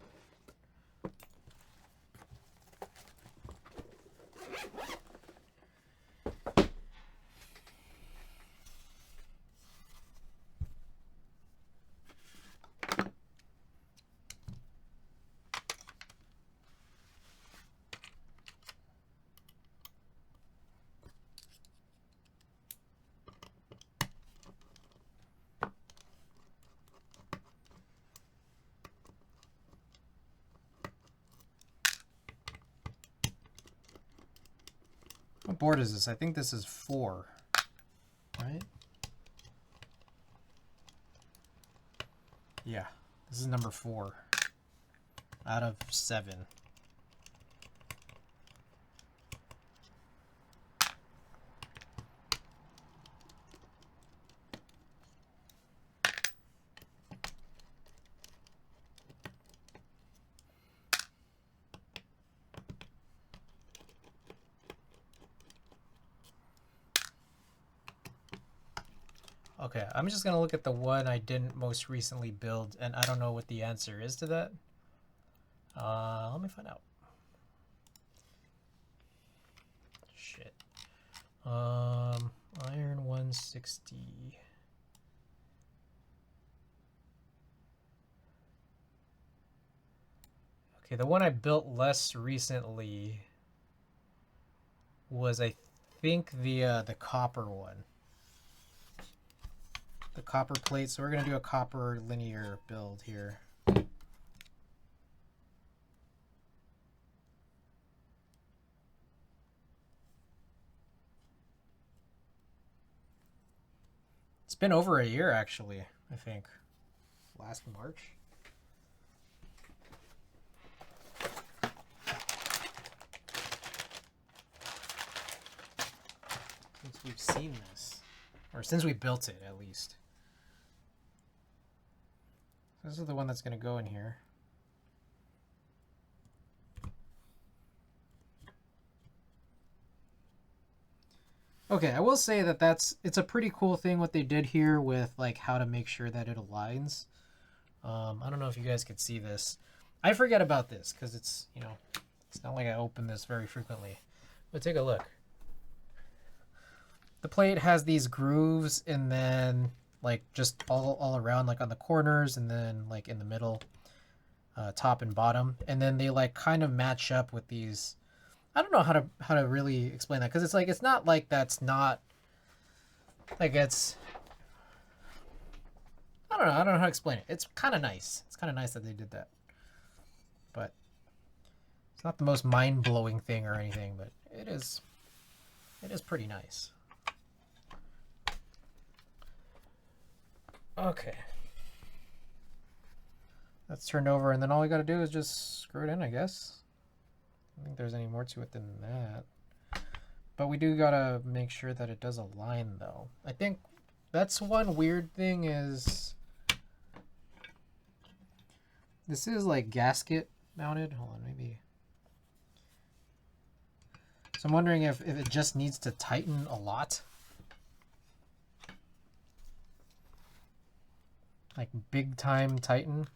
A: What board is this? I think this is 4, right? Yeah, this is number 4 out of 7. Okay, I'm just gonna look at the one I didn't most recently build, and I don't know what the answer is to that. Let me find out. Shit. Iron 160. Okay, the one I built less recently was, I think, the copper one. The copper plate. So we're gonna do a copper linear build here. It's been over a year, actually, I think. Last March. Since we've seen this. Or since we built it, at least. This is the one that's going to go in here. Okay, I will say that it's a pretty cool thing what they did here with like how to make sure that it aligns. I don't know if you guys could see this. I forget about this because it's, you know, it's not like I open this very frequently. But take a look. The plate has these grooves, and then like just all around, like on the corners, and then like in the middle, top and bottom, and then they like kind of match up with these. I don't know how to really explain that, because it's like, it's not like that's not like it's, I don't know how to explain it. It's kind of nice. It's kind of nice that they did that, but it's not the most mind-blowing thing or anything, but it is pretty nice. Okay, that's turned over, and then all we got to do is just screw it in, I guess. I don't think there's any more to it than that. But we do gotta make sure that it does align, though. I think that's one weird thing is this is like gasket mounted. Hold on, maybe. So I'm wondering if it just needs to tighten a lot. Like big time tighten.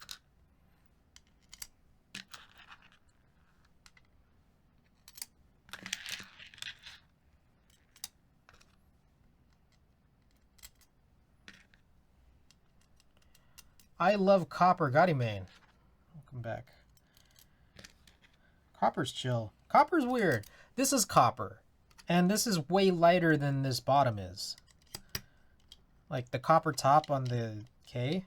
A: I love copper. Gotti man. Welcome back. Copper's chill. Copper's weird. This is copper. And this is way lighter than this bottom is. Like the copper top on the K.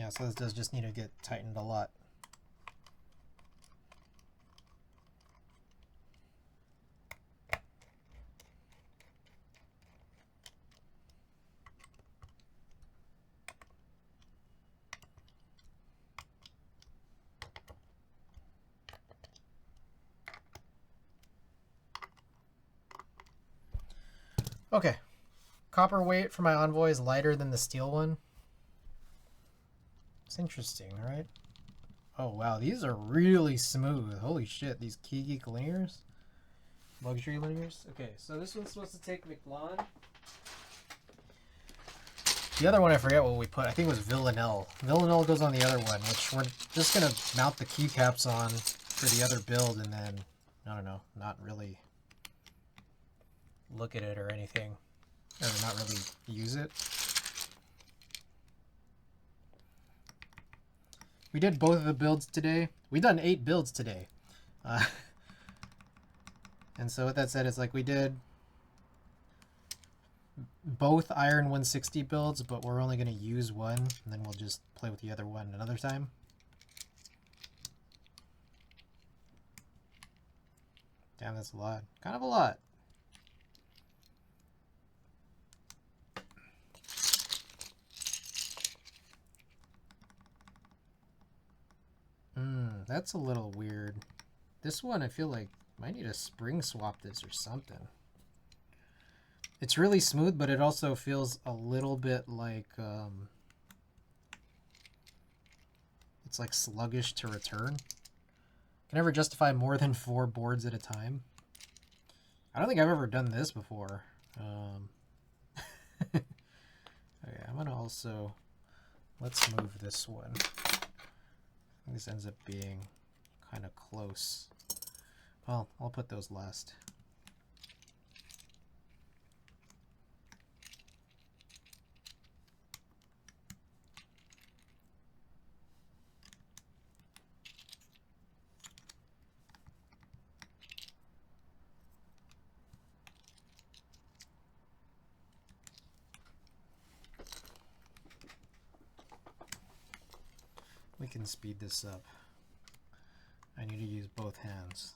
A: Yeah, so this does just need to get tightened a lot. Okay. Copper weight for my Envoy is lighter than the steel one. It's interesting, right? Oh wow, these are really smooth. Holy shit, these Key Geek linears? Luxury linears? Okay, so this one's supposed to take McLaren. The other one I forget what we put. I think it was Villanelle. Villanelle goes on the other one, which we're just gonna mount the keycaps on for the other build and then, I don't know, not really look at it or anything. Or not really use it. We did both of the builds today. We done 8 builds today. And so with that said, it's like we did both Iron 160 builds, but we're only going to use one, and then we'll just play with the other one another time. Damn, that's a lot. Kind of a lot. That's a little weird. This one, I feel like might need to spring swap this or something. It's really smooth, but it also feels a little bit like it's like sluggish to return. Can never justify more than 4 boards at a time. I don't think I've ever done this before. Okay, I'm gonna also, let's move this one. I think this ends up being kind of close. Well, I'll put those last. We can speed this up. I need to use both hands.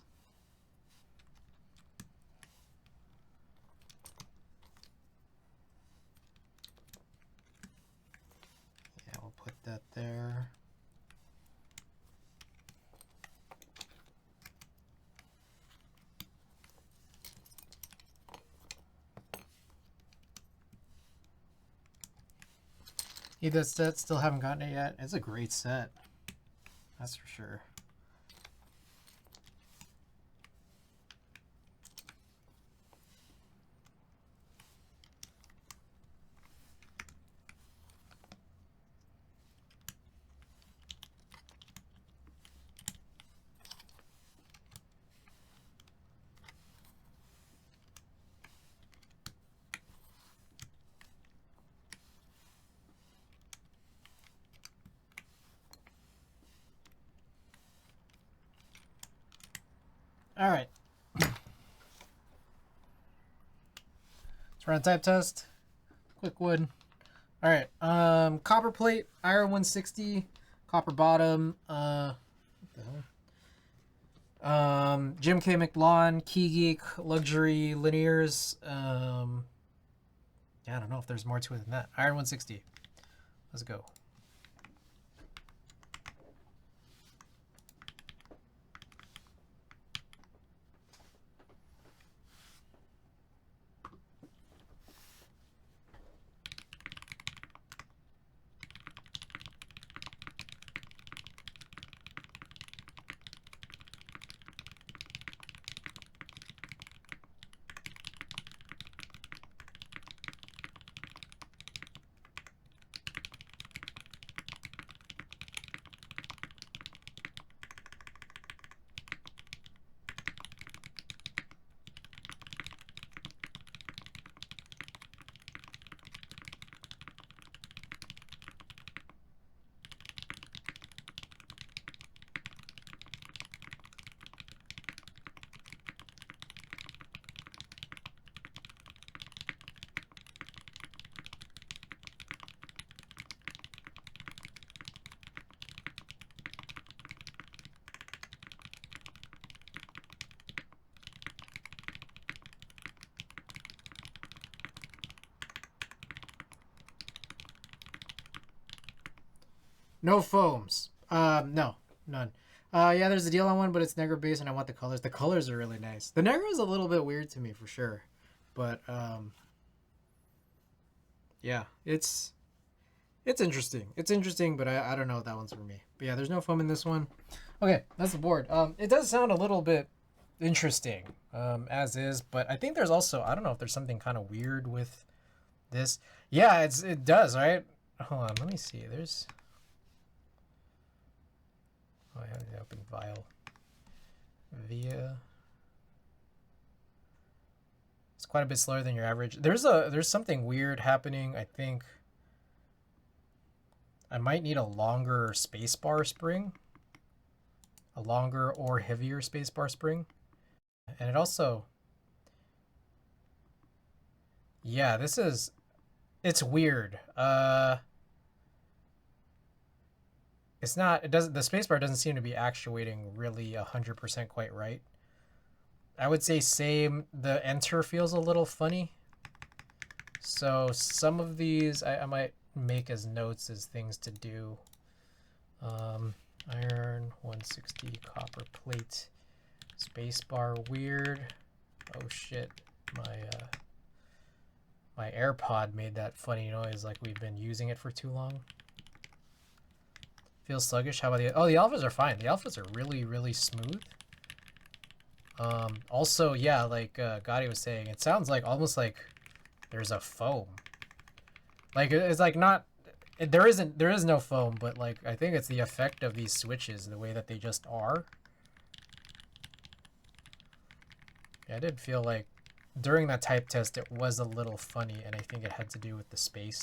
A: Yeah, we'll put that there. This set, still haven't gotten it yet. It's a great set. That's for sure. All right. Let's run a type test. Quick wood. All right. Copper plate, iron 160, copper bottom. What the hell? Jim K. McLawn, Key Geek, luxury linears. Yeah, I don't know if there's more to it than that. Iron 160. Let's go. No foams. No, none. Yeah, there's a deal on one, but it's Negro base, and I want the colors. The colors are really nice. The Negro is a little bit weird to me for sure, but yeah, it's interesting. It's interesting, but I don't know if that one's for me. But yeah, there's no foam in this one. Okay, that's the board. It does sound a little bit interesting, as is, but I think there's also, I don't know if there's something kind of weird with this. Yeah, it does, right? Hold on, let me see. There's, oh, I have the open vial. Via. It's quite a bit slower than your average. There's something weird happening. I think I might need a longer spacebar spring, a longer or heavier spacebar spring, and it also, yeah, it's weird. It's not. It doesn't. The spacebar doesn't seem to be actuating really 100% quite right. I would say same. The enter feels a little funny. So some of these I might make as notes as things to do. Iron 160 copper plate, spacebar weird. Oh shit, my AirPod made that funny noise like we've been using it for too long. Feels sluggish. How about the alphas are fine. The alphas are really, really smooth. Also, yeah, like Gotti was saying, it sounds like almost like there's a foam. Like it's like not, there is no foam, but like I think it's the effect of these switches, the way that they just are. Yeah, I did feel like during that type test it was a little funny, and I think it had to do with the space.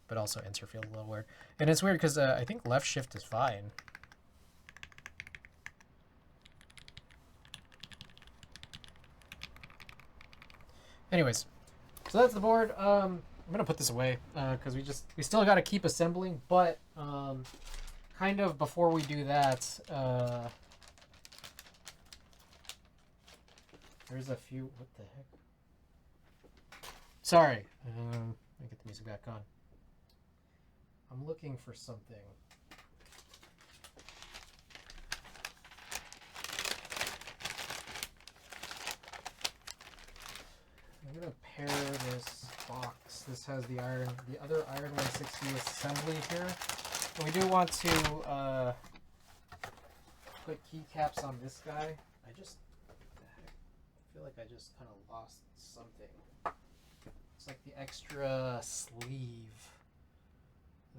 A: But also enter feels a little weird. And it's weird because I think left shift is fine. Anyways, so that's the board. I'm gonna put this away because we still got to keep assembling. But kind of before we do that, there's a few. What the heck? Sorry. Let me get the music back on. I'm looking for something. I'm gonna pair this box. This has the other Iron 160 assembly here. And we do want to put keycaps on this guy. What the heck? I feel like I just kind of lost something. It's like the extra sleeve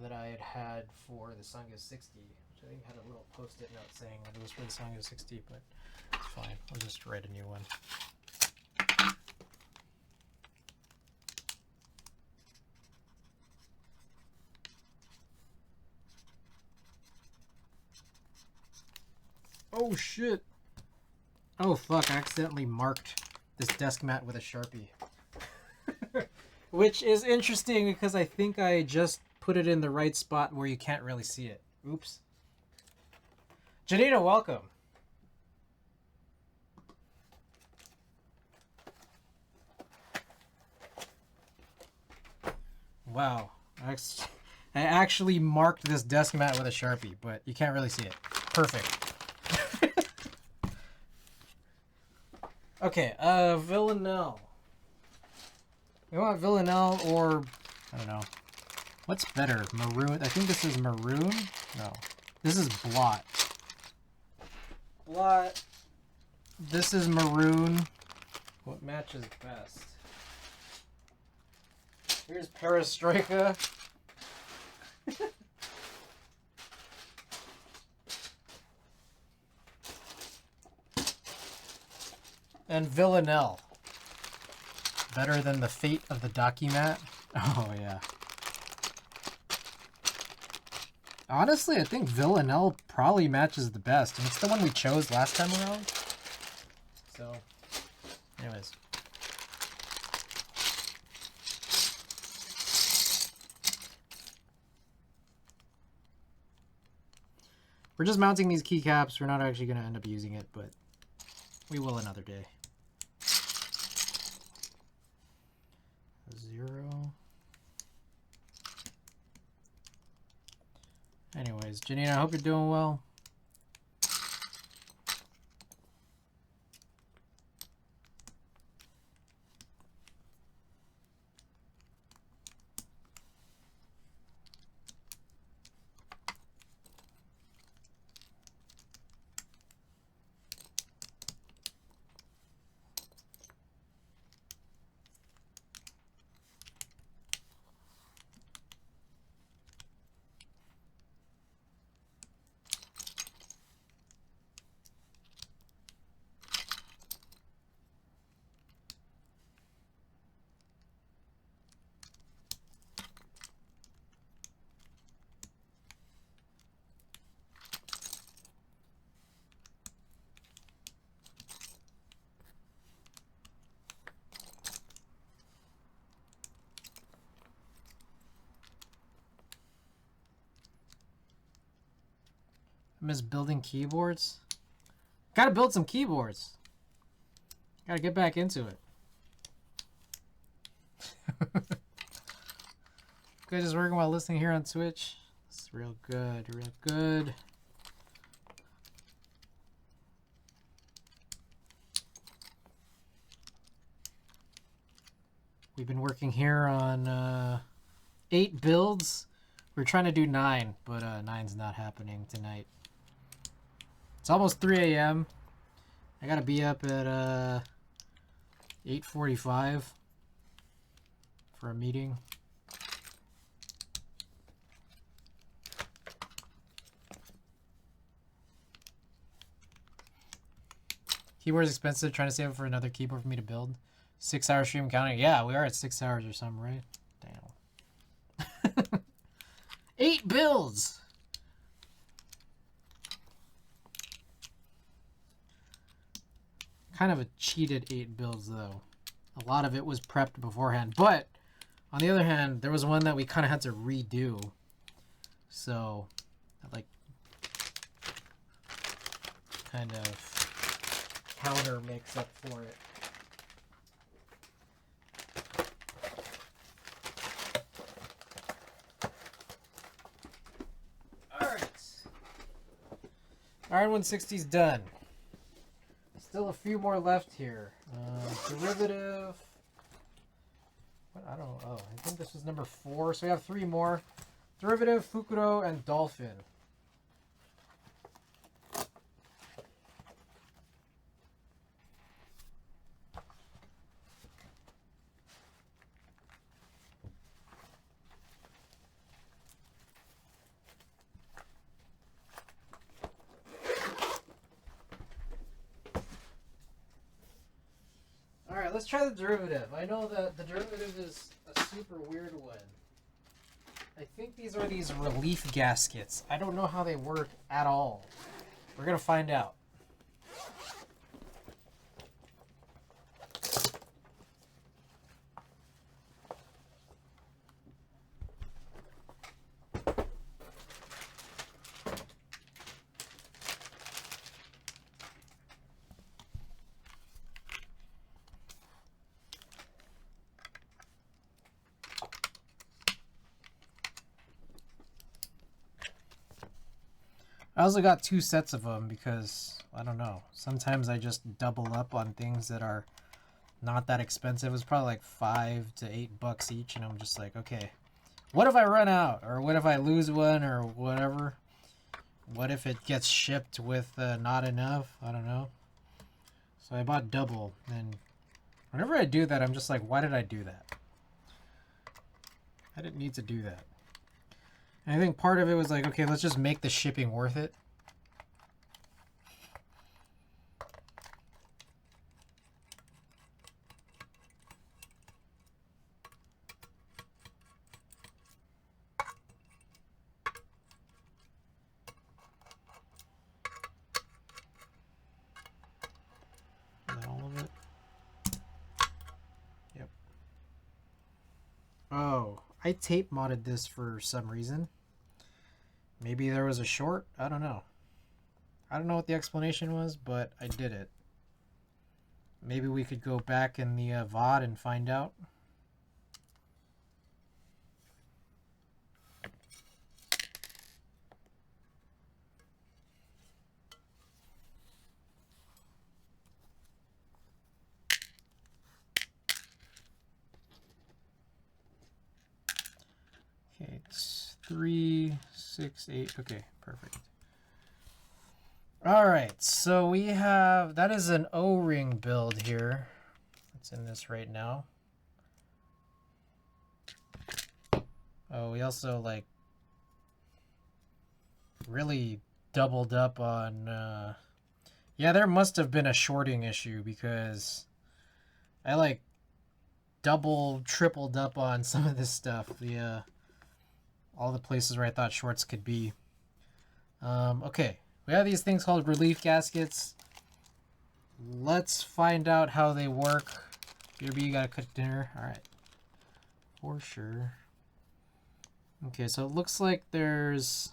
A: that I had for the Sanyo 60, which I think had a little post-it note saying that it was for the Sanyo 60, but it's fine. I'll just write a new one. Oh shit! Oh fuck, I accidentally marked this desk mat with a Sharpie. Which is interesting because I think I just put it in the right spot where you can't really see it. Oops. Janita, welcome. Wow. I actually marked this desk mat with a Sharpie, but you can't really see it. Perfect. Okay, Villanelle. You want Villanelle or, I don't know. What's better? Maroon? I think this is maroon? No. This is blot. Blot. This is maroon. What matches best? Here's Perestroika. And Villanelle. Better than the fate of the documat. Oh, yeah. Honestly, I think Villanelle probably matches the best. And it's the one we chose last time around. So, anyways. We're just mounting these keycaps. We're not actually going to end up using it, but we will another day. 0. Anyways, Janine, I hope you're doing well. I miss building keyboards. Gotta build some keyboards. Gotta get back into it. Good, just working while listening here on Twitch. It's real good, real good. We've been working here on 8 builds. We're trying to do 9, but 9's not happening tonight. It's almost 3 a.m. I gotta be up at 8:45 for a meeting. Keyboard's expensive. Trying to save up for another keyboard for me to build. 6-hour stream counting. Yeah, we are at 6 hours or something, right? Damn. 8 builds. Kind of a cheated 8 builds though. A lot of it was prepped beforehand, but on the other hand, there was one that we kind of had to redo. So, like, kind of counter makes up for it. Iron 160's done. Still a few more left here. Derivative. What? I don't know. Oh, I think this was number 4. So we have 3 more. Derivative, Fukuro, and Dolphin. Alright, let's try the derivative. I know that the derivative is a super weird one. I think these are these relief gaskets. I don't know how they work at all. We're going to find out. I also got 2 sets of them because, I don't know, sometimes I just double up on things that are not that expensive. It was probably like $5 to $8 each, and I'm just like, okay, what if I run out? Or what if I lose one or whatever? What if it gets shipped with not enough? I don't know. So I bought double, and whenever I do that, I'm just like, why did I do that? I didn't need to do that. And I think part of it was like, okay, let's just make the shipping worth it. Is that all of it? Yep. Oh, I tape modded this for some reason. Maybe there was a short? I don't know. I don't know what the explanation was, but I did it. Maybe we could go back in the VOD and find out. 3, 6, 8. Okay, perfect. All right, so we have, that is an O-ring build here. It's in this right now. Oh, we also like really doubled up on, yeah, there must have been a shorting issue because I like double, tripled up on some of this stuff. The, all the places where I thought shorts could be. Okay, we have these things called relief gaskets. Let's find out how they work. BRB, you gotta cook dinner. Alright. For sure. Okay, so it looks like there's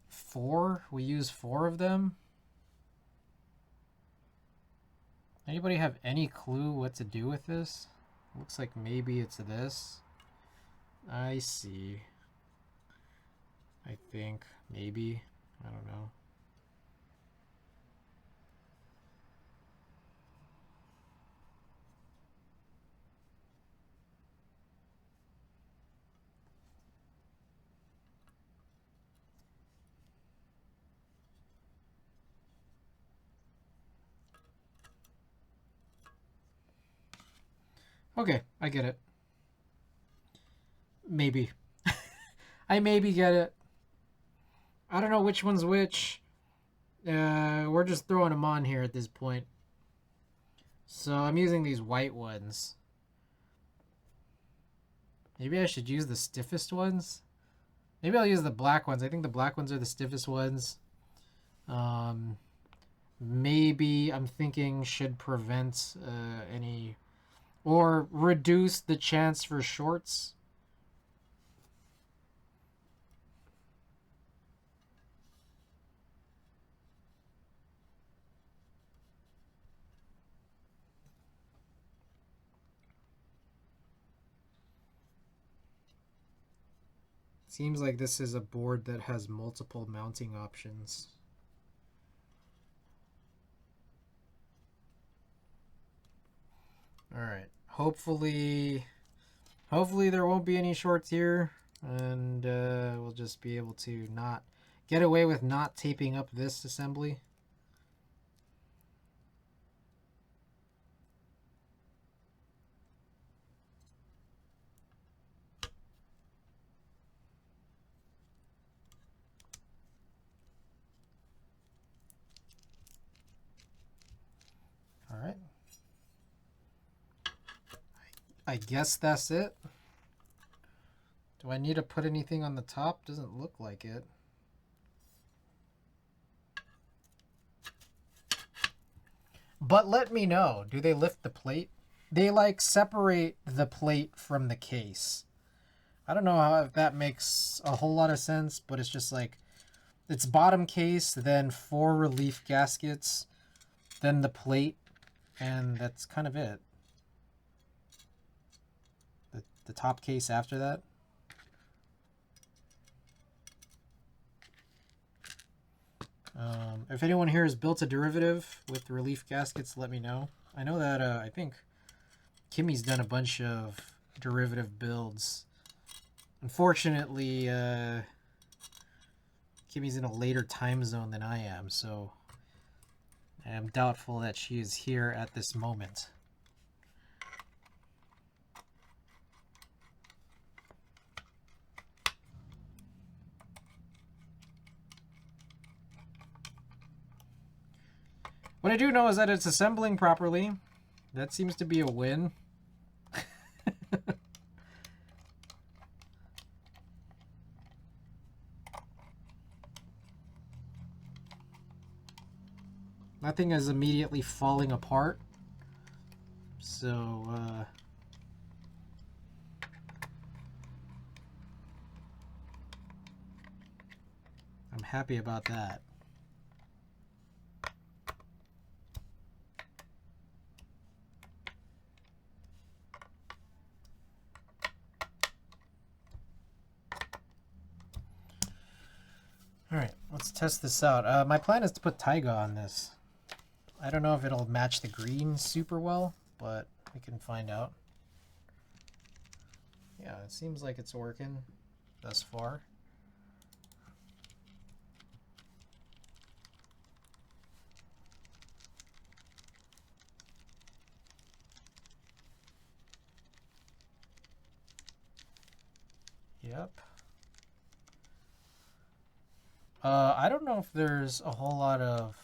A: 4. We use 4 of them. Anybody have any clue what to do with this? Looks like maybe it's this. I see. I think. Maybe. I don't know. Okay, I get it. Maybe. I maybe get it. I don't know which one's which. We're just throwing them on here at this point. So I'm using these white ones. Maybe I should use the stiffest ones. Maybe I'll use the black ones. I think the black ones are the stiffest ones. Maybe I'm thinking should prevent any or reduce the chance for shorts. Seems like this is a board that has multiple mounting options. All right. Hopefully there won't be any shorts here, and we'll just be able to not get away with not taping up this assembly. All right. I guess that's it. Do I need to put anything on the top? Doesn't look like it. But let me know. Do they lift the plate? They like separate the plate from the case. I don't know how if that makes a whole lot of sense, but it's just like it's bottom case, then 4 relief gaskets, then the plate, and that's kind of it. The top case after that. If anyone here has built a derivative with relief gaskets, let me know. I know that I think Kimmy's done a bunch of derivative builds. Unfortunately, Kimmy's in a later time zone than I am, so I am doubtful that she is here at this moment. What I do know is that it's assembling properly. That seems to be a win. Nothing is immediately falling apart. So, I'm happy about that. Alright, let's test this out. My plan is to put Taiga on this. I don't know if it'll match the green super well, but we can find out. Yeah, it seems like it's working thus far. Yep. I don't know if there's a whole lot of...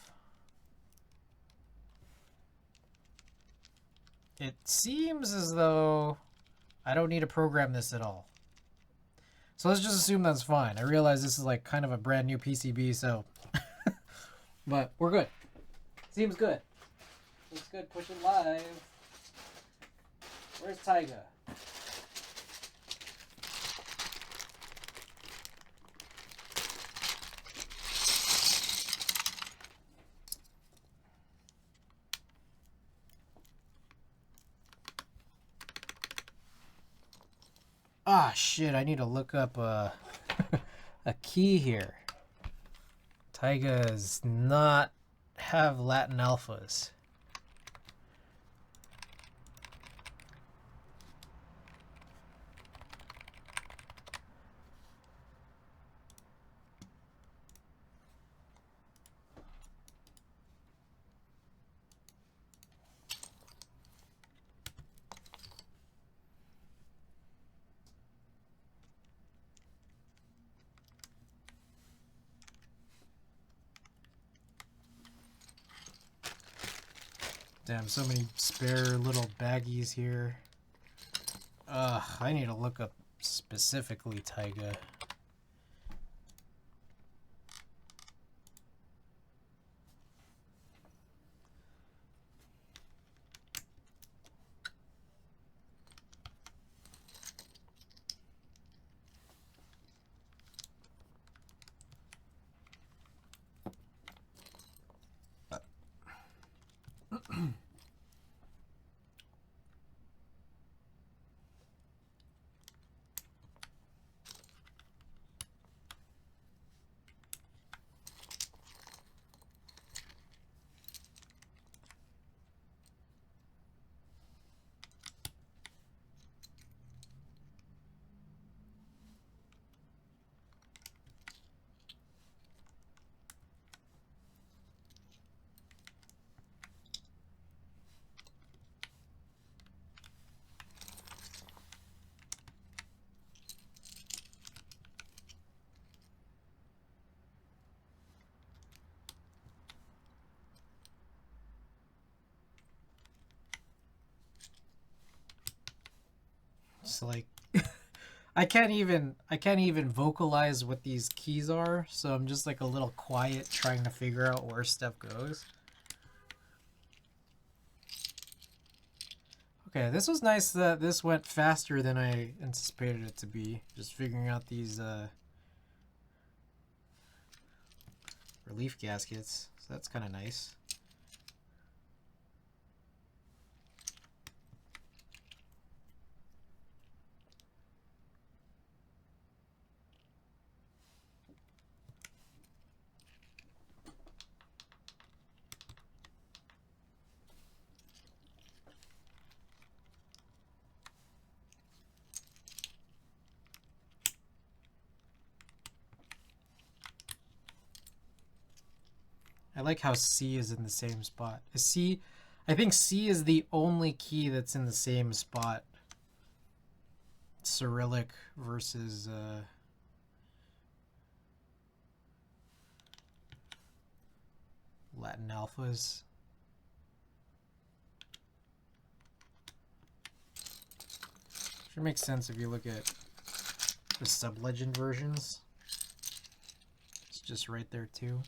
A: It seems as though I don't need to program this at all. So let's just assume that's fine. I realize this is like kind of a brand new PCB, so... But we're good. Seems good. Looks good. Push it live. Where's Tyga? Ah, shit. I need to look up a key here. Tyga does not have Latin alphas. Damn, so many spare little baggies here. I need to look up specifically Tyga. It's like I can't even vocalize what these keys are, so I'm just like a little quiet trying to figure out where stuff goes. Okay, this was nice that this went faster than I anticipated it to be. Just figuring out these relief gaskets, so that's kind of nice. I like how C is in the same spot. I think C is the only key that's in the same spot. Cyrillic versus Latin alphas. Sure makes sense if you look at the sub-legend versions. It's just right there too.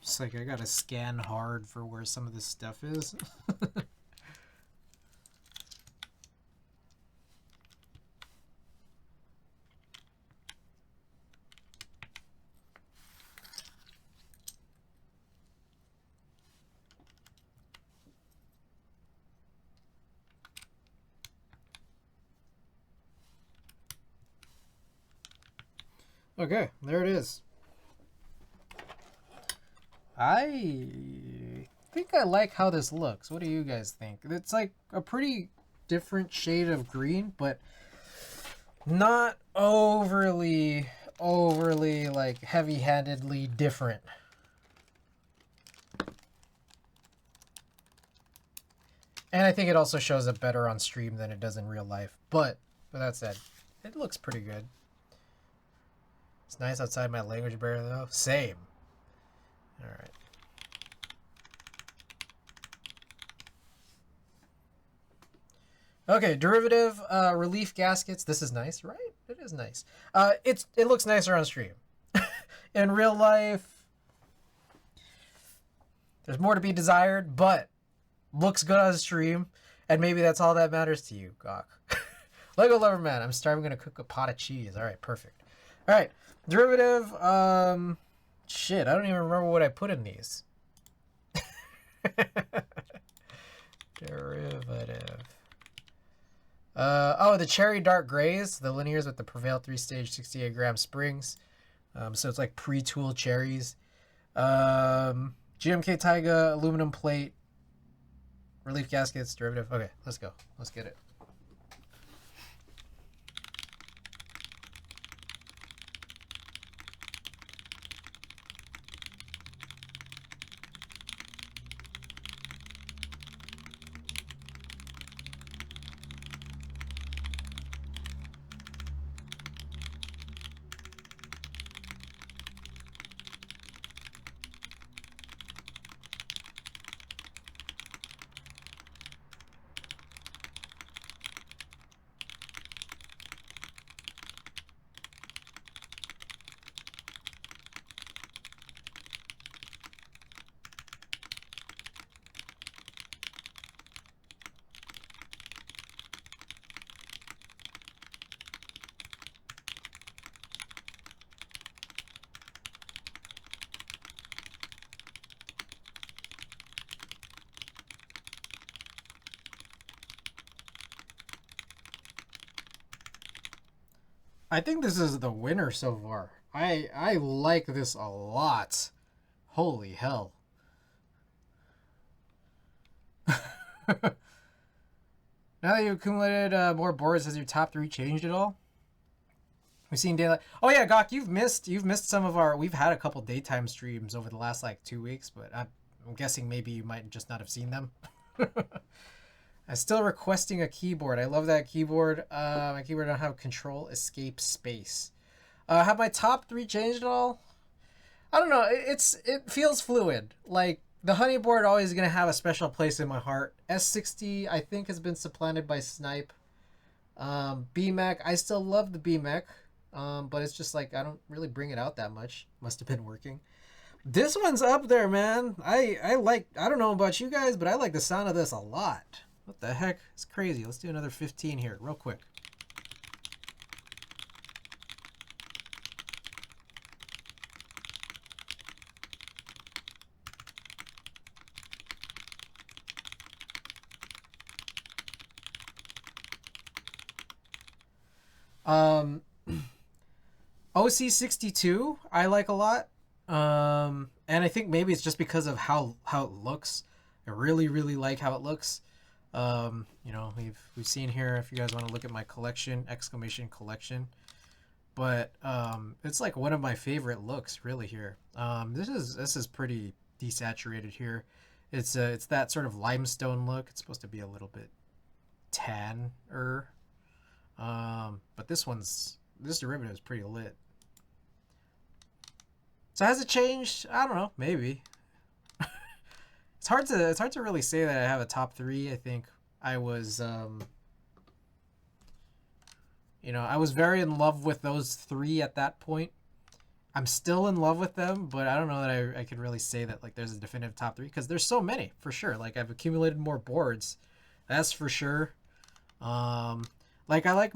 A: It's like I gotta scan hard for where some of this stuff is. Okay, there it is. I think I like how this looks. What do you guys think? It's like a pretty different shade of green, but not overly like heavy-handedly different. And I think it also shows up better on stream than it does in real life. But with that said, it looks pretty good. It's nice outside my language barrier though. Same. All right. Okay, derivative relief gaskets. This is nice, right? It is nice. It looks nicer on stream. In real life, there's more to be desired, but looks good on stream, and maybe that's all that matters to you, Gawk. Lego Lover Man, I'm starving. Gonna cook a pot of cheese. All right, perfect. All right, derivative. Shit, I don't even remember what I put in these. Derivative. Oh, the cherry dark grays, the linears with the Prevail 3-stage 68-gram springs. So it's like pre-tool cherries. GMK Taiga, aluminum plate, relief gaskets, derivative. Okay, let's go. Let's get it. I think this is the winner so far. I like this a lot. Holy hell. Now that you've accumulated more boards, has your top 3 changed at all? We've seen daylight. Oh yeah, Gawk, you've missed some of our. We've had a couple daytime streams over the last like 2 weeks, but I'm guessing maybe you might just not have seen them. I'm still requesting a keyboard. I love that keyboard. My keyboard don't have control escape space. Have my top 3 changed at all? I don't know. It feels fluid. Like the honey board always gonna have a special place in my heart. S60 I think has been supplanted by Snipe. BMAC, I still love the BMAC, but it's just like I don't really bring it out that much. Must have been working. This one's up there, man. I like. I don't know about you guys, but I like the sound of this a lot. What the heck? It's crazy. Let's do another 15 here, real quick. OC62 I like a lot. And I think maybe it's just because of how it looks. I really like how it looks. You know, we've seen here, if you guys want to look at my collection, exclamation collection. But it's like one of my favorite looks really here. This is pretty desaturated here. It's that sort of limestone look. It's supposed to be a little bit tan-er. But this derivative is pretty lit. So has it changed? I don't know, maybe. It's hard to really say that I have a top 3. I think I was you know, I was very in love with those 3 at that point. I'm still in love with them, but I don't know that I could really say that like there's a definitive top 3 because there's so many for sure. Like I've accumulated more boards, that's for sure. Like I like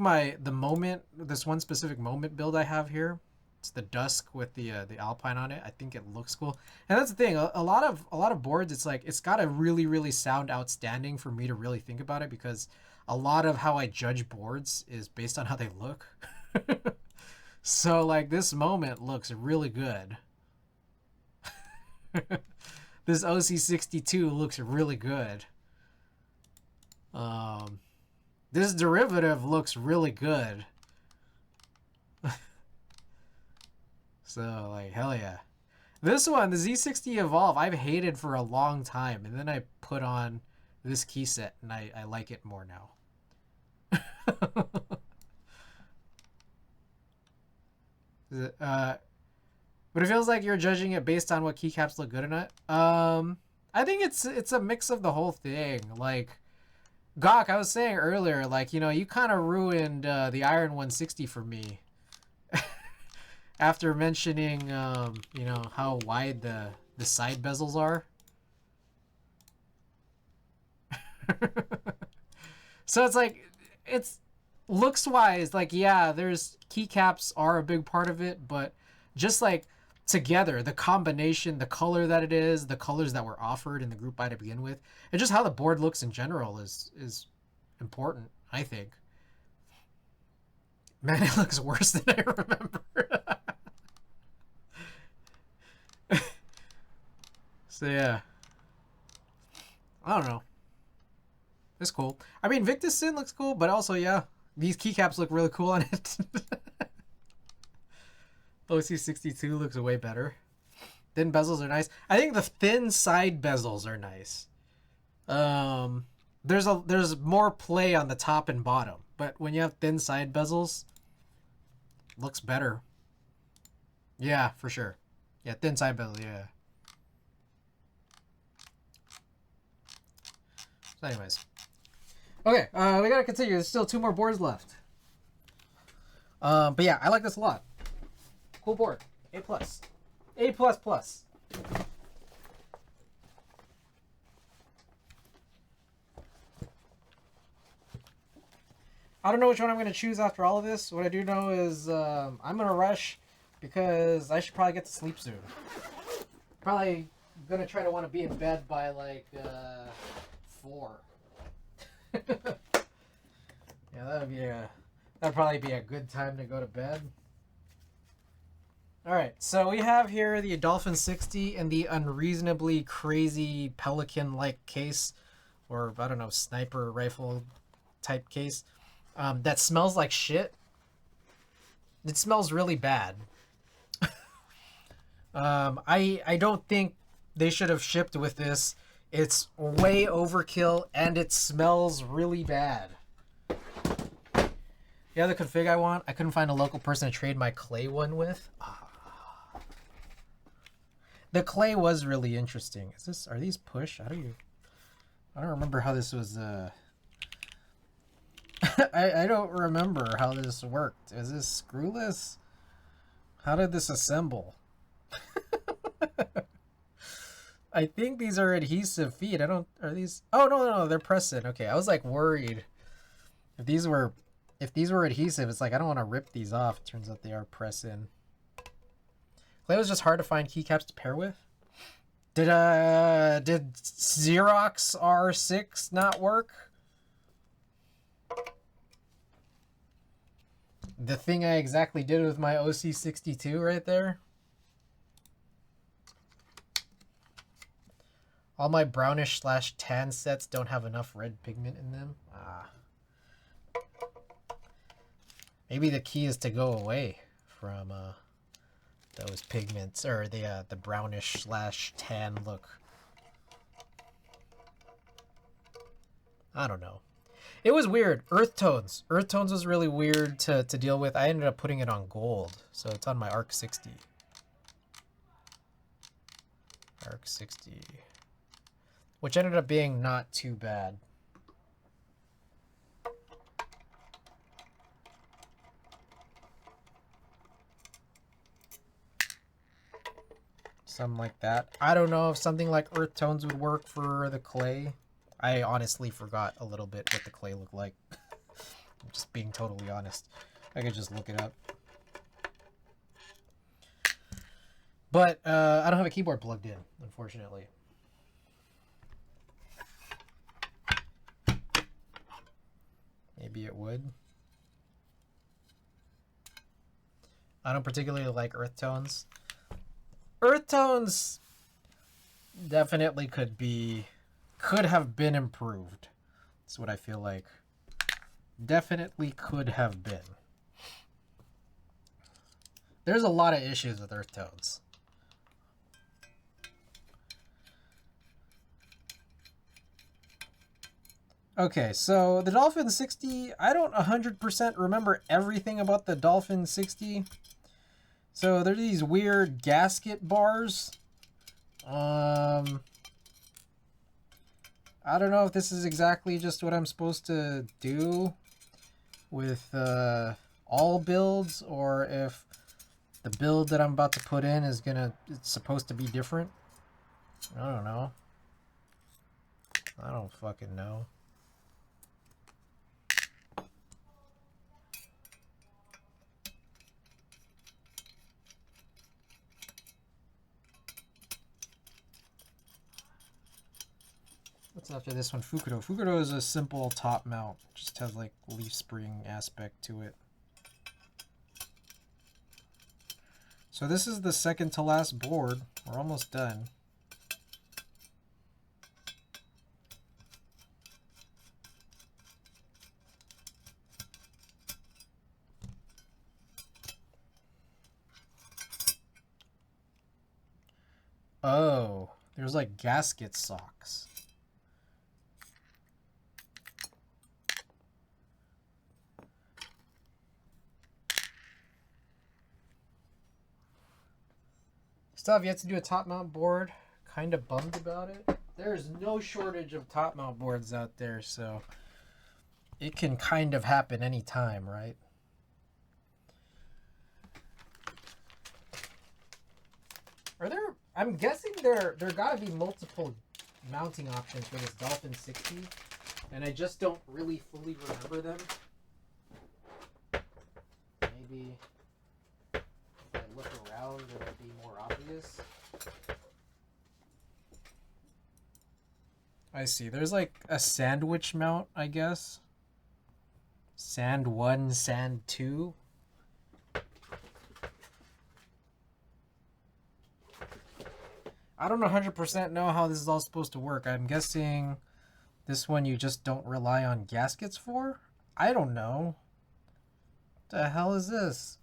A: this one specific moment build I have here. It's the Dusk with the Alpine on it. I think it looks cool, and that's the thing. A lot of boards, it's like it's got to really sound outstanding for me to really think about it because a lot of how I judge boards is based on how they look. So like this moment looks really good. This OC62 looks really good. This derivative looks really good. So like hell yeah. This one, the Z60 Evolve, I've hated for a long time, and then I put on this key set and I like it more now. But it feels like you're judging it based on what keycaps look good or not. I think it's a mix of the whole thing. Like Gawk, I was saying earlier, like, you know, you kind of ruined the Iron 160 for me after mentioning, you know, how wide the side bezels are. So it's like, it's looks wise, like, yeah, there's keycaps are a big part of it, but just like together, the combination, the color that it is, the colors that were offered in the group buy to begin with, and just how the board looks in general is important, I think. Man, it looks worse than I remember. So yeah, I don't know. It's cool. I mean, Victus Sin looks cool, but also, yeah, these keycaps look really cool on it. OC62 looks way better. Thin bezels are nice. I think the thin side bezels are nice. There's more play on the top and bottom, but when you have thin side bezels, looks better. Yeah, for sure. Yeah, thin side bezel, yeah. So anyways. Okay, we gotta continue. There's still 2 more boards left. But yeah, I like this a lot. Cool board. A+. A++. I don't know which one I'm going to choose after all of this. What I do know is I'm going to rush because I should probably get to sleep soon. Probably going to try to want to be in bed by like 4. Yeah, that'd probably be a good time to go to bed. All right, so we have here the Dolphin 60 and the unreasonably crazy Pelican-like case, or I don't know, sniper rifle type case. That smells like shit. It smells really bad. I don't think they should have shipped with this. It's way overkill and it smells really bad. The other config I want, I couldn't find a local person to trade my clay one with. The clay was really interesting. Are these push? I don't remember how this was I don't remember how this worked. Is this screwless? How did this assemble? I think these are adhesive feet. Are these? Oh, no, they're press-in. Okay, I was like worried. If these were adhesive, it's like I don't want to rip these off. It turns out they are press-in. Clay was just hard to find keycaps to pair with. Did Xerox R6 not work? The thing I exactly did with my OC62 right there. All my brownish / tan sets don't have enough red pigment in them. Maybe the key is to go away from those pigments, or the brownish / tan look. I don't know. It was weird. Earth tones was really weird to deal with. I ended up putting it on gold, so it's on my ARC 60. ARC 60. Which ended up being not too bad. Something like that. I don't know if something like earth tones would work for the clay. I honestly forgot a little bit what the clay looked like. I'm just being totally honest. I could just look it up. But I don't have a keyboard plugged in, unfortunately. Maybe it would. I don't particularly like earth tones. Earth tones definitely could have been improved. That's what I feel like. Definitely could have been. There's a lot of issues with earth tones. Okay, so the Dolphin 60, I don't 100% remember everything about the Dolphin 60. So there's these weird gasket bars. I don't know if this is exactly just what I'm supposed to do with all builds, or if the build that I'm about to put in is it's supposed to be different. I don't know. I don't fucking know. What's after this one? Fukudo. Fukudo is a simple top mount. Just has like leaf spring aspect to it. So this is the second to last board. We're almost done. Oh, there's like gasket socks. Still have yet to do a top mount board. Kind of bummed about it. There's no shortage of top mount boards out there, so it can kind of happen anytime, right? Are there? I'm guessing there gotta be multiple mounting options for this Dolphin 60, and I just don't really fully remember them. Maybe if I look around, it'll be more obvious. I see. There's like a sandwich mount, I guess. Sand 1, sand 2. I don't 100% know how this is all supposed to work. I'm guessing this one you just don't rely on gaskets for? I don't know. What the hell is this?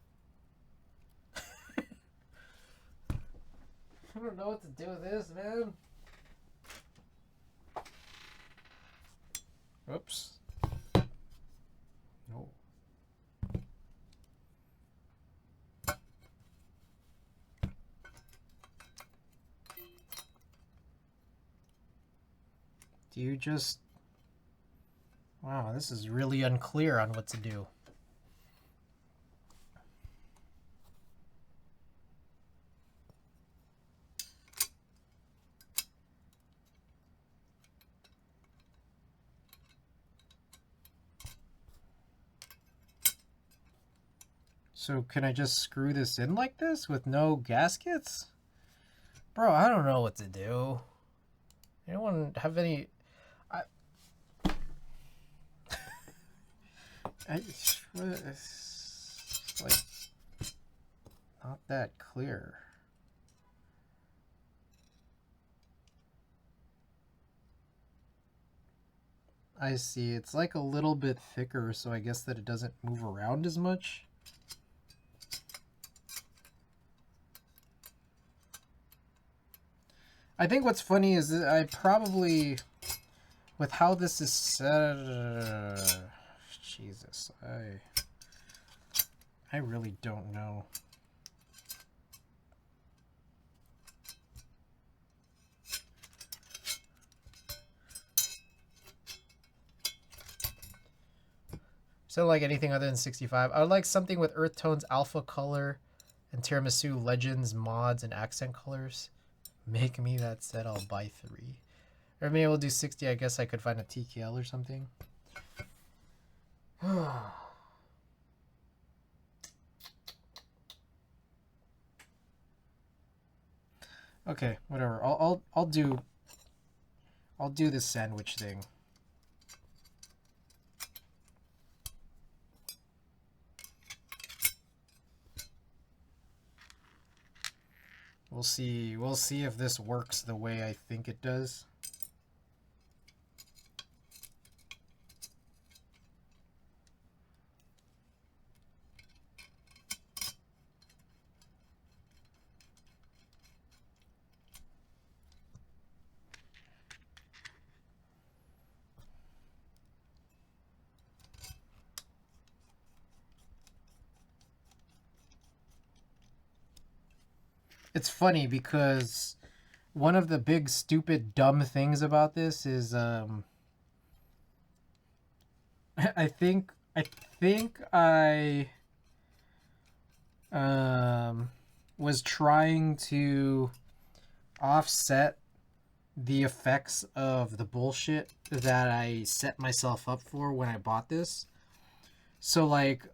A: I don't know what to do with this, man. Oops. No. Do you just... Wow, this is really unclear on what to do. So can I just screw this in like this with no gaskets? Bro, I don't know what to do. Anyone have any... It's like not that clear. I see. It's like a little bit thicker, so I guess that it doesn't move around as much. I think what's funny is that I probably, with how this is set, Jesus, I really don't know. So like anything other than 65. I would like something with earth tones, alpha color, and tiramisu legends, mods, and accent colors. Make me that set, I'll buy 3. Or maybe we'll do 60. I guess I could find a TKL or something. Okay, whatever. I'll do this sandwich thing. We'll see. We'll see if this works the way I think it does. It's funny because one of the big stupid dumb things about this is I think I was trying to offset the effects of the bullshit that I set myself up for when I bought this. So like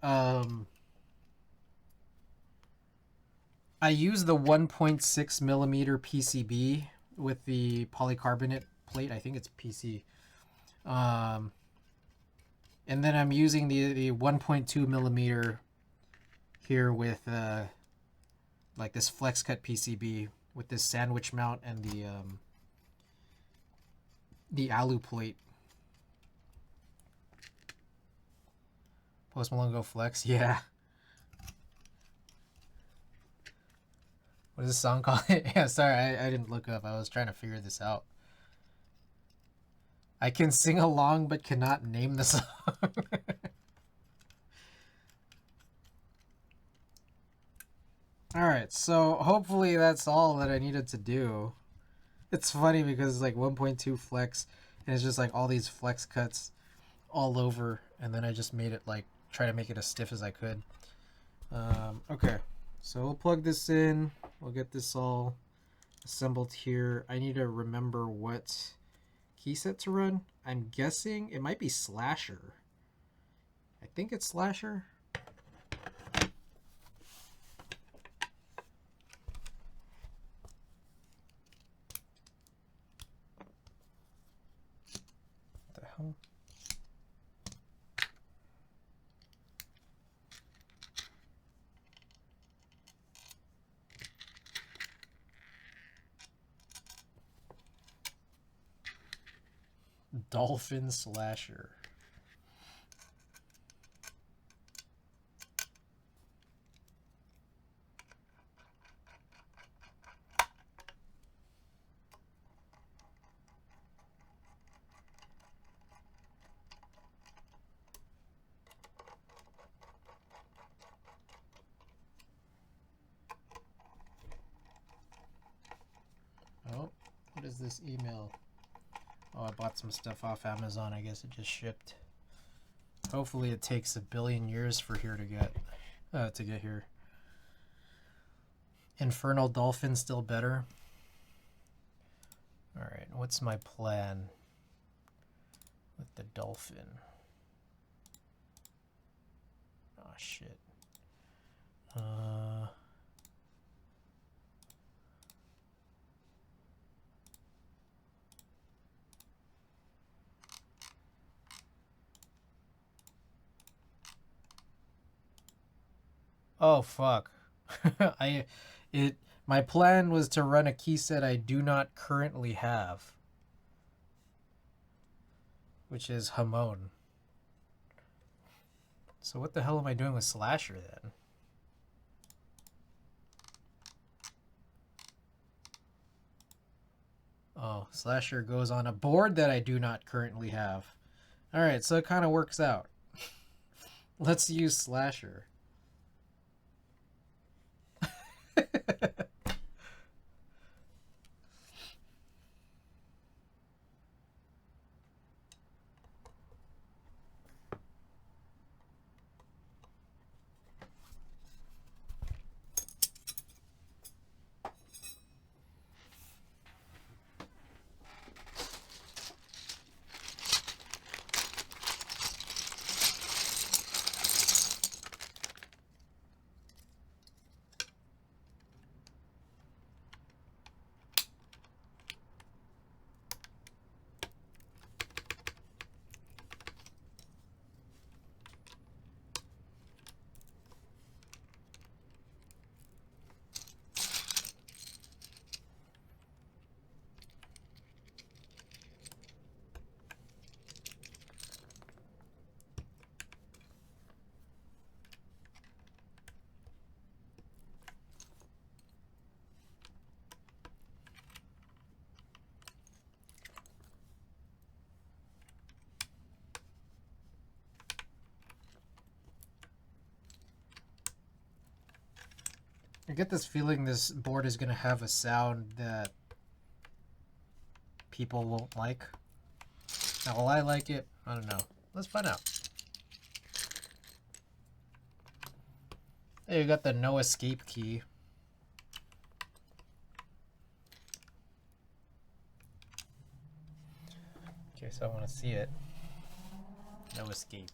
A: I use the 1.6 millimeter PCB with the polycarbonate plate. I think it's PC. And then I'm using the 1.2 millimeter here with like this flex cut PCB with this sandwich mount and the alu plate. Post Malone go flex, yeah. What is this song called? Yeah, sorry, I didn't look up. I was trying to figure this out. I can sing along but cannot name the song. Alright, so hopefully that's all that I needed to do. It's funny because it's like 1.2 flex and it's just like all these flex cuts all over, and then I just made it like try to make it as stiff as I could. Okay, so we'll plug this in. We'll get this all assembled here. I need to remember what key set to run. I'm guessing it might be Slasher. I think it's Slasher. What the hell? Dolphin Slasher. Oh, what is this email? Oh, I bought some stuff off Amazon. I guess it just shipped. Hopefully it takes a billion years for here to get here. Infernal Dolphin still better. Alright, what's my plan with the dolphin? Oh shit. Oh fuck. My plan was to run a key set I do not currently have, which is Hamon. So what the hell am I doing with Slasher then? Oh, Slasher goes on a board that I do not currently have. Alright, so it kind of works out. Let's use Slasher. I get this feeling this board is gonna have a sound that people won't like. Now, will I like it? I don't know. Let's find out. Hey, you got the no escape key. Okay, so I want to see it. No escape.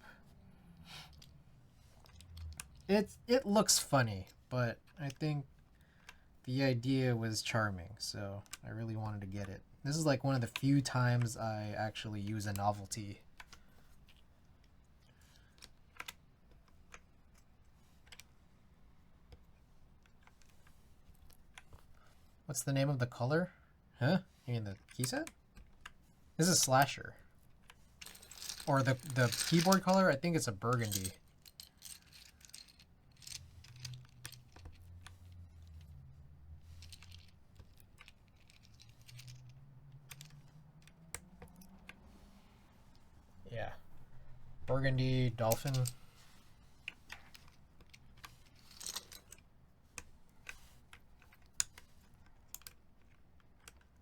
A: It looks funny, but I think the idea was charming, so I really wanted to get it. This is like one of the few times I actually use a novelty. What's the name of the color? Huh? You mean the key set? This is Slasher. Or the keyboard color, I think it's a burgundy. Yeah. Burgundy, dolphin.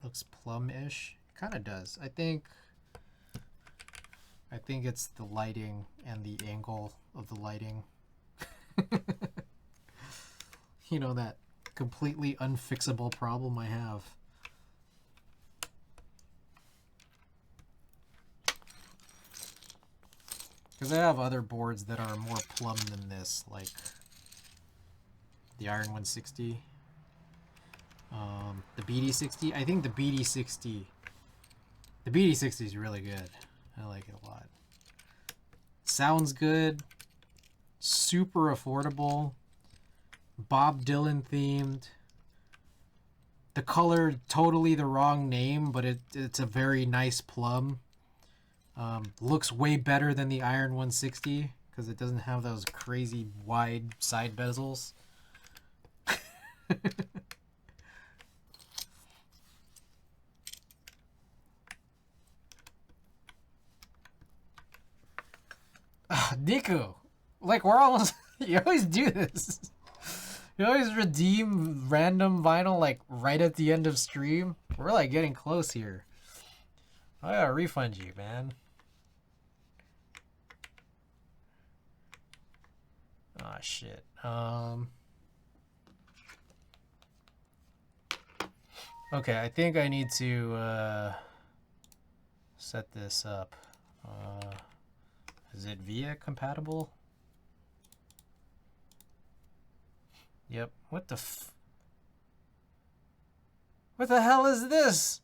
A: Looks plum-ish. Kind of does. I think it's the lighting and the angle of the lighting. You know, that completely unfixable problem I have. Because I have other boards that are more plum than this, like the Iron 160. The BD60. I think the BD60 is really good. I like it a lot. Sounds good. Super affordable. Bob Dylan themed. The color, totally the wrong name, but it's a very nice plum. Looks way better than the Iron 160 because it doesn't have those crazy wide side bezels. Nico, like we're almost. You always do this. You always redeem random vinyl like right at the end of stream. We're like getting close here. I gotta refund you, man. Ah, shit. Okay, I think I need to set this up. Is it VIA compatible? Yep. What the hell is this?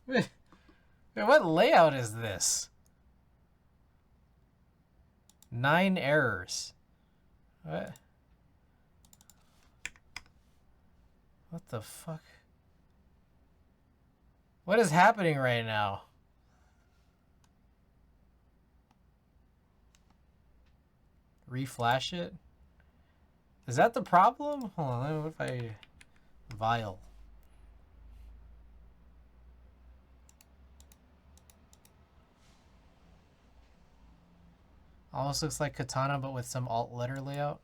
A: Wait, what layout is this? 9 errors. What? What the fuck? What is happening right now? Reflash it? Is that the problem? Hold on, what if I... Vile. Almost looks like Katana, but with some alt letter layout.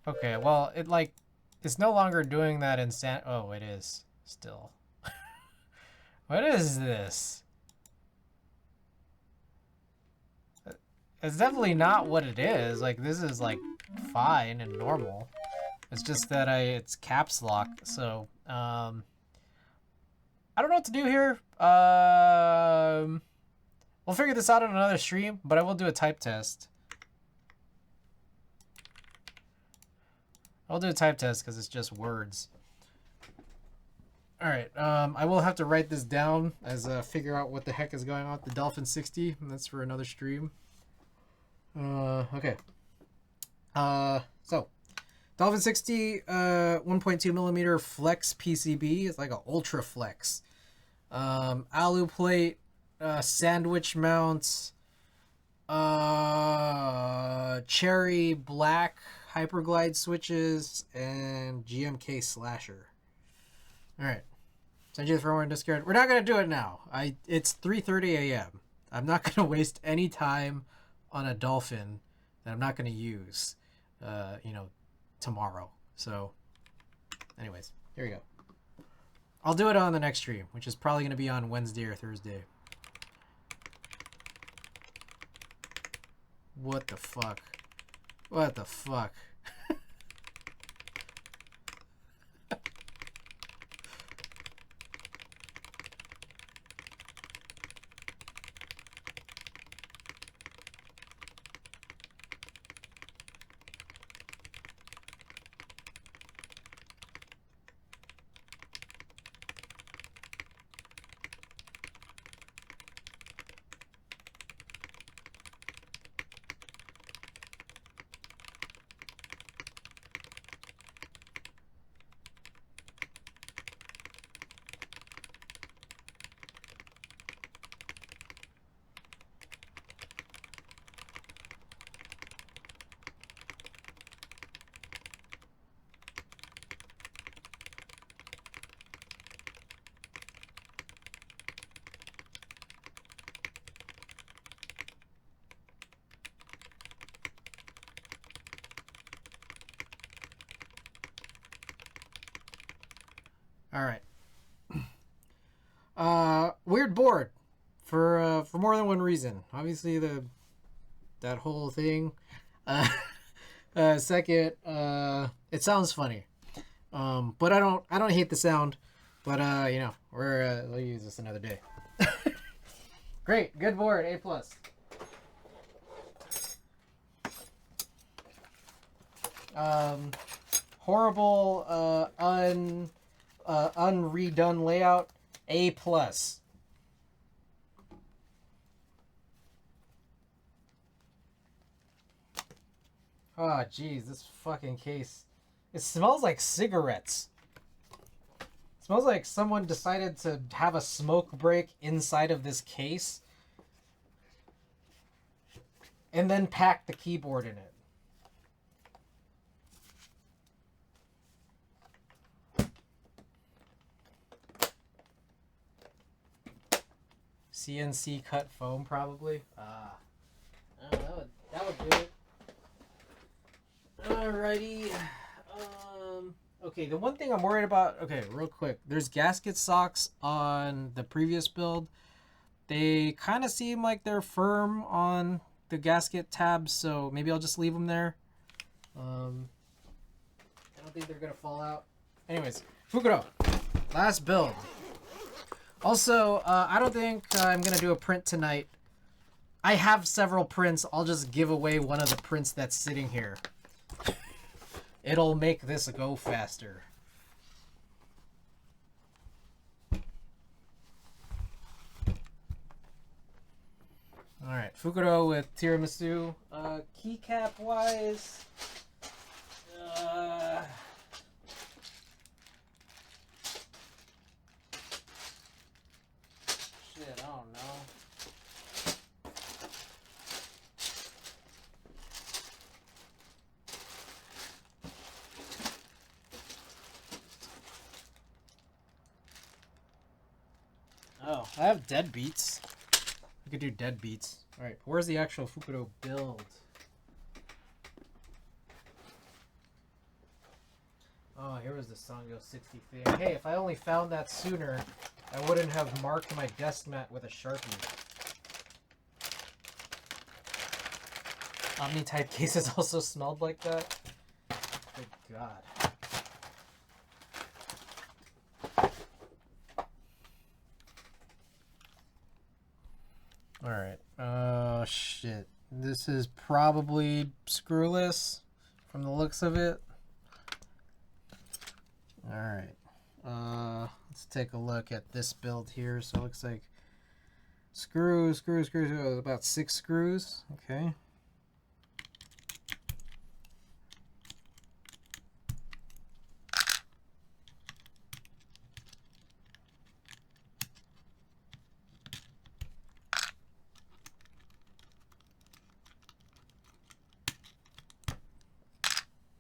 A: Okay, well, it's no longer doing that in oh, it is still. What is this? It's definitely not what it is. Like, this is like fine and normal. It's just that it's caps lock, so I don't know what to do here. We'll figure this out on another stream, but I will do a type test. I'll do a type test because it's just words. All right, I will have to write this down as figure out what the heck is going on with the Dolphin 60, and that's for another stream. Okay. So Dolphin 60, 1.2 millimeter flex PCB. It's like an ultra flex. Alu plate, sandwich mounts, cherry black hyperglide switches, and GMK slasher. All right. Send you the firmware in Discord. We're not gonna do it now. It's 3:30 a.m. I'm not gonna waste any time on a dolphin that I'm not gonna use, tomorrow. So, anyways, here we go. I'll do it on the next stream, which is probably gonna be on Wednesday or Thursday. What the fuck? What the fuck? All right. Weird board for more than one reason. Obviously that whole thing. Second, it sounds funny. But I don't hate the sound. But we'll use this another day. Great, good board, A+. Horrible, unredone layout, A+. Oh, jeez, this fucking case. It smells like cigarettes. It smells like someone decided to have a smoke break inside of this case and then pack the keyboard in it. CNC cut foam, probably. That would do it. Alrighty. Okay, the one thing I'm worried about... Okay, real quick. There's gasket socks on the previous build. They kind of seem like they're firm on the gasket tabs, so maybe I'll just leave them there. I don't think they're going to fall out. Anyways, Fukuro. Last build. Also, I don't think I'm going to do a print tonight. I have several prints. I'll just give away one of the prints that's sitting here. It'll make this go faster. Alright, Fukuro with tiramisu. Keycap wise... Shit, I don't know. Oh, I have dead beats. We could do dead beats. Alright, where's the actual Fukuro build? Oh, here was the Sanyo 60 thing. Hey, if I only found that sooner, I wouldn't have marked my desk mat with a Sharpie. Omni-type cases also smelled like that? Good God. Alright. Oh, shit. This is probably screwless from the looks of it. Alright. Let's take a look at this build here. So it looks like screws, about 6 screws. Okay.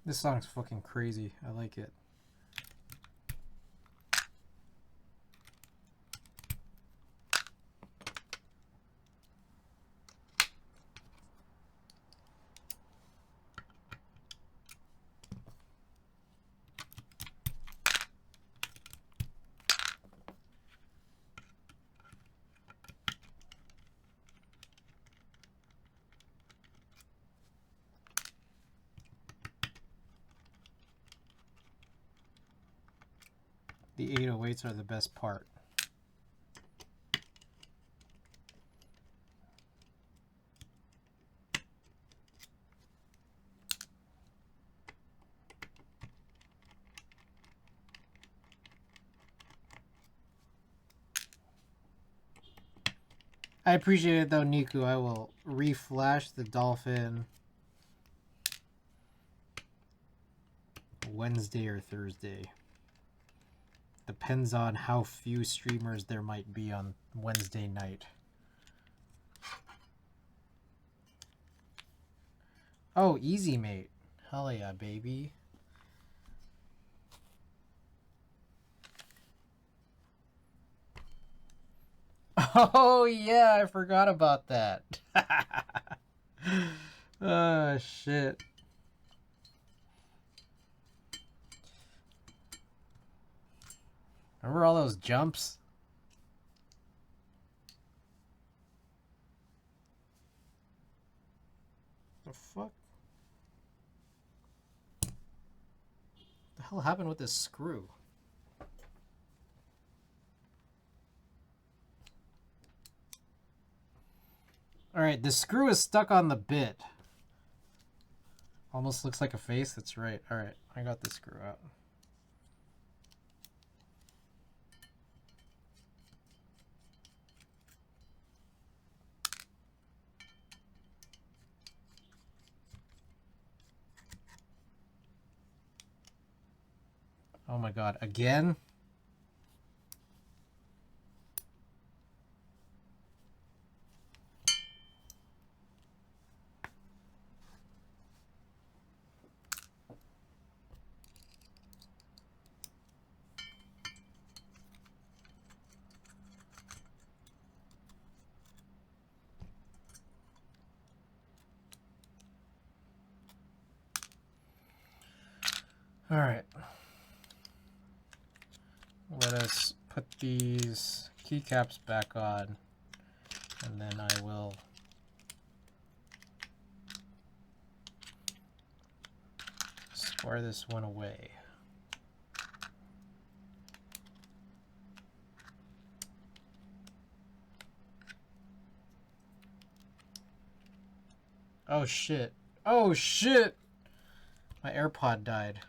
A: This song's fucking crazy. I like it. The 808s are the best part. I appreciate it though, Niku. I will reflash the dolphin Wednesday or Thursday. Depends on how few streamers there might be on Wednesday night. Oh, easy, mate. Hell yeah, baby. Oh, yeah, I forgot about that. Oh, shit. Remember all those jumps? The fuck? What the hell happened with this screw? Alright, the screw is stuck on the bit. Almost looks like a face. That's right. Alright, I got the screw out. Oh my god, again? Alright. Let us put these keycaps back on, and then I will square this one away. Oh shit. Oh shit! My AirPod died.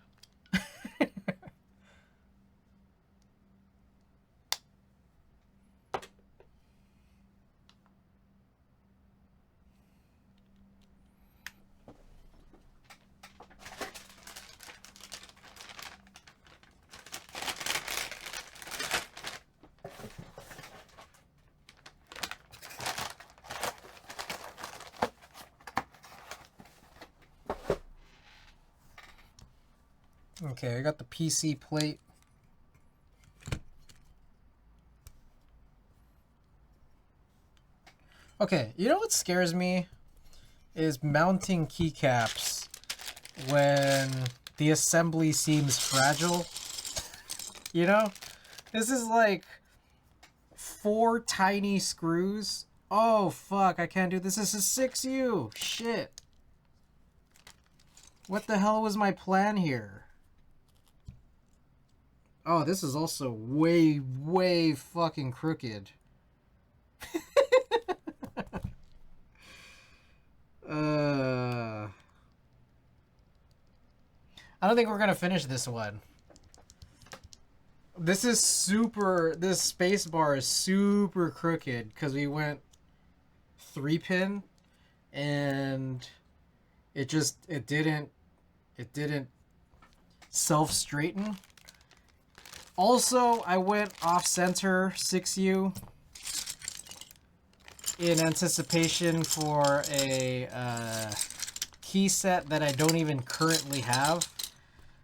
A: Okay, I got the PC plate. Okay, you know what scares me? Is mounting keycaps when the assembly seems fragile. You know? This is like 4 tiny screws. Oh, fuck, I can't do this. This is 6U. Shit. What the hell was my plan here? Oh, this is also way, way fucking crooked. I don't think we're gonna finish this one. This is super... This space bar is super crooked because we went 3-pin and it didn't self-straighten. Also, I went off-center 6U in anticipation for a key set that I don't even currently have.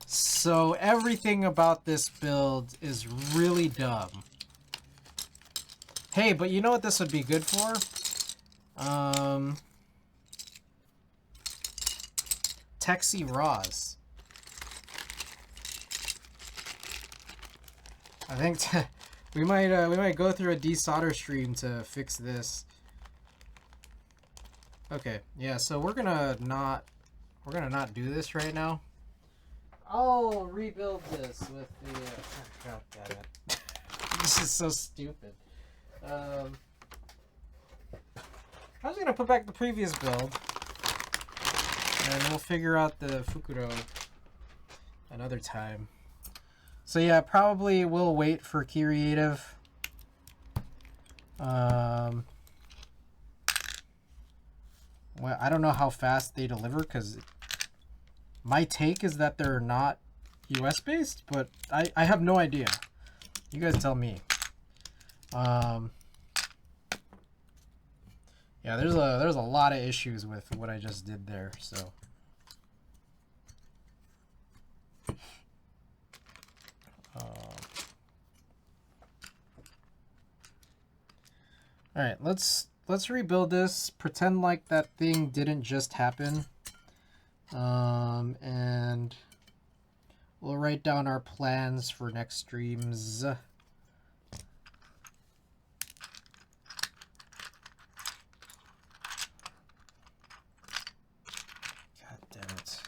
A: So everything about this build is really dumb. Hey, but you know what this would be good for? Texie Raws. I think we might go through a desolder stream to fix this. Okay, yeah, so we're gonna not do this right now. I'll rebuild this with the. God damn it! This is so stupid. I was gonna put back the previous build, and we'll figure out the Fukuro another time. So yeah, probably we'll wait for Creative. Well, I don't know how fast they deliver because my take is that they're not US based, but I have no idea. You guys tell me. Yeah, there's a lot of issues with what I just did there, so. All right, let's rebuild this. Pretend like that thing didn't just happen, and we'll write down our plans for next streams. God damn it.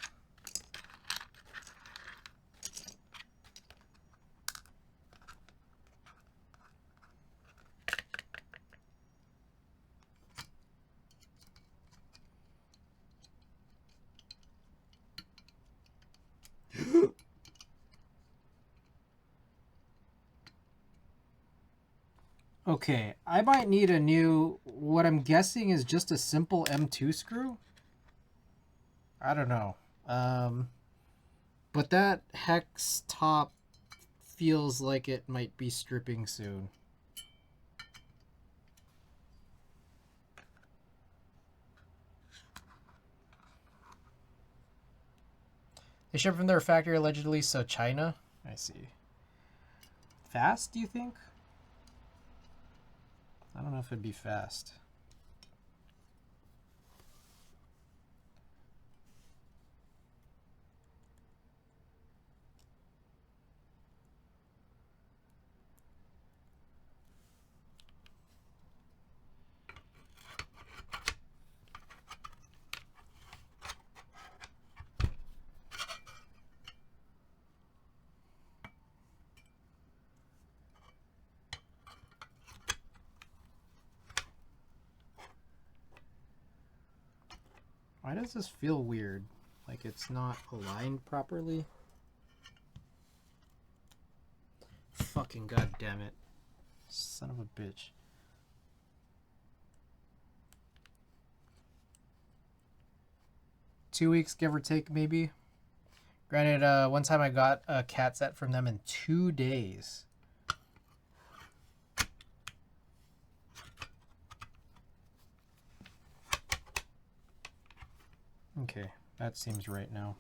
A: Okay, I might need a new, what I'm guessing is just a simple M2 screw. I don't know. But that hex top feels like it might be stripping soon. They ship from their factory allegedly, so China? I see. Fast, do you think? I don't know if it'd be fast. Why does this feel weird? Like it's not aligned properly? Fucking goddamn it. Son of a bitch. Two weeks, give or take, maybe. Granted, one time I got a cat set from them in 2 days. Okay, that seems right now.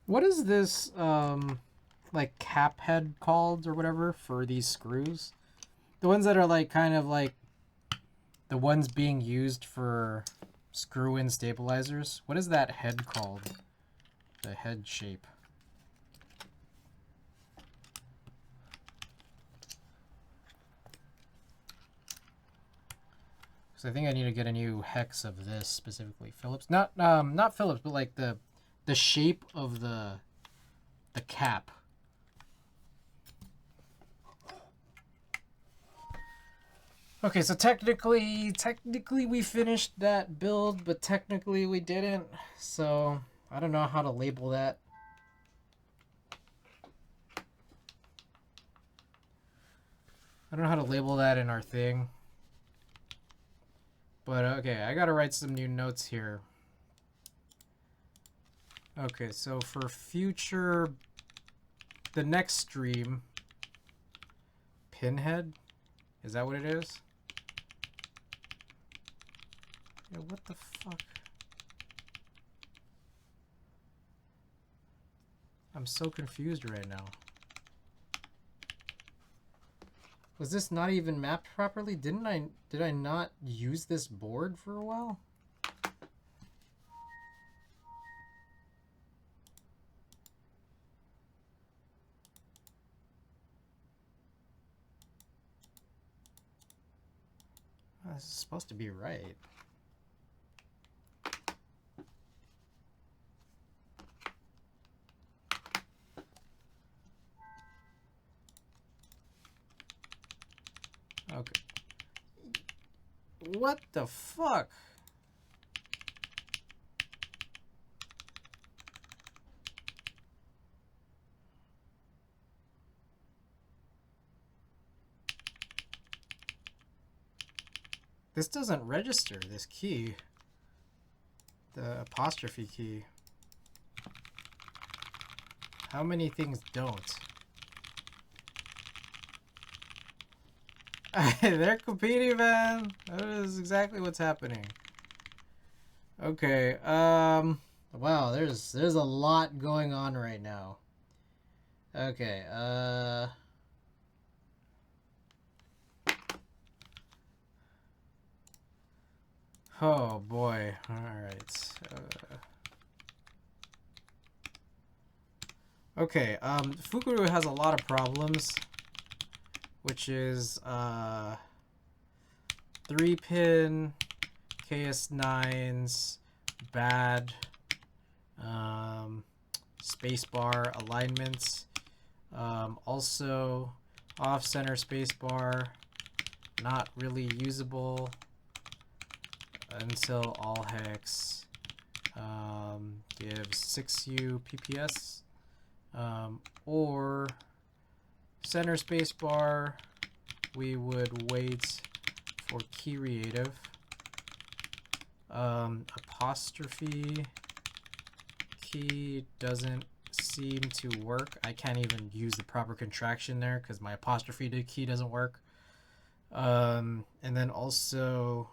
A: What is this, like, cap head called or whatever for these screws? The ones that are, like, kind of like the ones being used for screw-in stabilizers. What is that head called? The head shape. Because I think I need to get a new hex of this specifically. Phillips, not Phillips, but like the shape of the cap. Okay, so technically we finished that build, but technically we didn't. So I don't know how to label that. I don't know how to label that in our thing. But okay, I gotta write some new notes here. Okay, so for future, the next stream, Pinhead? Is that what it is? Yeah, what the fuck? I'm so confused right now. Was this not even mapped properly? Did I not use this board for a while? This is supposed to be right. Okay. What the fuck? This doesn't register, this key. The apostrophe key. How many things don't? They're competing, man. That is exactly what's happening. Okay, wow, there's a lot going on right now. Okay, oh boy. Alright. Okay, Fukuru has a lot of problems, which is 3-pin KS9s, bad spacebar alignments, also off-center spacebar, not really usable until all hex gives 6U PPS, or center spacebar, we would wait for key creative. Apostrophe key doesn't seem to work. I can't even use the proper contraction there because my apostrophe key doesn't work. And then also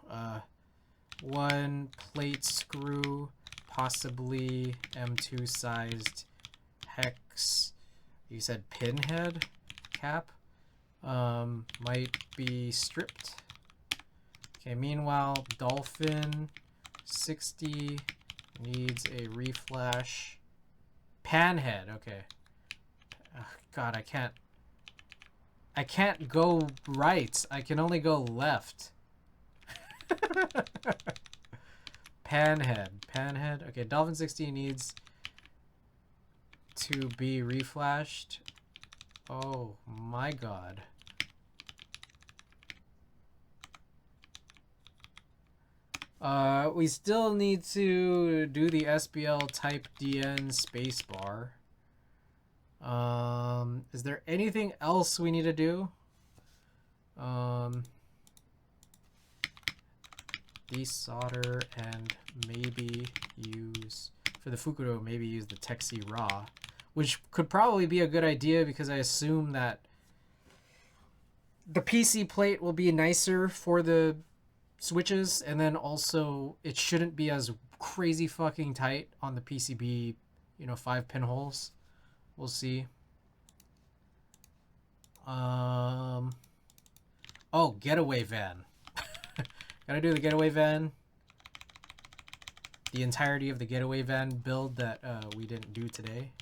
A: one plate screw, possibly M2 sized hex. You said pinhead cap might be stripped. Okay, meanwhile, Dolphin 60 needs a reflash. Panhead, okay. Oh, God, I can't go right. I can only go left. Panhead. Okay, Dolphin 60 needs to be reflashed. Oh my God. We still need to do the SBL type DN spacebar. Is there anything else we need to do? Desolder and maybe use, for the Fukuro, maybe use the Texi Raw, which could probably be a good idea because I assume that the PC plate will be nicer for the switches, and then also it shouldn't be as crazy fucking tight on the PCB, 5 pinholes. We'll see. Oh, getaway van. Gotta do the getaway van. The entirety of the getaway van build that we didn't do today.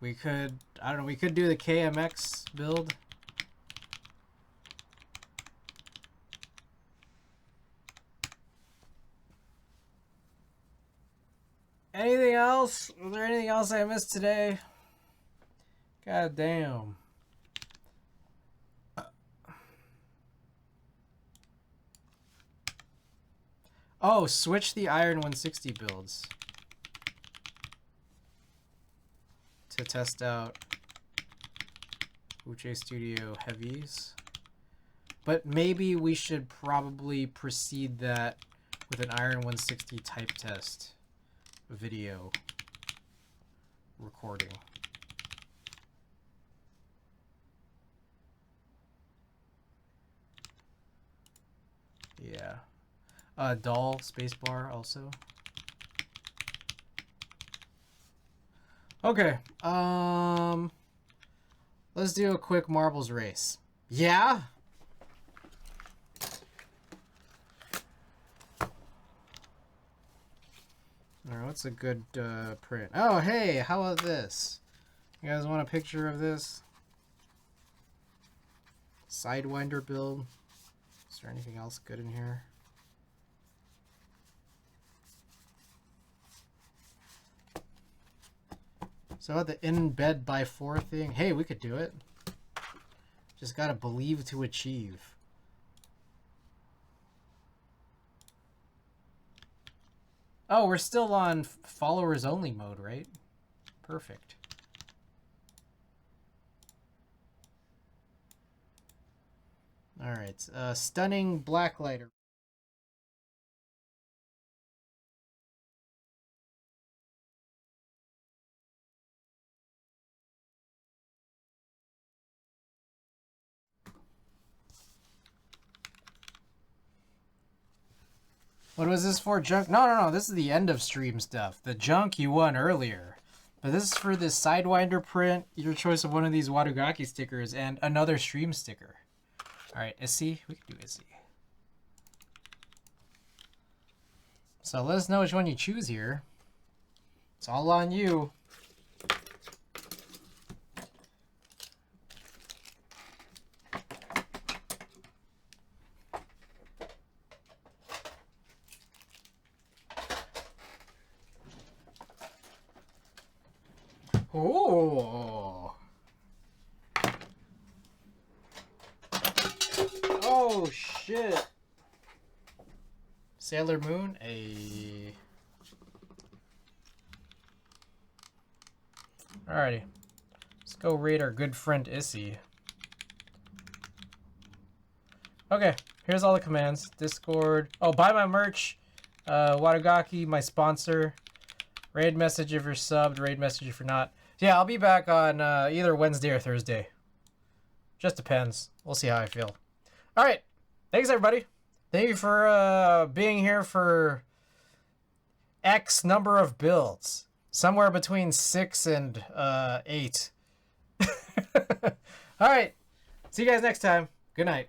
A: We could, I don't know, we could do the KMX build. Anything else? Was there anything else I missed today? God damn. Oh, switch the Iron 160 builds to test out Uche Studio Heavies. But maybe we should probably precede that with an Iron 160 type test video recording. Yeah. Doll spacebar also. Okay. Let's do a quick marbles race. Yeah? Alright, what's a good print? Oh, hey, how about this? You guys want a picture of this? Sidewinder build. Is there anything else good in here? So about the in bed by 4 thing, hey, we could do it. Just gotta believe to achieve. Oh, we're still on followers only mode, right? Perfect. All right, stunning blacklighter. What was this for? Junk? No. This is the end of stream stuff. The junk you won earlier. But this is for this Sidewinder print, your choice of one of these Wadugaki stickers, and another stream sticker. All right, Issy. We can do Issy. So let us know which one you choose here. It's all on you. Oh. Oh, shit. Sailor Moon, Alrighty. Let's go raid our good friend Issy. Okay, here's all the commands. Discord. Oh, buy my merch. Wadugaki, my sponsor. Raid message if you're subbed, raid message if you're not. Yeah, I'll be back on either Wednesday or Thursday. Just depends. We'll see how I feel. Alright. Thanks, everybody. Thank you for being here for X number of builds. Somewhere between 6 and 8. Alright. See you guys next time. Good night.